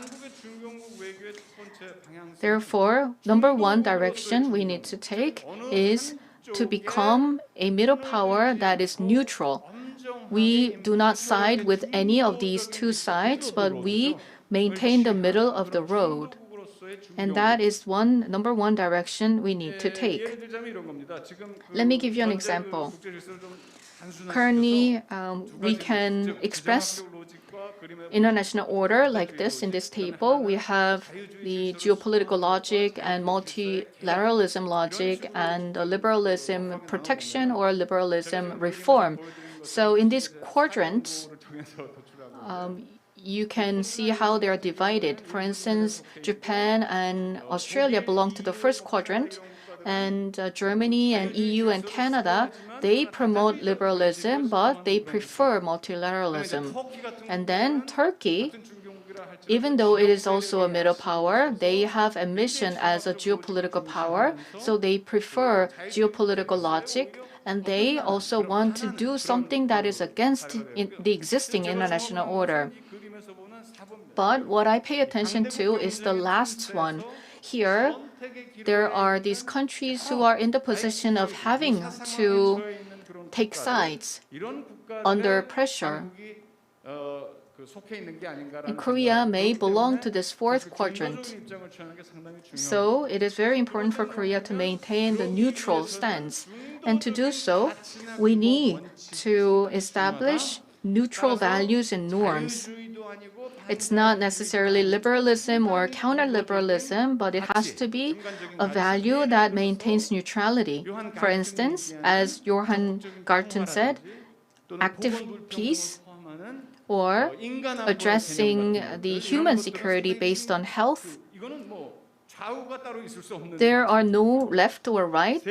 B: Therefore, number one direction we need to take is to become a middle power that is neutral. We do not side with any of these two sides, but we maintain the middle of the road. And that is number one direction we need to take. Let me give you an example. Currently, we can express international order like this in this table. We have the geopolitical logic and multilateralism logic and liberalism protection or liberalism reform. So in these quadrants, you can see how they are divided. For instance, Japan and Australia belong to the first quadrant, and Germany and EU and Canada, they promote liberalism, but they prefer multilateralism. And then Turkey, even though it is also a middle power, they have ambition as a geopolitical power, so they prefer geopolitical logic and they also want to do something that is against the existing international order. But what I pay attention to is the last one. Here, there are these countries who are in the position of having to take sides under pressure. And Korea may belong to this fourth quadrant. So it is very important for Korea to maintain the neutral stance. And to do so, we need to establish neutral values and norms. It's not necessarily liberalism or counter-liberalism, but it has to be a value that maintains neutrality. For instance, as Johan Galton said, active peace or addressing the human security based on health. There are no left or right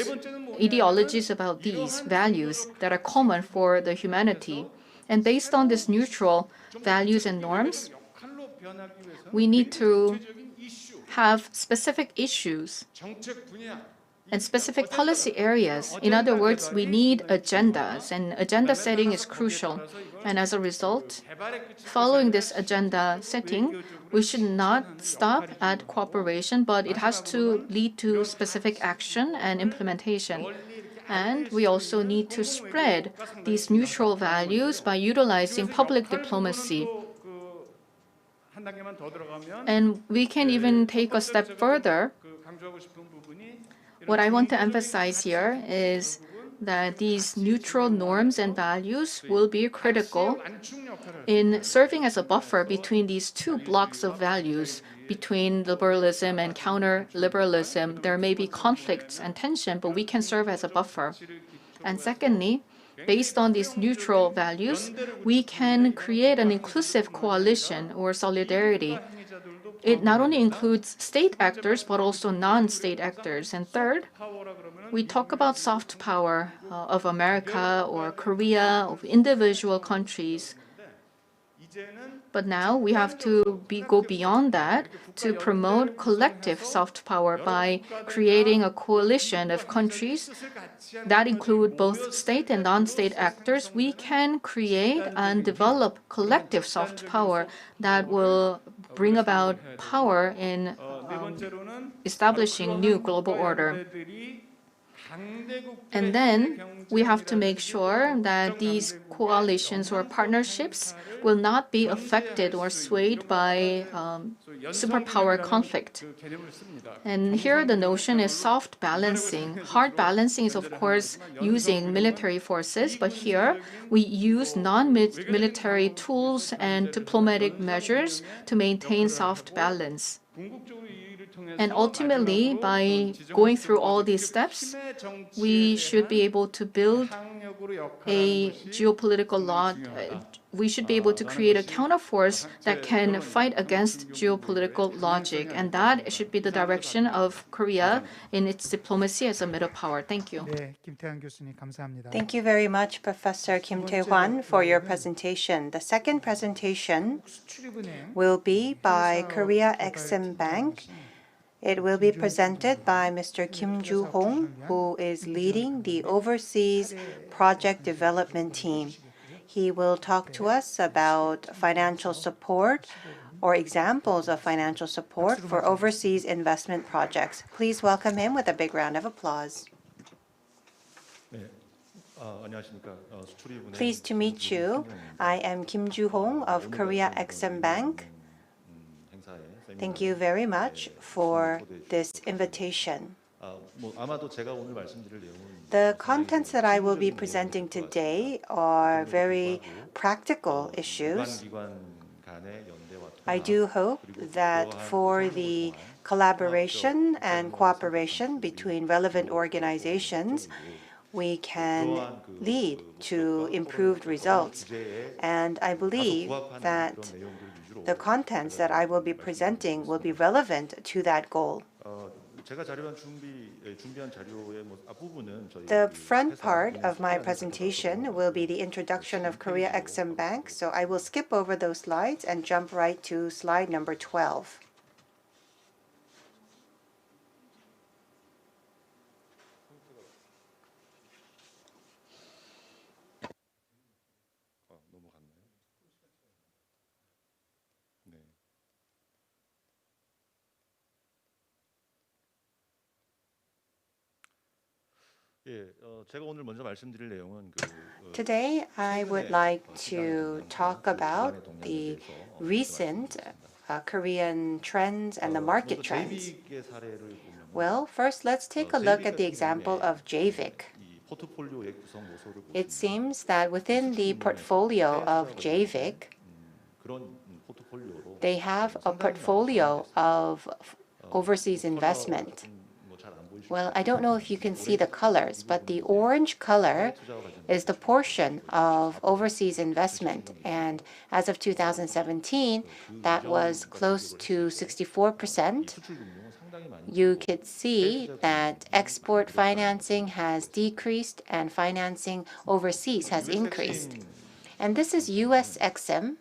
B: ideologies about these values that are common for the humanity. And based on these neutral values and norms, we need to have specific issues and specific policy areas. In other words, we need agendas, and agenda setting is crucial. And as a result, following this agenda setting, we should not stop at cooperation, but it has to lead to specific action and implementation. And we also need to spread these neutral values by utilizing public diplomacy. And we can even take a step further. What I want to emphasize here is that these neutral norms and values will be critical in serving as a buffer between these two blocks of values, between liberalism and counter-liberalism. There may be conflicts and tension, but we can serve as a buffer. And secondly, based on these neutral values, we can create an inclusive coalition or solidarity. It not only includes state actors, but also non-state actors. And third, we talk about soft power of America or Korea, of individual countries. But now we have to go beyond that to promote collective soft power by creating a coalition of countries that include both state and non-state actors. We can create and develop collective soft power that will bring about power in establishing new global order. And then we have to make sure that these coalitions or partnerships will not be affected or swayed by superpower conflict. And here the notion is soft balancing. Hard balancing is, of course, using military forces, but here we use non-military tools and diplomatic measures to maintain soft balance. And ultimately, by going through all these steps, we should be able to build a geopolitical law. We should be able to create a counterforce that can fight against geopolitical logic. And that should be the direction of Korea in its diplomacy as a middle power. Thank you.
H: Thank you very much, Professor Kim Tae-hwan, for your presentation. The second presentation will be by Korea Exim Bank. It will be presented by Mr. Kim Joo-hong, who is leading the Overseas Project Development Team. He will talk to us about financial support or examples of financial support for overseas investment projects. Please welcome him with a big round of applause. Pleased to meet you. I am Kim Joo-hong of Korea Exim Bank. Thank you very much for this invitation. The contents that I will be presenting today are very practical issues. I do hope that for the collaboration and cooperation between relevant organizations, we can lead to improved results. And I believe that the contents that I will be presenting will be relevant to that goal. The front part of my presentation will be the introduction of Korea Exim Bank, so I will skip over those slides and jump right to slide number 12. Today, I would like to talk about the recent Korean trends and the market trends. Well, first, let's take a look at the example of JVIC. It seems that within the portfolio of JVIC, they have a portfolio of overseas investment. Well, I don't know if you can see the colors, but the orange color is the portion of overseas investment. And as of 2017, that was close to 64%. You could see that export financing has decreased and financing overseas has increased. And this is US EXIM.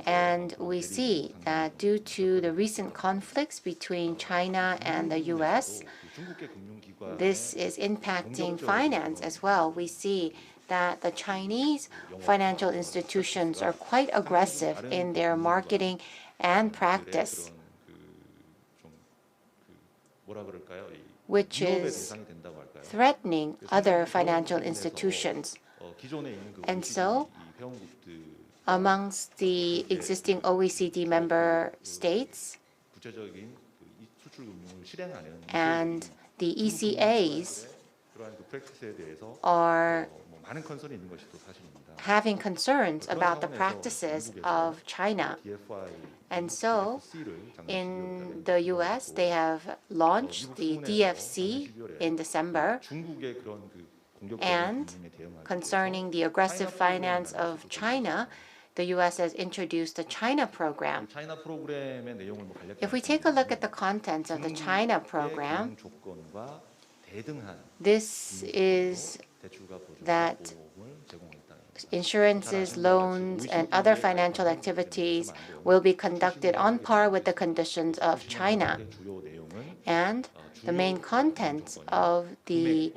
H: And we see that due to the recent conflicts between China and the US, this is impacting finance as well. We see that the Chinese financial institutions are quite aggressive in their marketing and practice, which is threatening other financial institutions. And so, amongst the existing OECD member states and the ECAs are having concerns about the practices of China. And so, in the US, they have launched the DFC in December. And concerning the aggressive finance of China, the US has introduced the China program. If we take a look at the contents of the China program, this is that insurances, loans, and other financial activities will be conducted on par with the conditions of China. And the main contents of the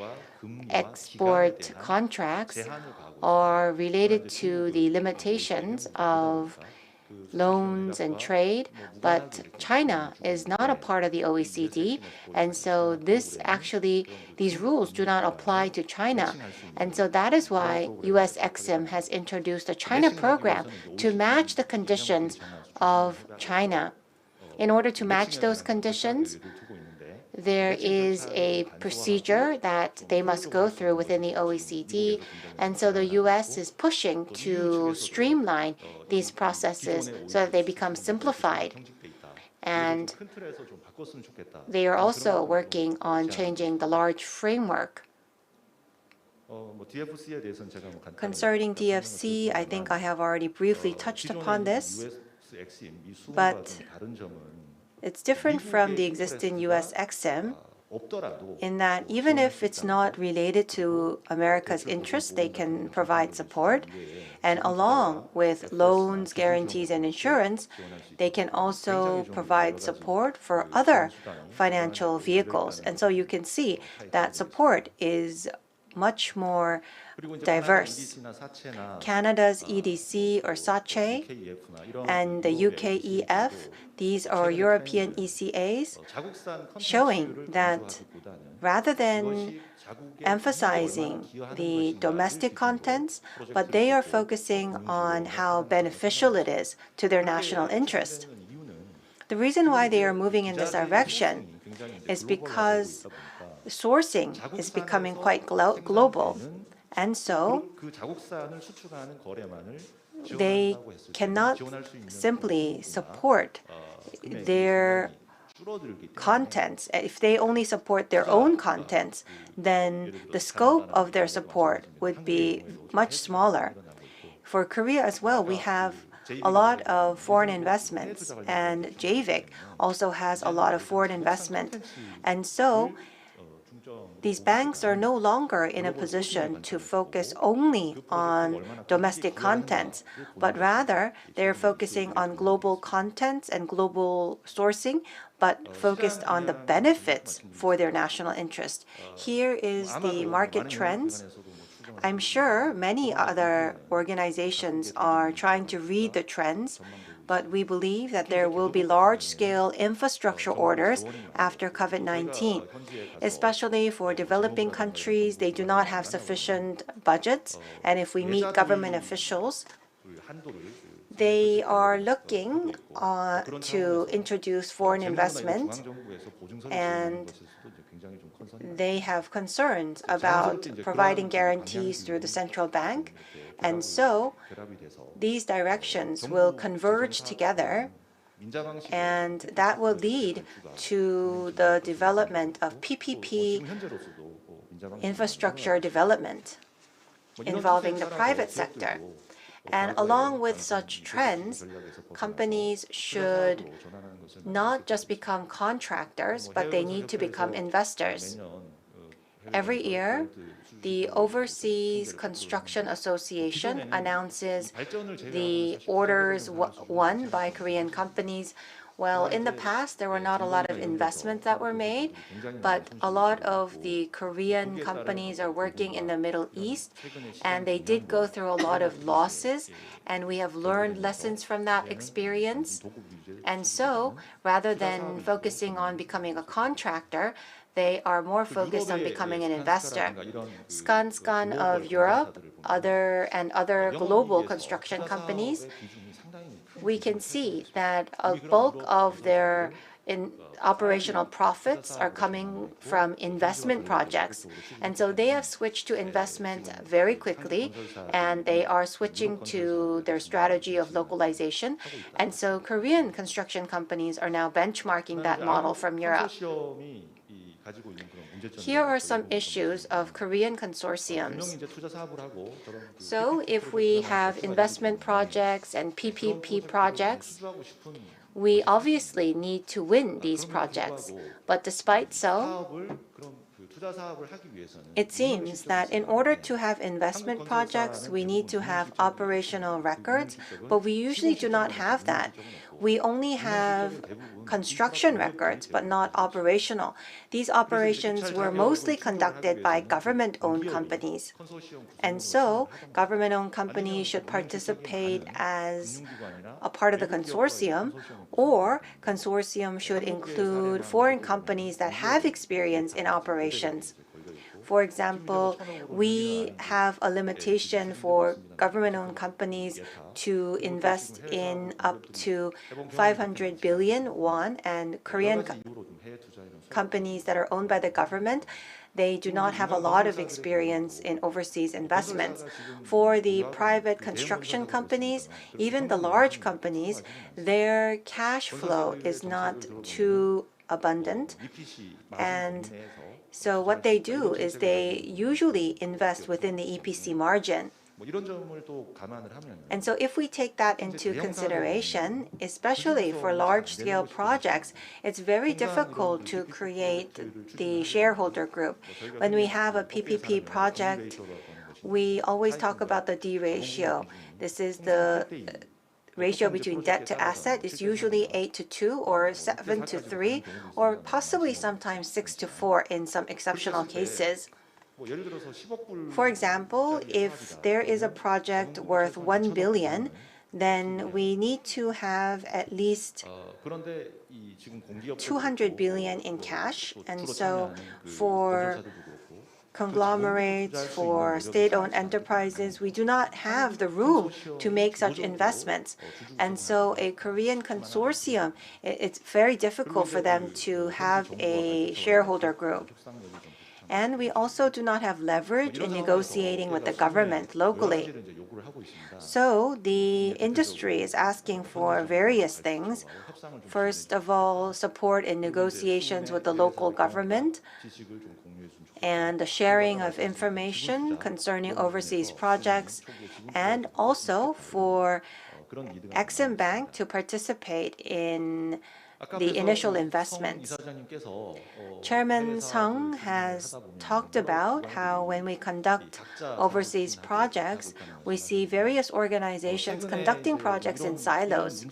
H: export contracts are related to the limitations of loans and trade, but China is not a part of the OECD, and so these rules do not apply to China. And so that is why US EXIM has introduced a China program to match the conditions of China. In order to match those conditions, there is a procedure that they must go through within the OECD, and so the US is pushing to streamline these processes so that they become simplified. And they are also working on changing the large framework. Concerning DFC, I think I have already briefly touched upon this, but it's different from the existing US EXIM in that even if it's not related to America's interests, they can provide support. And along with loans, guarantees, and insurance, they can also provide support for other financial vehicles. And so you can see that support is much more diverse. Canada's EDC or SACE and the UKEF, these are European ECAs, showing that rather than emphasizing the domestic contents, but they are focusing on how beneficial it is to their national interest. The reason why they are moving in this direction is because sourcing is becoming quite global. And so they cannot simply support their contents. If they only support their own contents, then the scope of their support would be much smaller. For Korea as well, we have a lot of foreign investments, and JVIC also has a lot of foreign investment. And so these banks are no longer in a position to focus only on domestic contents, but rather they're focusing on global contents and global sourcing, but focused on the benefits for their national interest. Here is the market trends. I'm sure many other organizations are trying to read the trends, but we believe that there will be large-scale infrastructure orders after COVID-19, especially for developing countries. They do not have sufficient budgets, and if we meet government officials, they are looking to introduce foreign investment, and they have concerns about providing guarantees through the central bank. And so these directions will converge together, and that will lead to the development of PPP infrastructure development involving the private sector. And along with such trends, companies should not just become contractors, but they need to become investors. Every year, the Overseas Construction Association announces the orders won by Korean companies. Well, in the past, there were not a lot of investments that were made, but a lot of the Korean companies are working in the Middle East, and they did go through a lot of losses, and we have learned lessons from that experience. And so, rather than focusing on becoming a contractor, they are more focused on becoming an investor. Scanscan of Europe, other global construction companies, we can see that a bulk of their operational profits are coming from investment projects. And so they have switched to investment very quickly, and they are switching to their strategy of localization. And so Korean construction companies are now benchmarking that model from Europe. Here are some issues of Korean consortiums. So if we have investment projects and PPP projects, we obviously need to win these projects. But despite so, it seems that in order to have investment projects, we need to have operational records, but we usually do not have that. We only have construction records, but not operational. These operations were mostly conducted by government-owned companies. And so, government-owned companies should participate as a part of the consortium, or consortium should include foreign companies that have experience in operations. For example, we have a limitation for government-owned companies to invest in up to 500 billion won, and Korean companies that are owned by the government, they do not have a lot of experience in overseas investments. For the private construction companies, even the large companies, their cash flow is not too abundant, and so what they do is they usually invest within the EPC margin. And so if we take that into consideration, especially for large-scale projects, it's very difficult to create the shareholder group. When we have a PPP project, we always talk about the D ratio. This is the ratio between debt to asset. Is usually 8:2 or 7:3, or possibly sometimes 6:4 in some exceptional cases. For example, if there is a project worth 1 billion, then we need to have at least 200 billion in cash. And so for conglomerates, for state-owned enterprises, we do not have the room to make such investments. And so a Korean consortium, it's very difficult for them to have a shareholder group. And we also do not have leverage in negotiating with the government locally. So the industry is asking for various things. First of all, support in negotiations with the local government, and the sharing of information concerning overseas projects, and also for Exim Bank to participate in the initial investments. Chairman Sung has talked about how when we conduct overseas projects, we see various organizations conducting projects in silos.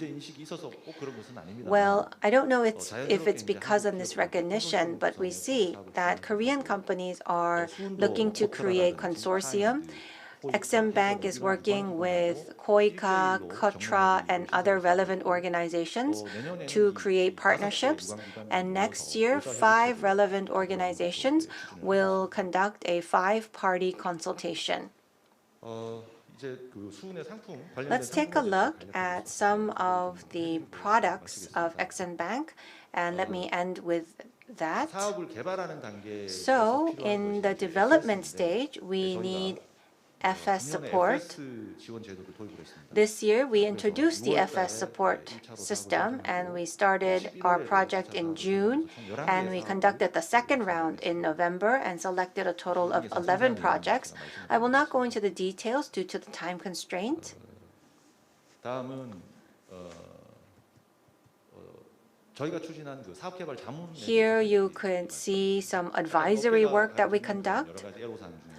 H: Well, I don't know if it's because of this recognition, but we see that Korean companies are looking to create consortium Exim Bank is working with KOICA, KOTRA, and other relevant organizations to create partnerships. And next year, 5 relevant organizations will conduct a 5-party consultation. Let's take a look at some of the products of Exim Bank, and let me end with that. So, in the development stage, we need FS support. This year, we introduced the FS support system, and we started our project in June, and we conducted the second round in November and selected a total of 11 projects. I will not go into the details due to the time constraint. Here you could see some advisory work that we conduct.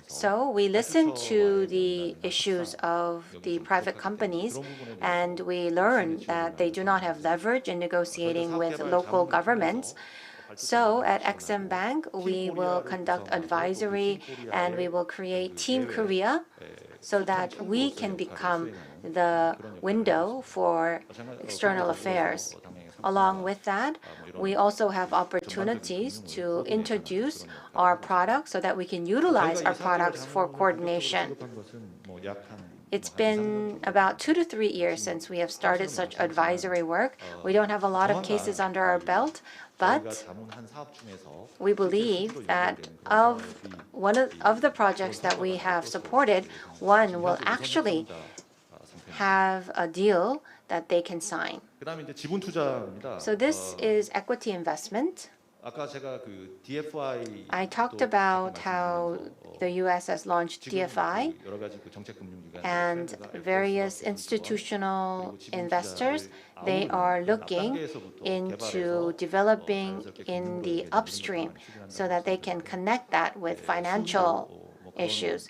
H: So we listen to the issues of the private companies, and we learn that they do not have leverage in negotiating with local governments. So at Exim Bank, we will conduct advisory and we will create Team Korea so that we can become the window for external affairs. Along with that, we also have opportunities to introduce our products so that we can utilize our products for coordination. It's been about 2 to 3 years since we have started such advisory work. We don't have a lot of cases under our belt, but we believe that of the projects that we have supported, one will actually have a deal that they can sign. So this is equity investment. I talked about how the U.S. has launched DFI, and various institutional investors, they are looking into developing in the upstream so that they can connect that with financial issues.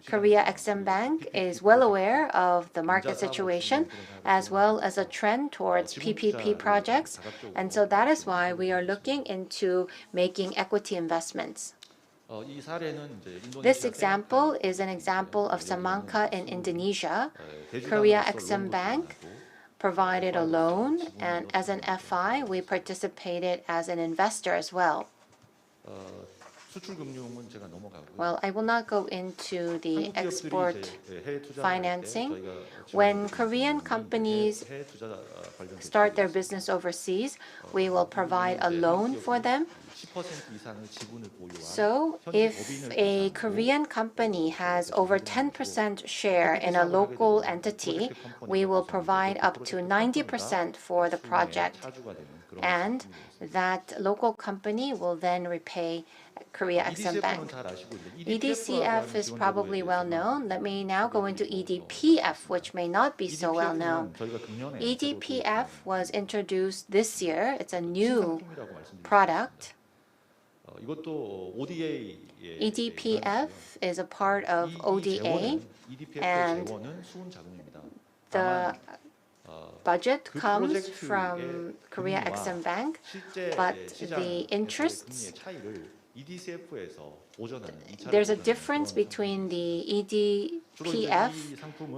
H: Korea Exim Bank is well aware of the market situation as well as a trend towards PPP projects, and so that is why we are looking into making equity investments. This example is an example of Semangka in Indonesia. Korea Exim Bank provided a loan, and as an FI, we participated as an investor as well. Well, I will not go into the export financing. When Korean companies start their business overseas, we will provide a loan for them. So if a Korean company has over 10% share in a local entity, we will provide up to 90% for the project, and that local company will then repay Korea Exim Bank. EDCF is probably well known. Let me now go into EDPF, which may not be so well known. EDPF was introduced this year. It's a new product. EDPF is a part of ODA, and the budget comes from Korea Exim Bank, but the interests, there's a difference between the EDPF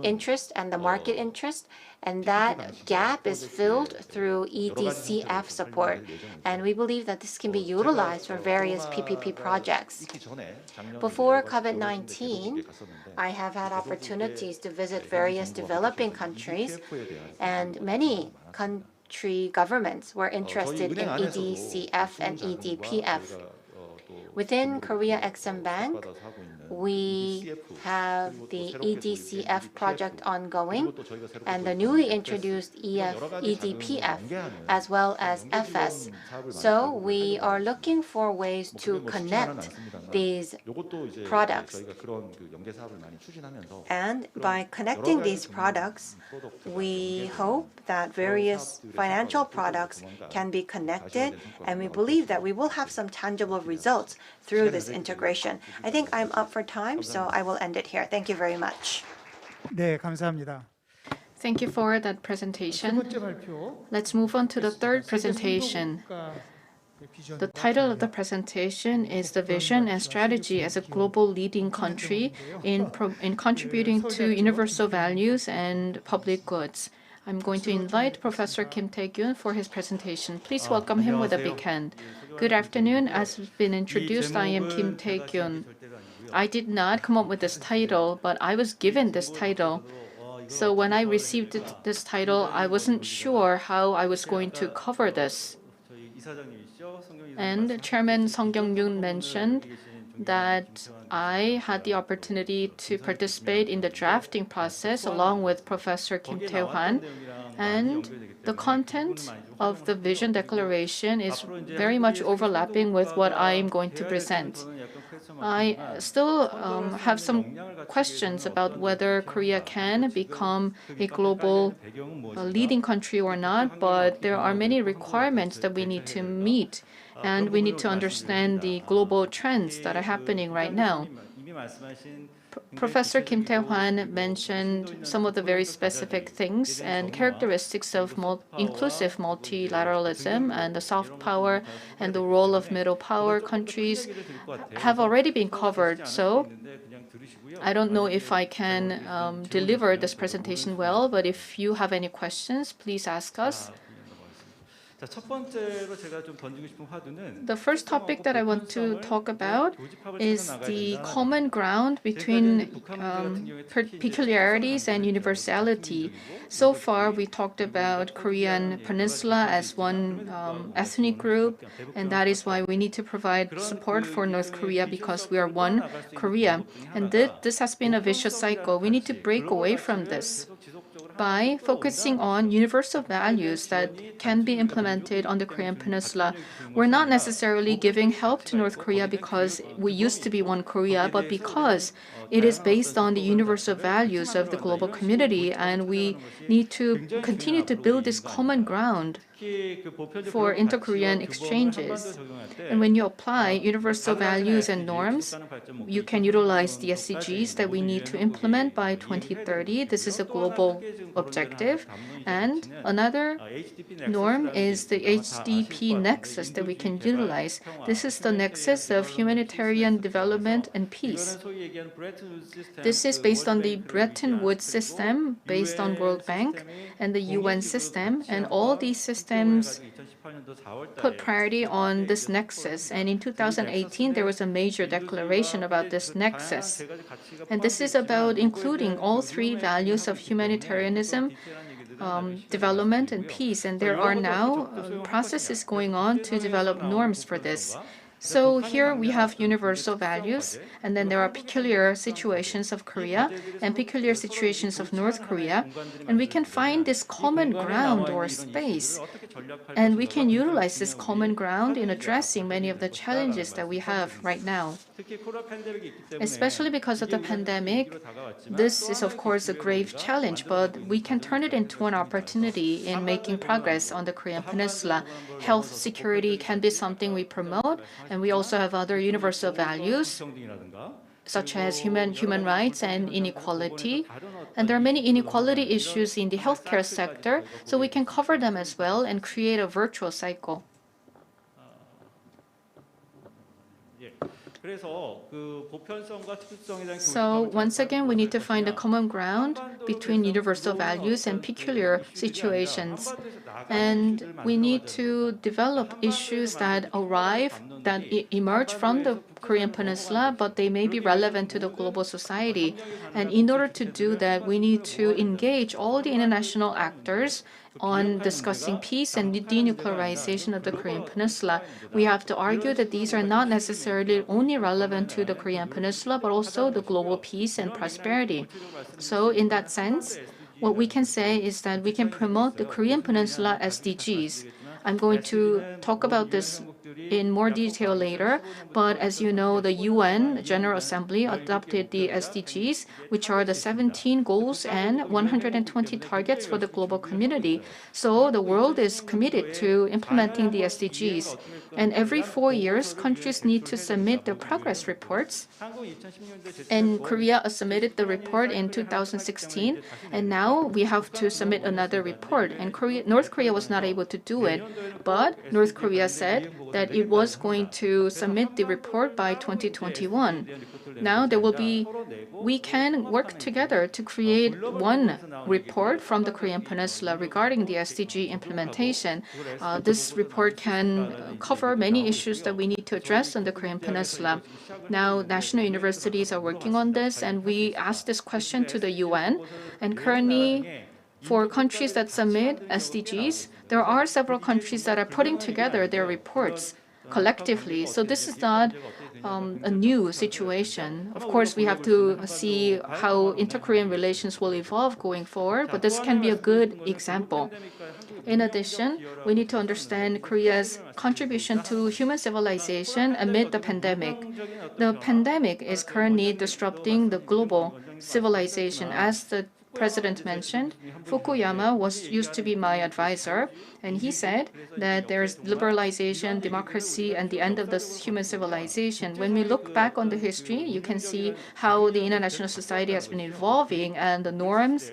H: interest and the market interest, and that gap is filled through EDCF support. And we believe that this can be utilized for various PPP projects. Before COVID-19, I have had opportunities to visit various developing countries, and many country governments were interested in EDCF and EDPF. Within Korea Exim Bank, we have the EDCF project ongoing and the newly introduced EDPF as well as FS. So we are looking for ways to connect these products. And by connecting these products, we hope that various financial products can be connected, and we believe that we will have some tangible results through this integration. I think I'm up for time, so I will end it here. Thank you very much.
N: 네, 감사합니다.
B: Thank you for that presentation. Let's move on to the third presentation. The title of the presentation is The Vision and Strategy as a Global Leading Country in Contributing to Universal Values and Public Goods. I'm going to invite Professor Kim Tae-gyun for his presentation. Please welcome him with a big hand. Good afternoon. As has been introduced, I am Kim Tae-gyun. I did not come up with this title, but I was given this title. So when I received this title, I wasn't sure how I was going to cover this. And Chairman Song Kyung-yoon mentioned that I had the opportunity to participate in the drafting process along with Professor Kim Tae-hwan, and the content of the vision declaration is very much overlapping with what I am going to present. I still have some questions about whether Korea can become a global leading country or not, but there are many requirements that we need to meet, and we need to understand the global trends that are happening right now. Professor Kim Tae-hwan mentioned some of the very specific things and characteristics of inclusive multilateralism, and the soft power and the role of middle power countries have already been covered. So I don't know if I can deliver this presentation well, but if you have any questions, please ask us. The first topic that I want to talk about is the common ground between peculiarities and universality. So far, we talked about Korean Peninsula as one ethnic group, and that is why we need to provide support for North Korea, because we are one Korea. And this has been a vicious cycle. We need to break away from this by focusing on universal values that can be implemented on the Korean Peninsula. We're not necessarily giving help to North Korea because we used to be one Korea, but because it is based on the universal values of the global community, and we need to continue to build this common ground for inter-Korean exchanges. And when you apply universal values and norms, you can utilize the SDGs that we need to implement by 2030. This is a global objective. And another norm is the HDP nexus that we can utilize. This is the nexus of humanitarian development and peace. This is based on the Bretton Woods system, based on World Bank and the UN system, and all these systems put priority on this nexus. And in 2018, there was a major declaration about this nexus. And this is about including all three values of humanitarianism, development, and peace. And there are now processes going on to develop norms for this. So here we have universal values, and then there are peculiar situations of Korea and peculiar situations of North Korea, and we can find this common ground or space, and we can utilize this common ground in addressing many of the challenges that we have right now. Especially because of the pandemic, this is of course a grave challenge, but we can turn it into an opportunity in making progress on the Korean Peninsula. Health security can be something we promote, and we also have other universal values such as human rights and inequality. And there are many inequality issues in the healthcare sector, so we can cover them as well and create a virtual cycle. So once again, we need to find a common ground between universal values and peculiar situations. And we need to develop issues that emerge from the Korean Peninsula, but they may be relevant to the global society. And in order to do that, we need to engage all the international actors on discussing peace and denuclearization of the Korean Peninsula. We have to argue that these are not necessarily only relevant to the Korean Peninsula, but also the global peace and prosperity. So in that sense, what we can say is that we can promote the Korean Peninsula SDGs. I'm going to talk about this in more detail later, but as you know, the UN General Assembly adopted the SDGs, which are the 17 goals and 120 targets for the global community. So the world is committed to implementing the SDGs. And every 4 years, countries need to submit their progress reports. And Korea submitted the report in 2016, and now we have to submit another report. And North Korea was not able to do it, but North Korea said that
G: that it was going to submit the report by 2021. Now we can work together to create one report from the Korean Peninsula regarding the SDG implementation. This report can cover many issues that we need to address on the Korean Peninsula. Now, national universities are working on this, and we asked this question to the UN. And currently, for countries that submit SDGs, there are several countries that are putting together their reports collectively. So this is not a new situation. Of course, we have to see how inter-Korean relations will evolve going forward, but this can be a good example. In addition, we need to understand Korea's contribution to human civilization amid the pandemic. The pandemic is currently disrupting the global civilization. As the President mentioned, Fukuyama used to be my advisor, and he said that there's liberalization, democracy, and the end of the human civilization. When we look back on the history, you can see how the international society has been evolving and the norms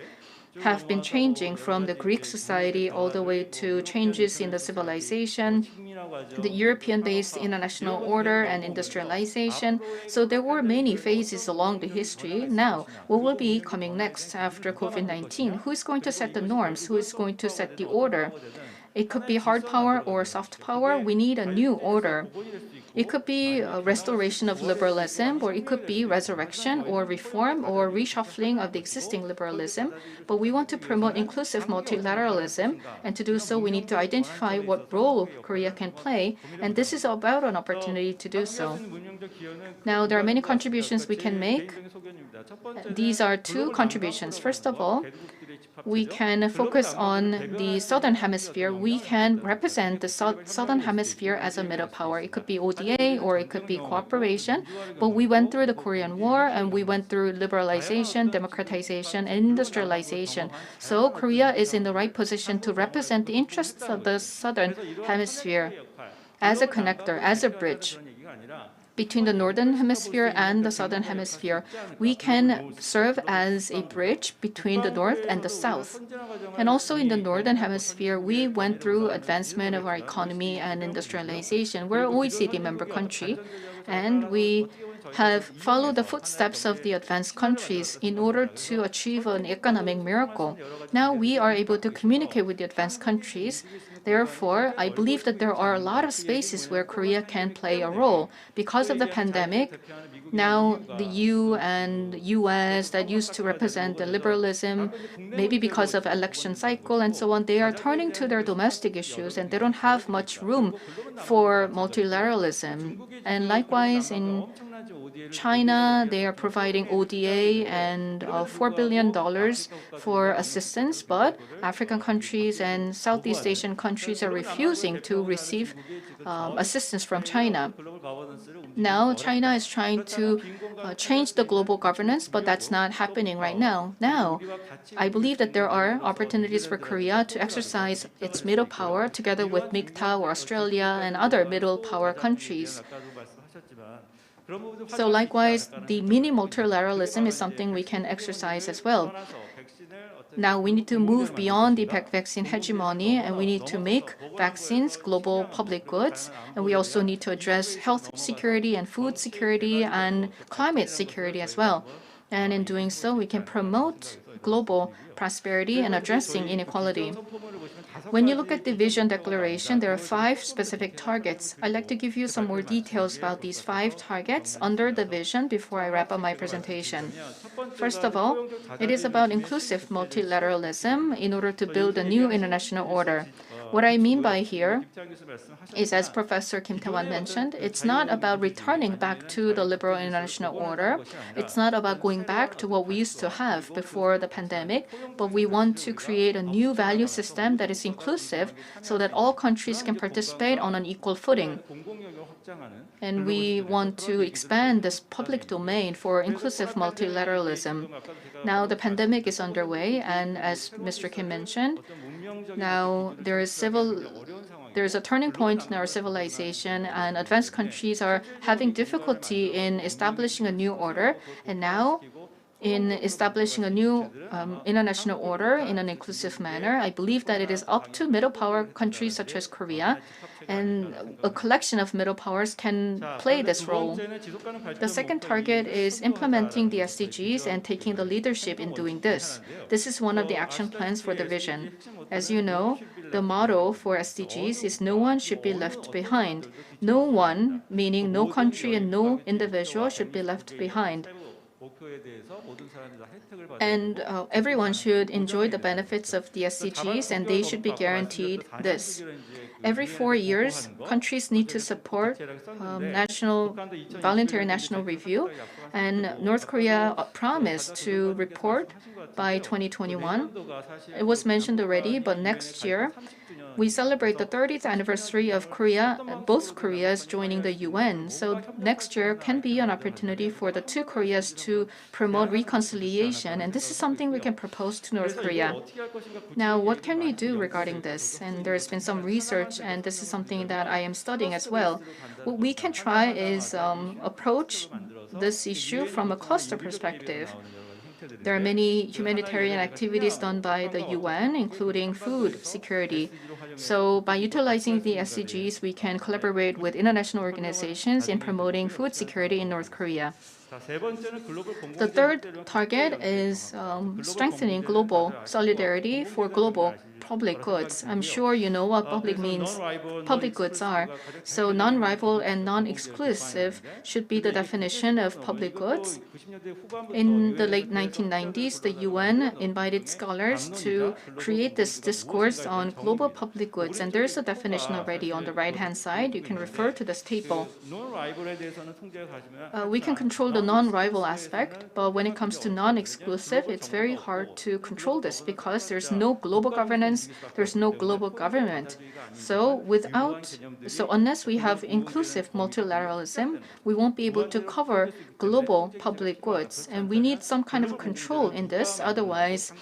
G: have been changing from the Greek society all the way to changes in the civilization, the European-based international order and industrialization. So there were many phases along the history. Now, what will be coming next after COVID-19? Who is going to set the norms? Who is going to set the order? It could be hard power or soft power. We need a new order. It could be a restoration of liberalism, or it could be resurrection or reform or reshuffling of the existing liberalism. But we want to promote inclusive multilateralism, and to do so, we need to identify what role Korea can play, and this is about an opportunity to do so. Now, there are many contributions we can make. These are two contributions. First of all, we can focus on the Southern Hemisphere. We can represent the Southern Hemisphere as a middle power. It could be ODA or it could be cooperation. But we went through the Korean War and we went through liberalization, democratization, and industrialization. So Korea is in the right position to represent the interests of the Southern Hemisphere as a connector, as a bridge between the Northern Hemisphere and the Southern Hemisphere. We can serve as a bridge between the North and the South. And also in the Northern Hemisphere, we went through advancement of our economy and industrialization. We're an OECD member country, and we have followed the footsteps of the advanced countries in order to achieve an economic miracle. Now we are able to communicate with the advanced countries. Therefore, I believe that there are a lot of spaces where Korea can play a role. Because of the pandemic, now the EU and US that used to represent the liberalism, maybe because of election cycle and so on, they are turning to their domestic issues and they don't have much room for multilateralism. And likewise in China, they are providing ODA and $4 billion for assistance, but African countries and Southeast Asian countries are refusing to receive assistance from China. Now, China is trying to change the global governance, but that's not happening right now. Now, I believe that there are opportunities for Korea to exercise its middle power together with MIGTA or Australia and other middle power countries. So likewise, the mini multilateralism is something we can exercise as well. Now we need to move beyond the vaccine hegemony, and we need to make vaccines global public goods. And we also need to address health security and food security and climate security as well. And in doing so, we can promote global prosperity and addressing inequality. When you look at the vision declaration, there are 5 specific targets. I'd like to give you some more details about these 5 targets under the vision before I wrap up my presentation. First of all, it is about inclusive multilateralism in order to build a new international order. What I mean by here is, as Professor Kim Tae-wan mentioned, it's not about returning back to the liberal international order. It's not about going back to what we used to have before the pandemic, but we want to create a new value system that is inclusive so that all countries can participate on an equal footing. And we want to expand this public domain for inclusive multilateralism. Now the pandemic is underway, and as Mr. Kim mentioned, now there is a turning point in our civilization, and advanced countries are having difficulty in establishing a new order. And now in establishing a new international order in an inclusive manner. I believe that it is up to middle power countries such as Korea, and a collection of middle powers can play this role. The second target is implementing the SDGs and taking the leadership in doing this. This is one of the action plans for the vision. As you know, the motto for SDGs is no one should be left behind. No one, meaning no country and no individual, should be left behind. And everyone should enjoy the benefits of the SDGs, and they should be guaranteed this. Every 4 years, countries need to support voluntary national review, and North Korea promised to report by 2021. It was mentioned already, but next year, we celebrate the 30th anniversary of both Koreas joining the UN. So next year can be an opportunity for the two Koreas to promote reconciliation, and this is something we can propose to North Korea. Now, what can we do regarding this? And there's been some research, and this is something that I am studying as well. What we can try is approach this issue from a cluster perspective. There are many humanitarian activities done by the UN, including food security. So by utilizing the SDGs, we can collaborate with international organizations in promoting food security in North Korea. The third target is strengthening global solidarity for global public goods. I'm sure you know what public goods are. So non-rival and non-exclusive should be the definition of public goods. In the late 1990s, the UN invited scholars to create this discourse on global public goods, and there's a definition already on the right-hand side. You can refer to this table. We can control the non-rival aspect, but when it comes to non-exclusive, it's very hard to control this because there's no global governance, there's no global government. So unless we have inclusive multilateralism, we won't be able to cover global public goods, and we need some kind of control in this. Otherwise,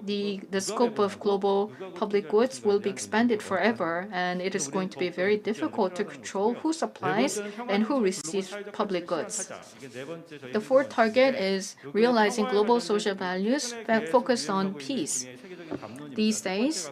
G: the scope of global public goods will be expanded forever, and it is going to be very difficult to control who supplies and who receives public goods. The fourth target is realizing global social values that focus on peace. These days,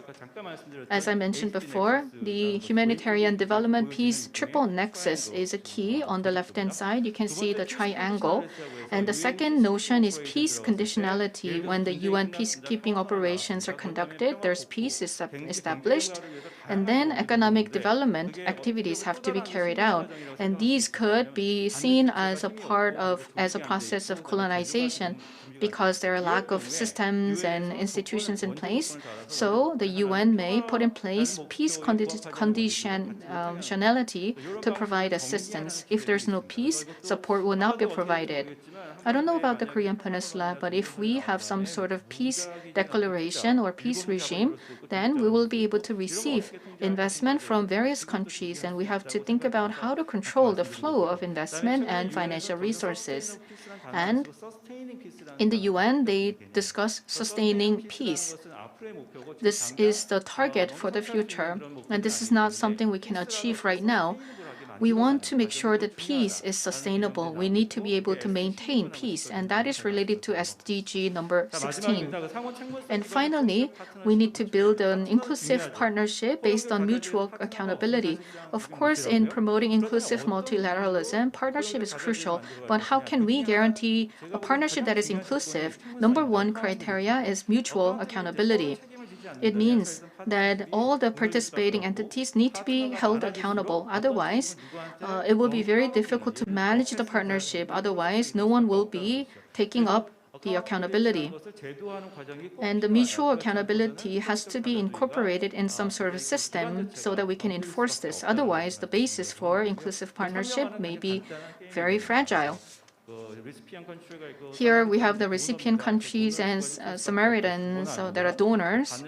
G: as I mentioned before, the humanitarian development peace triple nexus is a key. On the left-hand side, you can see the triangle. And the second notion is peace conditionality. When the UN peacekeeping operations are conducted, there's peace established. And then economic development activities have to be carried out. And these could be seen as a process of colonization, because there are lack of systems and institutions in place. So the UN may put in place peace conditionality to provide assistance. If there's no peace, support will not be provided. I don't know about the Korean Peninsula, but if we have some sort of peace declaration or peace regime, then we will be able to receive investment from various countries, and we have to think about how to control the flow of investment and financial resources. And in the UN, they discuss sustaining peace. This is the target for the future, and this is not something we can achieve right now. We want to make sure that peace is sustainable. We need to be able to maintain peace, and that is related to SDG number 16. And finally, we need to build an inclusive partnership based on mutual accountability. Of course, in promoting inclusive multilateralism, partnership is crucial, but how can we guarantee a partnership that is inclusive? Number one criteria is mutual accountability. It means that all the participating entities need to be held accountable. Otherwise, it will be very difficult to manage the partnership. Otherwise, no one will be taking up the accountability. And the mutual accountability has to be incorporated in some sort of system so that we can enforce this. Otherwise, the basis for inclusive partnership may be very fragile. Here we have the recipient countries and Samaritans that are donors.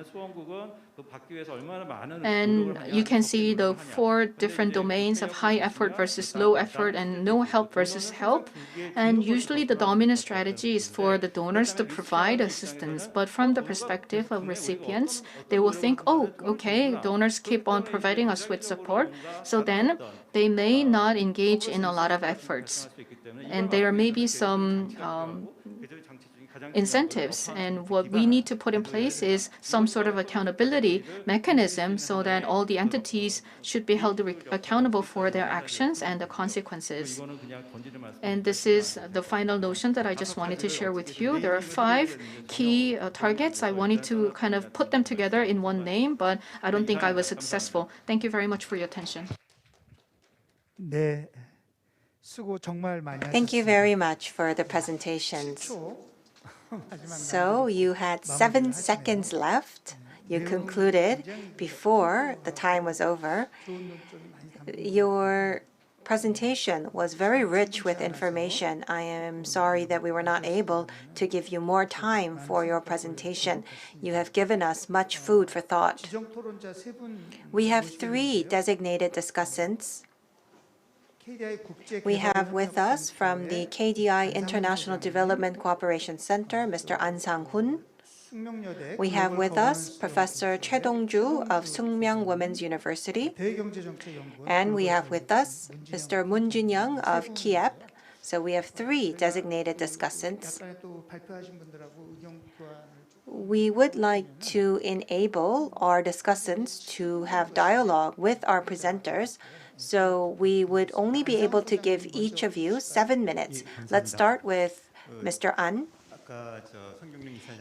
G: And you can see the 4 different domains of high effort versus low effort and no help versus help. And usually the dominant strategy is for the donors to provide assistance. But from the perspective of recipients, they will think, oh, okay, donors keep on providing us with support. So then they may not engage in a lot of efforts. And there may be some
B: incentives. And what we need to put in place is some sort of accountability mechanism so that all the entities should be held accountable for their actions and the consequences. And this is the final notion that I just wanted to share with you. There are 5 key targets. I wanted to kind of put them together in one name, but I don't think I was successful. Thank you very much for your attention.
A: 네, 수고 정말 많이
H: Thank you
A: 하셨습니다.
H: very much for the presentations. So you had 7 seconds left. You concluded before the time was over. Your presentation was very rich with information. I am sorry that we were not able to give you more time for your presentation. You have given us much food for thought. We have 3 designated discussants. We have with us from the KDI International Development Cooperation Center, Mr. An Sang-hun. We have with us Professor Choi Dong-ju of Sungmyung Women's University. And we have with us Mr. Moon Jin-young of KIEP. So we have 3 designated discussants. We would like to enable our discussants to have dialogue with our presenters. So we would only be able to give each of you 7 minutes. Let's start with Mr. An.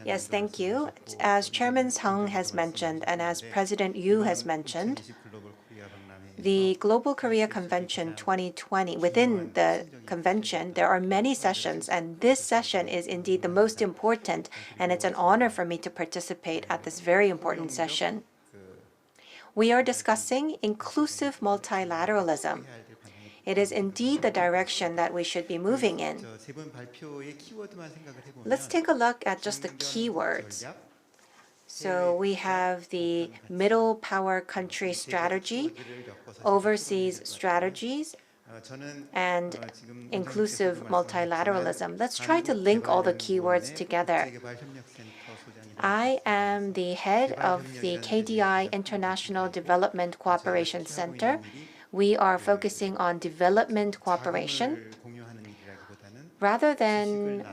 H: Yes, thank you. As Chairman Sung has mentioned, and as President Yu has mentioned, the Global Korea Convention 2020, within the convention, there are many sessions, and this session is indeed the most important, and it's an honor for me to participate at this very important session. We are discussing inclusive multilateralism. It is indeed the direction that we should be moving in. Let's take a look at just the keywords. So we have the middle power country strategy, overseas strategies, and inclusive multilateralism. Let's try to link all the keywords together. I am the head of the KDI International Development Cooperation Center. We are focusing on development cooperation. Rather than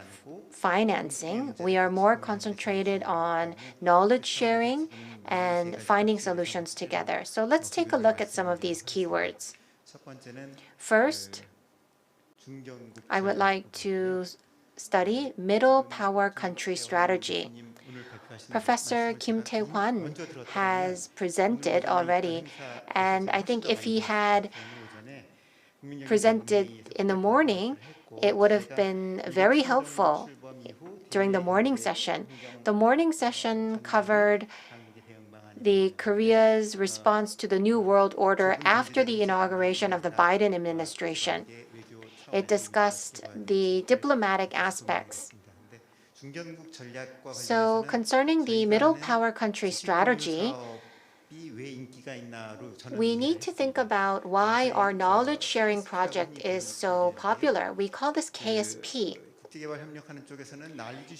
H: financing, we are more concentrated on knowledge sharing and finding solutions together. So let's take a look at some of these keywords. First, I would like to study middle power country strategy. Professor Kim Tae-hwan has presented already, and I think if he had presented in the morning, it would have been very helpful during the morning session. The morning session covered the Korea's response to the New World Order after the inauguration of the Biden administration. It discussed the diplomatic aspects. So concerning the middle power country strategy, we need to think about why our knowledge sharing project is so popular. We call this KSP.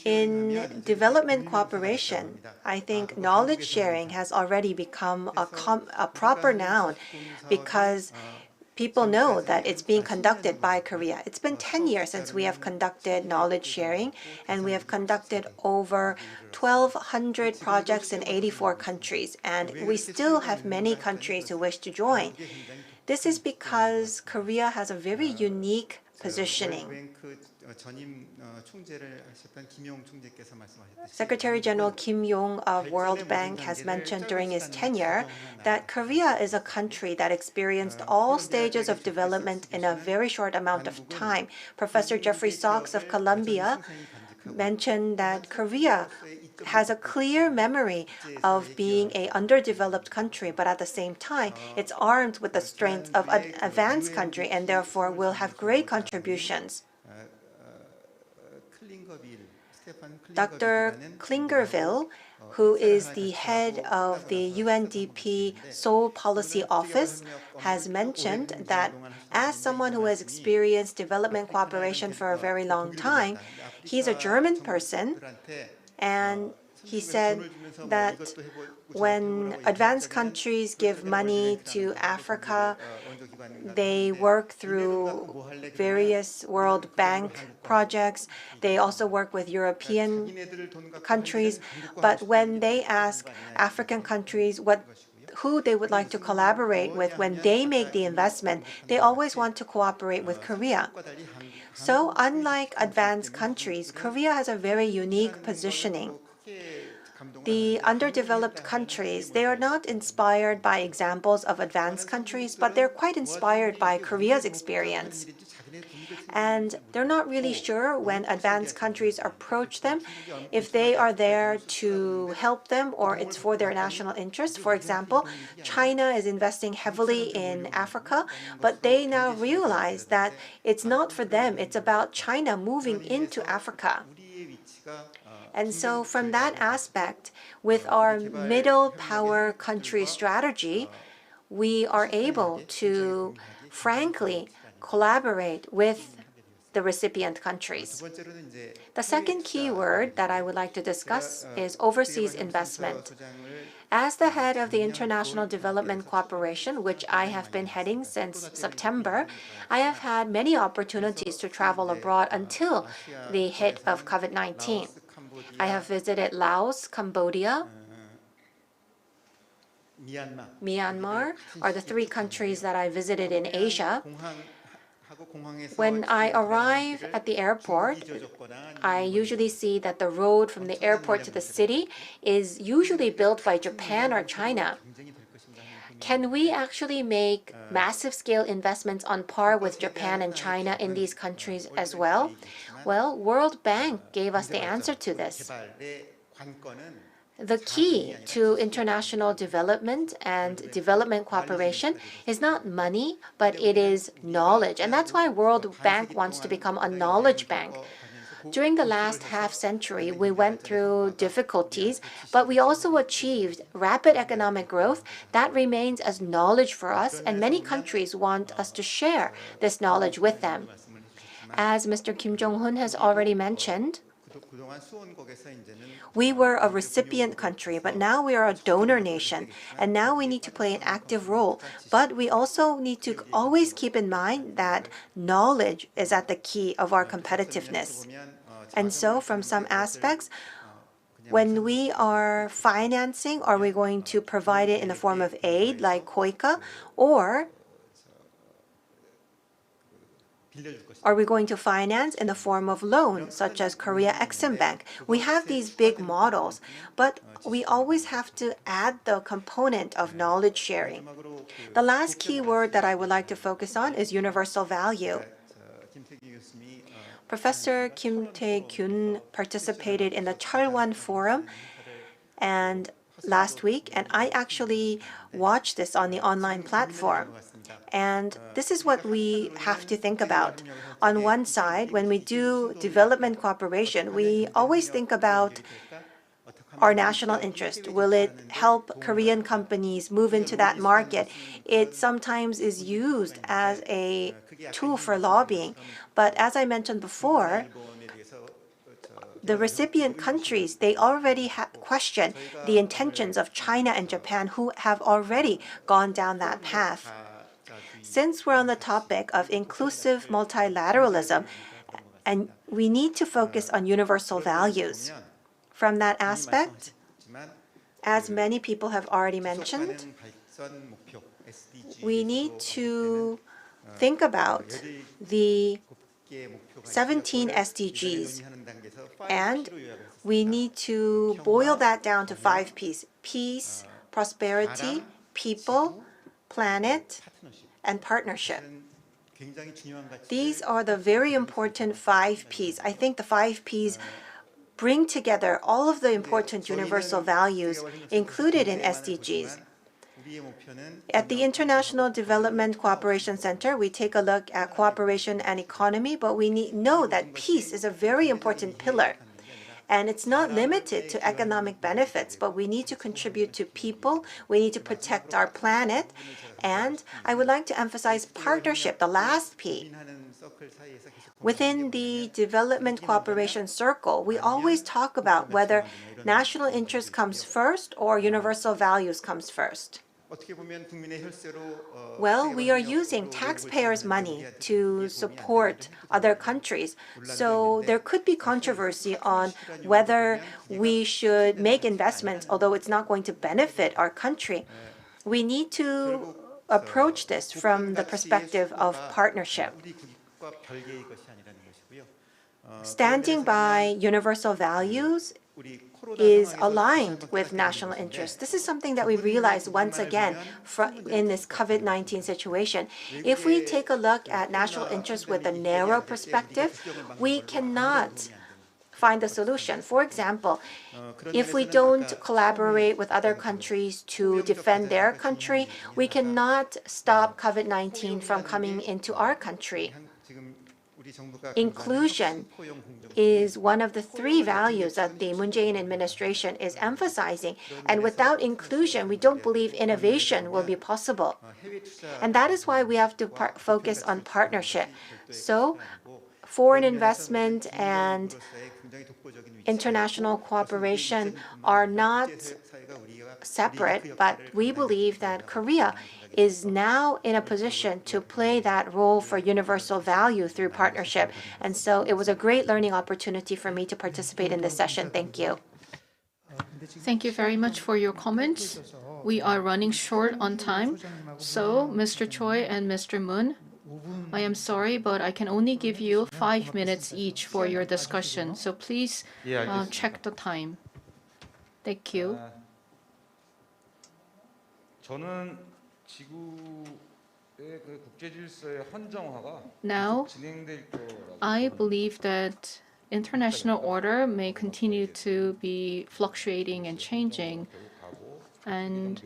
H: In development cooperation, I think knowledge sharing has already become a proper noun because people know that it's being conducted by Korea. It's been 10 years since we have conducted knowledge sharing, and we have conducted over 1,200 projects in 84 countries, and we still have many countries who wish to join. This is because Korea has a very unique positioning. Secretary General Kim Yong of World Bank has mentioned during his tenure that Korea is a country that experienced all stages of development in a very short amount of time. Professor Jeffrey Sachs of Columbia mentioned that Korea has a clear memory of being an underdeveloped country, but at the same time, it's armed with the strength of an advanced country and therefore will have great contributions. Dr. Klingerville, who is the head of the UNDP Seoul Policy Office, has mentioned that as someone who has experienced development cooperation for a very long time, he's a German person, and He said that when advanced countries give money to Africa, they work through various World Bank projects. They also work with European countries. But when they ask African countries who they would like to collaborate with when they make the investment, they always want to cooperate with Korea. So unlike advanced countries, Korea has a very unique positioning. The underdeveloped countries, they are not inspired by examples of advanced countries, but they're quite inspired by Korea's experience. And they're not really sure when advanced countries approach them if they are there to help them or it's for their national interest. For example, China is investing heavily in Africa, but they now realize that it's not for them, it's about China moving into Africa. And so from that aspect, with our middle power country strategy, we are able to frankly collaborate with the recipient countries. The second key word that I would like to discuss is overseas investment. As the head of the International Development Cooperation, which I have been heading since September, I have had many opportunities to travel abroad until the hit of COVID-19. I have visited Laos, Cambodia, Myanmar are the three countries that I visited in Asia. When I arrive at the airport, I usually see that the road from the airport to the city is usually built by Japan or China. Can we actually make massive scale investments on par with Japan and China in these countries as well? Well, World Bank gave us the answer to this. The key to international development and development cooperation is not money, but it is knowledge. And that's why World Bank wants to become a knowledge bank. During the last half-century, we went through difficulties, but we also achieved rapid economic growth. That remains as knowledge for us, and many countries want us to share this knowledge with them. As Mr. Kim Jong-un has already mentioned, we were a recipient country, but now we are a donor nation, and now we need to play an active role. But we also need to always keep in mind that knowledge is at the key of our competitiveness. And so from some aspects, when we are financing, are we going to provide it in the form of aid like KOICA, or are we going to finance in the form of loan, such as Korea Exim Bank? We have these big models, but we always have to add the component of knowledge sharing. The last key word that I would like to focus on is universal value. Professor Kim Tae-kyun participated in the Cheolwan Forum and last week, and I actually watched this on the online platform. And this is what we have to think about. On one side, when we do development cooperation, we always think about our national interest. Will it help Korean companies move into that market? It sometimes is used as a tool for lobbying. But as I mentioned before, the recipient countries, they already question the intentions of China and Japan, who have already gone down that path. Since we're on the topic of inclusive multilateralism, and we need to focus on universal values. From that aspect, as many people have already mentioned, we need to think about the 17 SDGs, and we need to boil that down to 5 P's: peace, prosperity, people, planet, and partnership. These are the very important 5 P's. I think the 5 P's bring together all of the important universal values included in SDGs. At the International Development Cooperation Center, we take a look at cooperation and economy, but we know that peace is a very important pillar. And it's not limited to economic benefits, but we need to contribute to people, we need to protect our planet, and I would like to emphasize partnership, the last P. Within the development cooperation circle, we always talk about whether national interest comes first or universal values comes first. Well, we are using taxpayers' money to support other countries, so there could be controversy on whether we should make investments, although it's not going to benefit our country. We need to approach this from the perspective of partnership. Standing by universal values is aligned with national interest. This is something that we realize once again in this COVID-19 situation. If we take a look at national interest with a narrow perspective, we cannot find a solution. For example, if we don't collaborate with other countries to defend their country, we cannot stop COVID-19 from coming into our country. Inclusion is one of the three values that the Moon Jae-in administration is emphasizing. And without inclusion, we don't believe innovation will be possible. And that is why we have to focus on partnership. So foreign investment and international cooperation are not separate, but we believe that Korea is now in a position to play that role for universal value through partnership. And so it was a great learning opportunity for me to participate in this session. Thank you.
B: Thank you very much for your comments. We are running short on time. So, Mr. Choi and Mr. Moon, I am sorry, but I can only give you 5 minutes each for your discussion. So please check the time. Thank you. Now, I believe that international order may continue to be fluctuating and changing, and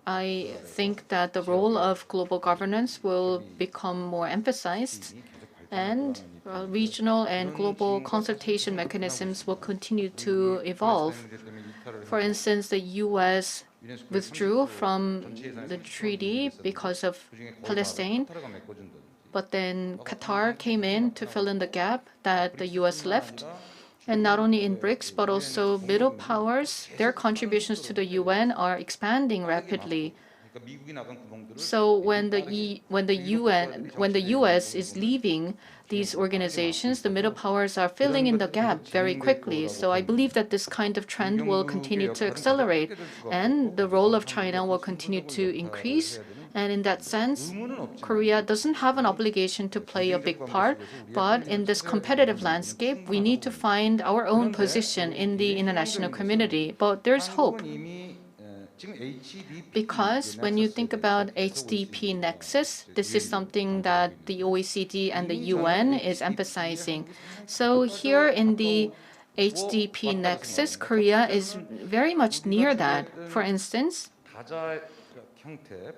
B: I think that the role of global governance will become more emphasized, and regional and global consultation mechanisms will continue to evolve. For instance, the U.S. withdrew from the treaty because of Palestine, but then Qatar came in to fill in the gap that the U.S. left. And not only in BRICS, but also middle powers, their contributions to the UN are expanding rapidly. So when the U.S. is leaving these organizations, the middle powers are filling in the gap very quickly. So I believe that this kind of trend will continue to accelerate, and the role of China will continue to increase. And in that sense, Korea doesn't have an obligation to play a big part, but in this competitive landscape, we need to find our own position in the international community. But there's hope. Because when you think about HDP nexus, this is something that the OECD and the UN is emphasizing. So here in the HDP nexus, Korea is very much near that. For instance,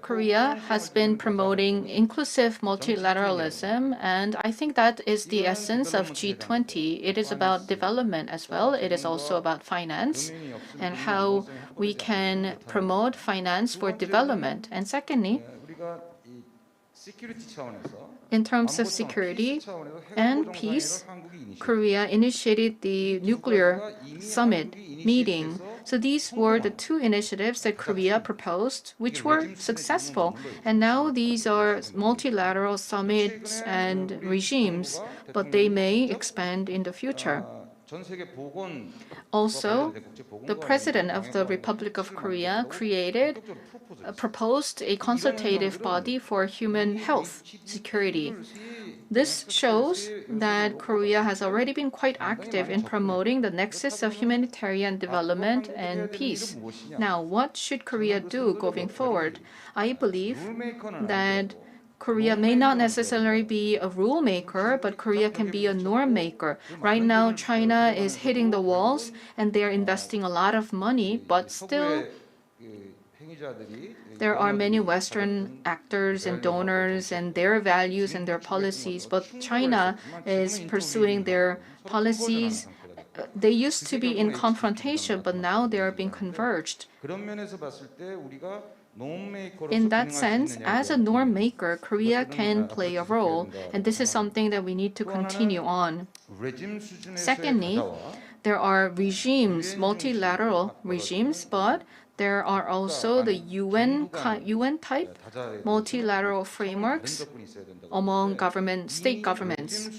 B: Korea has been promoting inclusive multilateralism, and I think that is the essence of G20. It is about development as well. It is also about finance and how we can promote finance for development. And secondly, in terms of security and peace, Korea initiated the nuclear summit meeting. So these were the two initiatives that Korea proposed, which were successful. And now these are multilateral summits and regimes, but they may expand in the future. Also, the President of the Republic of Korea proposed a consultative body for human health security. This shows that Korea has already been quite active in promoting the nexus of humanitarian development and peace. Now, what should Korea do going forward? I believe that Korea may not necessarily be a rule maker, but Korea can be a norm maker. Right now, China is hitting the walls and they're investing a lot of money, but still there are many Western actors and donors and their values and their policies, but China is pursuing their policies. They used to be in confrontation, but now they are being converged. In that sense, as a norm maker, Korea can play a role, and this is something that we need to continue on. Secondly, there are regimes, multilateral regimes, but there are also the UN type multilateral frameworks among state governments.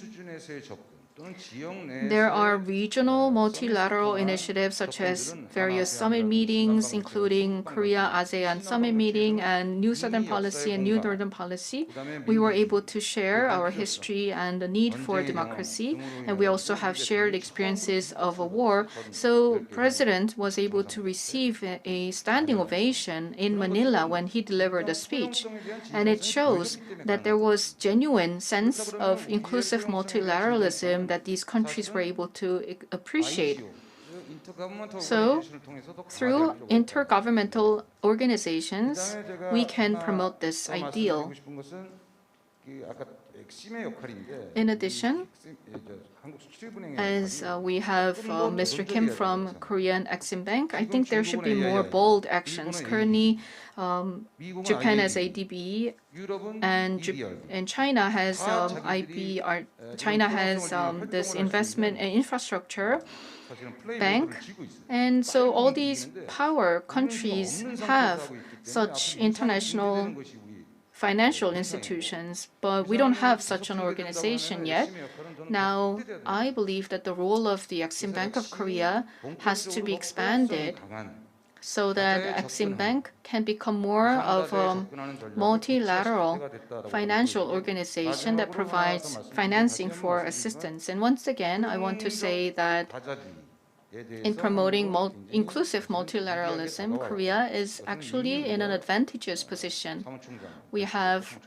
B: There are regional multilateral initiatives such as various summit meetings, including Korea-ASEAN summit meeting and New Southern Policy and New Northern Policy. We were able to share our history and the need for democracy, and we also have shared experiences of a war. So President was able to receive a standing ovation in Manila when he delivered a speech, and it shows that there was genuine sense of inclusive multilateralism that these countries were able to appreciate. So, through intergovernmental organizations, we can promote this ideal. In addition, as we have Mr. Kim from Korean Exim Bank, I think there should be more bold actions. Currently, Japan has ADB, and China has China has this investment and infrastructure bank, and so all these power countries have such international financial institutions, but we don't have such an organization yet. Now, I believe that the role of the Exim Bank of Korea has to be expanded so that Exim Bank can become more of a multilateral financial organization that provides financing for assistance. And once again, I want to say that in promoting inclusive multilateralism, Korea is actually in an advantageous position. We have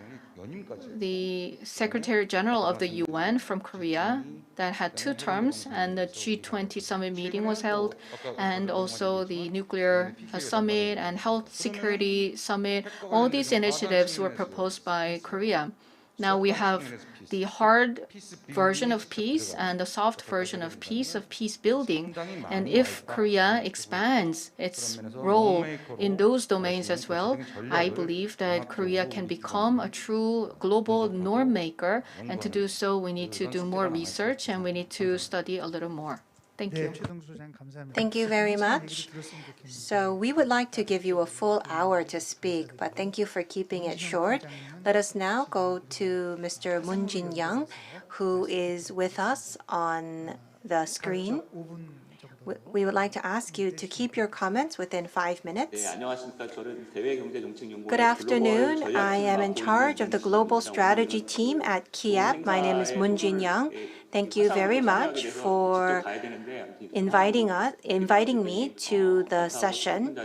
B: the Secretary General of the UN from Korea that had 2 terms, and the G20 summit meeting was held, and also the nuclear summit and health security summit. All these initiatives were proposed by Korea. Now we have the hard version of peace and the soft version of peace building. And if Korea expands its role in those domains as well, I believe that Korea can become a true global norm maker. And to do so, we need to do more research and we need to study a little more. Thank you.
H: Thank you very much. So we would like to give you a full hour to speak, but thank you for keeping it short. Let us now go to Mr. Moon Jin-young, who is with us on the screen. We would like to ask you to keep your comments within 5 minutes. Good afternoon. I am in charge of the Global Strategy team at KIAP. My name is Moon Jin-young. Thank you very much for inviting me to the session.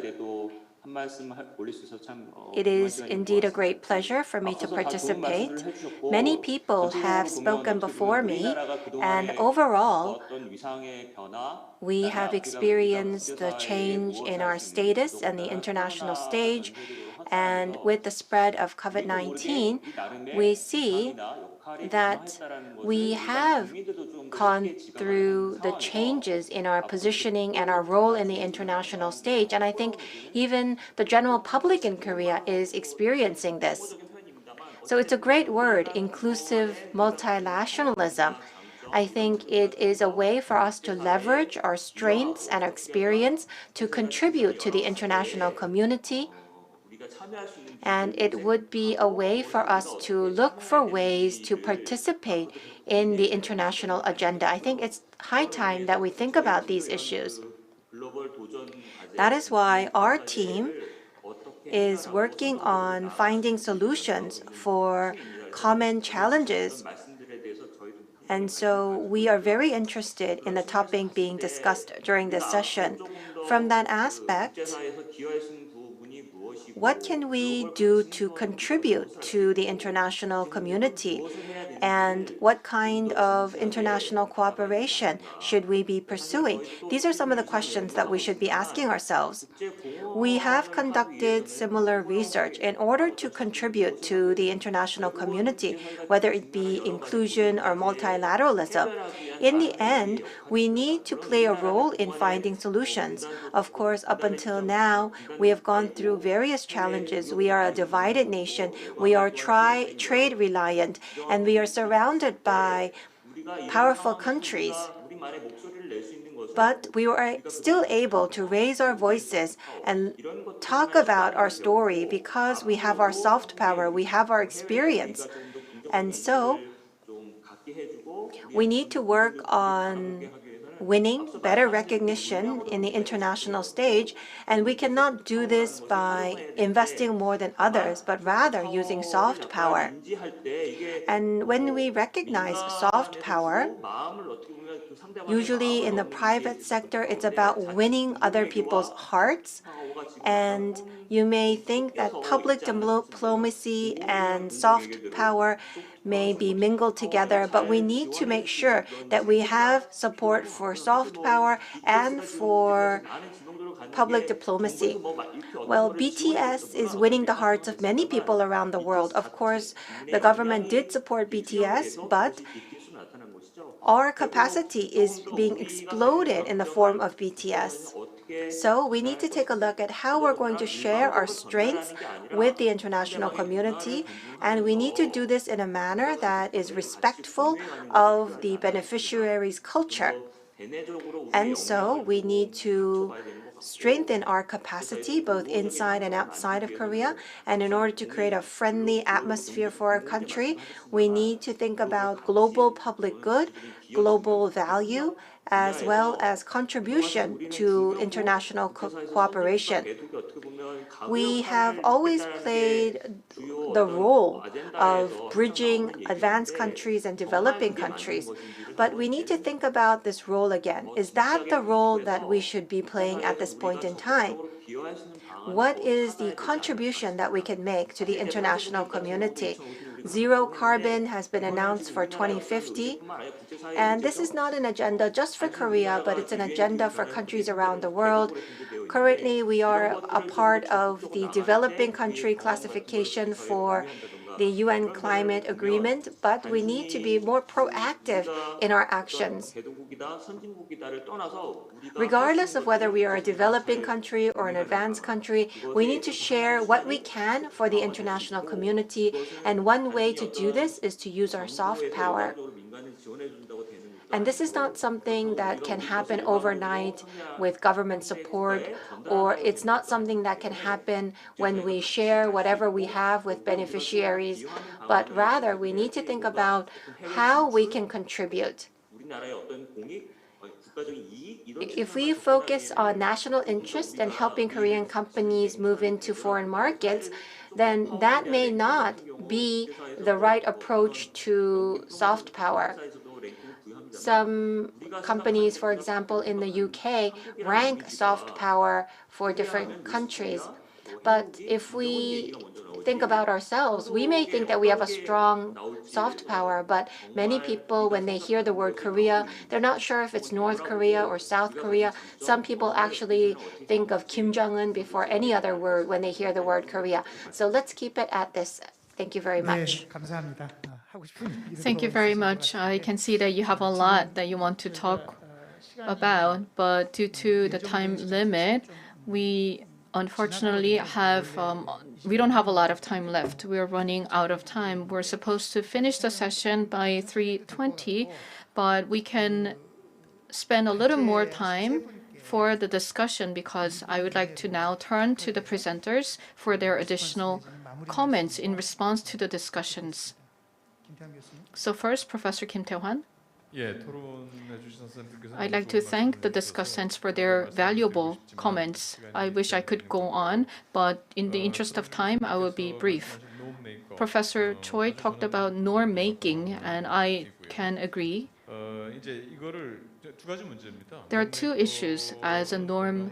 H: It is indeed a great pleasure for me to participate. Many people have spoken before me, and overall, we have experienced the change in our status and the international stage. And with the spread of COVID-19, we see that we have gone through the changes in our positioning and our role in the international stage. And I think even the general public in Korea is experiencing this. So it's a great word, inclusive multilateralism. I think it is a way for us to leverage our strengths and our experience to contribute to the international community. And it would be a way for us to look for ways to participate in the international agenda. I think it's high time that we think about these issues. That is why our team is working on finding solutions for common challenges. And so we are very interested in the topic being discussed during this session. From that aspect, what can we do to contribute to the international community? And what kind of international cooperation should we be pursuing? These are some of the questions that we should be asking ourselves. We have conducted similar research in order to contribute to the international community, whether it be inclusion or multilateralism. In the end, we need to play a role in finding solutions. Of course, up until now, we have gone through various challenges. We are a divided nation. We are trade reliant, and we are surrounded by powerful countries. But we were still able to raise our voices and talk about our story because we have our soft power, we have our experience. And so we need to work on winning better recognition in the international stage, and we cannot do this by investing more than others, but rather using soft power. And when we recognize soft power, usually in the private sector, it's about winning other people's hearts. And you may think that public diplomacy and soft power may be mingled together, but we need to make sure that we have support for soft power and for public diplomacy. Well, BTS is winning the hearts of many people around the world. Of course, the government did support BTS, but our capacity is being exploded in the form of BTS. So we need to take a look at how we're going to share our strengths with the international community, and we need to do this in a manner that is respectful of the beneficiary's culture. And so we need to strengthen our capacity both inside and outside of Korea. And in order to create a friendly atmosphere for our country, we need to think about global public good, global value, as well as contribution to international cooperation. We have always played the role of bridging advanced countries and developing countries, but we need to think about this role again. Is that the role that we should be playing at this point in time? What is the contribution that we can make to the international community? Zero carbon has been announced for 2050. And this is not an agenda just for Korea, but it's an agenda for countries around the world. Currently, we are a part of the developing country classification for the UN climate agreement, but we need to be more proactive in our actions. Regardless of whether we are a developing country or an advanced country, we need to share what we can for the international community, and one way to do this is to use our soft power. And this is not something that can happen overnight with government support, or it's not something that can happen when we share whatever we have with beneficiaries, but rather we need to think about how we can contribute. If we focus on national interest and helping Korean companies move into foreign markets, then that may not be the right approach to soft power. Some companies, for example, in the UK, rank soft power for different countries. But if we think about ourselves, we may think that we have a strong soft power, but many people, when they hear the word Korea, they're not sure if it's North Korea or South Korea. Some people actually think of Kim Jong-un before any other word when they hear the word Korea. So let's keep it at this. Thank you very much.
B: Thank you very much. I can see that you have a lot that you want to talk about, but due to the time limit, we unfortunately we don't have a lot of time left. We're running out of time. We're supposed to finish the session by 3:20, but we can spend a little more time for the discussion because I would like to now turn to the presenters for their additional comments in response to the discussions. So first, Professor Kim Tae-hwan. I'd like to thank the discussants for their valuable comments. I wish I could go on, but in the interest of time, I will be brief. Professor Choi talked about norm making, and I can agree. There are two issues. As a norm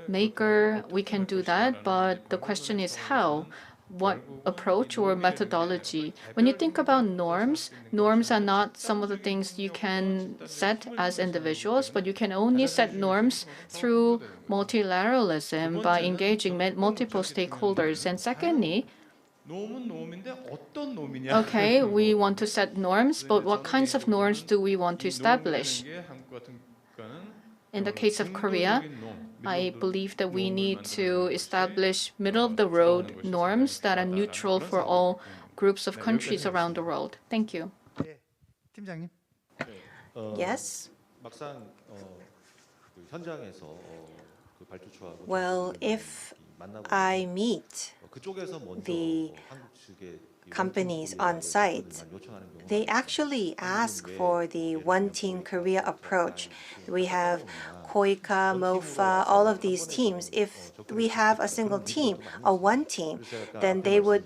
B: maker, we can do that, but the question is how.
G: what approach or methodology. When you think about norms, norms are not some of the things you can set as individuals, but you can only set norms through multilateralism by engaging multiple stakeholders. And secondly, okay, we want to set norms, but what kinds of norms do we want to establish? In the case of Korea, I believe that we need to establish middle-of-the-road norms that are neutral for all groups of countries around the world. Thank you.
A: 예, 팀장님.
H: Yes. Well, if I meet the companies on site, they actually ask for the one team Korea approach. We have KOICA, MOFA, all of these teams. If we have a single team, a one team, then they would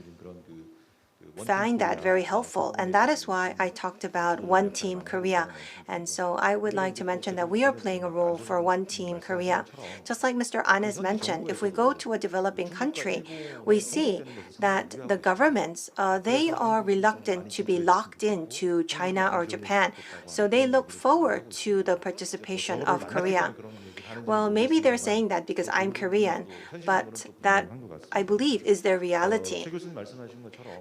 H: find that very helpful. And that is why I talked about One Team Korea. And so I would like to mention that we are playing a role for One Team Korea. Just like Mr. An has mentioned, if we go to a developing country, we see that the governments, they are reluctant to be locked into China or Japan. So they look forward to the participation of Korea. Well, maybe they're saying that because I'm Korean, but that, I believe, is their reality.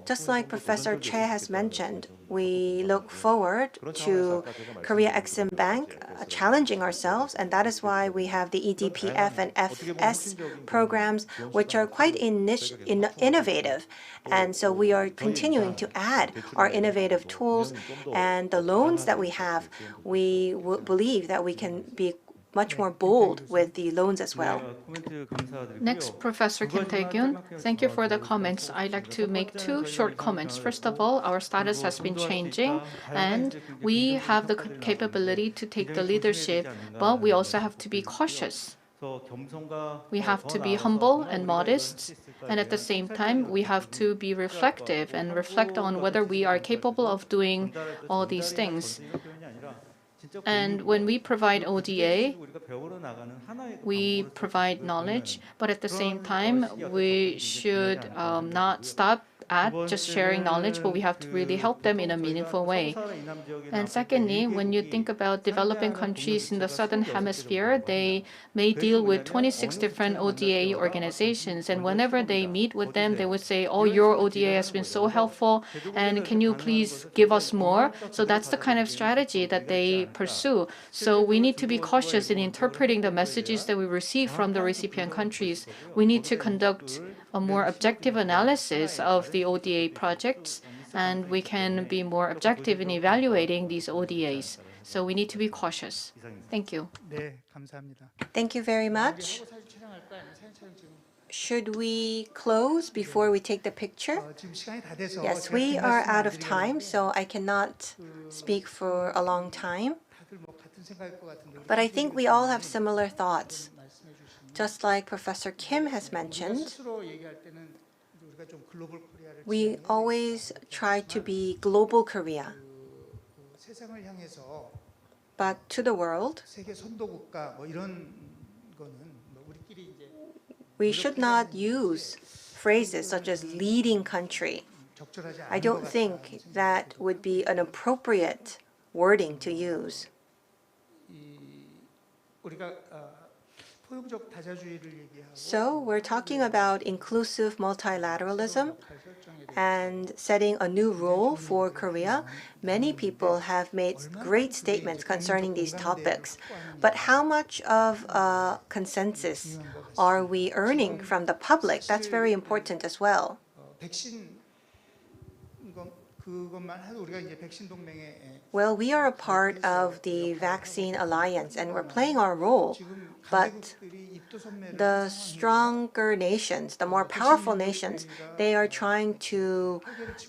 H: Just like Professor Che has mentioned, we look forward to Korea Exim Bank challenging ourselves, and that is why we have the EDPF and FS programs, which are quite innovative. And so we are continuing to add our innovative tools, and the loans that we have, we believe that we can be much more bold with the loans as well.
G: Next, Professor Kim Tae-gyun. Thank you for the comments. I'd like to make two short comments. First of all, our status has been changing, and we have the capability to take the leadership, but we also have to be cautious. We have to be humble and modest, and at the same time, we have to be reflective and reflect on whether we are capable of doing all these things. And when we provide ODA, we provide knowledge, but at the same time, we should not stop at just sharing knowledge, but we have to really help them in a meaningful way. And secondly, when you think about developing countries in the Southern Hemisphere, they may deal with 26 different ODA organizations. And whenever they meet with them, they would say, oh, your ODA has been so helpful, and can you please give us more? So that's the kind of strategy that they pursue. So we need to be cautious in interpreting the messages that we receive from the recipient countries. We need to conduct a more objective analysis of the ODA projects, and we can be more objective in evaluating these ODAs. So we need to be cautious. Thank you.
A: 네, 감사합니다.
H: Thank you very much. Should we close before we take the picture?
A: 지금 시간이 다 돼서
H: Yes,
A: 제가
H: we
A: 긴
H: are
A: 말씀
H: out
A: 안
H: of time,
A: 드리겠는데
H: so I cannot speak for a long time.
A: 다들 뭐 같은 생각일 것 같은데 우리
H: But I think we all have similar thoughts. Just like Professor Kim has mentioned,
A: 스스로 얘기할 때는 우리가 좀 글로벌 코리아를
H: we always try to be global Korea.
A: 세상을 향해서
H: But to the world,
A: 세계 선도 국가 뭐 이런 거는 뭐 우리끼리 이제
H: we should not use phrases such as leading country.
A: 적절하지
H: I
A: 않은 것
H: don't
A: 같다.
H: think that would be an appropriate wording to use.
A: 우리가 포용적 다자주의를 얘기하고
H: So we're talking about inclusive multilateralism and setting a new role for Korea. Many people have made great statements concerning these topics. But how much of a consensus are we earning from the public? That's very important as well.
A: 백신 그것만 해도 우리가 이제 백신 동맹에
H: Well, we are a part of the Vaccine Alliance and we're playing our role. But the stronger nations, the more powerful nations, they are trying to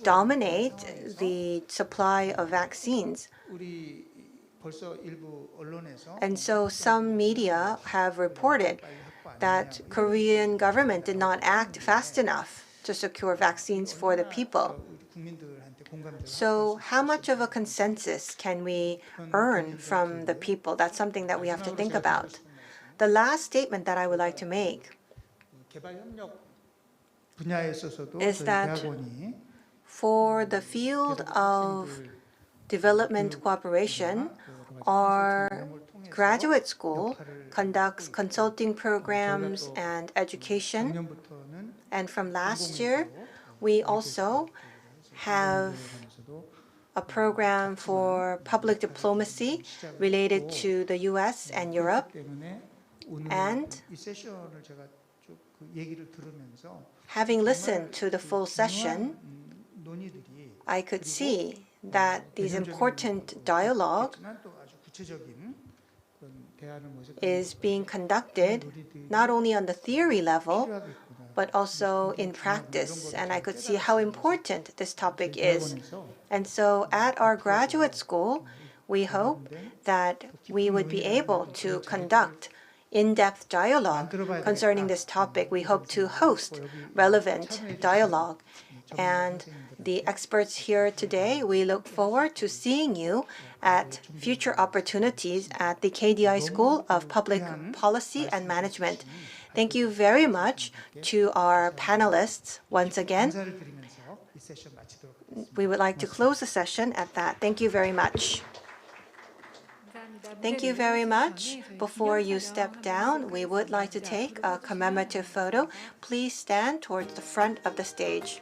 H: dominate the supply of vaccines.
A: 우리 벌써 일부 언론에서
H: And so some media have reported that Korean government did not act fast enough to secure vaccines for the people.
A: 국민들한테 공감대가
H: So how much of a consensus can we earn from the people? That's something that we have to think about. The last statement that I would like to make,
A: 분야에 있어서도
H: is
A: 저희
H: that
A: 대학원이
H: for the field of development cooperation, our graduate school conducts consulting programs and education.
A: 작년부터는
H: And from last year, we also have a program for public diplomacy related to the US and Europe.
A: 때문에 오늘
H: And
A: 이 세션을 제가 쭉 그 얘기를 들으면서
H: having listened to the full session,
A: 논의들이
H: I could see that these important dialogue
A: 또 아주 구체적인 그런 대안을 모색하는
H: is being conducted not only on the theory level, but also in practice. And I could see how important this topic is. And so at our graduate school, we hope that we would be able to conduct in-depth dialogue concerning this topic. We hope to host relevant dialogue. And the experts here today, we look forward to seeing you at future opportunities at the KDI School of Public Policy and Management. Thank you very much to our panelists once again.
A: 감사를 드리면서 이 세션 마치도록 하겠습니다.
H: We would like to close the session at that. Thank you very much. Thank you very much. Before you step down, we would like to take a commemorative photo. Please stand towards the front of the stage.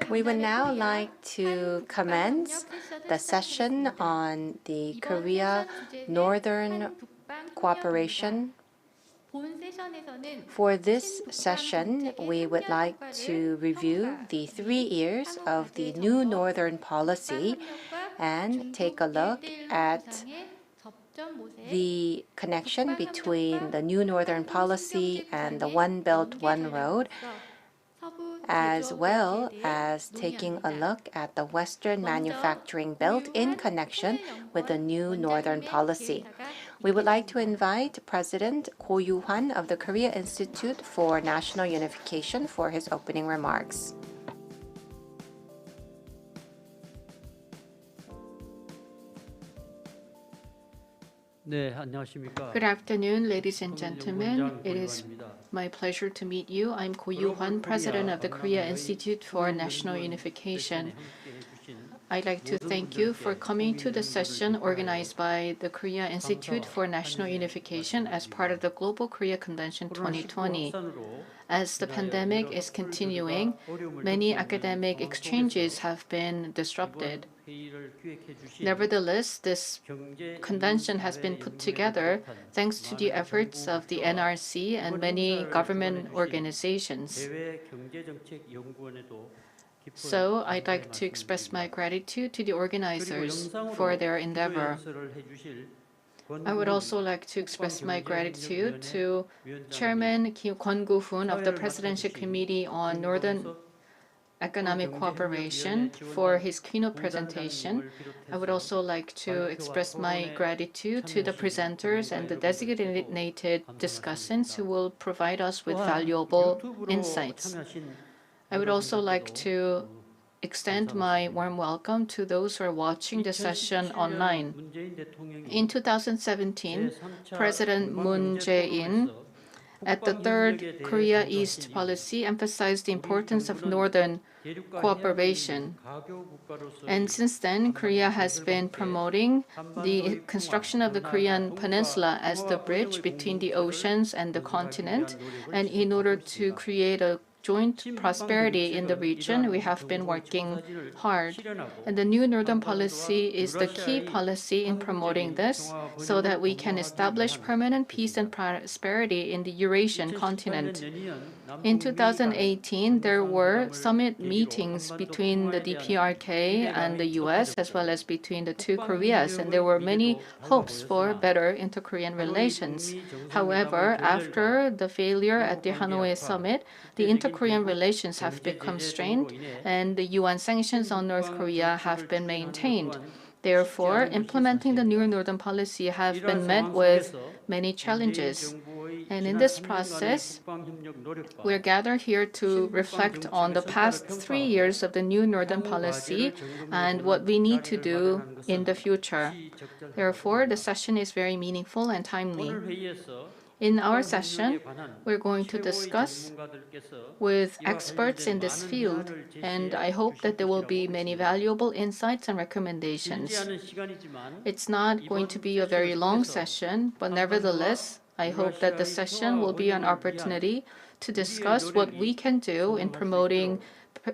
O: We would now like to commence the session on the Korea Northern Cooperation. For this session, we would like to review the 3 years of the new Northern policy and take a look at the connection between the new Northern policy and the One Belt, One Road, as well as taking a look at the Western manufacturing belt in connection with the new Northern policy. We would like to invite President Ko Yu-hwan of the Korea Institute for National Unification for his opening remarks.
G: Good afternoon, ladies and gentlemen. It is my pleasure to meet you. I'm Ko Yu-hwan, President of the Korea Institute for National Unification. I'd like to thank you for coming to the session organized by the Korea Institute for National Unification as part of the Global Korea Convention 2020. As the pandemic is continuing, many academic exchanges have been disrupted. Nevertheless, this convention has been put together thanks to the efforts of the NRC and many government organizations. So I'd like to express my gratitude to the organizers for their endeavor. I would also like to express my gratitude to Chairman Kwon Gu-hoon of the Presidential Committee on Northern Economic Cooperation for his keynote presentation. I would also like to express my gratitude to the presenters and the designated discussants who will provide us with valuable insights. I would also like to extend my warm welcome to those who are watching the session online. In 2017, President Moon Jae-in, at the third Korea East policy, emphasized the importance of Northern cooperation. And since then, Korea has been promoting the construction of the Korean Peninsula as the bridge between the oceans and the continent. And in order to create a joint prosperity in the region, we have been working hard. And the new Northern policy is the key policy in promoting this so that we can establish permanent peace and prosperity in the Eurasian continent. In 2018, there were summit meetings between the DPRK and the US, as well as between the two Koreas, and there were many hopes for better inter-Korean relations. However, after the failure at the Hanoi summit, the inter-Korean relations have become strained, and the UN sanctions on North Korea have been maintained. Therefore, implementing the new Northern policy have been met with many challenges. And in this process, we're gathered here to reflect on the past 3 years of the new Northern policy and what we need to do in the future. Therefore, the session is very meaningful and timely. In our session, we're going to discuss with experts in this field, and I hope that there will be many valuable insights and recommendations. It's not going to be a very long session, but nevertheless, I hope that the session will be an opportunity to discuss what we can do in promoting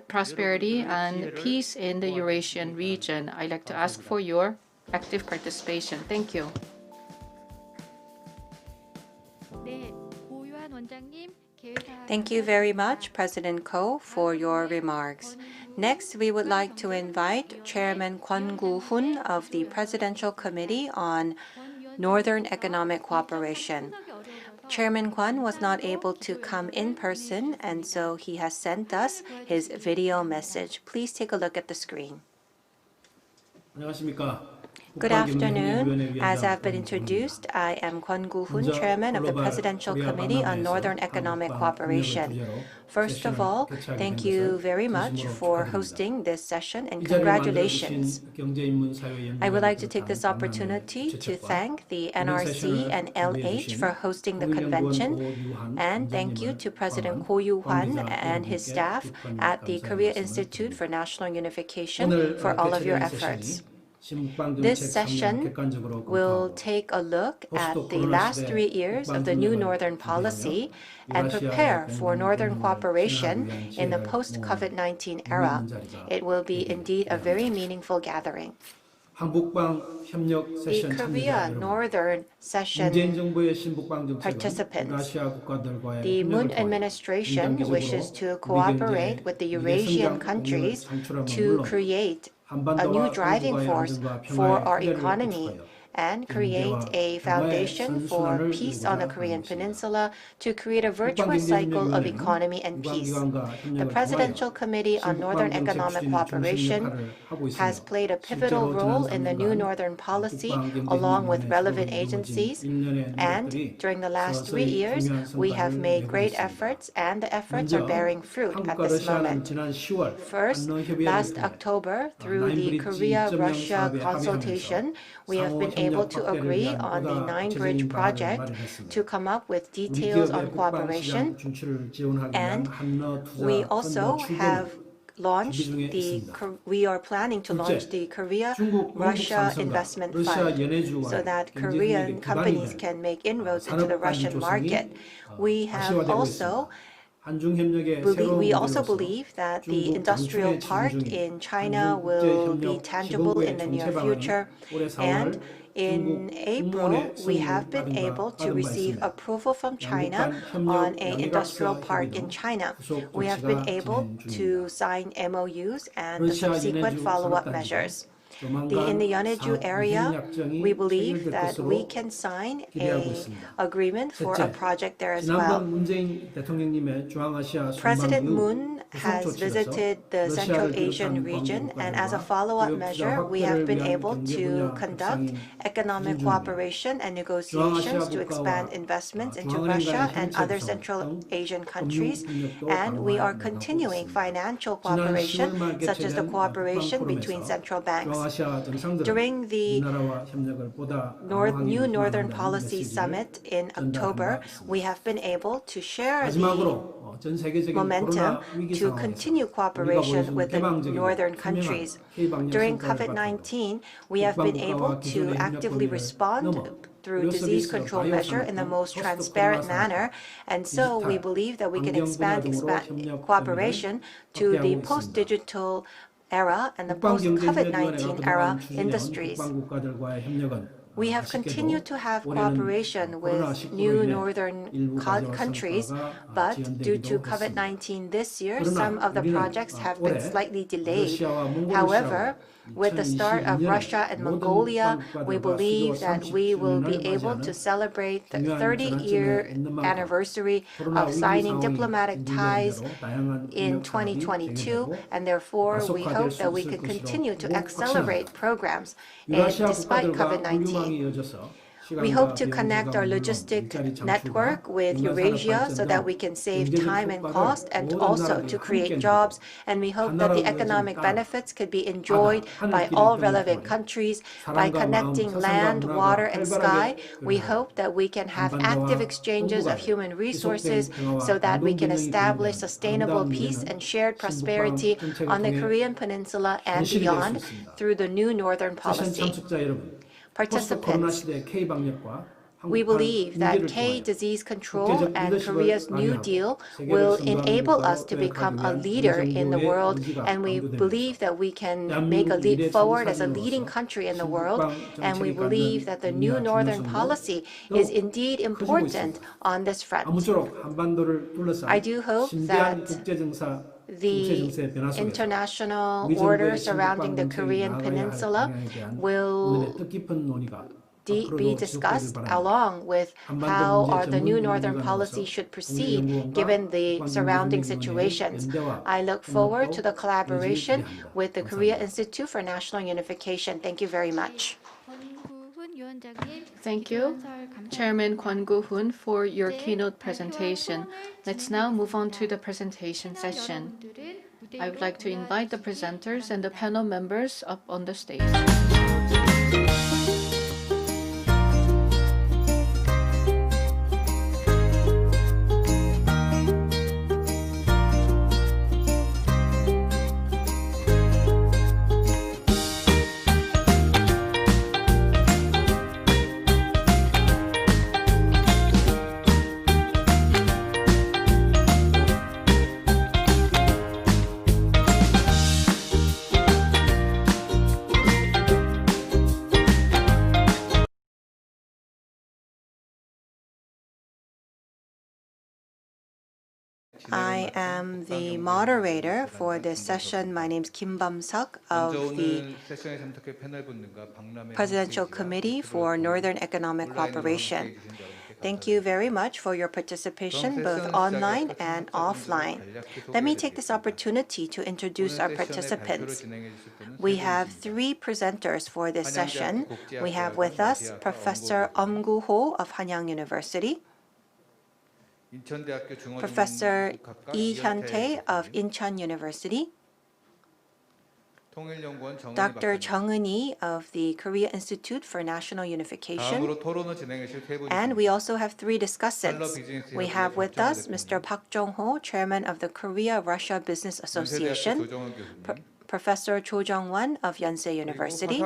G: prosperity and peace in the Eurasian region. I'd like to ask for your active participation. Thank you.
H: Thank you very much, President Ko, for your remarks. Next, we would like to invite Chairman Kwon Gu-hoon of the Presidential Committee on Northern Economic Cooperation. Chairman Kwon was not able to come in person, and so he has sent us his video message. Please take a look at the screen. Good afternoon. As I've been introduced, I am Kwon Gu-hoon, Chairman of the Presidential Committee on Northern Economic Cooperation. First of all, thank you very much for hosting this session and congratulations. I would like to take this opportunity to thank the NRC and LH for hosting the convention, and thank you to President Ko Yu-hwan and his staff at the Korea Institute for National Unification for all of your efforts. This session will take a look at the last 3 years of the new Northern policy and prepare for Northern cooperation in the post-COVID-19 era. It will be indeed a very meaningful gathering. The Korea Northern Session participants. The Moon administration wishes to cooperate with the Eurasian countries to create a new driving force for our economy and create a foundation for peace on the Korean Peninsula to create a virtuous cycle of economy and peace. The Presidential Committee on Northern Economic Cooperation has played a pivotal role in the new Northern policy along with relevant agencies, and during the last 3 years, we have made great efforts, and the efforts are bearing fruit at this moment. First, last October, through the Korea-Russia consultation, we have been able to agree on the 9-bridge project to come up with details on cooperation, and we also have we are planning to launch the Korea-Russia Investment Fund so that Korean companies can make inroads into the Russian market. We also believe that the industrial park in China will be tangible in the near future, and in April, we have been able to receive approval from China on an industrial park in China. We have been able to sign MOUs and the subsequent follow-up measures. In the Yeonju area, we believe that we can sign an agreement for a project there as well. President Moon has visited the Central Asian region, and as a follow-up measure, we have been able to conduct economic cooperation and negotiations to expand investments into Russia and other Central Asian countries, and we are continuing financial cooperation, such as the cooperation between central banks. During the New Northern Policy Summit in October, we have been able to share the momentum to continue cooperation with the northern countries. During COVID-19, we have been able to actively respond through disease control measure in the most transparent manner, and so we believe that we can expand cooperation to the post-digital era and the post-COVID-19 era industries. We have continued to have cooperation with new northern countries, but due to COVID-19 this year, some of the projects have been slightly delayed. However, with the start of Russia and Mongolia, we believe that we will be able to celebrate the 30-year anniversary of signing diplomatic ties in 2022, and therefore we hope that we can continue to accelerate programs. And despite COVID-19, we hope to connect our logistic network with Eurasia so that we can save time and cost, and also to create jobs. And we hope that the economic benefits could be enjoyed by all relevant countries. By connecting land, water, and sky, we hope that we can have active exchanges of human resources so that we can establish sustainable peace and shared prosperity on the Korean Peninsula and beyond through the new Northern policy. Participants, we believe that K-disease control and Korea's New Deal will enable us to become a leader in the world, and we believe that we can make a leap forward as a leading country in the world, and we believe that the new Northern policy is indeed important on this front. I do hope that the international order surrounding the Korean Peninsula will be discussed along with how the new Northern policy should proceed given the surrounding situations. I look forward to the collaboration with the Korea Institute for National Unification. Thank you very much.
G: Thank you, Chairman Kwon Gu-hoon, for your keynote presentation. Let's now move on to the presentation session. I would like to invite the presenters and the panel members up on the stage.
H: I am the moderator for this session. My name is Kim Bam-seok of the Presidential Committee for Northern Economic Cooperation. Thank you very much for your participation, both online and offline. Let me take this opportunity to introduce our participants. We have three presenters for this session. We have with us Professor Gu-ho of Hanyang University, Professor Lee Hyun-tae of Incheon University, Dr. Jung Eun-hee of the Korea Institute for National Unification, and we also have three discussants. We have with us Mr. Park Jong-ho, Chairman of the Korea-Russia Business Association, Professor Cho Jung-won of Yonsei University,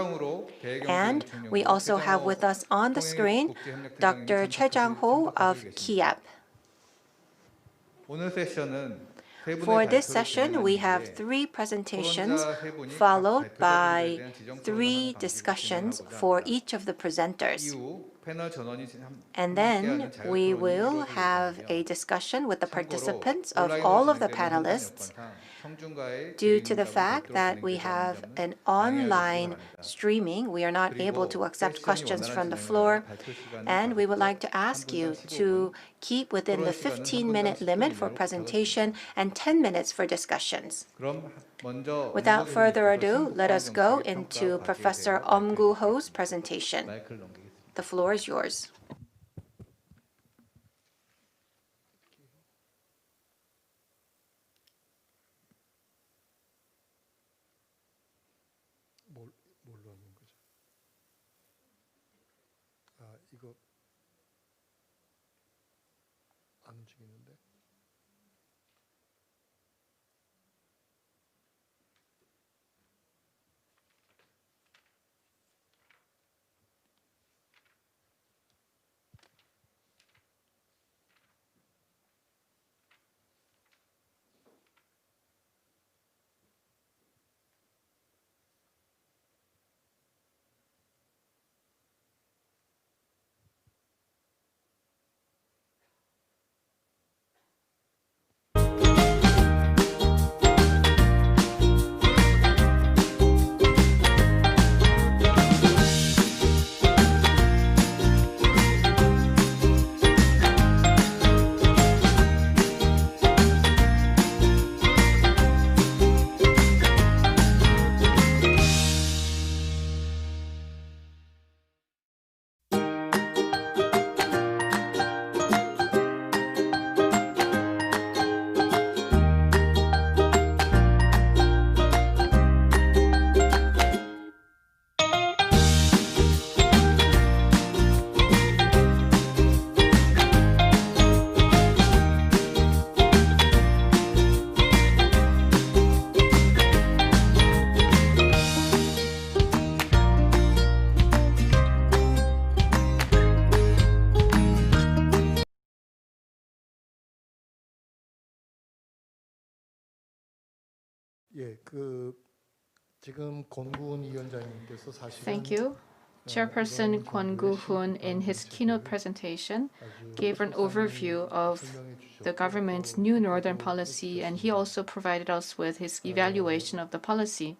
H: and we also have with us on the screen Dr. Choi Jang-ho of KIAP. For this session, we have three presentations followed by three discussions for each of the presenters. And then we will have a discussion with the participants of all of the panelists. Due to the fact that we have an online streaming, we are not able to accept questions from the floor, and we would like to ask you to keep within the 15-minute limit for presentation and 10 minutes for discussions. Without further ado, let us go into Professor Gu-ho's presentation. The floor is yours.
G: Thank you. Chairperson Kwon Gu-hoon, in his keynote presentation, gave an overview of the government's new northern policy, and he also provided us with his evaluation of the policy.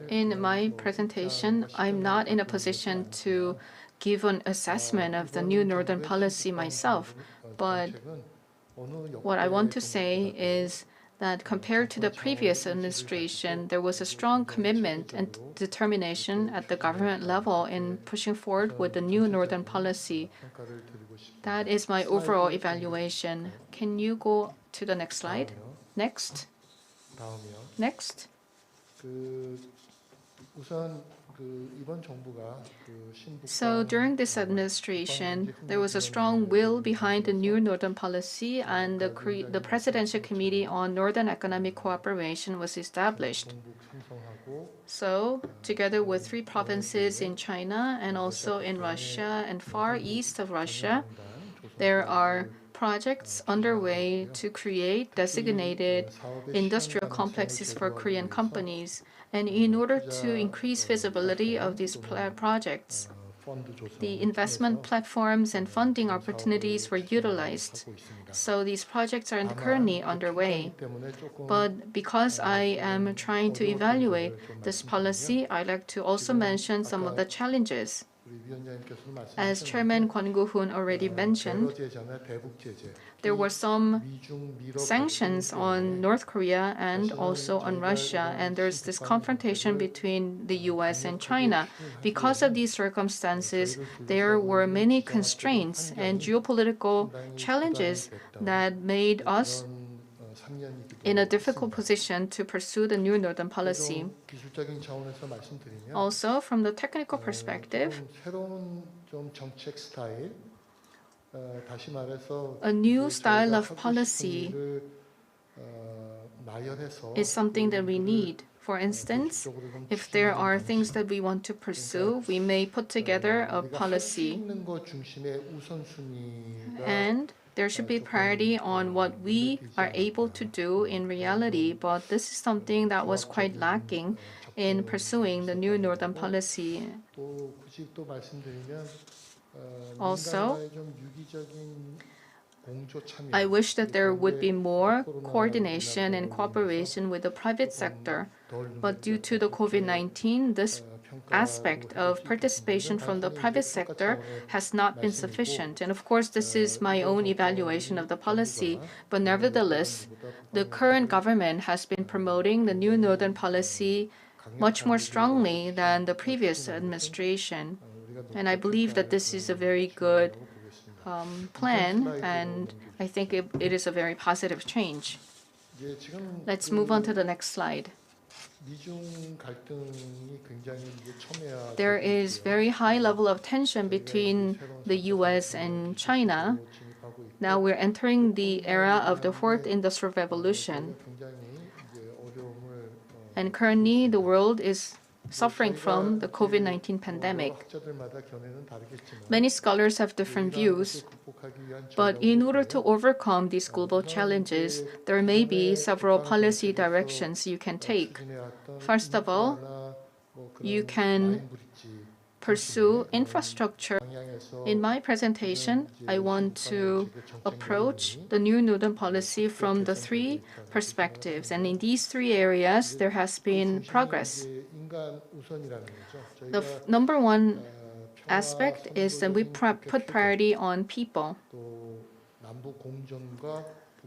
G: In my presentation, I'm not in a position to give an assessment of the new northern policy myself, but what I want to say is that compared to the previous administration, there was a strong commitment and determination at the government level in pushing forward with the new northern policy. That is my overall evaluation. Can you go to the next slide? Next. Next. So during this administration, there was a strong will behind the new northern policy, and the Presidential Committee on Northern Economic Cooperation was established. So together with three provinces in China and also in Russia and far east of Russia, there are projects underway to create designated industrial complexes for Korean companies. And in order to increase visibility of these projects,
B: the investment platforms and funding opportunities were utilized. So these projects are currently underway. But because I am trying to evaluate this policy, I'd like to also mention some of the challenges. As Chairman Kwon Go-hoon already mentioned, there were some sanctions on North Korea and also on Russia, and there's this confrontation between the US and China. Because of these circumstances, there were many constraints and geopolitical challenges that made us in a difficult position to pursue the new Northern policy. Also, from the technical perspective, a new style of policy is something that we need. For instance, if there are things that we want to pursue, we may put together a policy. And there should be priority on what we are able to do in reality, but this is something that was quite lacking in pursuing the new Northern policy. Also, I wish that there would be more coordination and cooperation with the private sector, but due to the COVID-19, this aspect of participation from the private sector has not been sufficient. And of course, this is my own evaluation of the policy, but nevertheless, the current government has been promoting the new Northern policy much more strongly than the previous administration. And I believe that this is a very good plan, and I think it is a very positive change. Let's move on to the next slide. There is very high level of tension between the US and China. Now we're entering the era of the fourth industrial revolution. And currently the world is suffering from the COVID-19 pandemic. Many scholars have different views, but in order to overcome these global challenges, there may be several policy directions you can take. First of all, you can pursue infrastructure. In my presentation, I want to approach the new Northern policy from the three perspectives. And in these three areas, there has been progress. The number one aspect is that we put priority on people.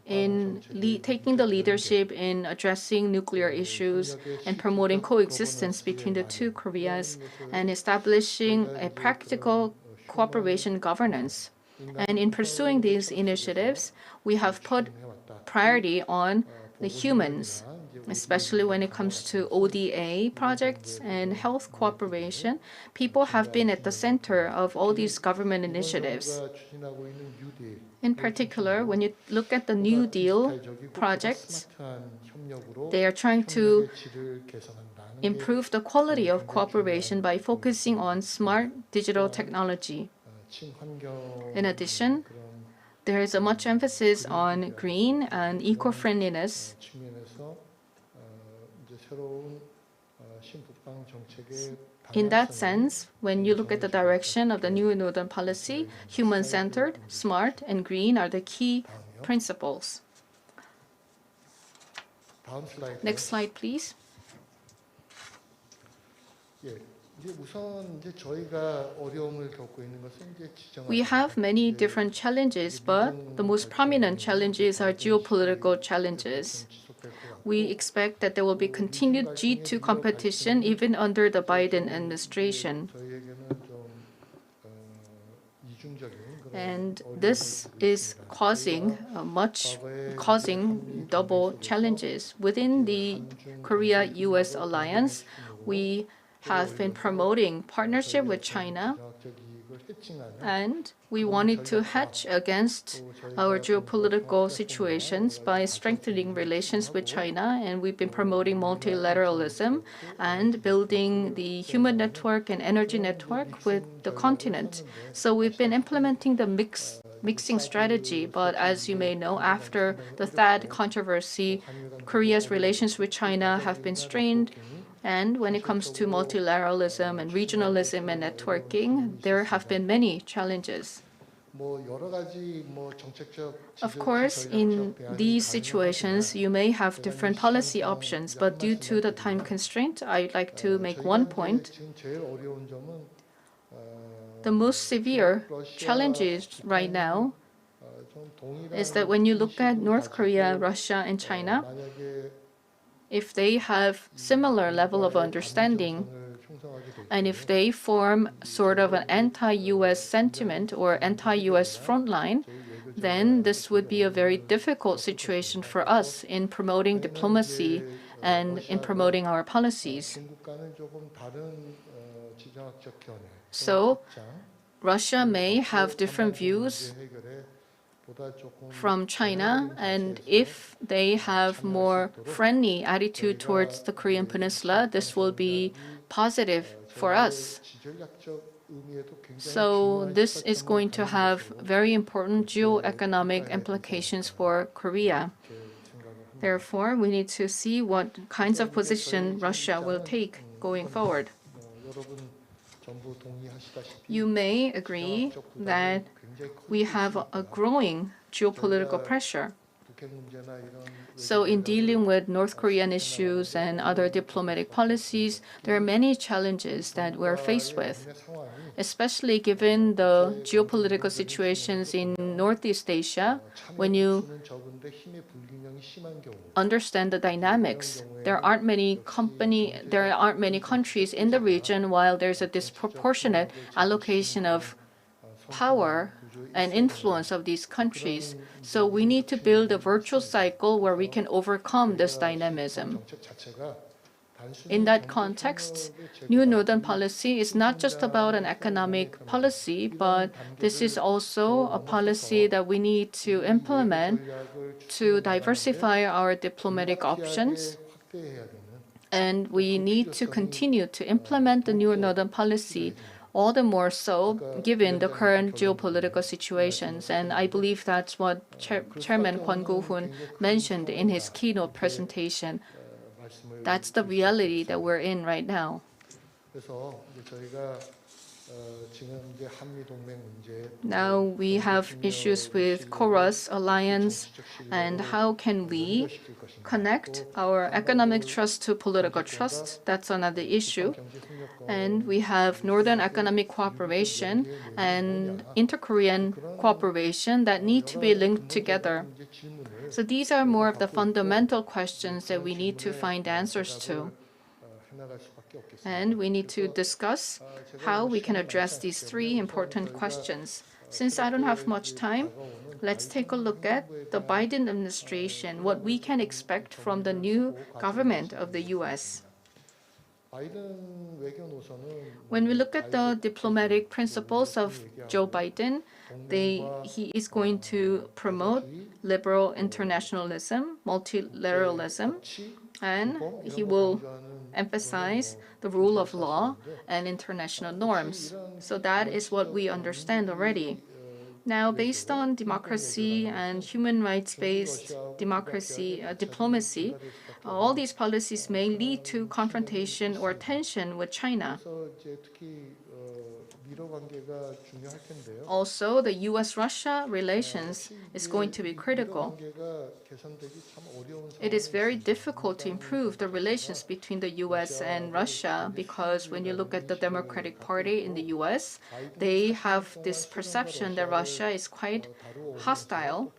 B: In taking the leadership in addressing nuclear issues and promoting coexistence between the two Koreas and establishing a practical cooperation governance. And in pursuing these initiatives, we have put priority on the humans, especially when it comes to ODA projects and health cooperation. People have been at the center of all these government initiatives. In particular, when you look at the New Deal projects, they are trying to improve the quality of cooperation by focusing on smart digital technology. In addition, there is a much emphasis on green and eco-friendliness. In that sense, when you look at the direction of the new Northern policy, human-centered, smart, and green are the key principles. Next slide, please. We have many different challenges, but the most prominent challenges are geopolitical challenges. We expect that there will be continued G2 competition even under the Biden administration. And this is causing double challenges. Within the Korea-US alliance, we have been promoting partnership with China, and we wanted to hedge against our geopolitical situations by strengthening relations with China, and we've been promoting multilateralism and building the human network and energy network with the continent. So we've been implementing the mixing strategy, but as you may know, after the THAAD controversy, Korea's relations with China have been strained,
G: And when it comes to multilateralism and regionalism and networking, there have been many challenges. Of course, in these situations, you may have different policy options, but due to the time constraint, I'd like to make one point. The most severe challenges right now is that when you look at North Korea, Russia, and China, if they have similar level of understanding, and if they form sort of an anti-US sentiment or anti-US frontline, then this would be a very difficult situation for us in promoting diplomacy and in promoting our policies. So Russia may have different views from China, and if they have more friendly attitude towards the Korean Peninsula, this will be positive for us. So this is going to have very important geoeconomic implications for Korea. Therefore, we need to see what kinds of position Russia will take going forward. You may agree that we have a growing geopolitical pressure. So in dealing with North Korean issues and other diplomatic policies, there are many challenges that we're faced with, especially given the geopolitical situations in Northeast Asia. When you understand the dynamics, there aren't many countries in the region, while there's a disproportionate allocation of power and influence of these countries. So we need to build a virtuous cycle where we can overcome this dynamism. In that context, New Northern Policy is not just about an economic policy, but this is also a policy that we need to implement to diversify our diplomatic options. And we need to continue to implement the New Northern Policy, all the more so given the current geopolitical situations. And I believe that's what Chairman Kwon Go-hoon mentioned in his keynote presentation. That's the reality that we're in right now. Now we have issues with KORUS alliance, and how can we connect our economic trust to political trust? That's another issue. And we have Northern Economic Cooperation and Inter-Korean cooperation that need to be linked together. So these are more of the fundamental questions that we need to find answers to. And we need to discuss how we can address these three important questions. Since I don't have much time, let's take a look at the Biden administration, what we can expect from the new government of the U.S. When we look at the diplomatic principles of Joe Biden, he is going to promote liberal internationalism, multilateralism, and he will emphasize the rule of law and international norms. So that is what we understand already. Now, based on democracy and human rights-based diplomacy, all these policies may lead to confrontation or tension with China. Also, the U.S.-Russia relations is going to be critical. It is very difficult to improve the relations between the U.S. and Russia because when you look at the Democratic Party in the U.S., they have this perception that Russia is quite hostile.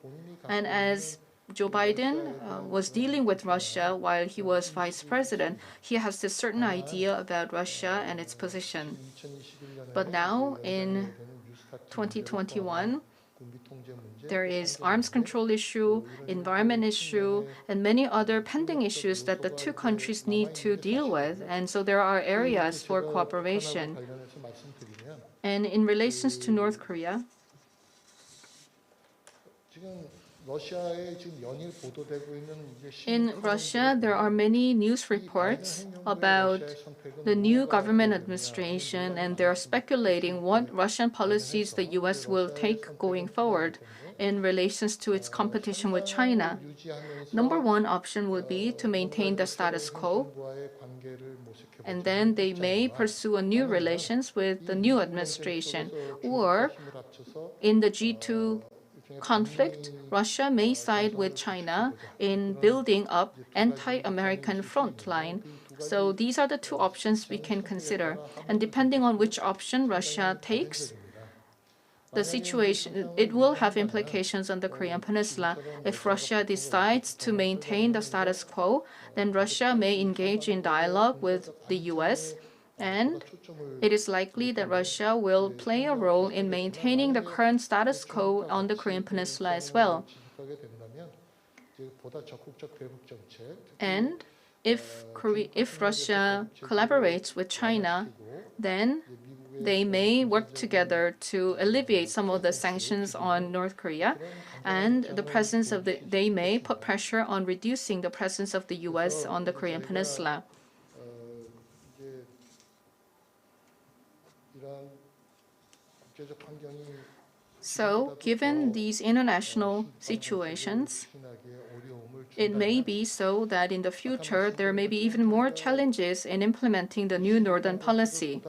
G: And as Joe Biden was dealing with Russia while he was vice president, he has this certain idea about Russia and its position. But now, in 2021, there is arms control issue, environment issue, and many other pending issues that the two countries need to deal with. And so there are areas for cooperation. And in relations to North Korea, In Russia, there are many news reports about the new government administration, and they're speculating what Russian policies the U.S. will take going forward in relations to its competition with China. Number one option would be to maintain the status quo, and then they may pursue a new relations with the new administration. Or in the G2 conflict, Russia may side with China in building up anti-American front line. So these are the two options we can consider. And depending on which option Russia takes, the situation, it will have implications on the Korean Peninsula. If Russia decides to maintain the status quo, then Russia may engage in dialogue with the US, and it is likely that Russia will play a role in maintaining the current status quo on the Korean Peninsula as well. And if Russia collaborates with China, then they may work together to alleviate some of the sanctions on North Korea, and they may put pressure on reducing the presence of the U.S. on the Korean Peninsula. So, given these international situations, it may be so that in the future there may be even more challenges in implementing the new Northern policy.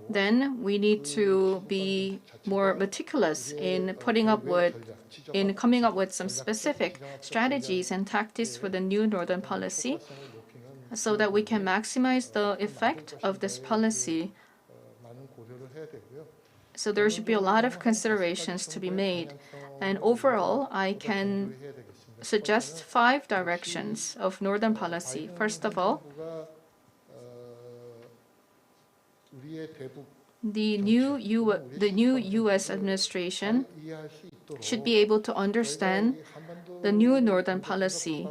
G: Then we need to be more meticulous in coming up with some specific strategies and tactics for the new Northern policy so that we can maximize the effect of this policy. So there should be a lot of considerations to be made. And overall, I can suggest 5 directions of Northern policy. First of all, the new U.S. administration should be able to understand the new Northern policy.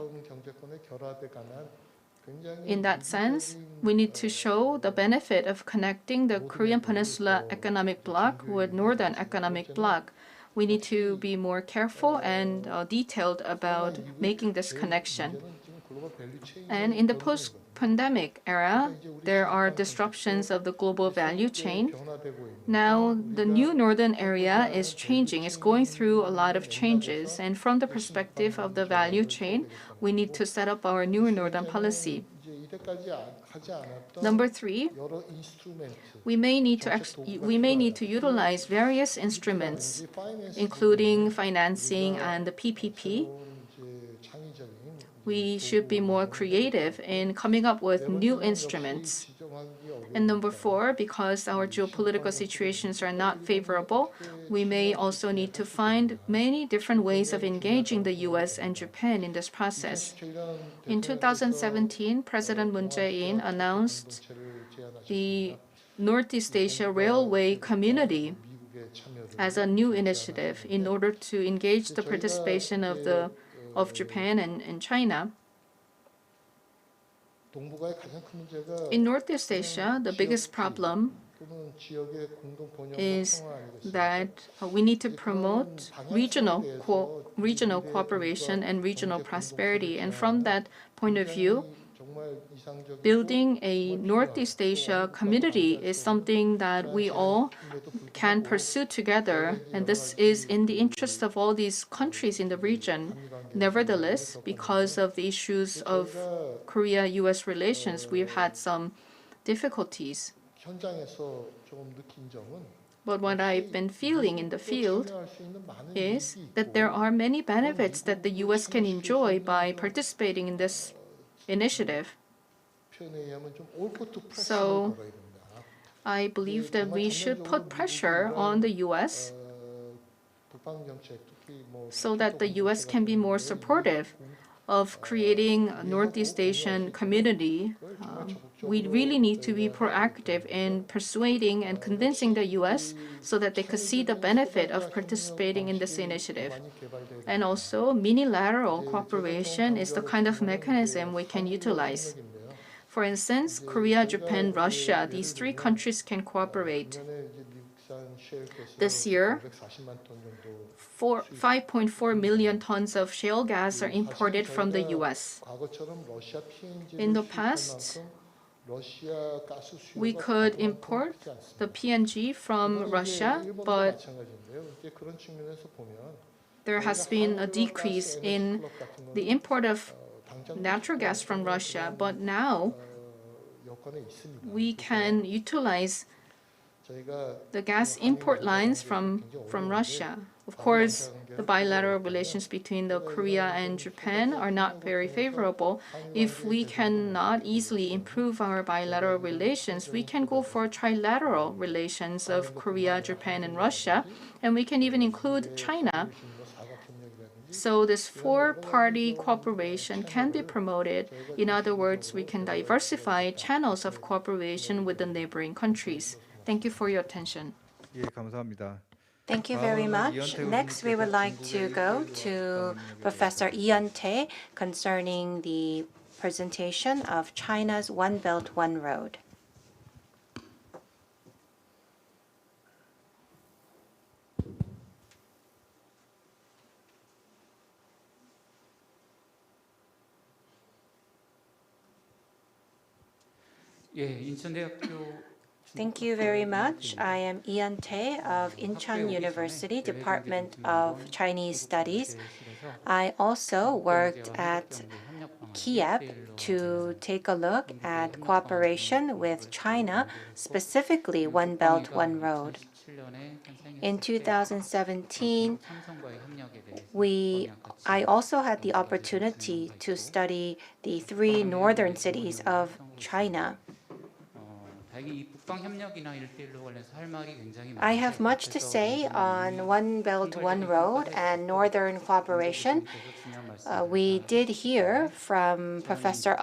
G: In that sense, we need to show the benefit of connecting the Korean Peninsula Economic Bloc with Northern Economic Bloc. We need to be more careful and detailed about making this connection. And in the post-pandemic era, there are disruptions of the global value chain. Now, the new northern area is changing. It's going through a lot of changes. And from the perspective of the value chain, we need to set up our new northern policy. Number 3, we may need to utilize various instruments, including financing and the PPP. We should be more creative in coming up with new instruments. And number 4, because our geopolitical situations are not favorable, we may also need to find many different ways of engaging the U.S. and Japan in this process. In 2017, President Moon Jae-in announced the Northeast Asia Railway Community as a new initiative in order to engage the participation of Japan and China. In Northeast Asia, the biggest problem is that we need to promote regional cooperation and regional prosperity. And from that point of view, building a Northeast Asia community is something that we all can pursue together, and this is in the interest of all these countries in the region. Nevertheless, because of the issues of Korea-US relations, we've had some difficulties. But what I've been feeling in the field is that there are many benefits that the U.S. can enjoy by participating in this initiative. So I believe that we should put pressure on the U.S. so that the U.S. can be more supportive of creating a Northeast Asian community. We really need to be proactive in persuading and convincing the U.S. so that they could see the benefit of participating in this initiative. And also, minilateral cooperation is the kind of mechanism we can utilize. For instance, Korea, Japan, Russia, these 3 countries can cooperate. This year, 5.4 million tons of shale gas are imported from the US. In the past, we could import the PNG from Russia, but there has been a decrease in the import of natural gas from Russia. But now we can utilize the gas import lines from Russia. Of course, the bilateral relations between Korea and Japan are not very favorable. If we cannot easily improve our bilateral relations, we can go for trilateral relations of Korea, Japan, and Russia, and we can even include China. So this four-party cooperation can be promoted. In other words, we can diversify channels of cooperation with the neighboring countries. Thank you for your attention.
A: 예, 감사합니다.
H: Thank you very much. Next, we would like to go to Professor Ian-tae concerning the presentation of China's One Belt, One Road. Thank you very much. I am Ian-tae of Incheon University, Department of Chinese Studies. I also worked at Kiev to take a look at cooperation with China, specifically One Belt, One Road. In 2017, I also had the opportunity to study the three northern cities of China. I have much to say on One Belt, One Road and Northern cooperation. We did hear from Professor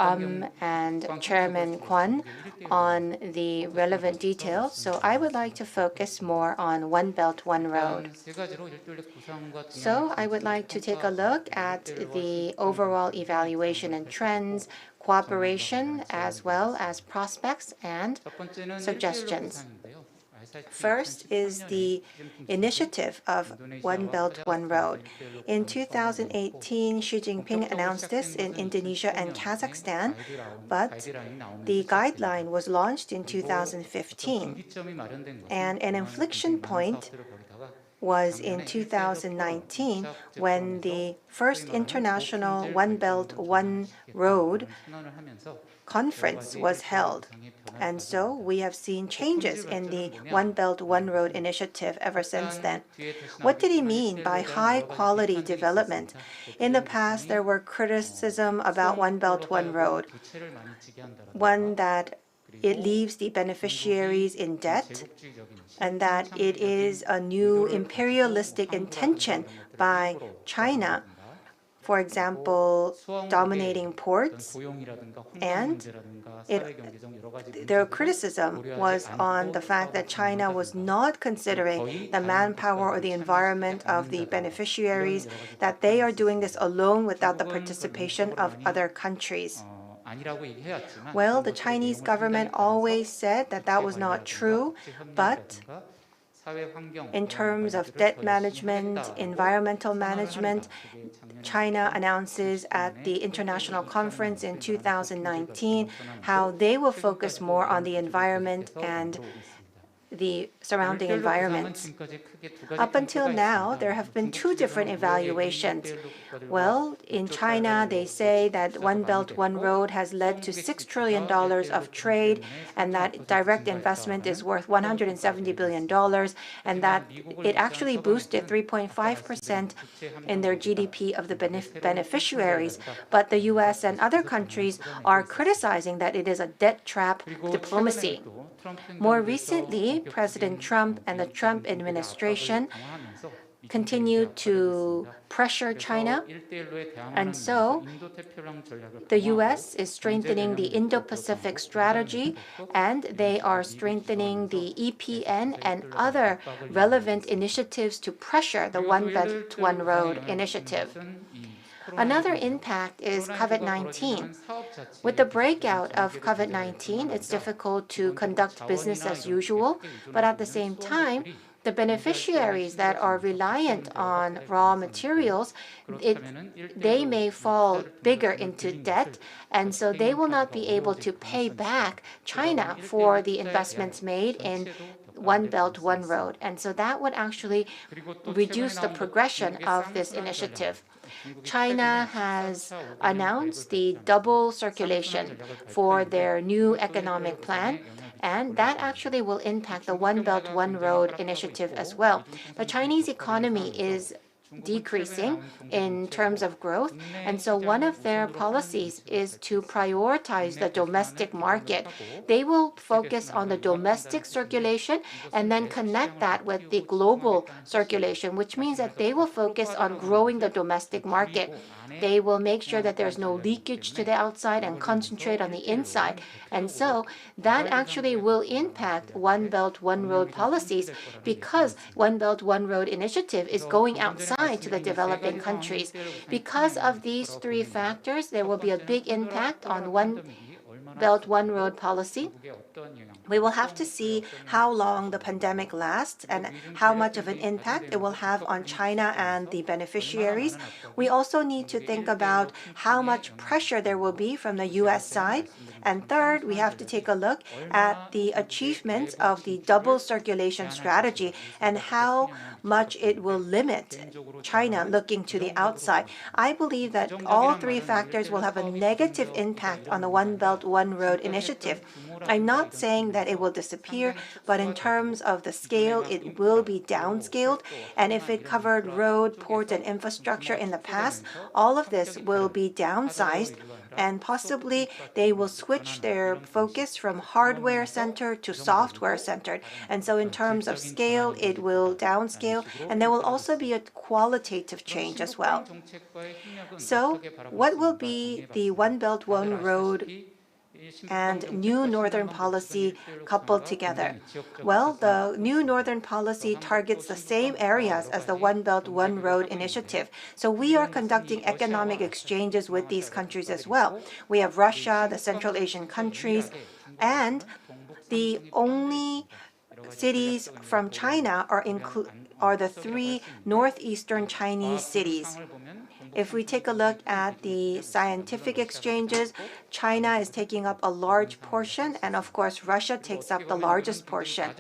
H: and Chairman Kwon on the relevant details, so I would like to focus more on One Belt, One Road. So I would like to take a look at the overall evaluation and trends, cooperation, as well as prospects and suggestions. First is the initiative of One Belt, One Road. In 2018, Xi Jinping announced this in Indonesia and Kazakhstan, but the guideline was launched in 2015. And an inflection point was in 2019 when the first international One Belt, One Road conference was held. And so we have seen changes in the One Belt, One Road initiative ever since then. What did he mean by high-quality development? In the past, there were criticism about One Belt, One Road. One, that it leaves the beneficiaries in debt, and that it is a new imperialistic intention by China, for example, dominating ports, and their criticism was on the fact that China was not considering the manpower or the environment of the beneficiaries, that they are doing this alone without the participation of other countries. Well, the Chinese government always said that that was not true, but in terms of debt management, environmental management, China announces at the international conference in 2019 how they will focus more on the environment and the surrounding environments. Up until now, there have been two different evaluations. Well, in China, they say that One Belt, One Road has led to $6 trillion of trade, and that direct investment is worth $170 billion, and that it actually boosted 3.5% in their GDP of the beneficiaries. But the US and other countries are criticizing that it is a debt trap diplomacy. More recently, President Trump and the Trump administration continue to pressure China, and so the U.S. is strengthening the Indo-Pacific strategy, and they are strengthening the EPN and other relevant initiatives to pressure the One Belt, One Road initiative. Another impact is COVID-19. With the breakout of COVID-19, it's difficult to conduct business as usual, but at the same time,
O: the beneficiaries that are reliant on raw materials, they may fall bigger into debt, and so they will not be able to pay back China for the investments made in One Belt, One Road. And so that would actually reduce the progression of this initiative. China has announced the double circulation for their new economic plan, and that actually will impact the One Belt, One Road initiative as well. The Chinese economy is decreasing in terms of growth, and so one of their policies is to prioritize the domestic market. They will focus on the domestic circulation and then connect that with the global circulation, which means that they will focus on growing the domestic market. They will make sure that there's no leakage to the outside and concentrate on the inside. And so that actually will impact One Belt, One Road policies, because One Belt, One Road initiative is going outside to the developing countries. Because of these three factors, there will be a big impact on One Belt, One Road policy. We will have to see how long the pandemic lasts and how much of an impact it will have on China and the beneficiaries. We also need to think about how much pressure there will be from the US side. And third, we have to take a look at the achievements of the double circulation strategy and how much it will limit China looking to the outside. I believe that all three factors will have a negative impact on the One Belt, One Road initiative. I'm not saying that it will disappear, but in terms of the scale, it will be downscaled. And if it covered road, port, and infrastructure in the past, all of this will be downsized, and possibly they will switch their focus from hardware centered to software centered. And so in terms of scale, it will downscale, and there will also be a qualitative change as well. So what will be the One Belt, One Road and new northern policy coupled together? Well, the new northern policy targets the same areas as the One Belt, One Road initiative. So we are conducting economic exchanges with these countries as well. We have Russia, the Central Asian countries, and the only cities from China are the three northeastern Chinese cities. If we take a look at the scientific exchanges, China is taking up a large portion, and of course, Russia takes up the largest portion.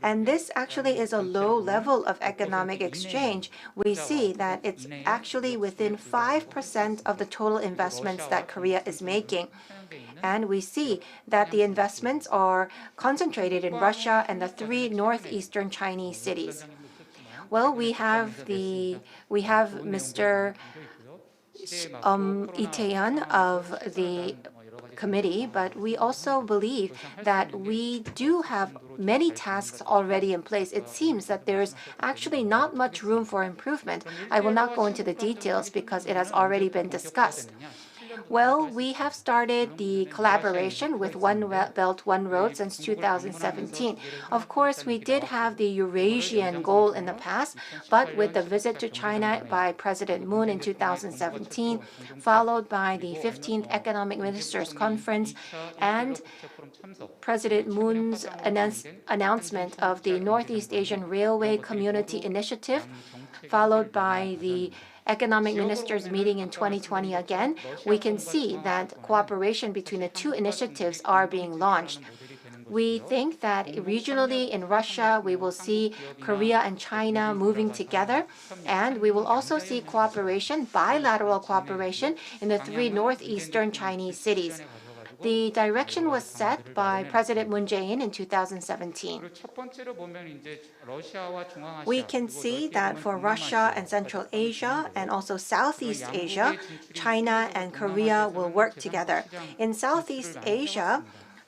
O: And this actually is a low level of economic exchange. We see that it's actually within 5% of the total investments that Korea is making. And we see that the investments are concentrated in Russia and the three northeastern Chinese cities. Well, we have Mr. Lee Tae-yeon of the committee, but we also believe that we do have many tasks already in place. It seems that there's actually not much room for improvement. I will not go into the details because it has already been discussed. Well, we have started the collaboration with One Belt, One Road since 2017. Of course, we did have the Eurasian goal in the past, but with the visit to China by President Moon in 2017, followed by the 15th Economic Ministers Conference and President Moon's announcement of the Northeast Asian Railway Community Initiative, followed by the Economic Ministers meeting in 2020 again, we can see that cooperation between the two initiatives are being launched. We think that regionally in Russia, we will see Korea and China moving together, and we will also see cooperation, bilateral cooperation, in the three northeastern Chinese cities. The direction was set by President Moon Jae-in in 2017. We can see that for Russia and Central Asia and also Southeast Asia, China and Korea will work together. In Southeast Asia,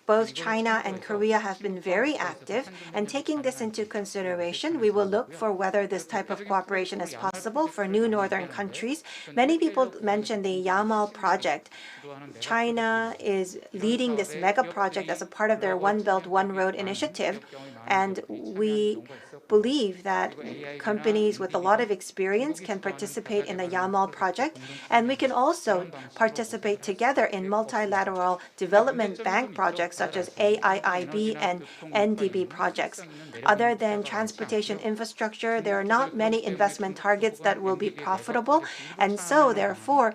O: both China and Korea have been very active, and taking this into consideration, we will look for whether this type of cooperation is possible for new northern countries. Many people mentioned the Yamal project. China is leading this mega project as a part of their One Belt, One Road initiative, and we
P: believe that companies with a lot of experience can participate in the Yamal project, and we can also participate together in multilateral development bank projects such as AIIB and NDB projects. Other than transportation infrastructure, there are not many investment targets that will be profitable, and so therefore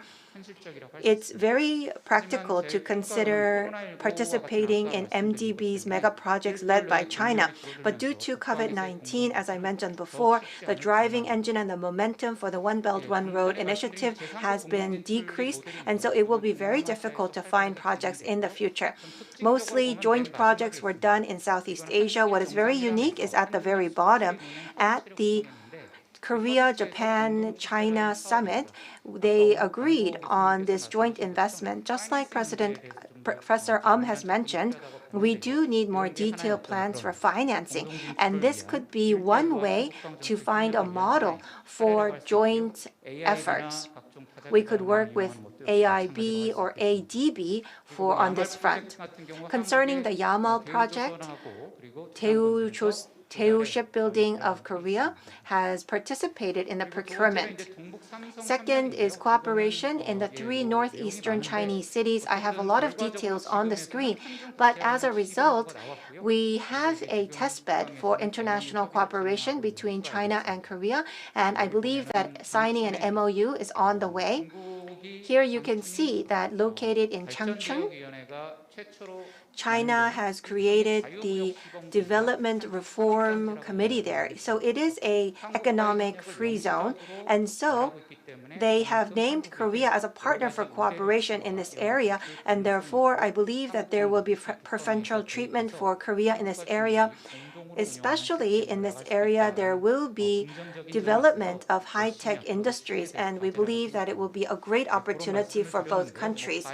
P: it's very practical to consider participating in MDB's mega projects led by China. But due to COVID-19, as I mentioned before, the driving engine and the momentum for the One Belt, One Road initiative has been decreased, and so it will be very difficult to find projects in the future. Mostly joint projects were done in Southeast Asia. What is very unique is at the very bottom, at the Korea, Japan, China summit, they agreed on this joint investment. Just like Professor has mentioned, we do need more detailed plans for financing, and this could be one way to find a model for joint efforts. We could work with AIB or ADB on this front. Concerning the Yamal project, Daewoo Shipbuilding of Korea has participated in the procurement. Second is cooperation in the 3 northeastern Chinese cities. I have a lot of details on the screen, but as a result, we have a testbed for international cooperation between China and Korea, and I believe that signing an MOU is on the way. Here you can see that located in Changchun, China has created the Development Reform Committee there. So it is an economic free zone, and so they have named Korea as a partner for cooperation in this area, and therefore I believe that there will be preferential treatment for Korea in this area. Especially in this area, there will be development of high-tech industries, and we believe that it will be a great opportunity for both countries.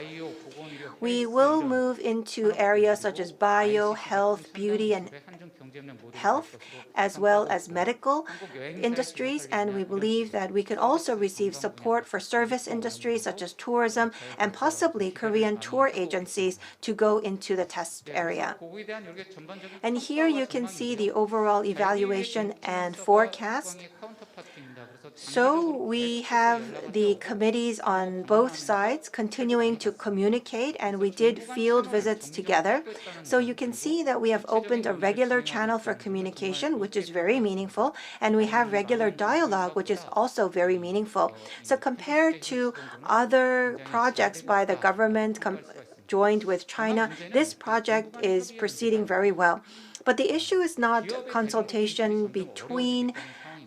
P: We will move into areas such as bio, health, beauty, and health, as well as medical industries, and we believe that we can also receive support for service industries such as tourism and possibly Korean tour agencies to go into the test area. And here you can see the overall evaluation and forecast. So we have the committees on both sides continuing to communicate, and we did field visits together. So you can see that we have opened a regular channel for communication, which is very meaningful, and we have regular dialogue, which is also very meaningful. So compared to other projects by the government joined with China, this project is proceeding very well. But the issue is not consultation between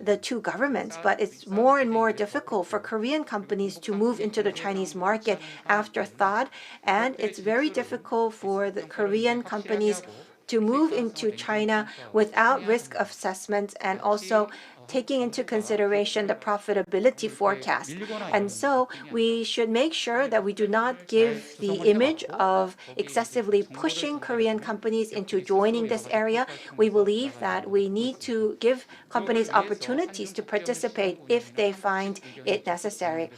P: the two governments, but it's more and more difficult for Korean companies to move into the Chinese market after THAAD, and it's very difficult for the Korean companies to move into China without risk assessments and also taking into consideration the profitability forecast. And so we should make sure that we do not give the image of excessively pushing Korean companies into joining this area. We believe that we need to give companies opportunities to participate if they find it necessary.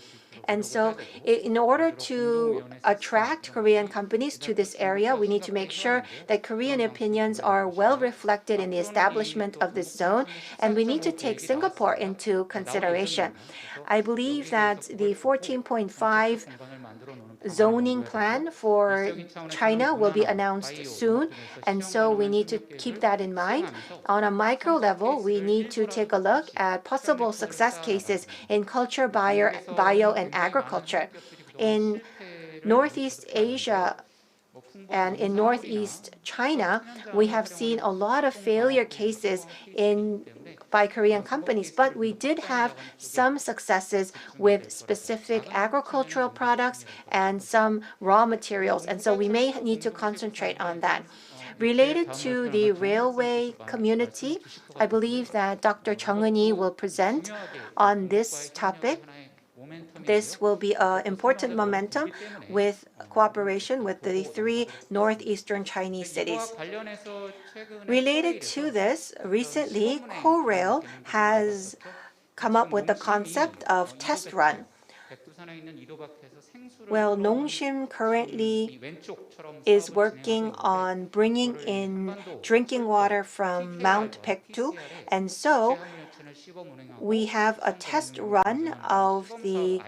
P: And so in order to attract Korean companies to this area, we need to make sure that Korean opinions are well reflected in the establishment of this zone, and we need to take Singapore into consideration. I believe that the 14.5 zoning plan for China will be announced soon, and so we need to keep that in mind. On a micro level, we need to take a look at possible success cases in culture, bio, and agriculture. In Northeast Asia and in Northeast China, we have seen a lot of failure cases by Korean companies, but we did have some successes with specific agricultural products and some raw materials, and so we may need to concentrate on that. Related to the railway community, I believe that Dr. Chung Eun-hee will present on this topic. This will be an important momentum with cooperation with the 3 northeastern Chinese cities. Related to this, recently, Korail has come up with the concept of test run. Well, Nongshim currently is working on bringing in drinking water from Mount Paektu, and so we have a test run of the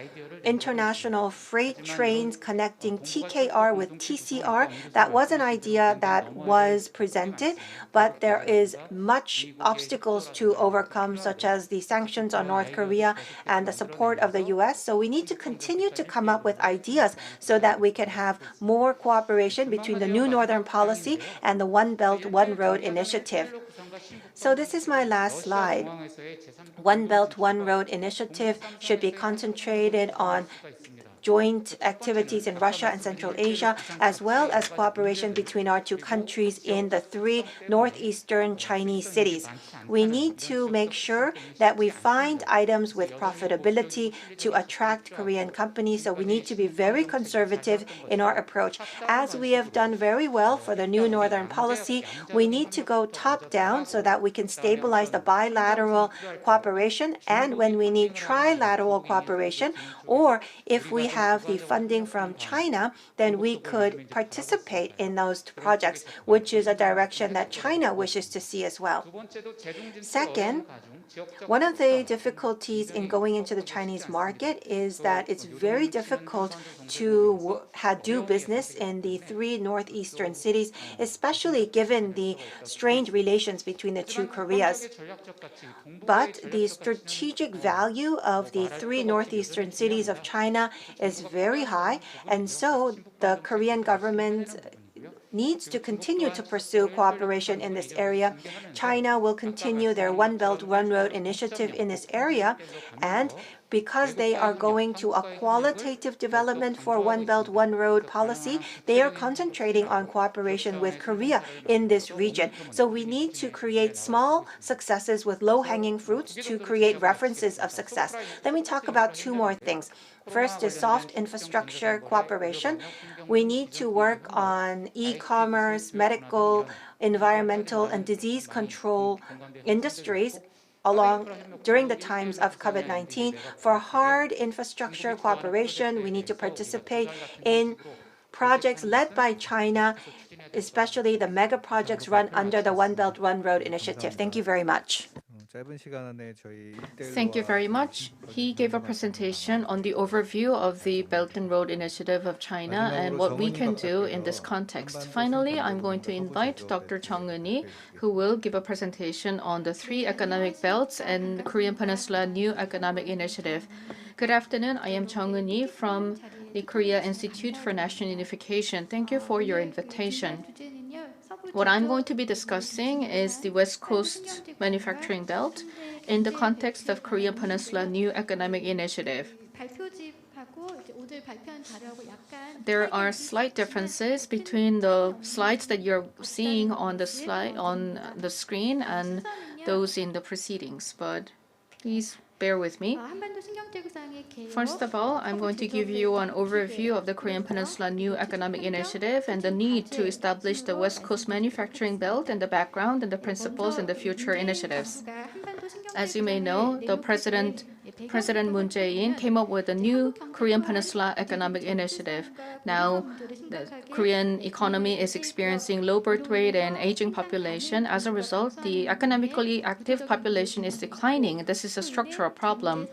P: international freight trains connecting TKR with TCR. That was an idea that was presented, but there is much obstacles to overcome, such as the sanctions on North Korea and the support of the US. So we need to continue to come up with ideas so that we can have more cooperation between the New Northern Policy and the One Belt, One Road initiative. So this is my last slide. One Belt, One Road initiative should be concentrated on joint activities in Russia and Central Asia, as well as cooperation between our two countries in the three northeastern Chinese cities. We need to make sure that we find items with profitability to attract Korean companies, so we need to be very conservative in our approach. As we have done very well for the New Northern Policy, we need to go top-down so that we can stabilize the bilateral cooperation, and when we need trilateral cooperation, or if we have the funding from China, then we could participate in those projects, which is a direction that China wishes to see as well. Second, one of the difficulties in going into the Chinese market is that it's very difficult to do business in the three northeastern cities, especially given the strained relations between the two Koreas. But the strategic value of the three northeastern cities of China is very high, and so the Korean government needs to continue to pursue cooperation in this area. China will continue their One Belt, One Road initiative in this area, and because they are going to a qualitative development for One Belt, One Road policy, they are concentrating on cooperation with Korea in this region. So we need to create small successes with low-hanging fruits to create references of success. Let me talk about two more things. First is soft infrastructure cooperation. We need to work on e-commerce, medical, environmental, and disease control industries during the times of COVID-19. For hard infrastructure cooperation, we need to participate in projects led by China, especially the mega projects run under the One Belt, One Road initiative. Thank you very much.
G: Thank you very much. He gave a presentation on the overview of the Belt and Road Initiative of China and what we can do in this context. Finally, I'm going to invite Dr. Chung Eun-hee, who will give a presentation on the three economic belts and the Korean Peninsula New Economic Initiative. Good afternoon. I am Chung Eun-hee from the Korea Institute for National Unification. Thank you for your invitation. What I'm going to be discussing is the West Coast Manufacturing Belt in the context of Korean Peninsula New Economic Initiative. There are slight differences between the slides that you're seeing on the screen and those in the proceedings, but please bear with me. First of all, I'm going to give you an overview of the Korean Peninsula New Economic Initiative and the need to establish the West Coast Manufacturing Belt and the background and the principles and the future initiatives. As you may know, President Moon Jae-in came up with a new Korean Peninsula Economic Initiative. Now, the Korean economy is experiencing low birth rate and aging population. As a result, the economically active population is declining. This is a structural problem.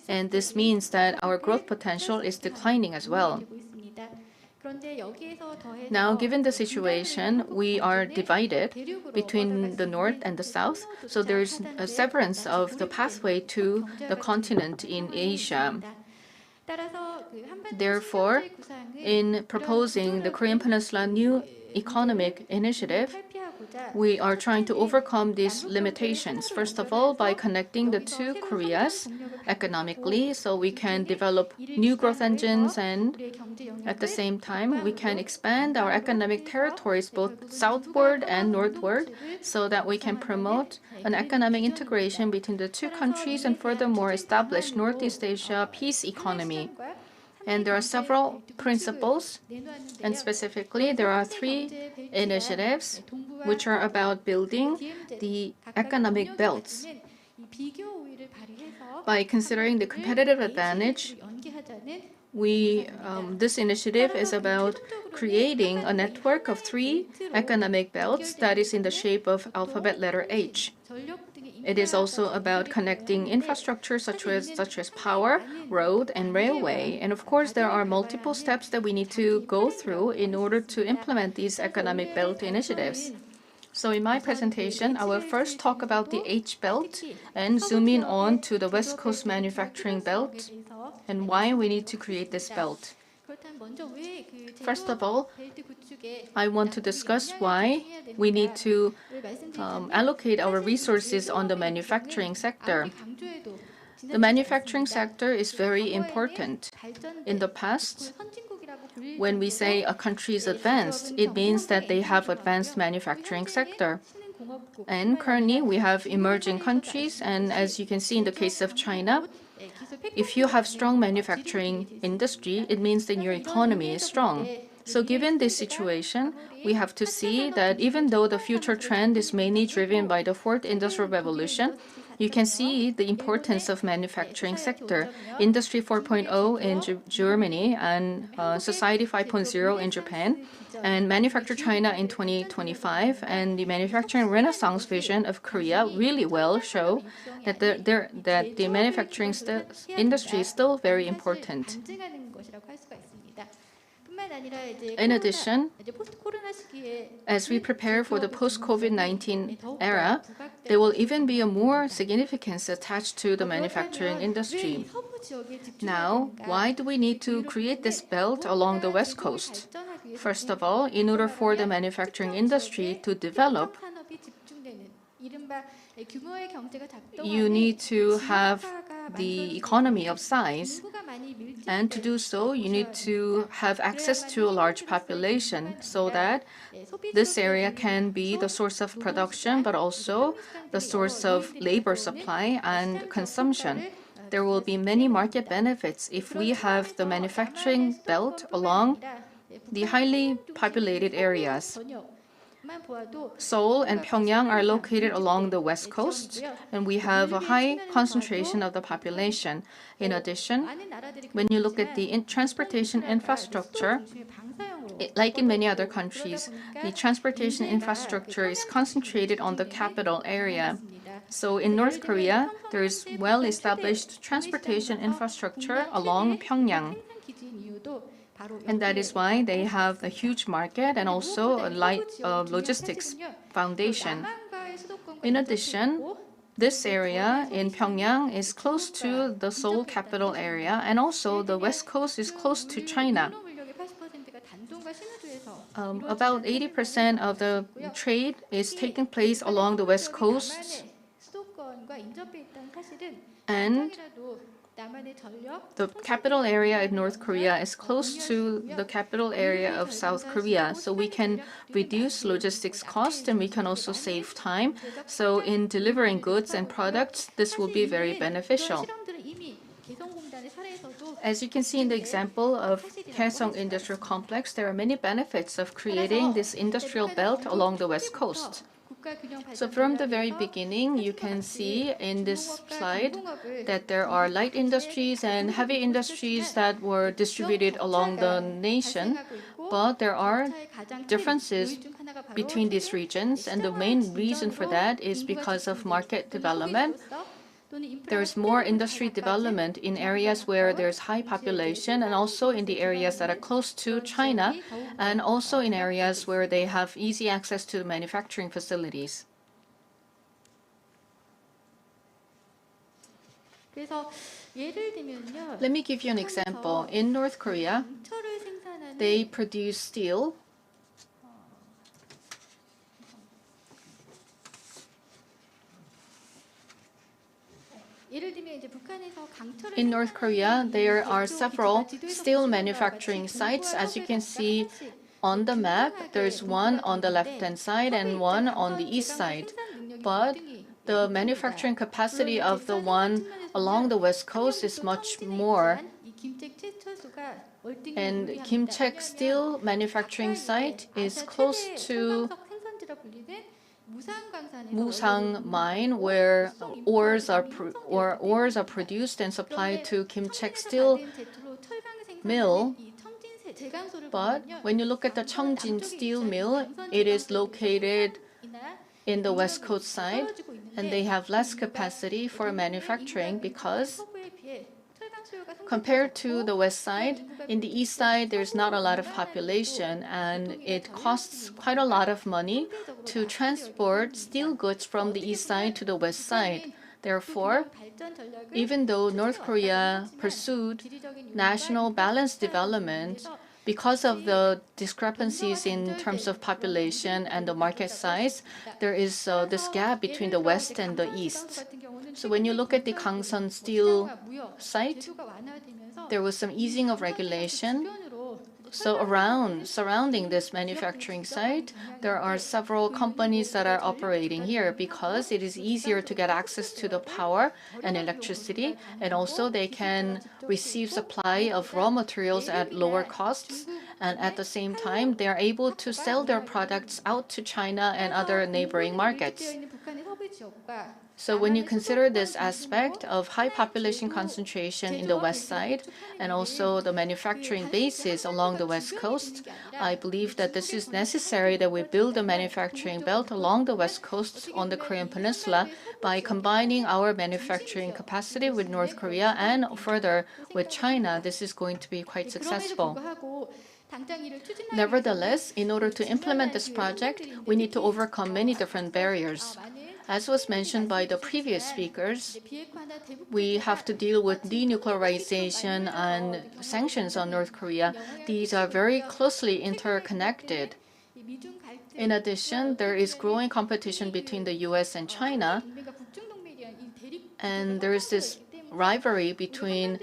G: And this means that our growth potential is declining as well. Now, given the situation, we are divided between the north and the south, so there's a severance of the pathway to the continent in Asia. Therefore, in proposing the Korean Peninsula New Economic Initiative, we are trying to overcome these limitations. First of all, by connecting the two Koreas economically, so we can develop new growth engines, and at the same time, we can expand our economic territories both southward and northward, so that we can promote an economic integration between the two countries and furthermore establish Northeast Asia peace economy. And there are several principles, and specifically, there are three initiatives which are about building the economic belts. By considering the competitive advantage This initiative is about creating a network of 3 economic belts that is in the shape of alphabet letter H. It is also about connecting infrastructure such as power, road, and railway. And of course, there are multiple steps that we need to go through in order to implement these economic belt initiatives. So in my presentation, I will first talk about the H belt and zoom in on to the West Coast manufacturing belt and why we need to create this belt. First of all, I want to discuss why we need to allocate our resources on the manufacturing sector. The manufacturing sector is very important. In the past, when we say a country is advanced, it means that they have advanced manufacturing sector. And currently, we have emerging countries, and as you can see in the case of China, if you have strong manufacturing industry, it means that your economy is strong. So given this situation, we have to see that even though the future trend is mainly driven by the fourth industrial revolution, you can see the importance of manufacturing sector. Industry 4.0 in Germany and Society 5.0 in Japan, and Manufacture China in 2025, and the manufacturing renaissance vision of Korea really well show that the manufacturing industry is still very important. In addition, as we prepare for the post-COVID-19 era, there will even be a more significance attached to the manufacturing industry. Now, why do we need to create this belt along the West Coast? First of all, in order for the manufacturing industry to develop, you need to have the economy of size. And to do so, you need to have access to a large population so that this area can be the source of production, but also the source of labor supply and consumption. There will be many market benefits if we have the manufacturing belt along the highly populated areas. Seoul and Pyongyang are located along the west coast, and we have a high concentration of the population. In addition, when you look at the transportation infrastructure, like in many other countries, the transportation infrastructure is concentrated on the capital area. So in North Korea, there is well-established transportation infrastructure along Pyongyang. And that is why they have a huge market and also a light logistics foundation. In addition, this area in Pyongyang is close to the Seoul capital area, and also the west coast is close to China. About 80% of the trade is taking place along the west coast, and the capital area in North Korea is close to the capital area of South Korea, so we can reduce logistics cost and we can also save time. So in delivering goods and products, this will be very beneficial. As you can see in the example of Kaesong Industrial Complex, there are many benefits of creating this industrial belt along the west coast. So from the very beginning, you can see in this slide that there are light industries and heavy industries that were distributed along the nation, but there are differences between these regions, and the main reason for that is because of market development. There's more industry development in areas where there's high population, and also in the areas that are close to China, and also in areas where they have easy access to the manufacturing facilities. Let me give you an example. In North Korea, they produce steel. In North Korea, there are several steel manufacturing sites. As you can see on the map, there's one on the left-hand side and one on the east side. But the manufacturing capacity of the one along the west coast is much more. And Kimchek steel manufacturing site is close to Musang mine, where ores are produced and supplied to Kimchek steel
B: mill. But when you look at the Cheongjin steel mill, it is located in the west coast side, and they have less capacity for manufacturing because compared to the west side, in the east side, there's not a lot of population, and it costs quite a lot of money to transport steel goods from the east side to the west side. Therefore, even though North Korea pursued national balanced development, because of the discrepancies in terms of population and the market size, there is this gap between the West and the East. So when you look at the Gangsan steel site, there was some easing of regulation. So surrounding this manufacturing site, there are several companies that are operating here because it is easier to get access to the power and electricity, and also they can receive supply of raw materials at lower costs. And at the same time, they are able to sell their products out to China and other neighboring markets. So when you consider this aspect of high population concentration in the west side and also the manufacturing bases along the west coast, I believe that this is necessary that we build a manufacturing belt along the west coast on the Korean Peninsula by combining our manufacturing capacity with North Korea and further with China. This is going to be quite successful. Nevertheless, in order to implement this project, we need to overcome many different barriers. As was mentioned by the previous speakers, we have to deal with denuclearization and sanctions on North Korea. These are very closely interconnected. In addition, there is growing competition between the US and China, and there is this rivalry between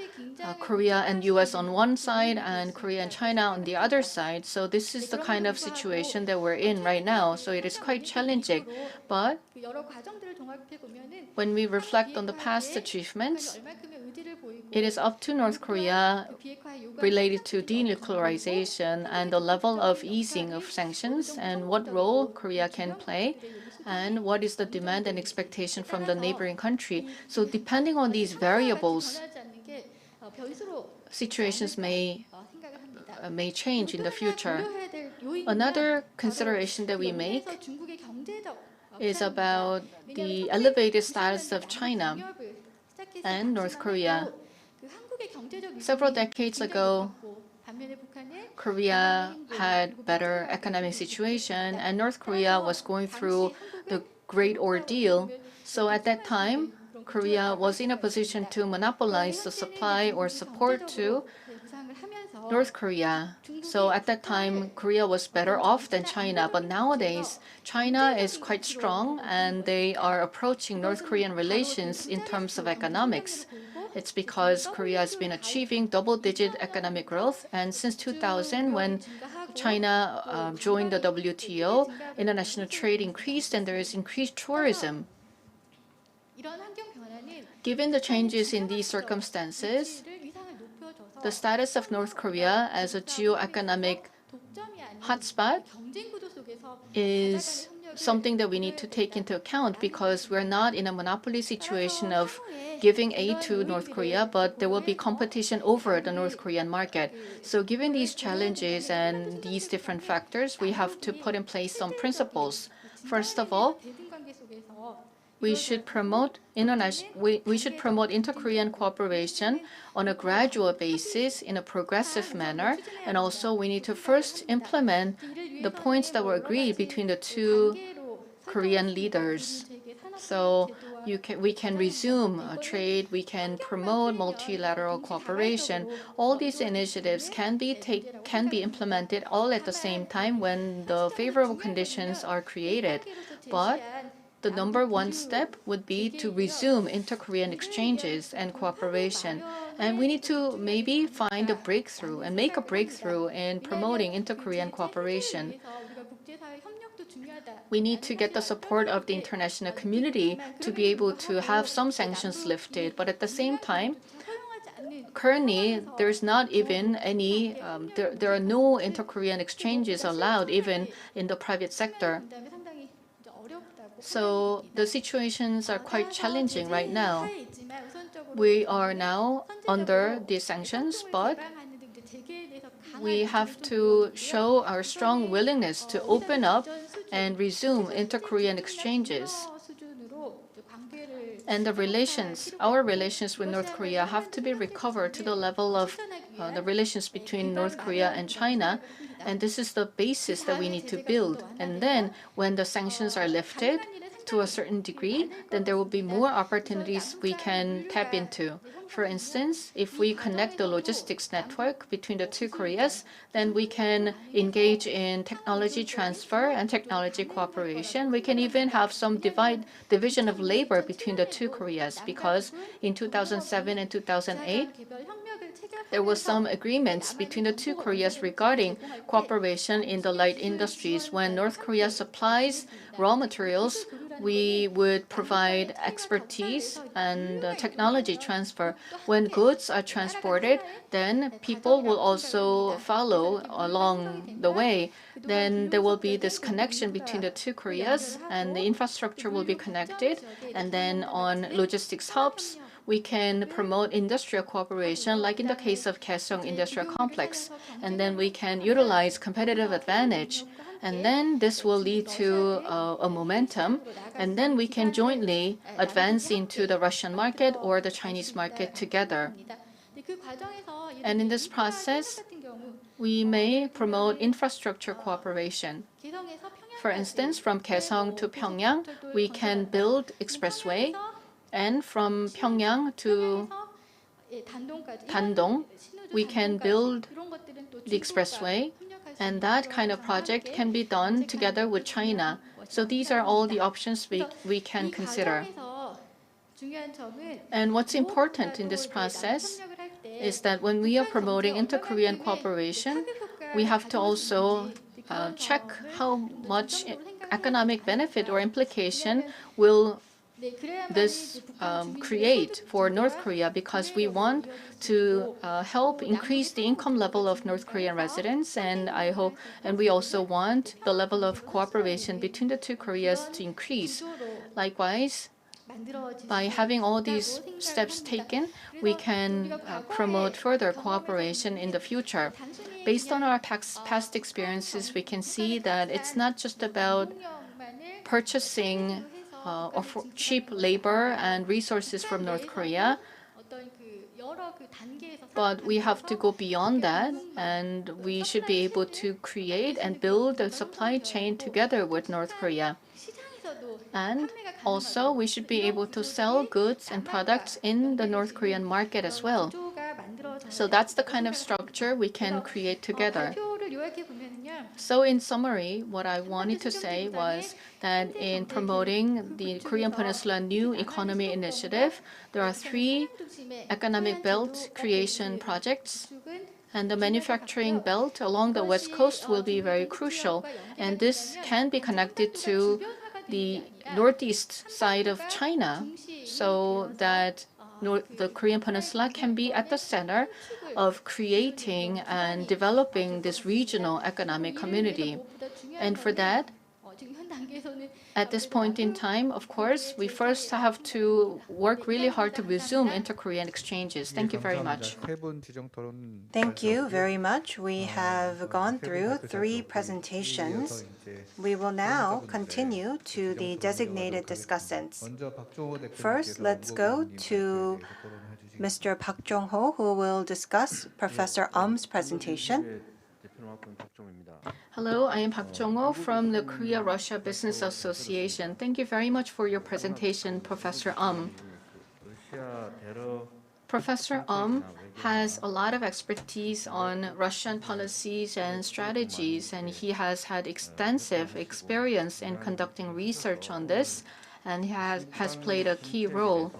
B: Korea and US on one side and Korea and China on the other side. So this is the kind of situation that we're in right now. So it is quite challenging. But when we reflect on the past achievements, it is up to North Korea related to denuclearization and the level of easing of sanctions and what role Korea can play and what is the demand and expectation from the neighboring country. So depending on these variables, situations may change in the future. Another consideration that we make is about the elevated status of China and North Korea. Several decades ago, Korea had better economic situation and North Korea was going through the great ordeal. So at that time, Korea was in a position to monopolize the supply or support to North Korea. So at that time, Korea was better off than China. But nowadays, China is quite strong and they are approaching North Korean relations in terms of economics. It's because Korea has been achieving double-digit economic growth. And since 2000, when China joined the WTO, international trade increased and there is increased tourism. Given the changes in these circumstances, the status of North Korea as a geo-economic hotspot is something that we need to take into account because we're not in a monopoly situation of giving aid to North Korea, but there will be competition over the North Korean market. So given these challenges and these different factors, we have to put in place some principles. First of all, we should promote inter-Korean cooperation on a gradual basis in a progressive manner, and also we need to first implement the points that were agreed between the two Korean leaders. So we can resume trade, we can promote multilateral cooperation. All these initiatives can be implemented all at the same time when the favorable conditions are created. But the number one step would be to resume inter-Korean exchanges and cooperation. And we need to maybe find a breakthrough and make a breakthrough in promoting inter-Korean cooperation. We need to get the support of the international community to be able to have some sanctions lifted. But at the same time, currently, there's not even any, there are no inter-Korean exchanges allowed even in the private sector. So the situations are quite challenging right now. We are now under the sanctions, but
G: we have to show our strong willingness to open up and resume inter-Korean exchanges. And our relations with North Korea have to be recovered to the level of the relations between North Korea and China. And this is the basis that we need to build. And then when the sanctions are lifted to a certain degree, then there will be more opportunities we can tap into. For instance, if we connect the logistics network between the two Koreas, then we can engage in technology transfer and technology cooperation. We can even have some division of labor between the two Koreas, because in 2007 and 2008, there was some agreements between the two Koreas regarding cooperation in the light industries. When North Korea supplies raw materials, we would provide expertise and technology transfer. When goods are transported, then people will also follow along the way. Then there will be this connection between the two Koreas, and the infrastructure will be connected. And then on logistics hubs, we can promote industrial cooperation, like in the case of Kaesong Industrial Complex. And then we can utilize competitive advantage. And then this will lead to a momentum. And then we can jointly advance into the Russian market or the Chinese market together. And in this process, we may promote infrastructure cooperation. For instance, from Kaesong to Pyongyang, we can build expressway. And from Pyongyang to Dandong, we can build the expressway. And that kind of project can be done together with China. So these are all the options we can consider. And what's important in this process is that when we are promoting inter-Korean cooperation, we have to also check how much economic benefit or implication will this create for North Korea, because we want to help increase the income level of North Korean residents, and we also want the level of cooperation between the two Koreas to increase. Likewise, by having all these steps taken, we can promote further cooperation in the future. Based on our past experiences, we can see that it's not just about purchasing cheap labor and resources from North Korea, but we have to go beyond that, and we should be able to create and build a supply chain together with North Korea. And also, we should be able to sell goods and products in the North Korean market as well. So that's the kind of structure we can create together. So in summary, what I wanted to say was that in promoting the Korean Peninsula New Economy Initiative, there are 3 economic belt creation projects. And the manufacturing belt along the west coast will be very crucial. And this can be connected to the northeast side of China, so that the Korean Peninsula can be at the center of creating and developing this regional economic community. And for that, at this point in time, of course, we first have to work really hard to resume inter-Korean exchanges. Thank you very much.
P: Thank you very much. We have gone through 3 presentations. We will now continue to the designated discussants. First, let's go to Mr. Park Jong-ho, who will discuss Professor Um's presentation.
G: Hello, I am Park Jong-ho from the Korea-Russia Business Association. Thank you very much for your presentation, Professor Professor has a lot of expertise on Russian policies and strategies, and he has had extensive experience in conducting research on this, and he has played a key role.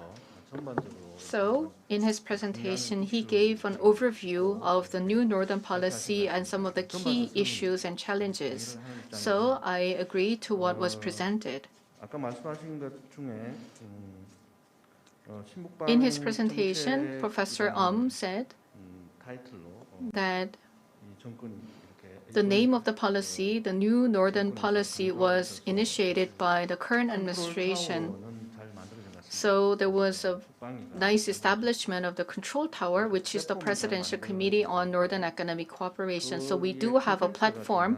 G: So, in his presentation, he gave an overview of the new Northern policy and some of the key issues and challenges. So, I agree to what was presented. In his presentation, Professor said that the name of the policy, the new Northern policy, was initiated by the current administration. So there was a nice establishment of the control tower, which is the Presidential Committee on Northern Economic Cooperation. So we do have a platform,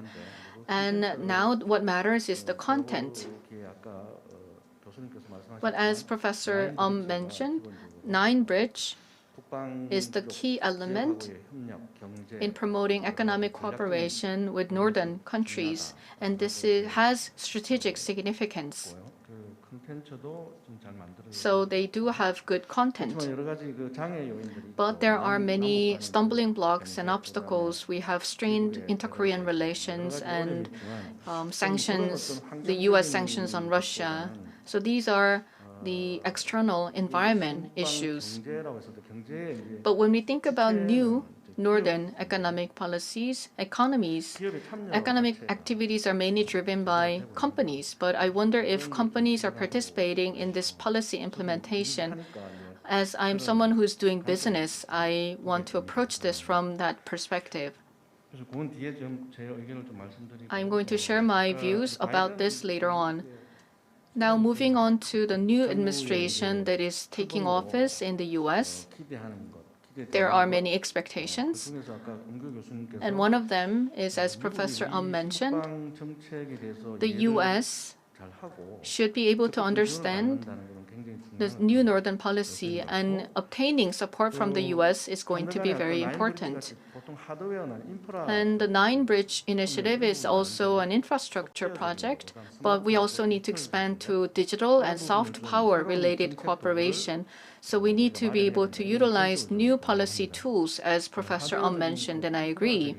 G: and now what matters is the content. But as Professor mentioned, 9-bridge is the key element in promoting economic cooperation with northern countries, and this has strategic significance. So they do have good content. But there are many stumbling blocks and obstacles. We have strained inter-Korean relations and sanctions, the U.S. sanctions on Russia. So these are the external environment issues. But when we think about new northern economic policies, economic activities are mainly driven by companies. But I wonder if companies are participating in this policy implementation. As I'm someone who's doing business, I want to approach this from that perspective. I'm going to share my views about this later on. Now, moving on to the new administration that is taking office in the U.S., there are many expectations, and one of them is, as Professor mentioned, the U.S. should be able to understand the new northern policy, and obtaining support from the U.S. is going to be very important. And the 9-bridge initiative is also an infrastructure project, but we also need to expand to digital and soft power related cooperation. So we need to be able to utilize new policy tools, as Professor mentioned, and I agree.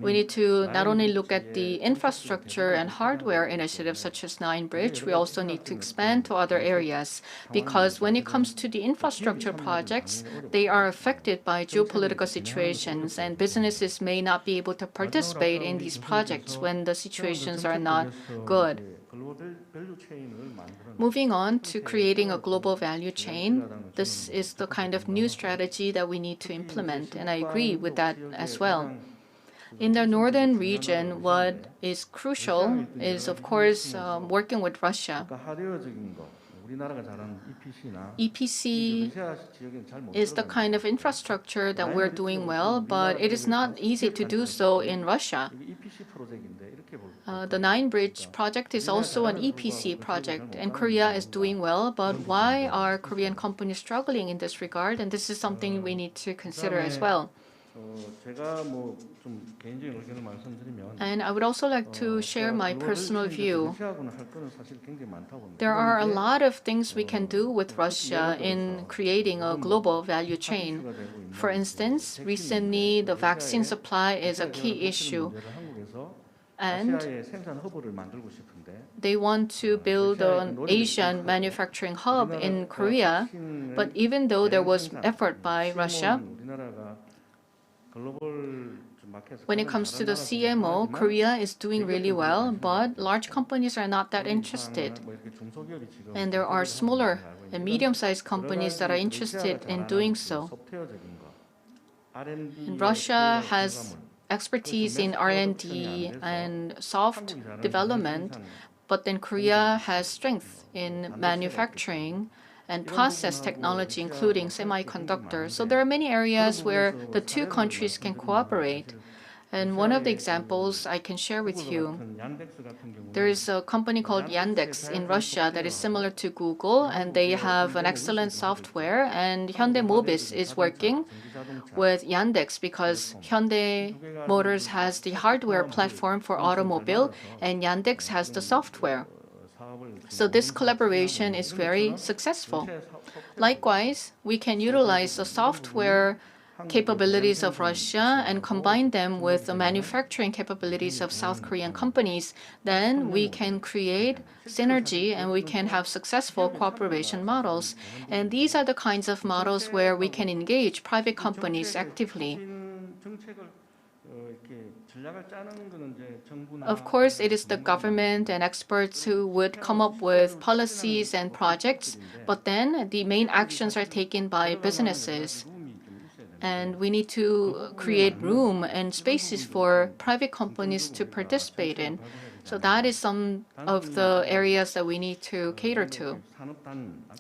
G: We need to not only look at the infrastructure and hardware initiatives such as 9-bridge, we also need to expand to other areas, because when it comes to the infrastructure projects, they are affected by geopolitical situations, and businesses may not be able to participate in these projects when the situations are not good. Moving on to creating a global value chain, this is the kind of new strategy that we need to implement, and I agree with that as well. In the northern region, what is crucial is, of course, working with Russia. EPC is the kind of infrastructure that we're doing well, but it is not easy to do so in Russia. The 9-bridge project is also an EPC project, and Korea is doing well, but why are Korean companies struggling in this regard? And this is something we need to consider as well. And I would also like to share my personal view. There are a lot of things we can do with Russia in creating a global value chain. For instance, recently the vaccine supply is a key issue, and they want to build an Asian manufacturing hub in Korea. But even though there was effort by Russia, when it comes to the CMO, Korea is doing really well, but large companies are not that interested. And there are smaller and medium-sized companies that are interested in doing so. And Russia has expertise in R&D and soft development, but then Korea has strength in manufacturing and process technology, including semiconductors. So there are many areas where the two countries can cooperate. And one of the examples I can share with you, there is a company called Yandex in Russia that is similar to Google, and they have an excellent software. And Hyundai Mobis is working with Yandex because Hyundai Motors has the hardware platform for automobile, and Yandex has the software. So this collaboration is very successful. Likewise, we can utilize the software capabilities of Russia and combine them with the manufacturing capabilities of South Korean companies. Then we can create synergy and we can have successful cooperation models. And these are the kinds of models where we can engage private companies actively. Of course, it is the government and experts who would come up with policies and projects, but then the main actions are taken by businesses. And we need to create room and spaces for private companies to participate in. So that is some of the areas that we need to cater to.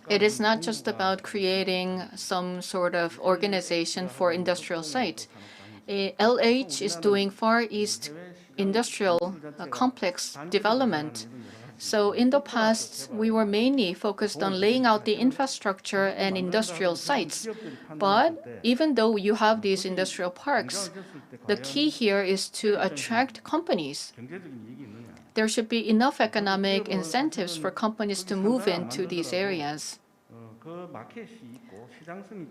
G: It is not just about creating some sort of organization for industrial sites. LH is doing Far East industrial complex development. So in the past, we were mainly focused on laying out the infrastructure and industrial sites. But even though you have these industrial parks, the key here is to attract companies. There should be enough economic incentives for companies to move into these areas.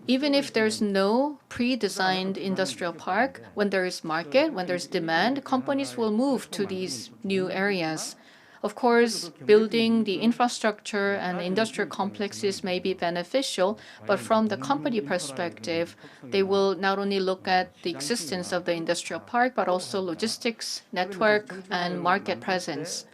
G: Even if there's no pre-designed industrial park, when there is market, when there's demand, companies will move to these new areas. Of course, building the infrastructure and industrial complexes may be beneficial, but from the company perspective, they will not only look at the existence of the industrial park, but also logistics, network, and market presence.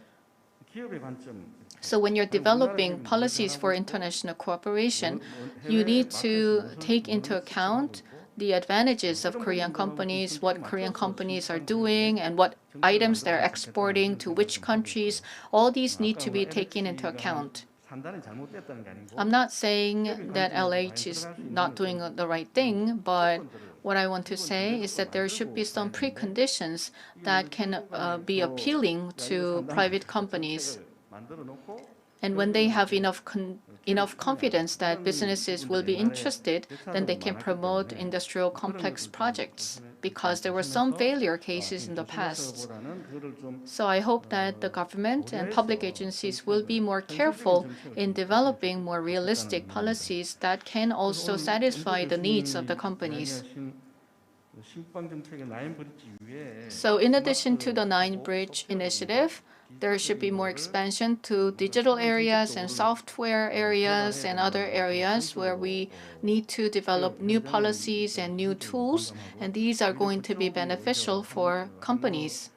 G: So when you're developing policies for international cooperation, you need to take into account the advantages of Korean companies, what Korean companies are doing, and what items they're exporting to which countries. All these need to be taken into account. I'm not saying that LH is not doing the right thing, but what I want to say is that there should be some preconditions that can be appealing to private companies. And when they have enough confidence that businesses will be interested, then they can promote industrial complex projects, because there were some failure cases in the past. So I hope that the government and public agencies will be more careful in developing more realistic policies that can also satisfy the needs of the companies. So in addition to the 9-bridge initiative, there should be more expansion to digital areas and software areas and other areas where we need to develop new policies and new tools, and these are going to be beneficial for companies.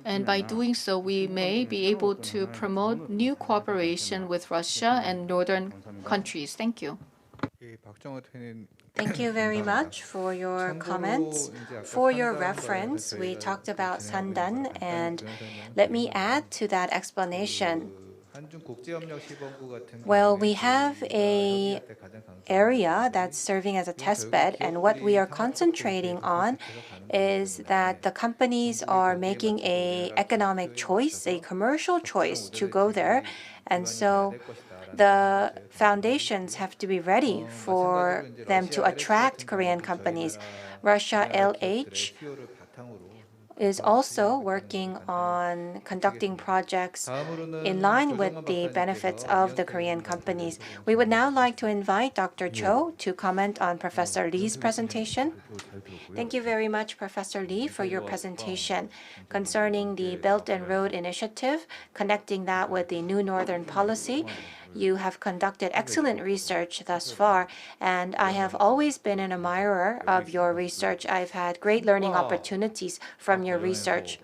G: And by doing so, we may be able to promote new cooperation with Russia and northern countries. Thank you.
P: Thank you very much for your comments. For your reference, we talked about Sandan, and let me add to that explanation. Well, we have an area that's serving as a test bed, and what we are concentrating on is that the companies are making an economic choice, a commercial choice to go there. And so the foundations have to be ready for them to attract Korean companies. Russia LH is also working on conducting projects in line with the benefits of the Korean companies. We would now like to invite Dr. Cho to comment on Professor Lee's presentation. Thank you very much, Professor Lee, for your presentation concerning the Belt and Road Initiative, connecting that with the New Northern Policy. You have conducted excellent research thus far, and I have always been an admirer of your research. I've had great learning opportunities from your research.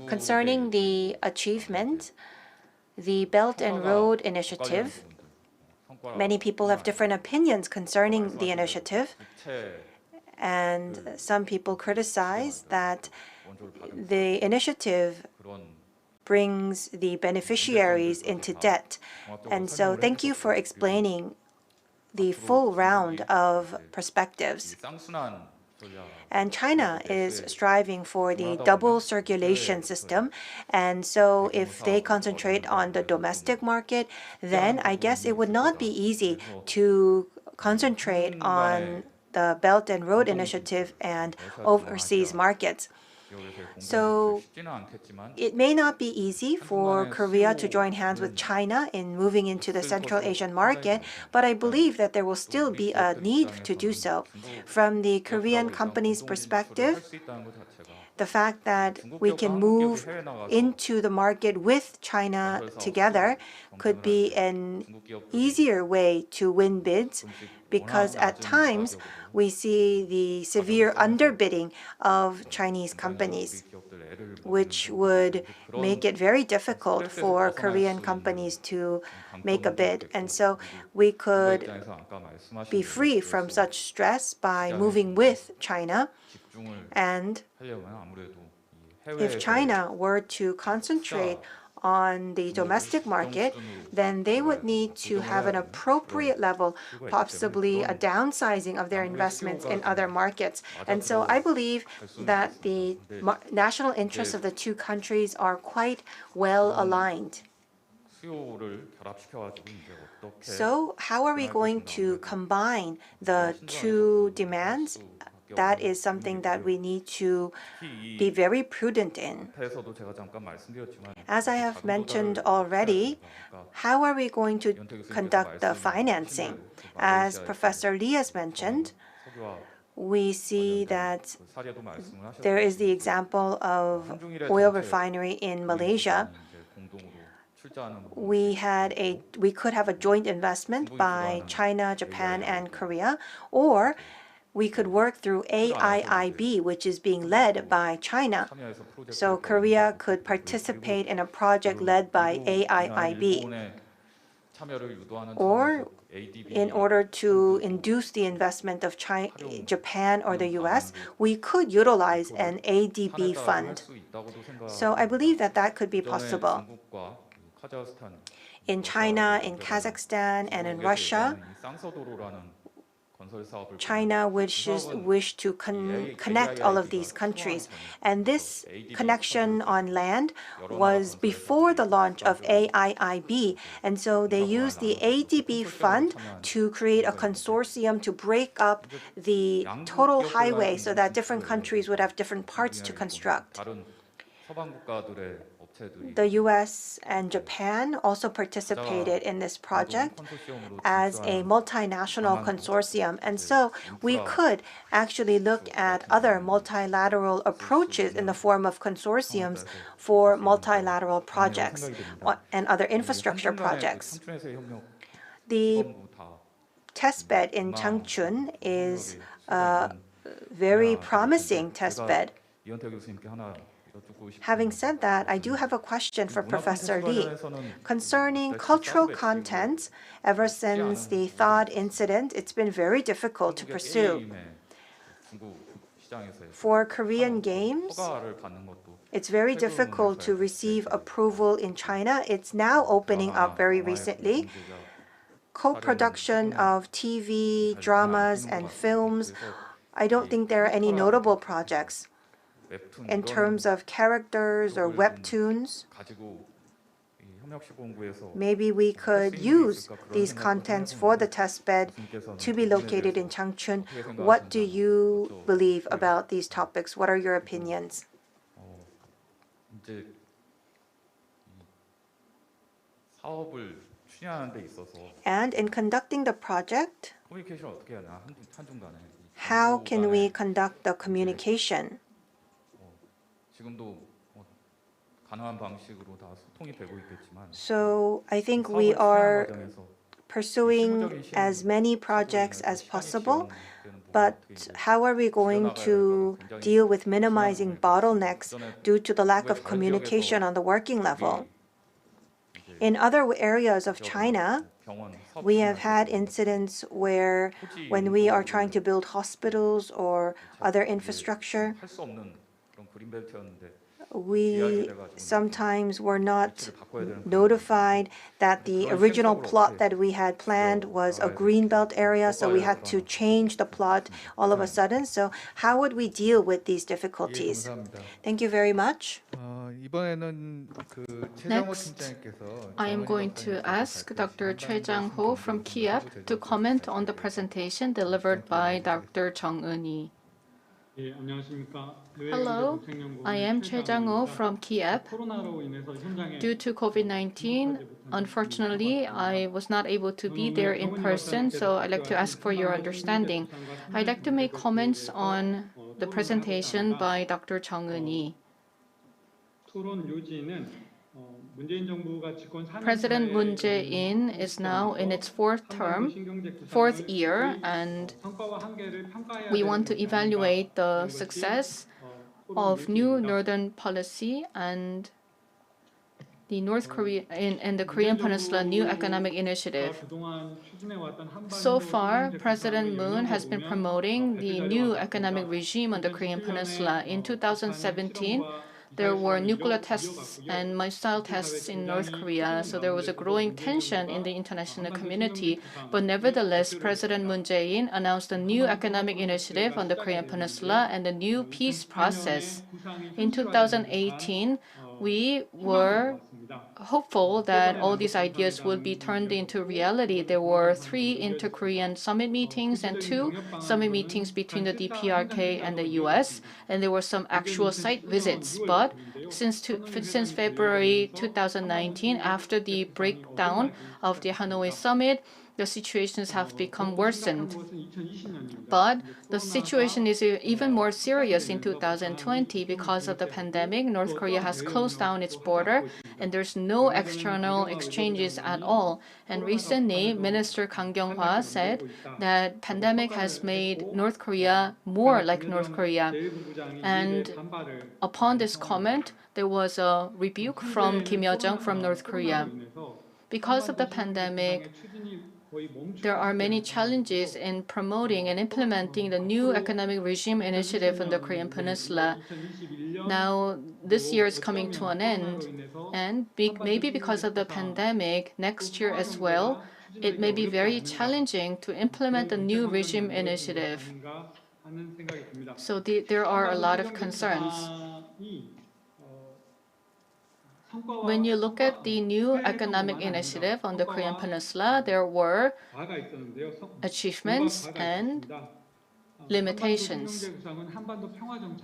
P: Concerning the achievement, the Belt and Road Initiative, many people have different opinions concerning the initiative, and some people criticize that the initiative brings the beneficiaries into debt. And so thank you for explaining the full round of perspectives. And China is striving for the double circulation system. And so if they concentrate on the domestic market, then I guess it would not be easy to concentrate on the Belt and Road Initiative and overseas markets. So it may not be easy for Korea to join hands with China in moving into the Central Asian market, but I believe that there will still be a need to do so. From the Korean company's perspective, the fact that we can move into the market with China together could be an easier way to win bids, because at times we see the severe underbidding of Chinese companies, which would make it very difficult for Korean companies to make a bid. And so we could be free from such stress by moving with China. And If China were to concentrate on the domestic market, then they would need to have an appropriate level, possibly a downsizing of their investments in other markets. And so I believe that the national interests of the two countries are quite well aligned. So how are we going to combine the two demands? That is something that we need to be very prudent in. As I have mentioned already, how are we going to conduct the financing? As Professor Lee has mentioned, we see that there is the example of oil refinery in Malaysia. We could have a joint investment by China, Japan, and Korea, or we could work through AIIB, which is being led by China. So Korea could participate in a project led by AIIB. Or in order to induce the investment of Japan or the US, we could utilize an ADB fund. So I believe that that could be possible. In China, in Kazakhstan, and in Russia, China wish to connect all of these countries. And this connection on land was before the launch of AIIB. And so they used the ADB fund to create a consortium to break up the total highway so that different countries would have different parts to construct. The US and Japan also participated in this project as a multinational consortium. And so we could actually look at other multilateral approaches in the form of consortiums for multilateral projects and other infrastructure projects. The testbed in Changchun is a very promising testbed. Having said that, I do have a question for Professor Lee. Concerning cultural content, ever since the THOD incident, it's been very difficult to pursue. For Korean games, it's very difficult to receive approval in China. It's now opening up very recently. Co-production of TV, dramas, and films, I don't think there are any notable projects. In terms of characters or webtoons, maybe we could use these contents for the testbed to be located in Changchun. What do you believe about these topics? What are your opinions? And in conducting the project, how can we conduct the communication? So I think we are pursuing as many projects as possible, but how are we going to deal with minimizing bottlenecks due to the lack of communication on the working level? In other areas of China, we have had incidents where when we are trying to build hospitals or other infrastructure, we sometimes were not notified that the original plot that we had planned was a greenbelt area, so we had to change the plot all of a sudden. So how would we deal with these difficulties? Thank you very much.
G: Next, I am going to ask Dr. Choi Jang-ho from Kiev to comment on the presentation delivered by Dr. Jung Eun-hee. Hello, I am Choi Jang-ho from Kiev. Due to COVID-19, unfortunately, I was not able to be there in person, so I'd like to ask for your understanding. I'd like to make comments on the presentation by Dr. Jung Eun-hee. President Moon Jae-in is now in its fourth year, and we want to evaluate the success of new Northern policy and the North Korea and the Korean Peninsula New Economic Initiative. So far, President Moon has been promoting the new economic regime on the Korean Peninsula. In 2017,
B: there were nuclear tests and missile tests in North Korea, so there was a growing tension in the international community. But nevertheless, President Moon Jae-in announced a new economic initiative on the Korean Peninsula and a new peace process. In 2018, we were hopeful that all these ideas would be turned into reality. There were 3 inter-Korean summit meetings and 2 summit meetings between the DPRK and the US, and there were some actual site visits. But since February 2019, after the breakdown of the Hanoi summit, the situations have become worsened. But the situation is even more serious in 2020 because of the pandemic. North Korea has closed down its border and there's no external exchanges at all. And recently, Minister Kang Kyung-hwa said that pandemic has made North Korea more like North Korea. And upon this comment, there was a rebuke from Kim Yo-jong from North Korea. Because of the pandemic, there are many challenges in promoting and implementing the new economic regime initiative on the Korean Peninsula. Now, this year is coming to an end, and maybe because of the pandemic, next year as well, it may be very challenging to implement the new regime initiative. So there are a lot of concerns. When you look at the new economic initiative on the Korean Peninsula, there were achievements and limitations.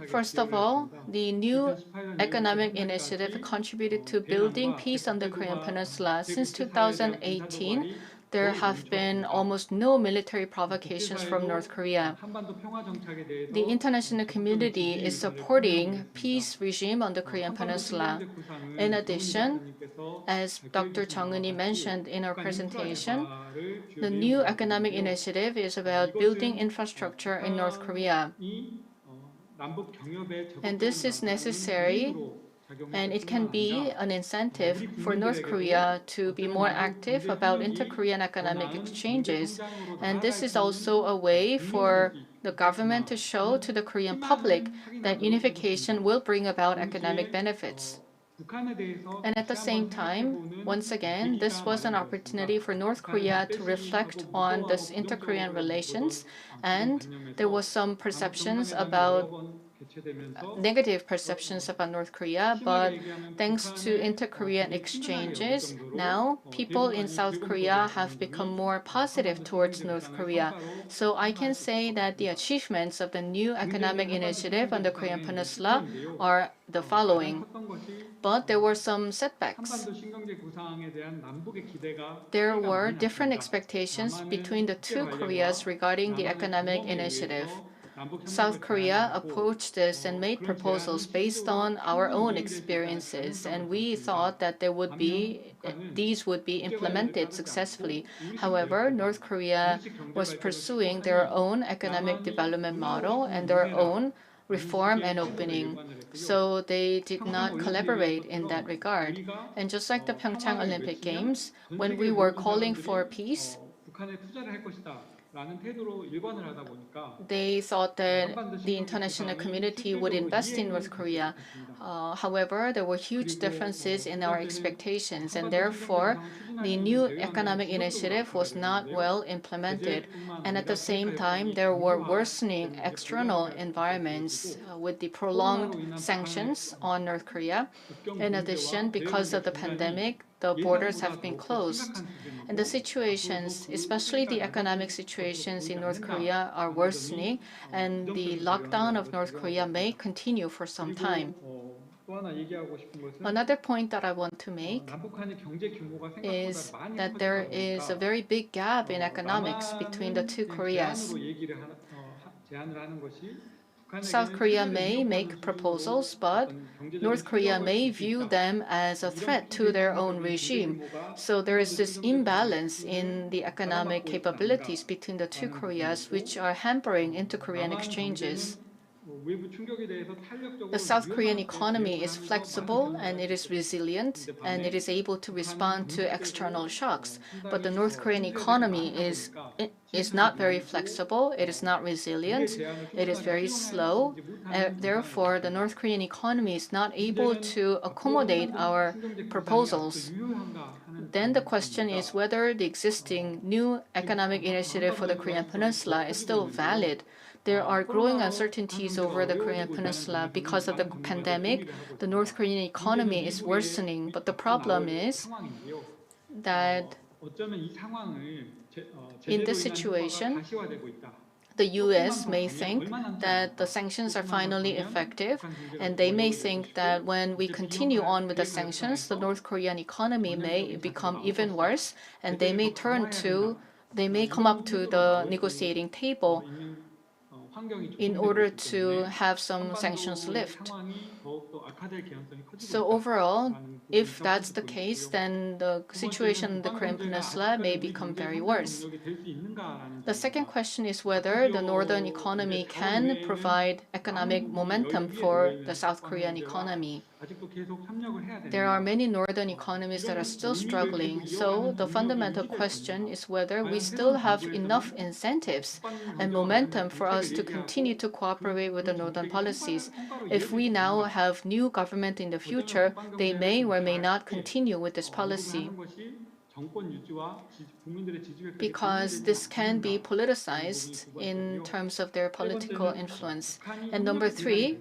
B: First of all, the new economic initiative contributed to building peace on the Korean Peninsula. Since 2018, there have been almost no military provocations from North Korea. The international community is supporting peace regime on the Korean Peninsula. In addition, as Dr. Chung Eun-hee mentioned in our presentation, the new economic initiative is about building infrastructure in North Korea. And this is necessary, and it can be an incentive for North Korea to be more active about inter-Korean economic exchanges. And this is also a way for the government to show to the Korean public that unification will bring about economic benefits. And at the same time, once again, this was an opportunity for North Korea to reflect on this inter-Korean relations, and there was some perceptions about negative perceptions about North Korea, but thanks to inter-Korean exchanges, now people in South Korea have become more positive towards North Korea. So I can say that the achievements of the new economic initiative on the Korean Peninsula are the following. But there were some setbacks. There were different expectations between the two Koreas regarding the economic initiative. South Korea approached this and made proposals based on our own experiences, and we thought that these would be implemented successfully. However, North Korea was pursuing their own economic development model and their own reform and opening. So they did not collaborate in that regard. And just like the Pyeongchang Olympic Games, when we were calling for peace, they thought that the international community would invest in North Korea. However, there were huge differences in our expectations, and therefore, the new economic initiative was not well implemented. And at the same time, there were worsening external environments with the prolonged sanctions on North Korea. In addition, because of the pandemic, the borders have been closed. And the situations, especially the economic situations in North Korea, are worsening, and the lockdown of North Korea may continue for some time. Another point that I want to make is that there is a very big gap in economics between the two Koreas. South Korea may make proposals, but North Korea may view them as a threat to their own regime. So there is this imbalance in the economic capabilities between the two Koreas, which are hampering inter-Korean exchanges.
G: The South Korean economy is flexible and it is resilient and it is able to respond to external shocks. But the North Korean economy is not very flexible, it is not resilient, it is very slow. Therefore, the North Korean economy is not able to accommodate our proposals. Then the question is whether the existing new economic initiative for the Korean Peninsula is still valid. There are growing uncertainties over the Korean Peninsula because of the pandemic. The North Korean economy is worsening, but the problem is that in this situation, the U.S. may think that the sanctions are finally effective, and they may think that when we continue on with the sanctions, the North Korean economy may become even worse, and they may come up to the negotiating table in order to have some sanctions lifted. So overall, if that's the case, then the situation in the Korean Peninsula may become very worse. The second question is whether the northern economy can provide economic momentum for the South Korean economy. There are many northern economies that are still struggling, so the fundamental question is whether we still have enough incentives and momentum for us to continue to cooperate with the northern policies. If we now have new government in the future, they may or may not continue with this policy, because this can be politicized in terms of their political influence. And number three,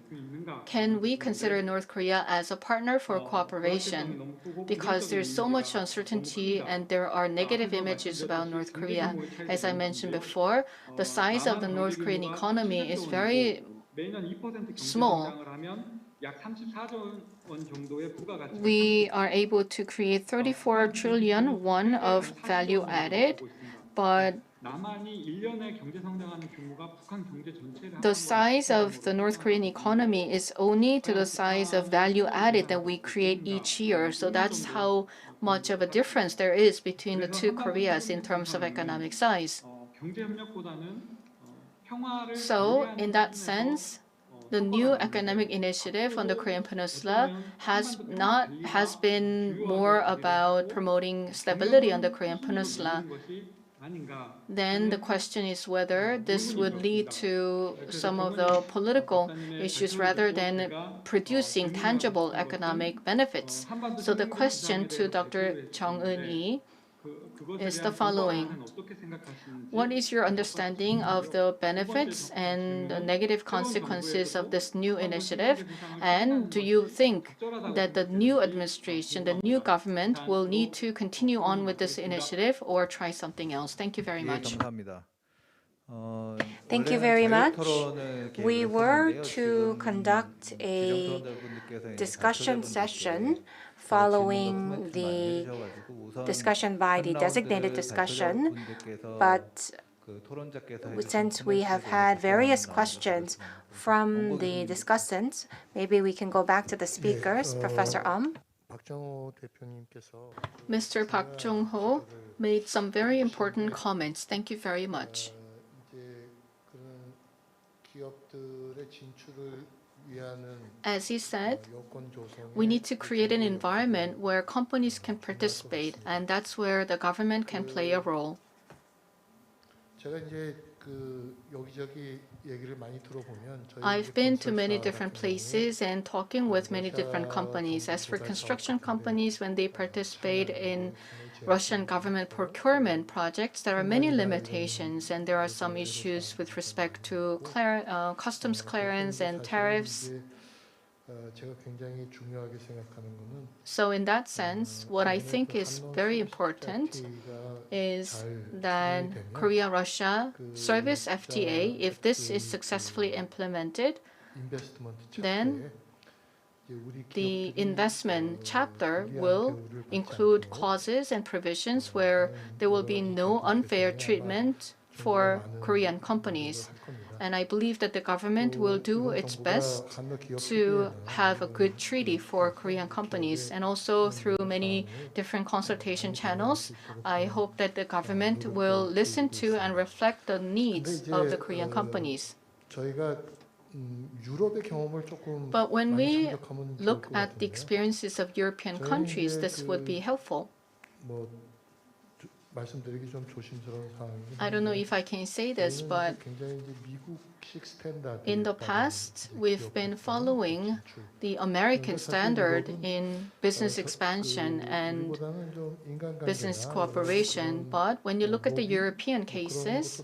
G: can we consider North Korea as a partner for cooperation? Because there's so much uncertainty and there are negative images about North Korea. As I mentioned before, the size of the North Korean economy is very small. We are able to create 34 trillion won of value added, but the size of the North Korean economy is only to the size of value added that we create each year. So that's how much of a difference there is between the two Koreas in terms of economic size. So in that sense, the new economic initiative on the Korean Peninsula has been more about promoting stability on the Korean Peninsula. Then the question is whether this would lead to some of the political issues rather than producing tangible economic benefits. So the question to Dr. Jung Eun-hee is the following. What is your understanding of the benefits and the negative consequences of this new initiative? And do you think that the new administration, the new government, will need to continue on with this initiative or try something else? Thank you very much.
H: Thank you very much. We were to conduct a discussion session following the discussion by the designated discussion, but since we have had various questions from the discussants, maybe we can go back to the speakers. Professor
G: Mr. Park Jong-ho made some very important comments. Thank you very much. As he said, we need to create an environment where companies can participate, and that's where the government can play a role. I've been to many different places and talking with many different companies. As for construction companies, when they participate in Russian government procurement projects, there are many limitations, and there are some issues with respect to customs clearance and tariffs. So in that sense, what I think is very important is that Korea-Russia service FTA, if this is successfully implemented, then the investment chapter will include clauses and provisions where there will be no unfair treatment for Korean companies. And I believe that the government will do its best to have a good treaty for Korean companies. And also through many different consultation channels, I hope that the government will listen to and reflect the needs of the Korean companies.
B: But when we look at the experiences of European countries, this would be helpful. I don't know if I can say this, but in the past, we've been following the American standard in business expansion and business cooperation. But when you look at the European cases,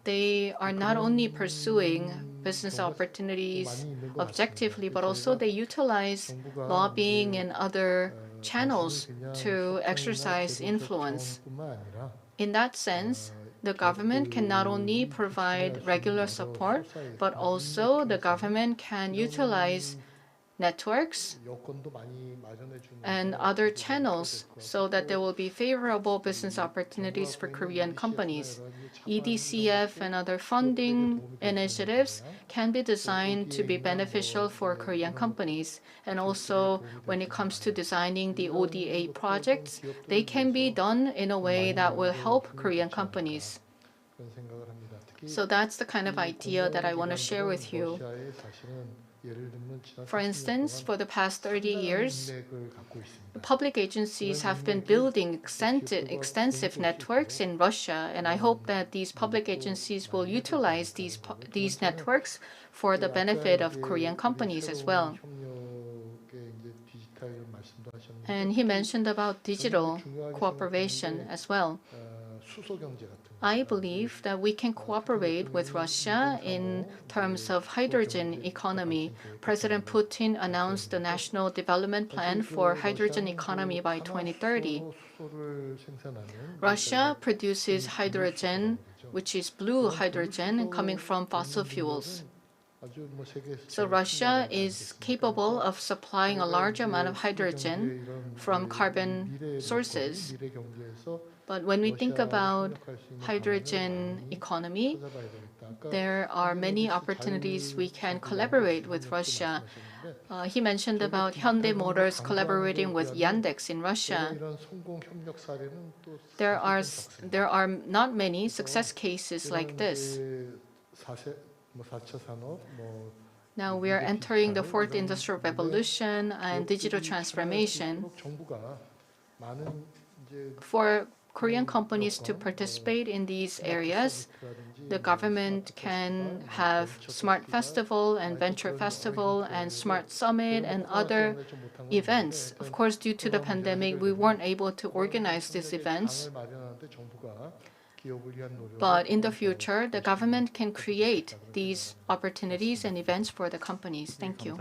B: they are not only pursuing business opportunities objectively, but also they utilize lobbying and other channels to exercise influence. In that sense, the government can not only provide regular support, but also the government can utilize networks and other channels so that there will be favorable business opportunities for Korean companies. EDCF and other funding initiatives can be designed to be beneficial for Korean companies. And also, when it comes to designing the ODA projects, they can be done in a way that will help Korean companies. So that's the kind of idea that I want to share with you. For instance, for the past 30 years, public agencies have been building extensive networks in Russia, and I hope that these public agencies will utilize these networks for the benefit of Korean companies as well. And he mentioned about digital cooperation as well. I believe that we can cooperate with Russia in terms of hydrogen economy. President Putin announced the National Development Plan for Hydrogen Economy by 2030. Russia produces hydrogen, which is blue hydrogen coming from fossil fuels. So Russia is capable of supplying a large amount of hydrogen from carbon sources. But when we think about hydrogen economy, there are many opportunities we can collaborate with Russia. He mentioned about Hyundai Motors collaborating with Yandex in Russia. There are not many success cases like this. Now we are entering the fourth industrial revolution and digital transformation. For Korean companies to participate in these areas, the government can have Smart Festival and Venture Festival and Smart Summit and other events. Of course, due to the pandemic, we weren't able to organize these events. But in the future, the government can create these opportunities and events for the companies. Thank you.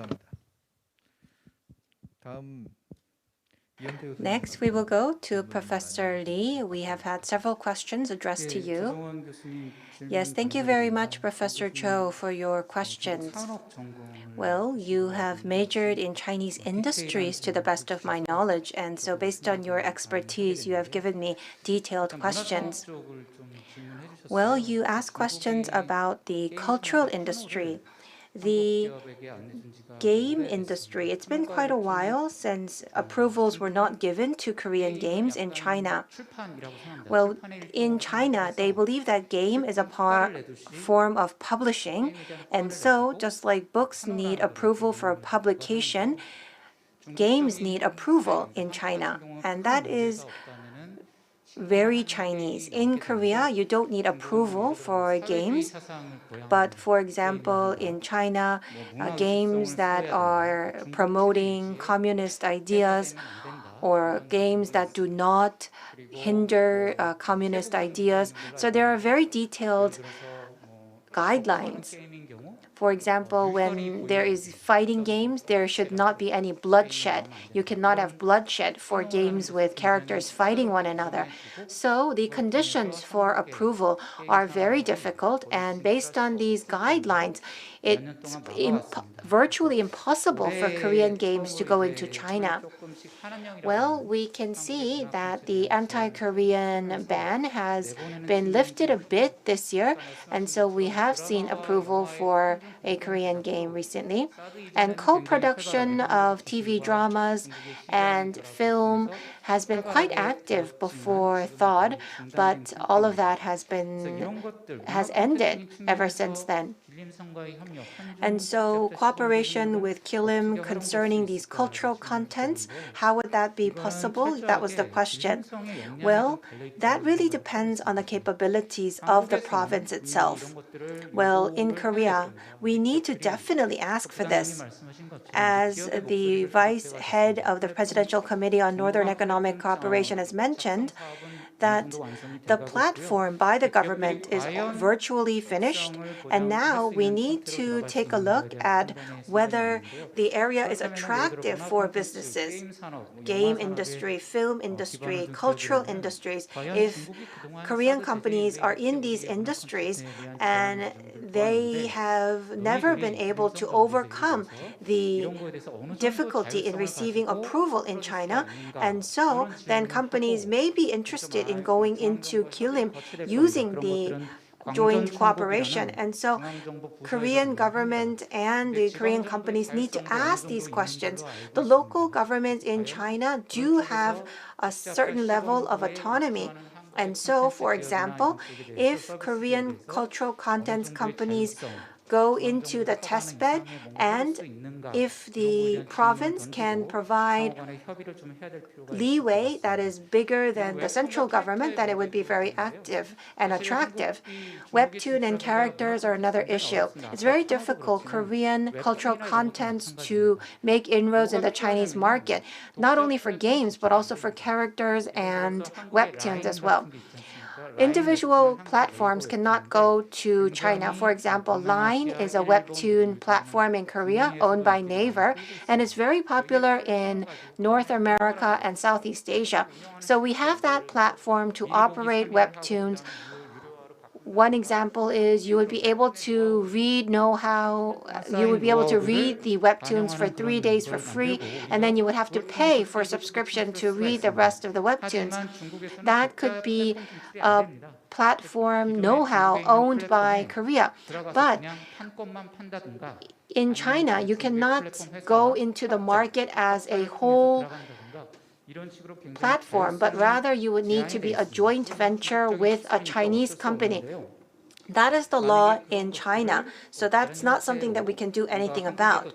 H: Next, we will go to Professor Lee. We have had several questions addressed to you. Yes, thank you very much, Professor Cho, for your questions. Well, you have majored in Chinese industries to the best of my knowledge, and so based on your expertise, you have given me detailed questions. Well, you asked questions about the cultural industry. The game industry, it's been quite a while since approvals were not given to Korean games in China. Well, in China, they believe that game is a form of publishing, and so just like books need approval for publication, games need approval in China, and that is very Chinese. In Korea, you don't need approval for games, but for example, in China, games that are promoting communist ideas or games that do not hinder communist ideas. So there are very detailed guidelines. For example, when there is fighting games, there should not be any bloodshed. You cannot have bloodshed for games with characters fighting one another. So the conditions for approval are very difficult, and based on these guidelines, it's virtually impossible for Korean games to go into China. Well, we can see that the anti-Korean ban has been lifted a bit this year, and so we have seen approval for a Korean game recently. And co-production of TV dramas and film has been quite active before thawed, but all of that has ended ever since then.
P: And so cooperation with Kilim concerning these cultural contents, how would that be possible? That was the question. Well, that really depends on the capabilities of the province itself. Well, in Korea, we need to definitely ask for this. As the vice head of the Presidential Committee on Northern Economic Cooperation has mentioned, that the platform by the government is virtually finished, and now we need to take a look at whether the area is attractive for businesses, game industry, film industry, cultural industries. If Korean companies are in these industries and they have never been able to overcome the difficulty in receiving approval in China, and so then companies may be interested in going into Kilim using the joint cooperation. And so Korean government and the Korean companies need to ask these questions. The local governments in China do have a certain level of autonomy. And so, for example, if Korean cultural contents companies go into the test bed, and if the province can provide leeway that is bigger than the central government, then it would be very active and attractive. Webtoon and characters are another issue. It's very difficult Korean cultural contents to make inroads in the Chinese market, not only for games, but also for characters and webtoons as well. Individual platforms cannot go to China. For example, Line is a webtoon platform in Korea owned by Naver, and it's very popular in North America and Southeast Asia. So we have that platform to operate webtoons. One example is you would be able to read you would be able to read the webtoons for 3 days for free, and then you would have to pay for a subscription to read the rest of the webtoons. That could be a platform know-how owned by Korea. But in China, you cannot go into the market as a whole platform, but rather you would need to be a joint venture with a Chinese company. That is the law in China, so that's not something that we can do anything about.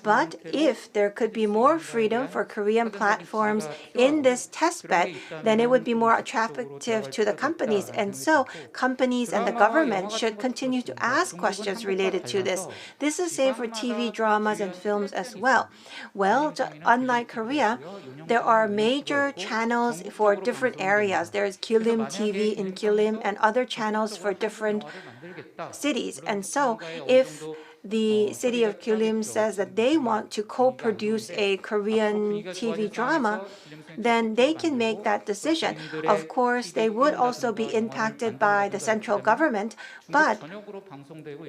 P: But if there could be more freedom for Korean platforms in this test bed, then it would be more attractive to the companies. And so companies and the government should continue to ask questions related to this. This is same for TV dramas and films as well. Well, unlike Korea, there are major channels for different areas. There is Kilim TV in Kilim and other channels for different cities. And so if the city of Kilim says that they want to co-produce a Korean TV drama, then they can make that decision. Of course, they would also be impacted by the central government, but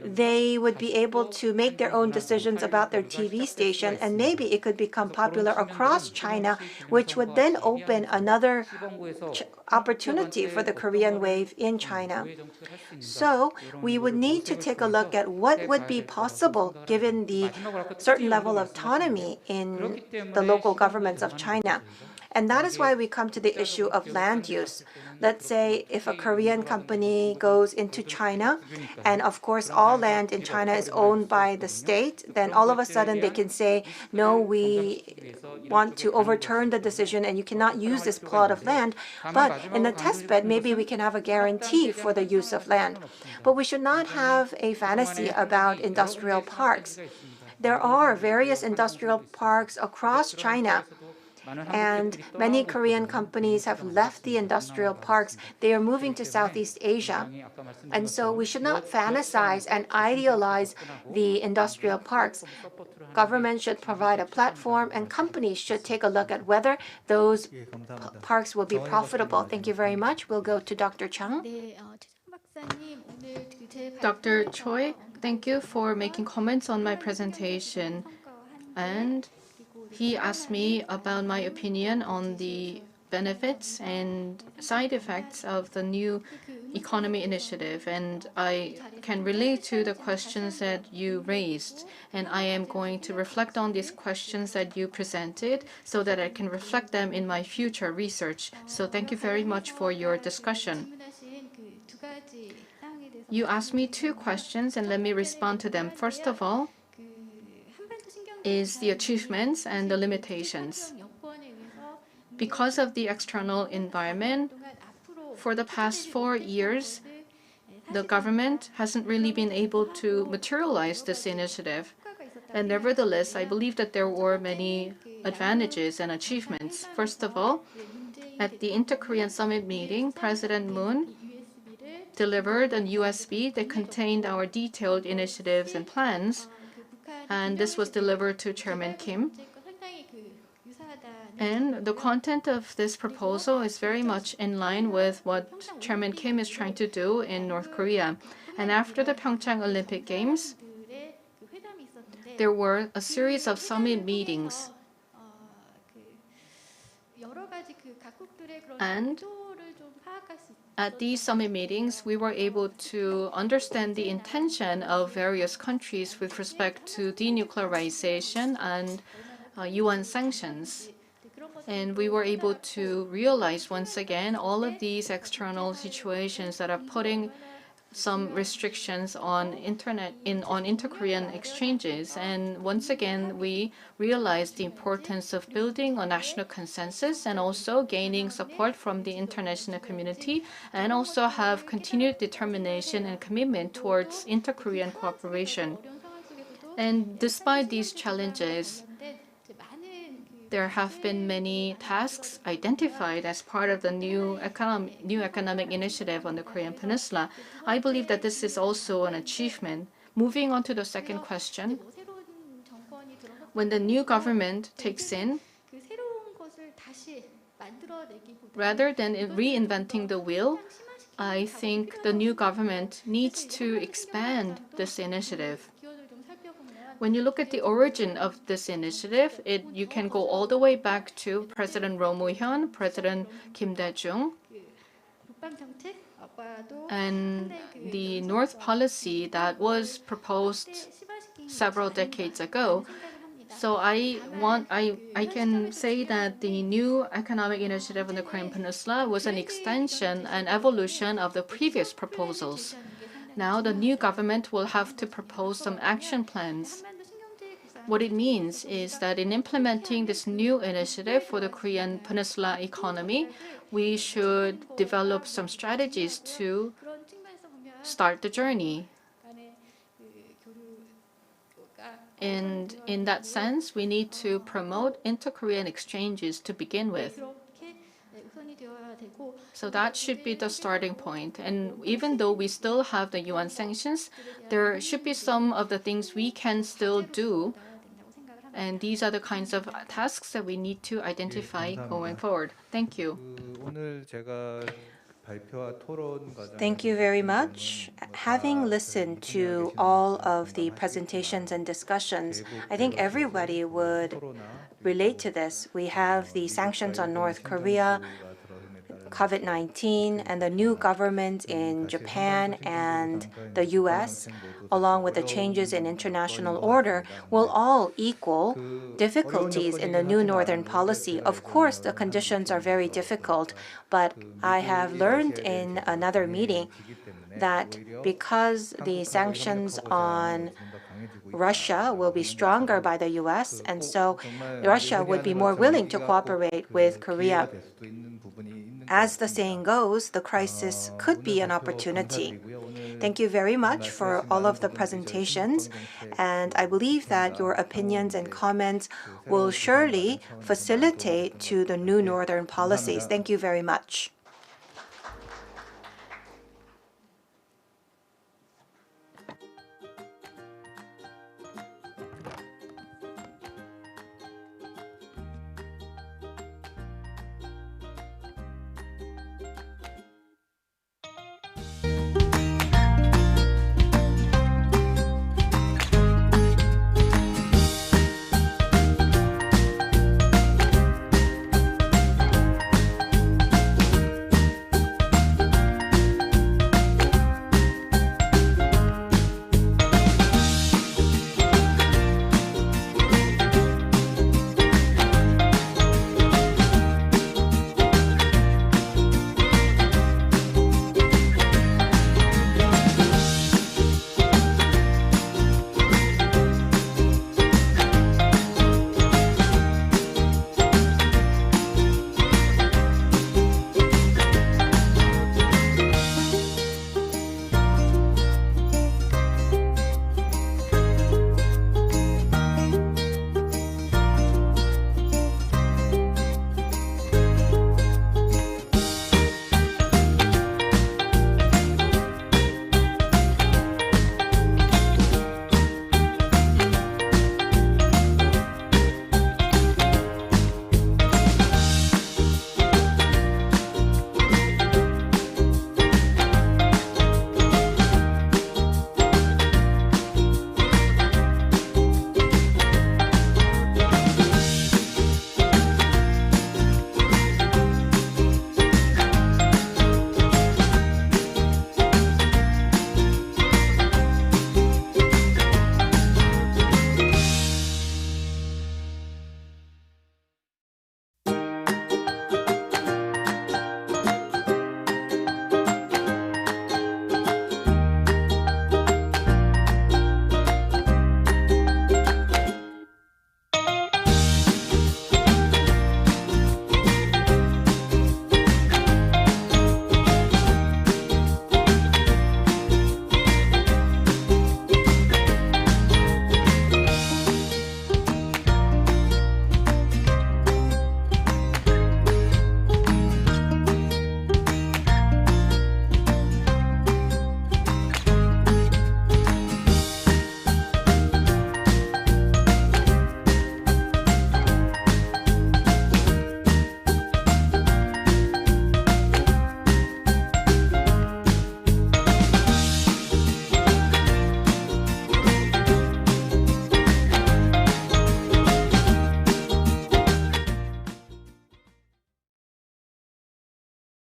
P: they would be able to make their own decisions about their TV station, and maybe it could become popular across China, which would then open another opportunity for the Korean wave in China. So we would need to take a look at what would be possible given the certain level of autonomy in the local governments of China. And that is why we come to the issue of land use. Let's say if a Korean company goes into China, and of course all land in China is owned by the state, then all of a sudden they can say, no, we want to overturn the decision and you cannot use this plot of land. But in the test bed, maybe we can have a guarantee for the use of land. But we should not have a fantasy about industrial parks. There are various industrial parks across China, and many Korean companies have left the industrial parks. They are moving to Southeast Asia. And so we should not fantasize and idealize the industrial parks. Government should provide a platform, and companies should take a look at whether those parks will be profitable. Thank you very much. We'll go to Dr. Chung.
B: Dr. Choi, thank you for making comments on my presentation. And he asked me about my opinion on the benefits and side effects of the new economy initiative. And I can relate to the questions that you raised. And I am going to reflect on these questions that you presented so that I can reflect them in my future research. So thank you very much for your discussion.
G: You asked me two questions, and let me respond to them. First of all, is the achievements and the limitations. Because of the external environment, for the past 4 years, the government hasn't really been able to materialize this initiative. And nevertheless, I believe that there were many advantages and achievements. First of all, at the Inter-Korean Summit meeting, President Moon delivered an USB that contained our detailed initiatives and plans, and this was delivered to Chairman Kim. And the content of this proposal is very much in line with what Chairman Kim is trying to do in North Korea. And after the Pyeongchang Olympic Games, there were a series of summit meetings. And at these summit meetings, we were able to understand the intention of various countries with respect to denuclearization and UN sanctions. And we were able to realize once again all of these external situations that are putting some restrictions on inter-Korean exchanges. And once again, we realized the importance of building a national consensus and also gaining support from the international community, and also have continued determination and commitment towards inter-Korean cooperation. And despite these challenges, there have been many tasks identified as part of the new economic initiative on the Korean Peninsula. I believe that this is also an achievement. Moving on to the second question, when the new government takes in, rather than reinventing the wheel, I think the new government needs to expand this initiative. When you look at the origin of this initiative, you can go all the way back to President Roh Moo-hyun, President Kim Dae-jung, and the North policy that was proposed several decades ago. So I can say that the new economic initiative on the Korean Peninsula was an extension and evolution of the previous proposals. Now the new government will have to propose some action plans. What it means is that in implementing this new initiative for the Korean Peninsula economy, we should develop some strategies to start the journey. And in that sense, we need to promote inter-Korean exchanges to begin with. So that should be the starting point. And even though we still have the UN sanctions, there should be some of the things we can still do. And these are the kinds of tasks that we need to identify going forward. Thank you.
P: Thank you very much. Having listened to all of the presentations and discussions, I think everybody would relate to this. We have the sanctions on North Korea, COVID-19, and the new government in Japan and the US, along with the changes in international order, will all equal difficulties in the new Northern policy. Of course, the conditions are very difficult, but I have learned in another meeting that because the sanctions on Russia will be stronger by the US, and so Russia would be more willing to cooperate with Korea. As the saying goes, the crisis could be an opportunity. Thank you very much for all of the presentations, and I believe that your opinions and comments will surely facilitate to the new Northern policies. Thank you very much.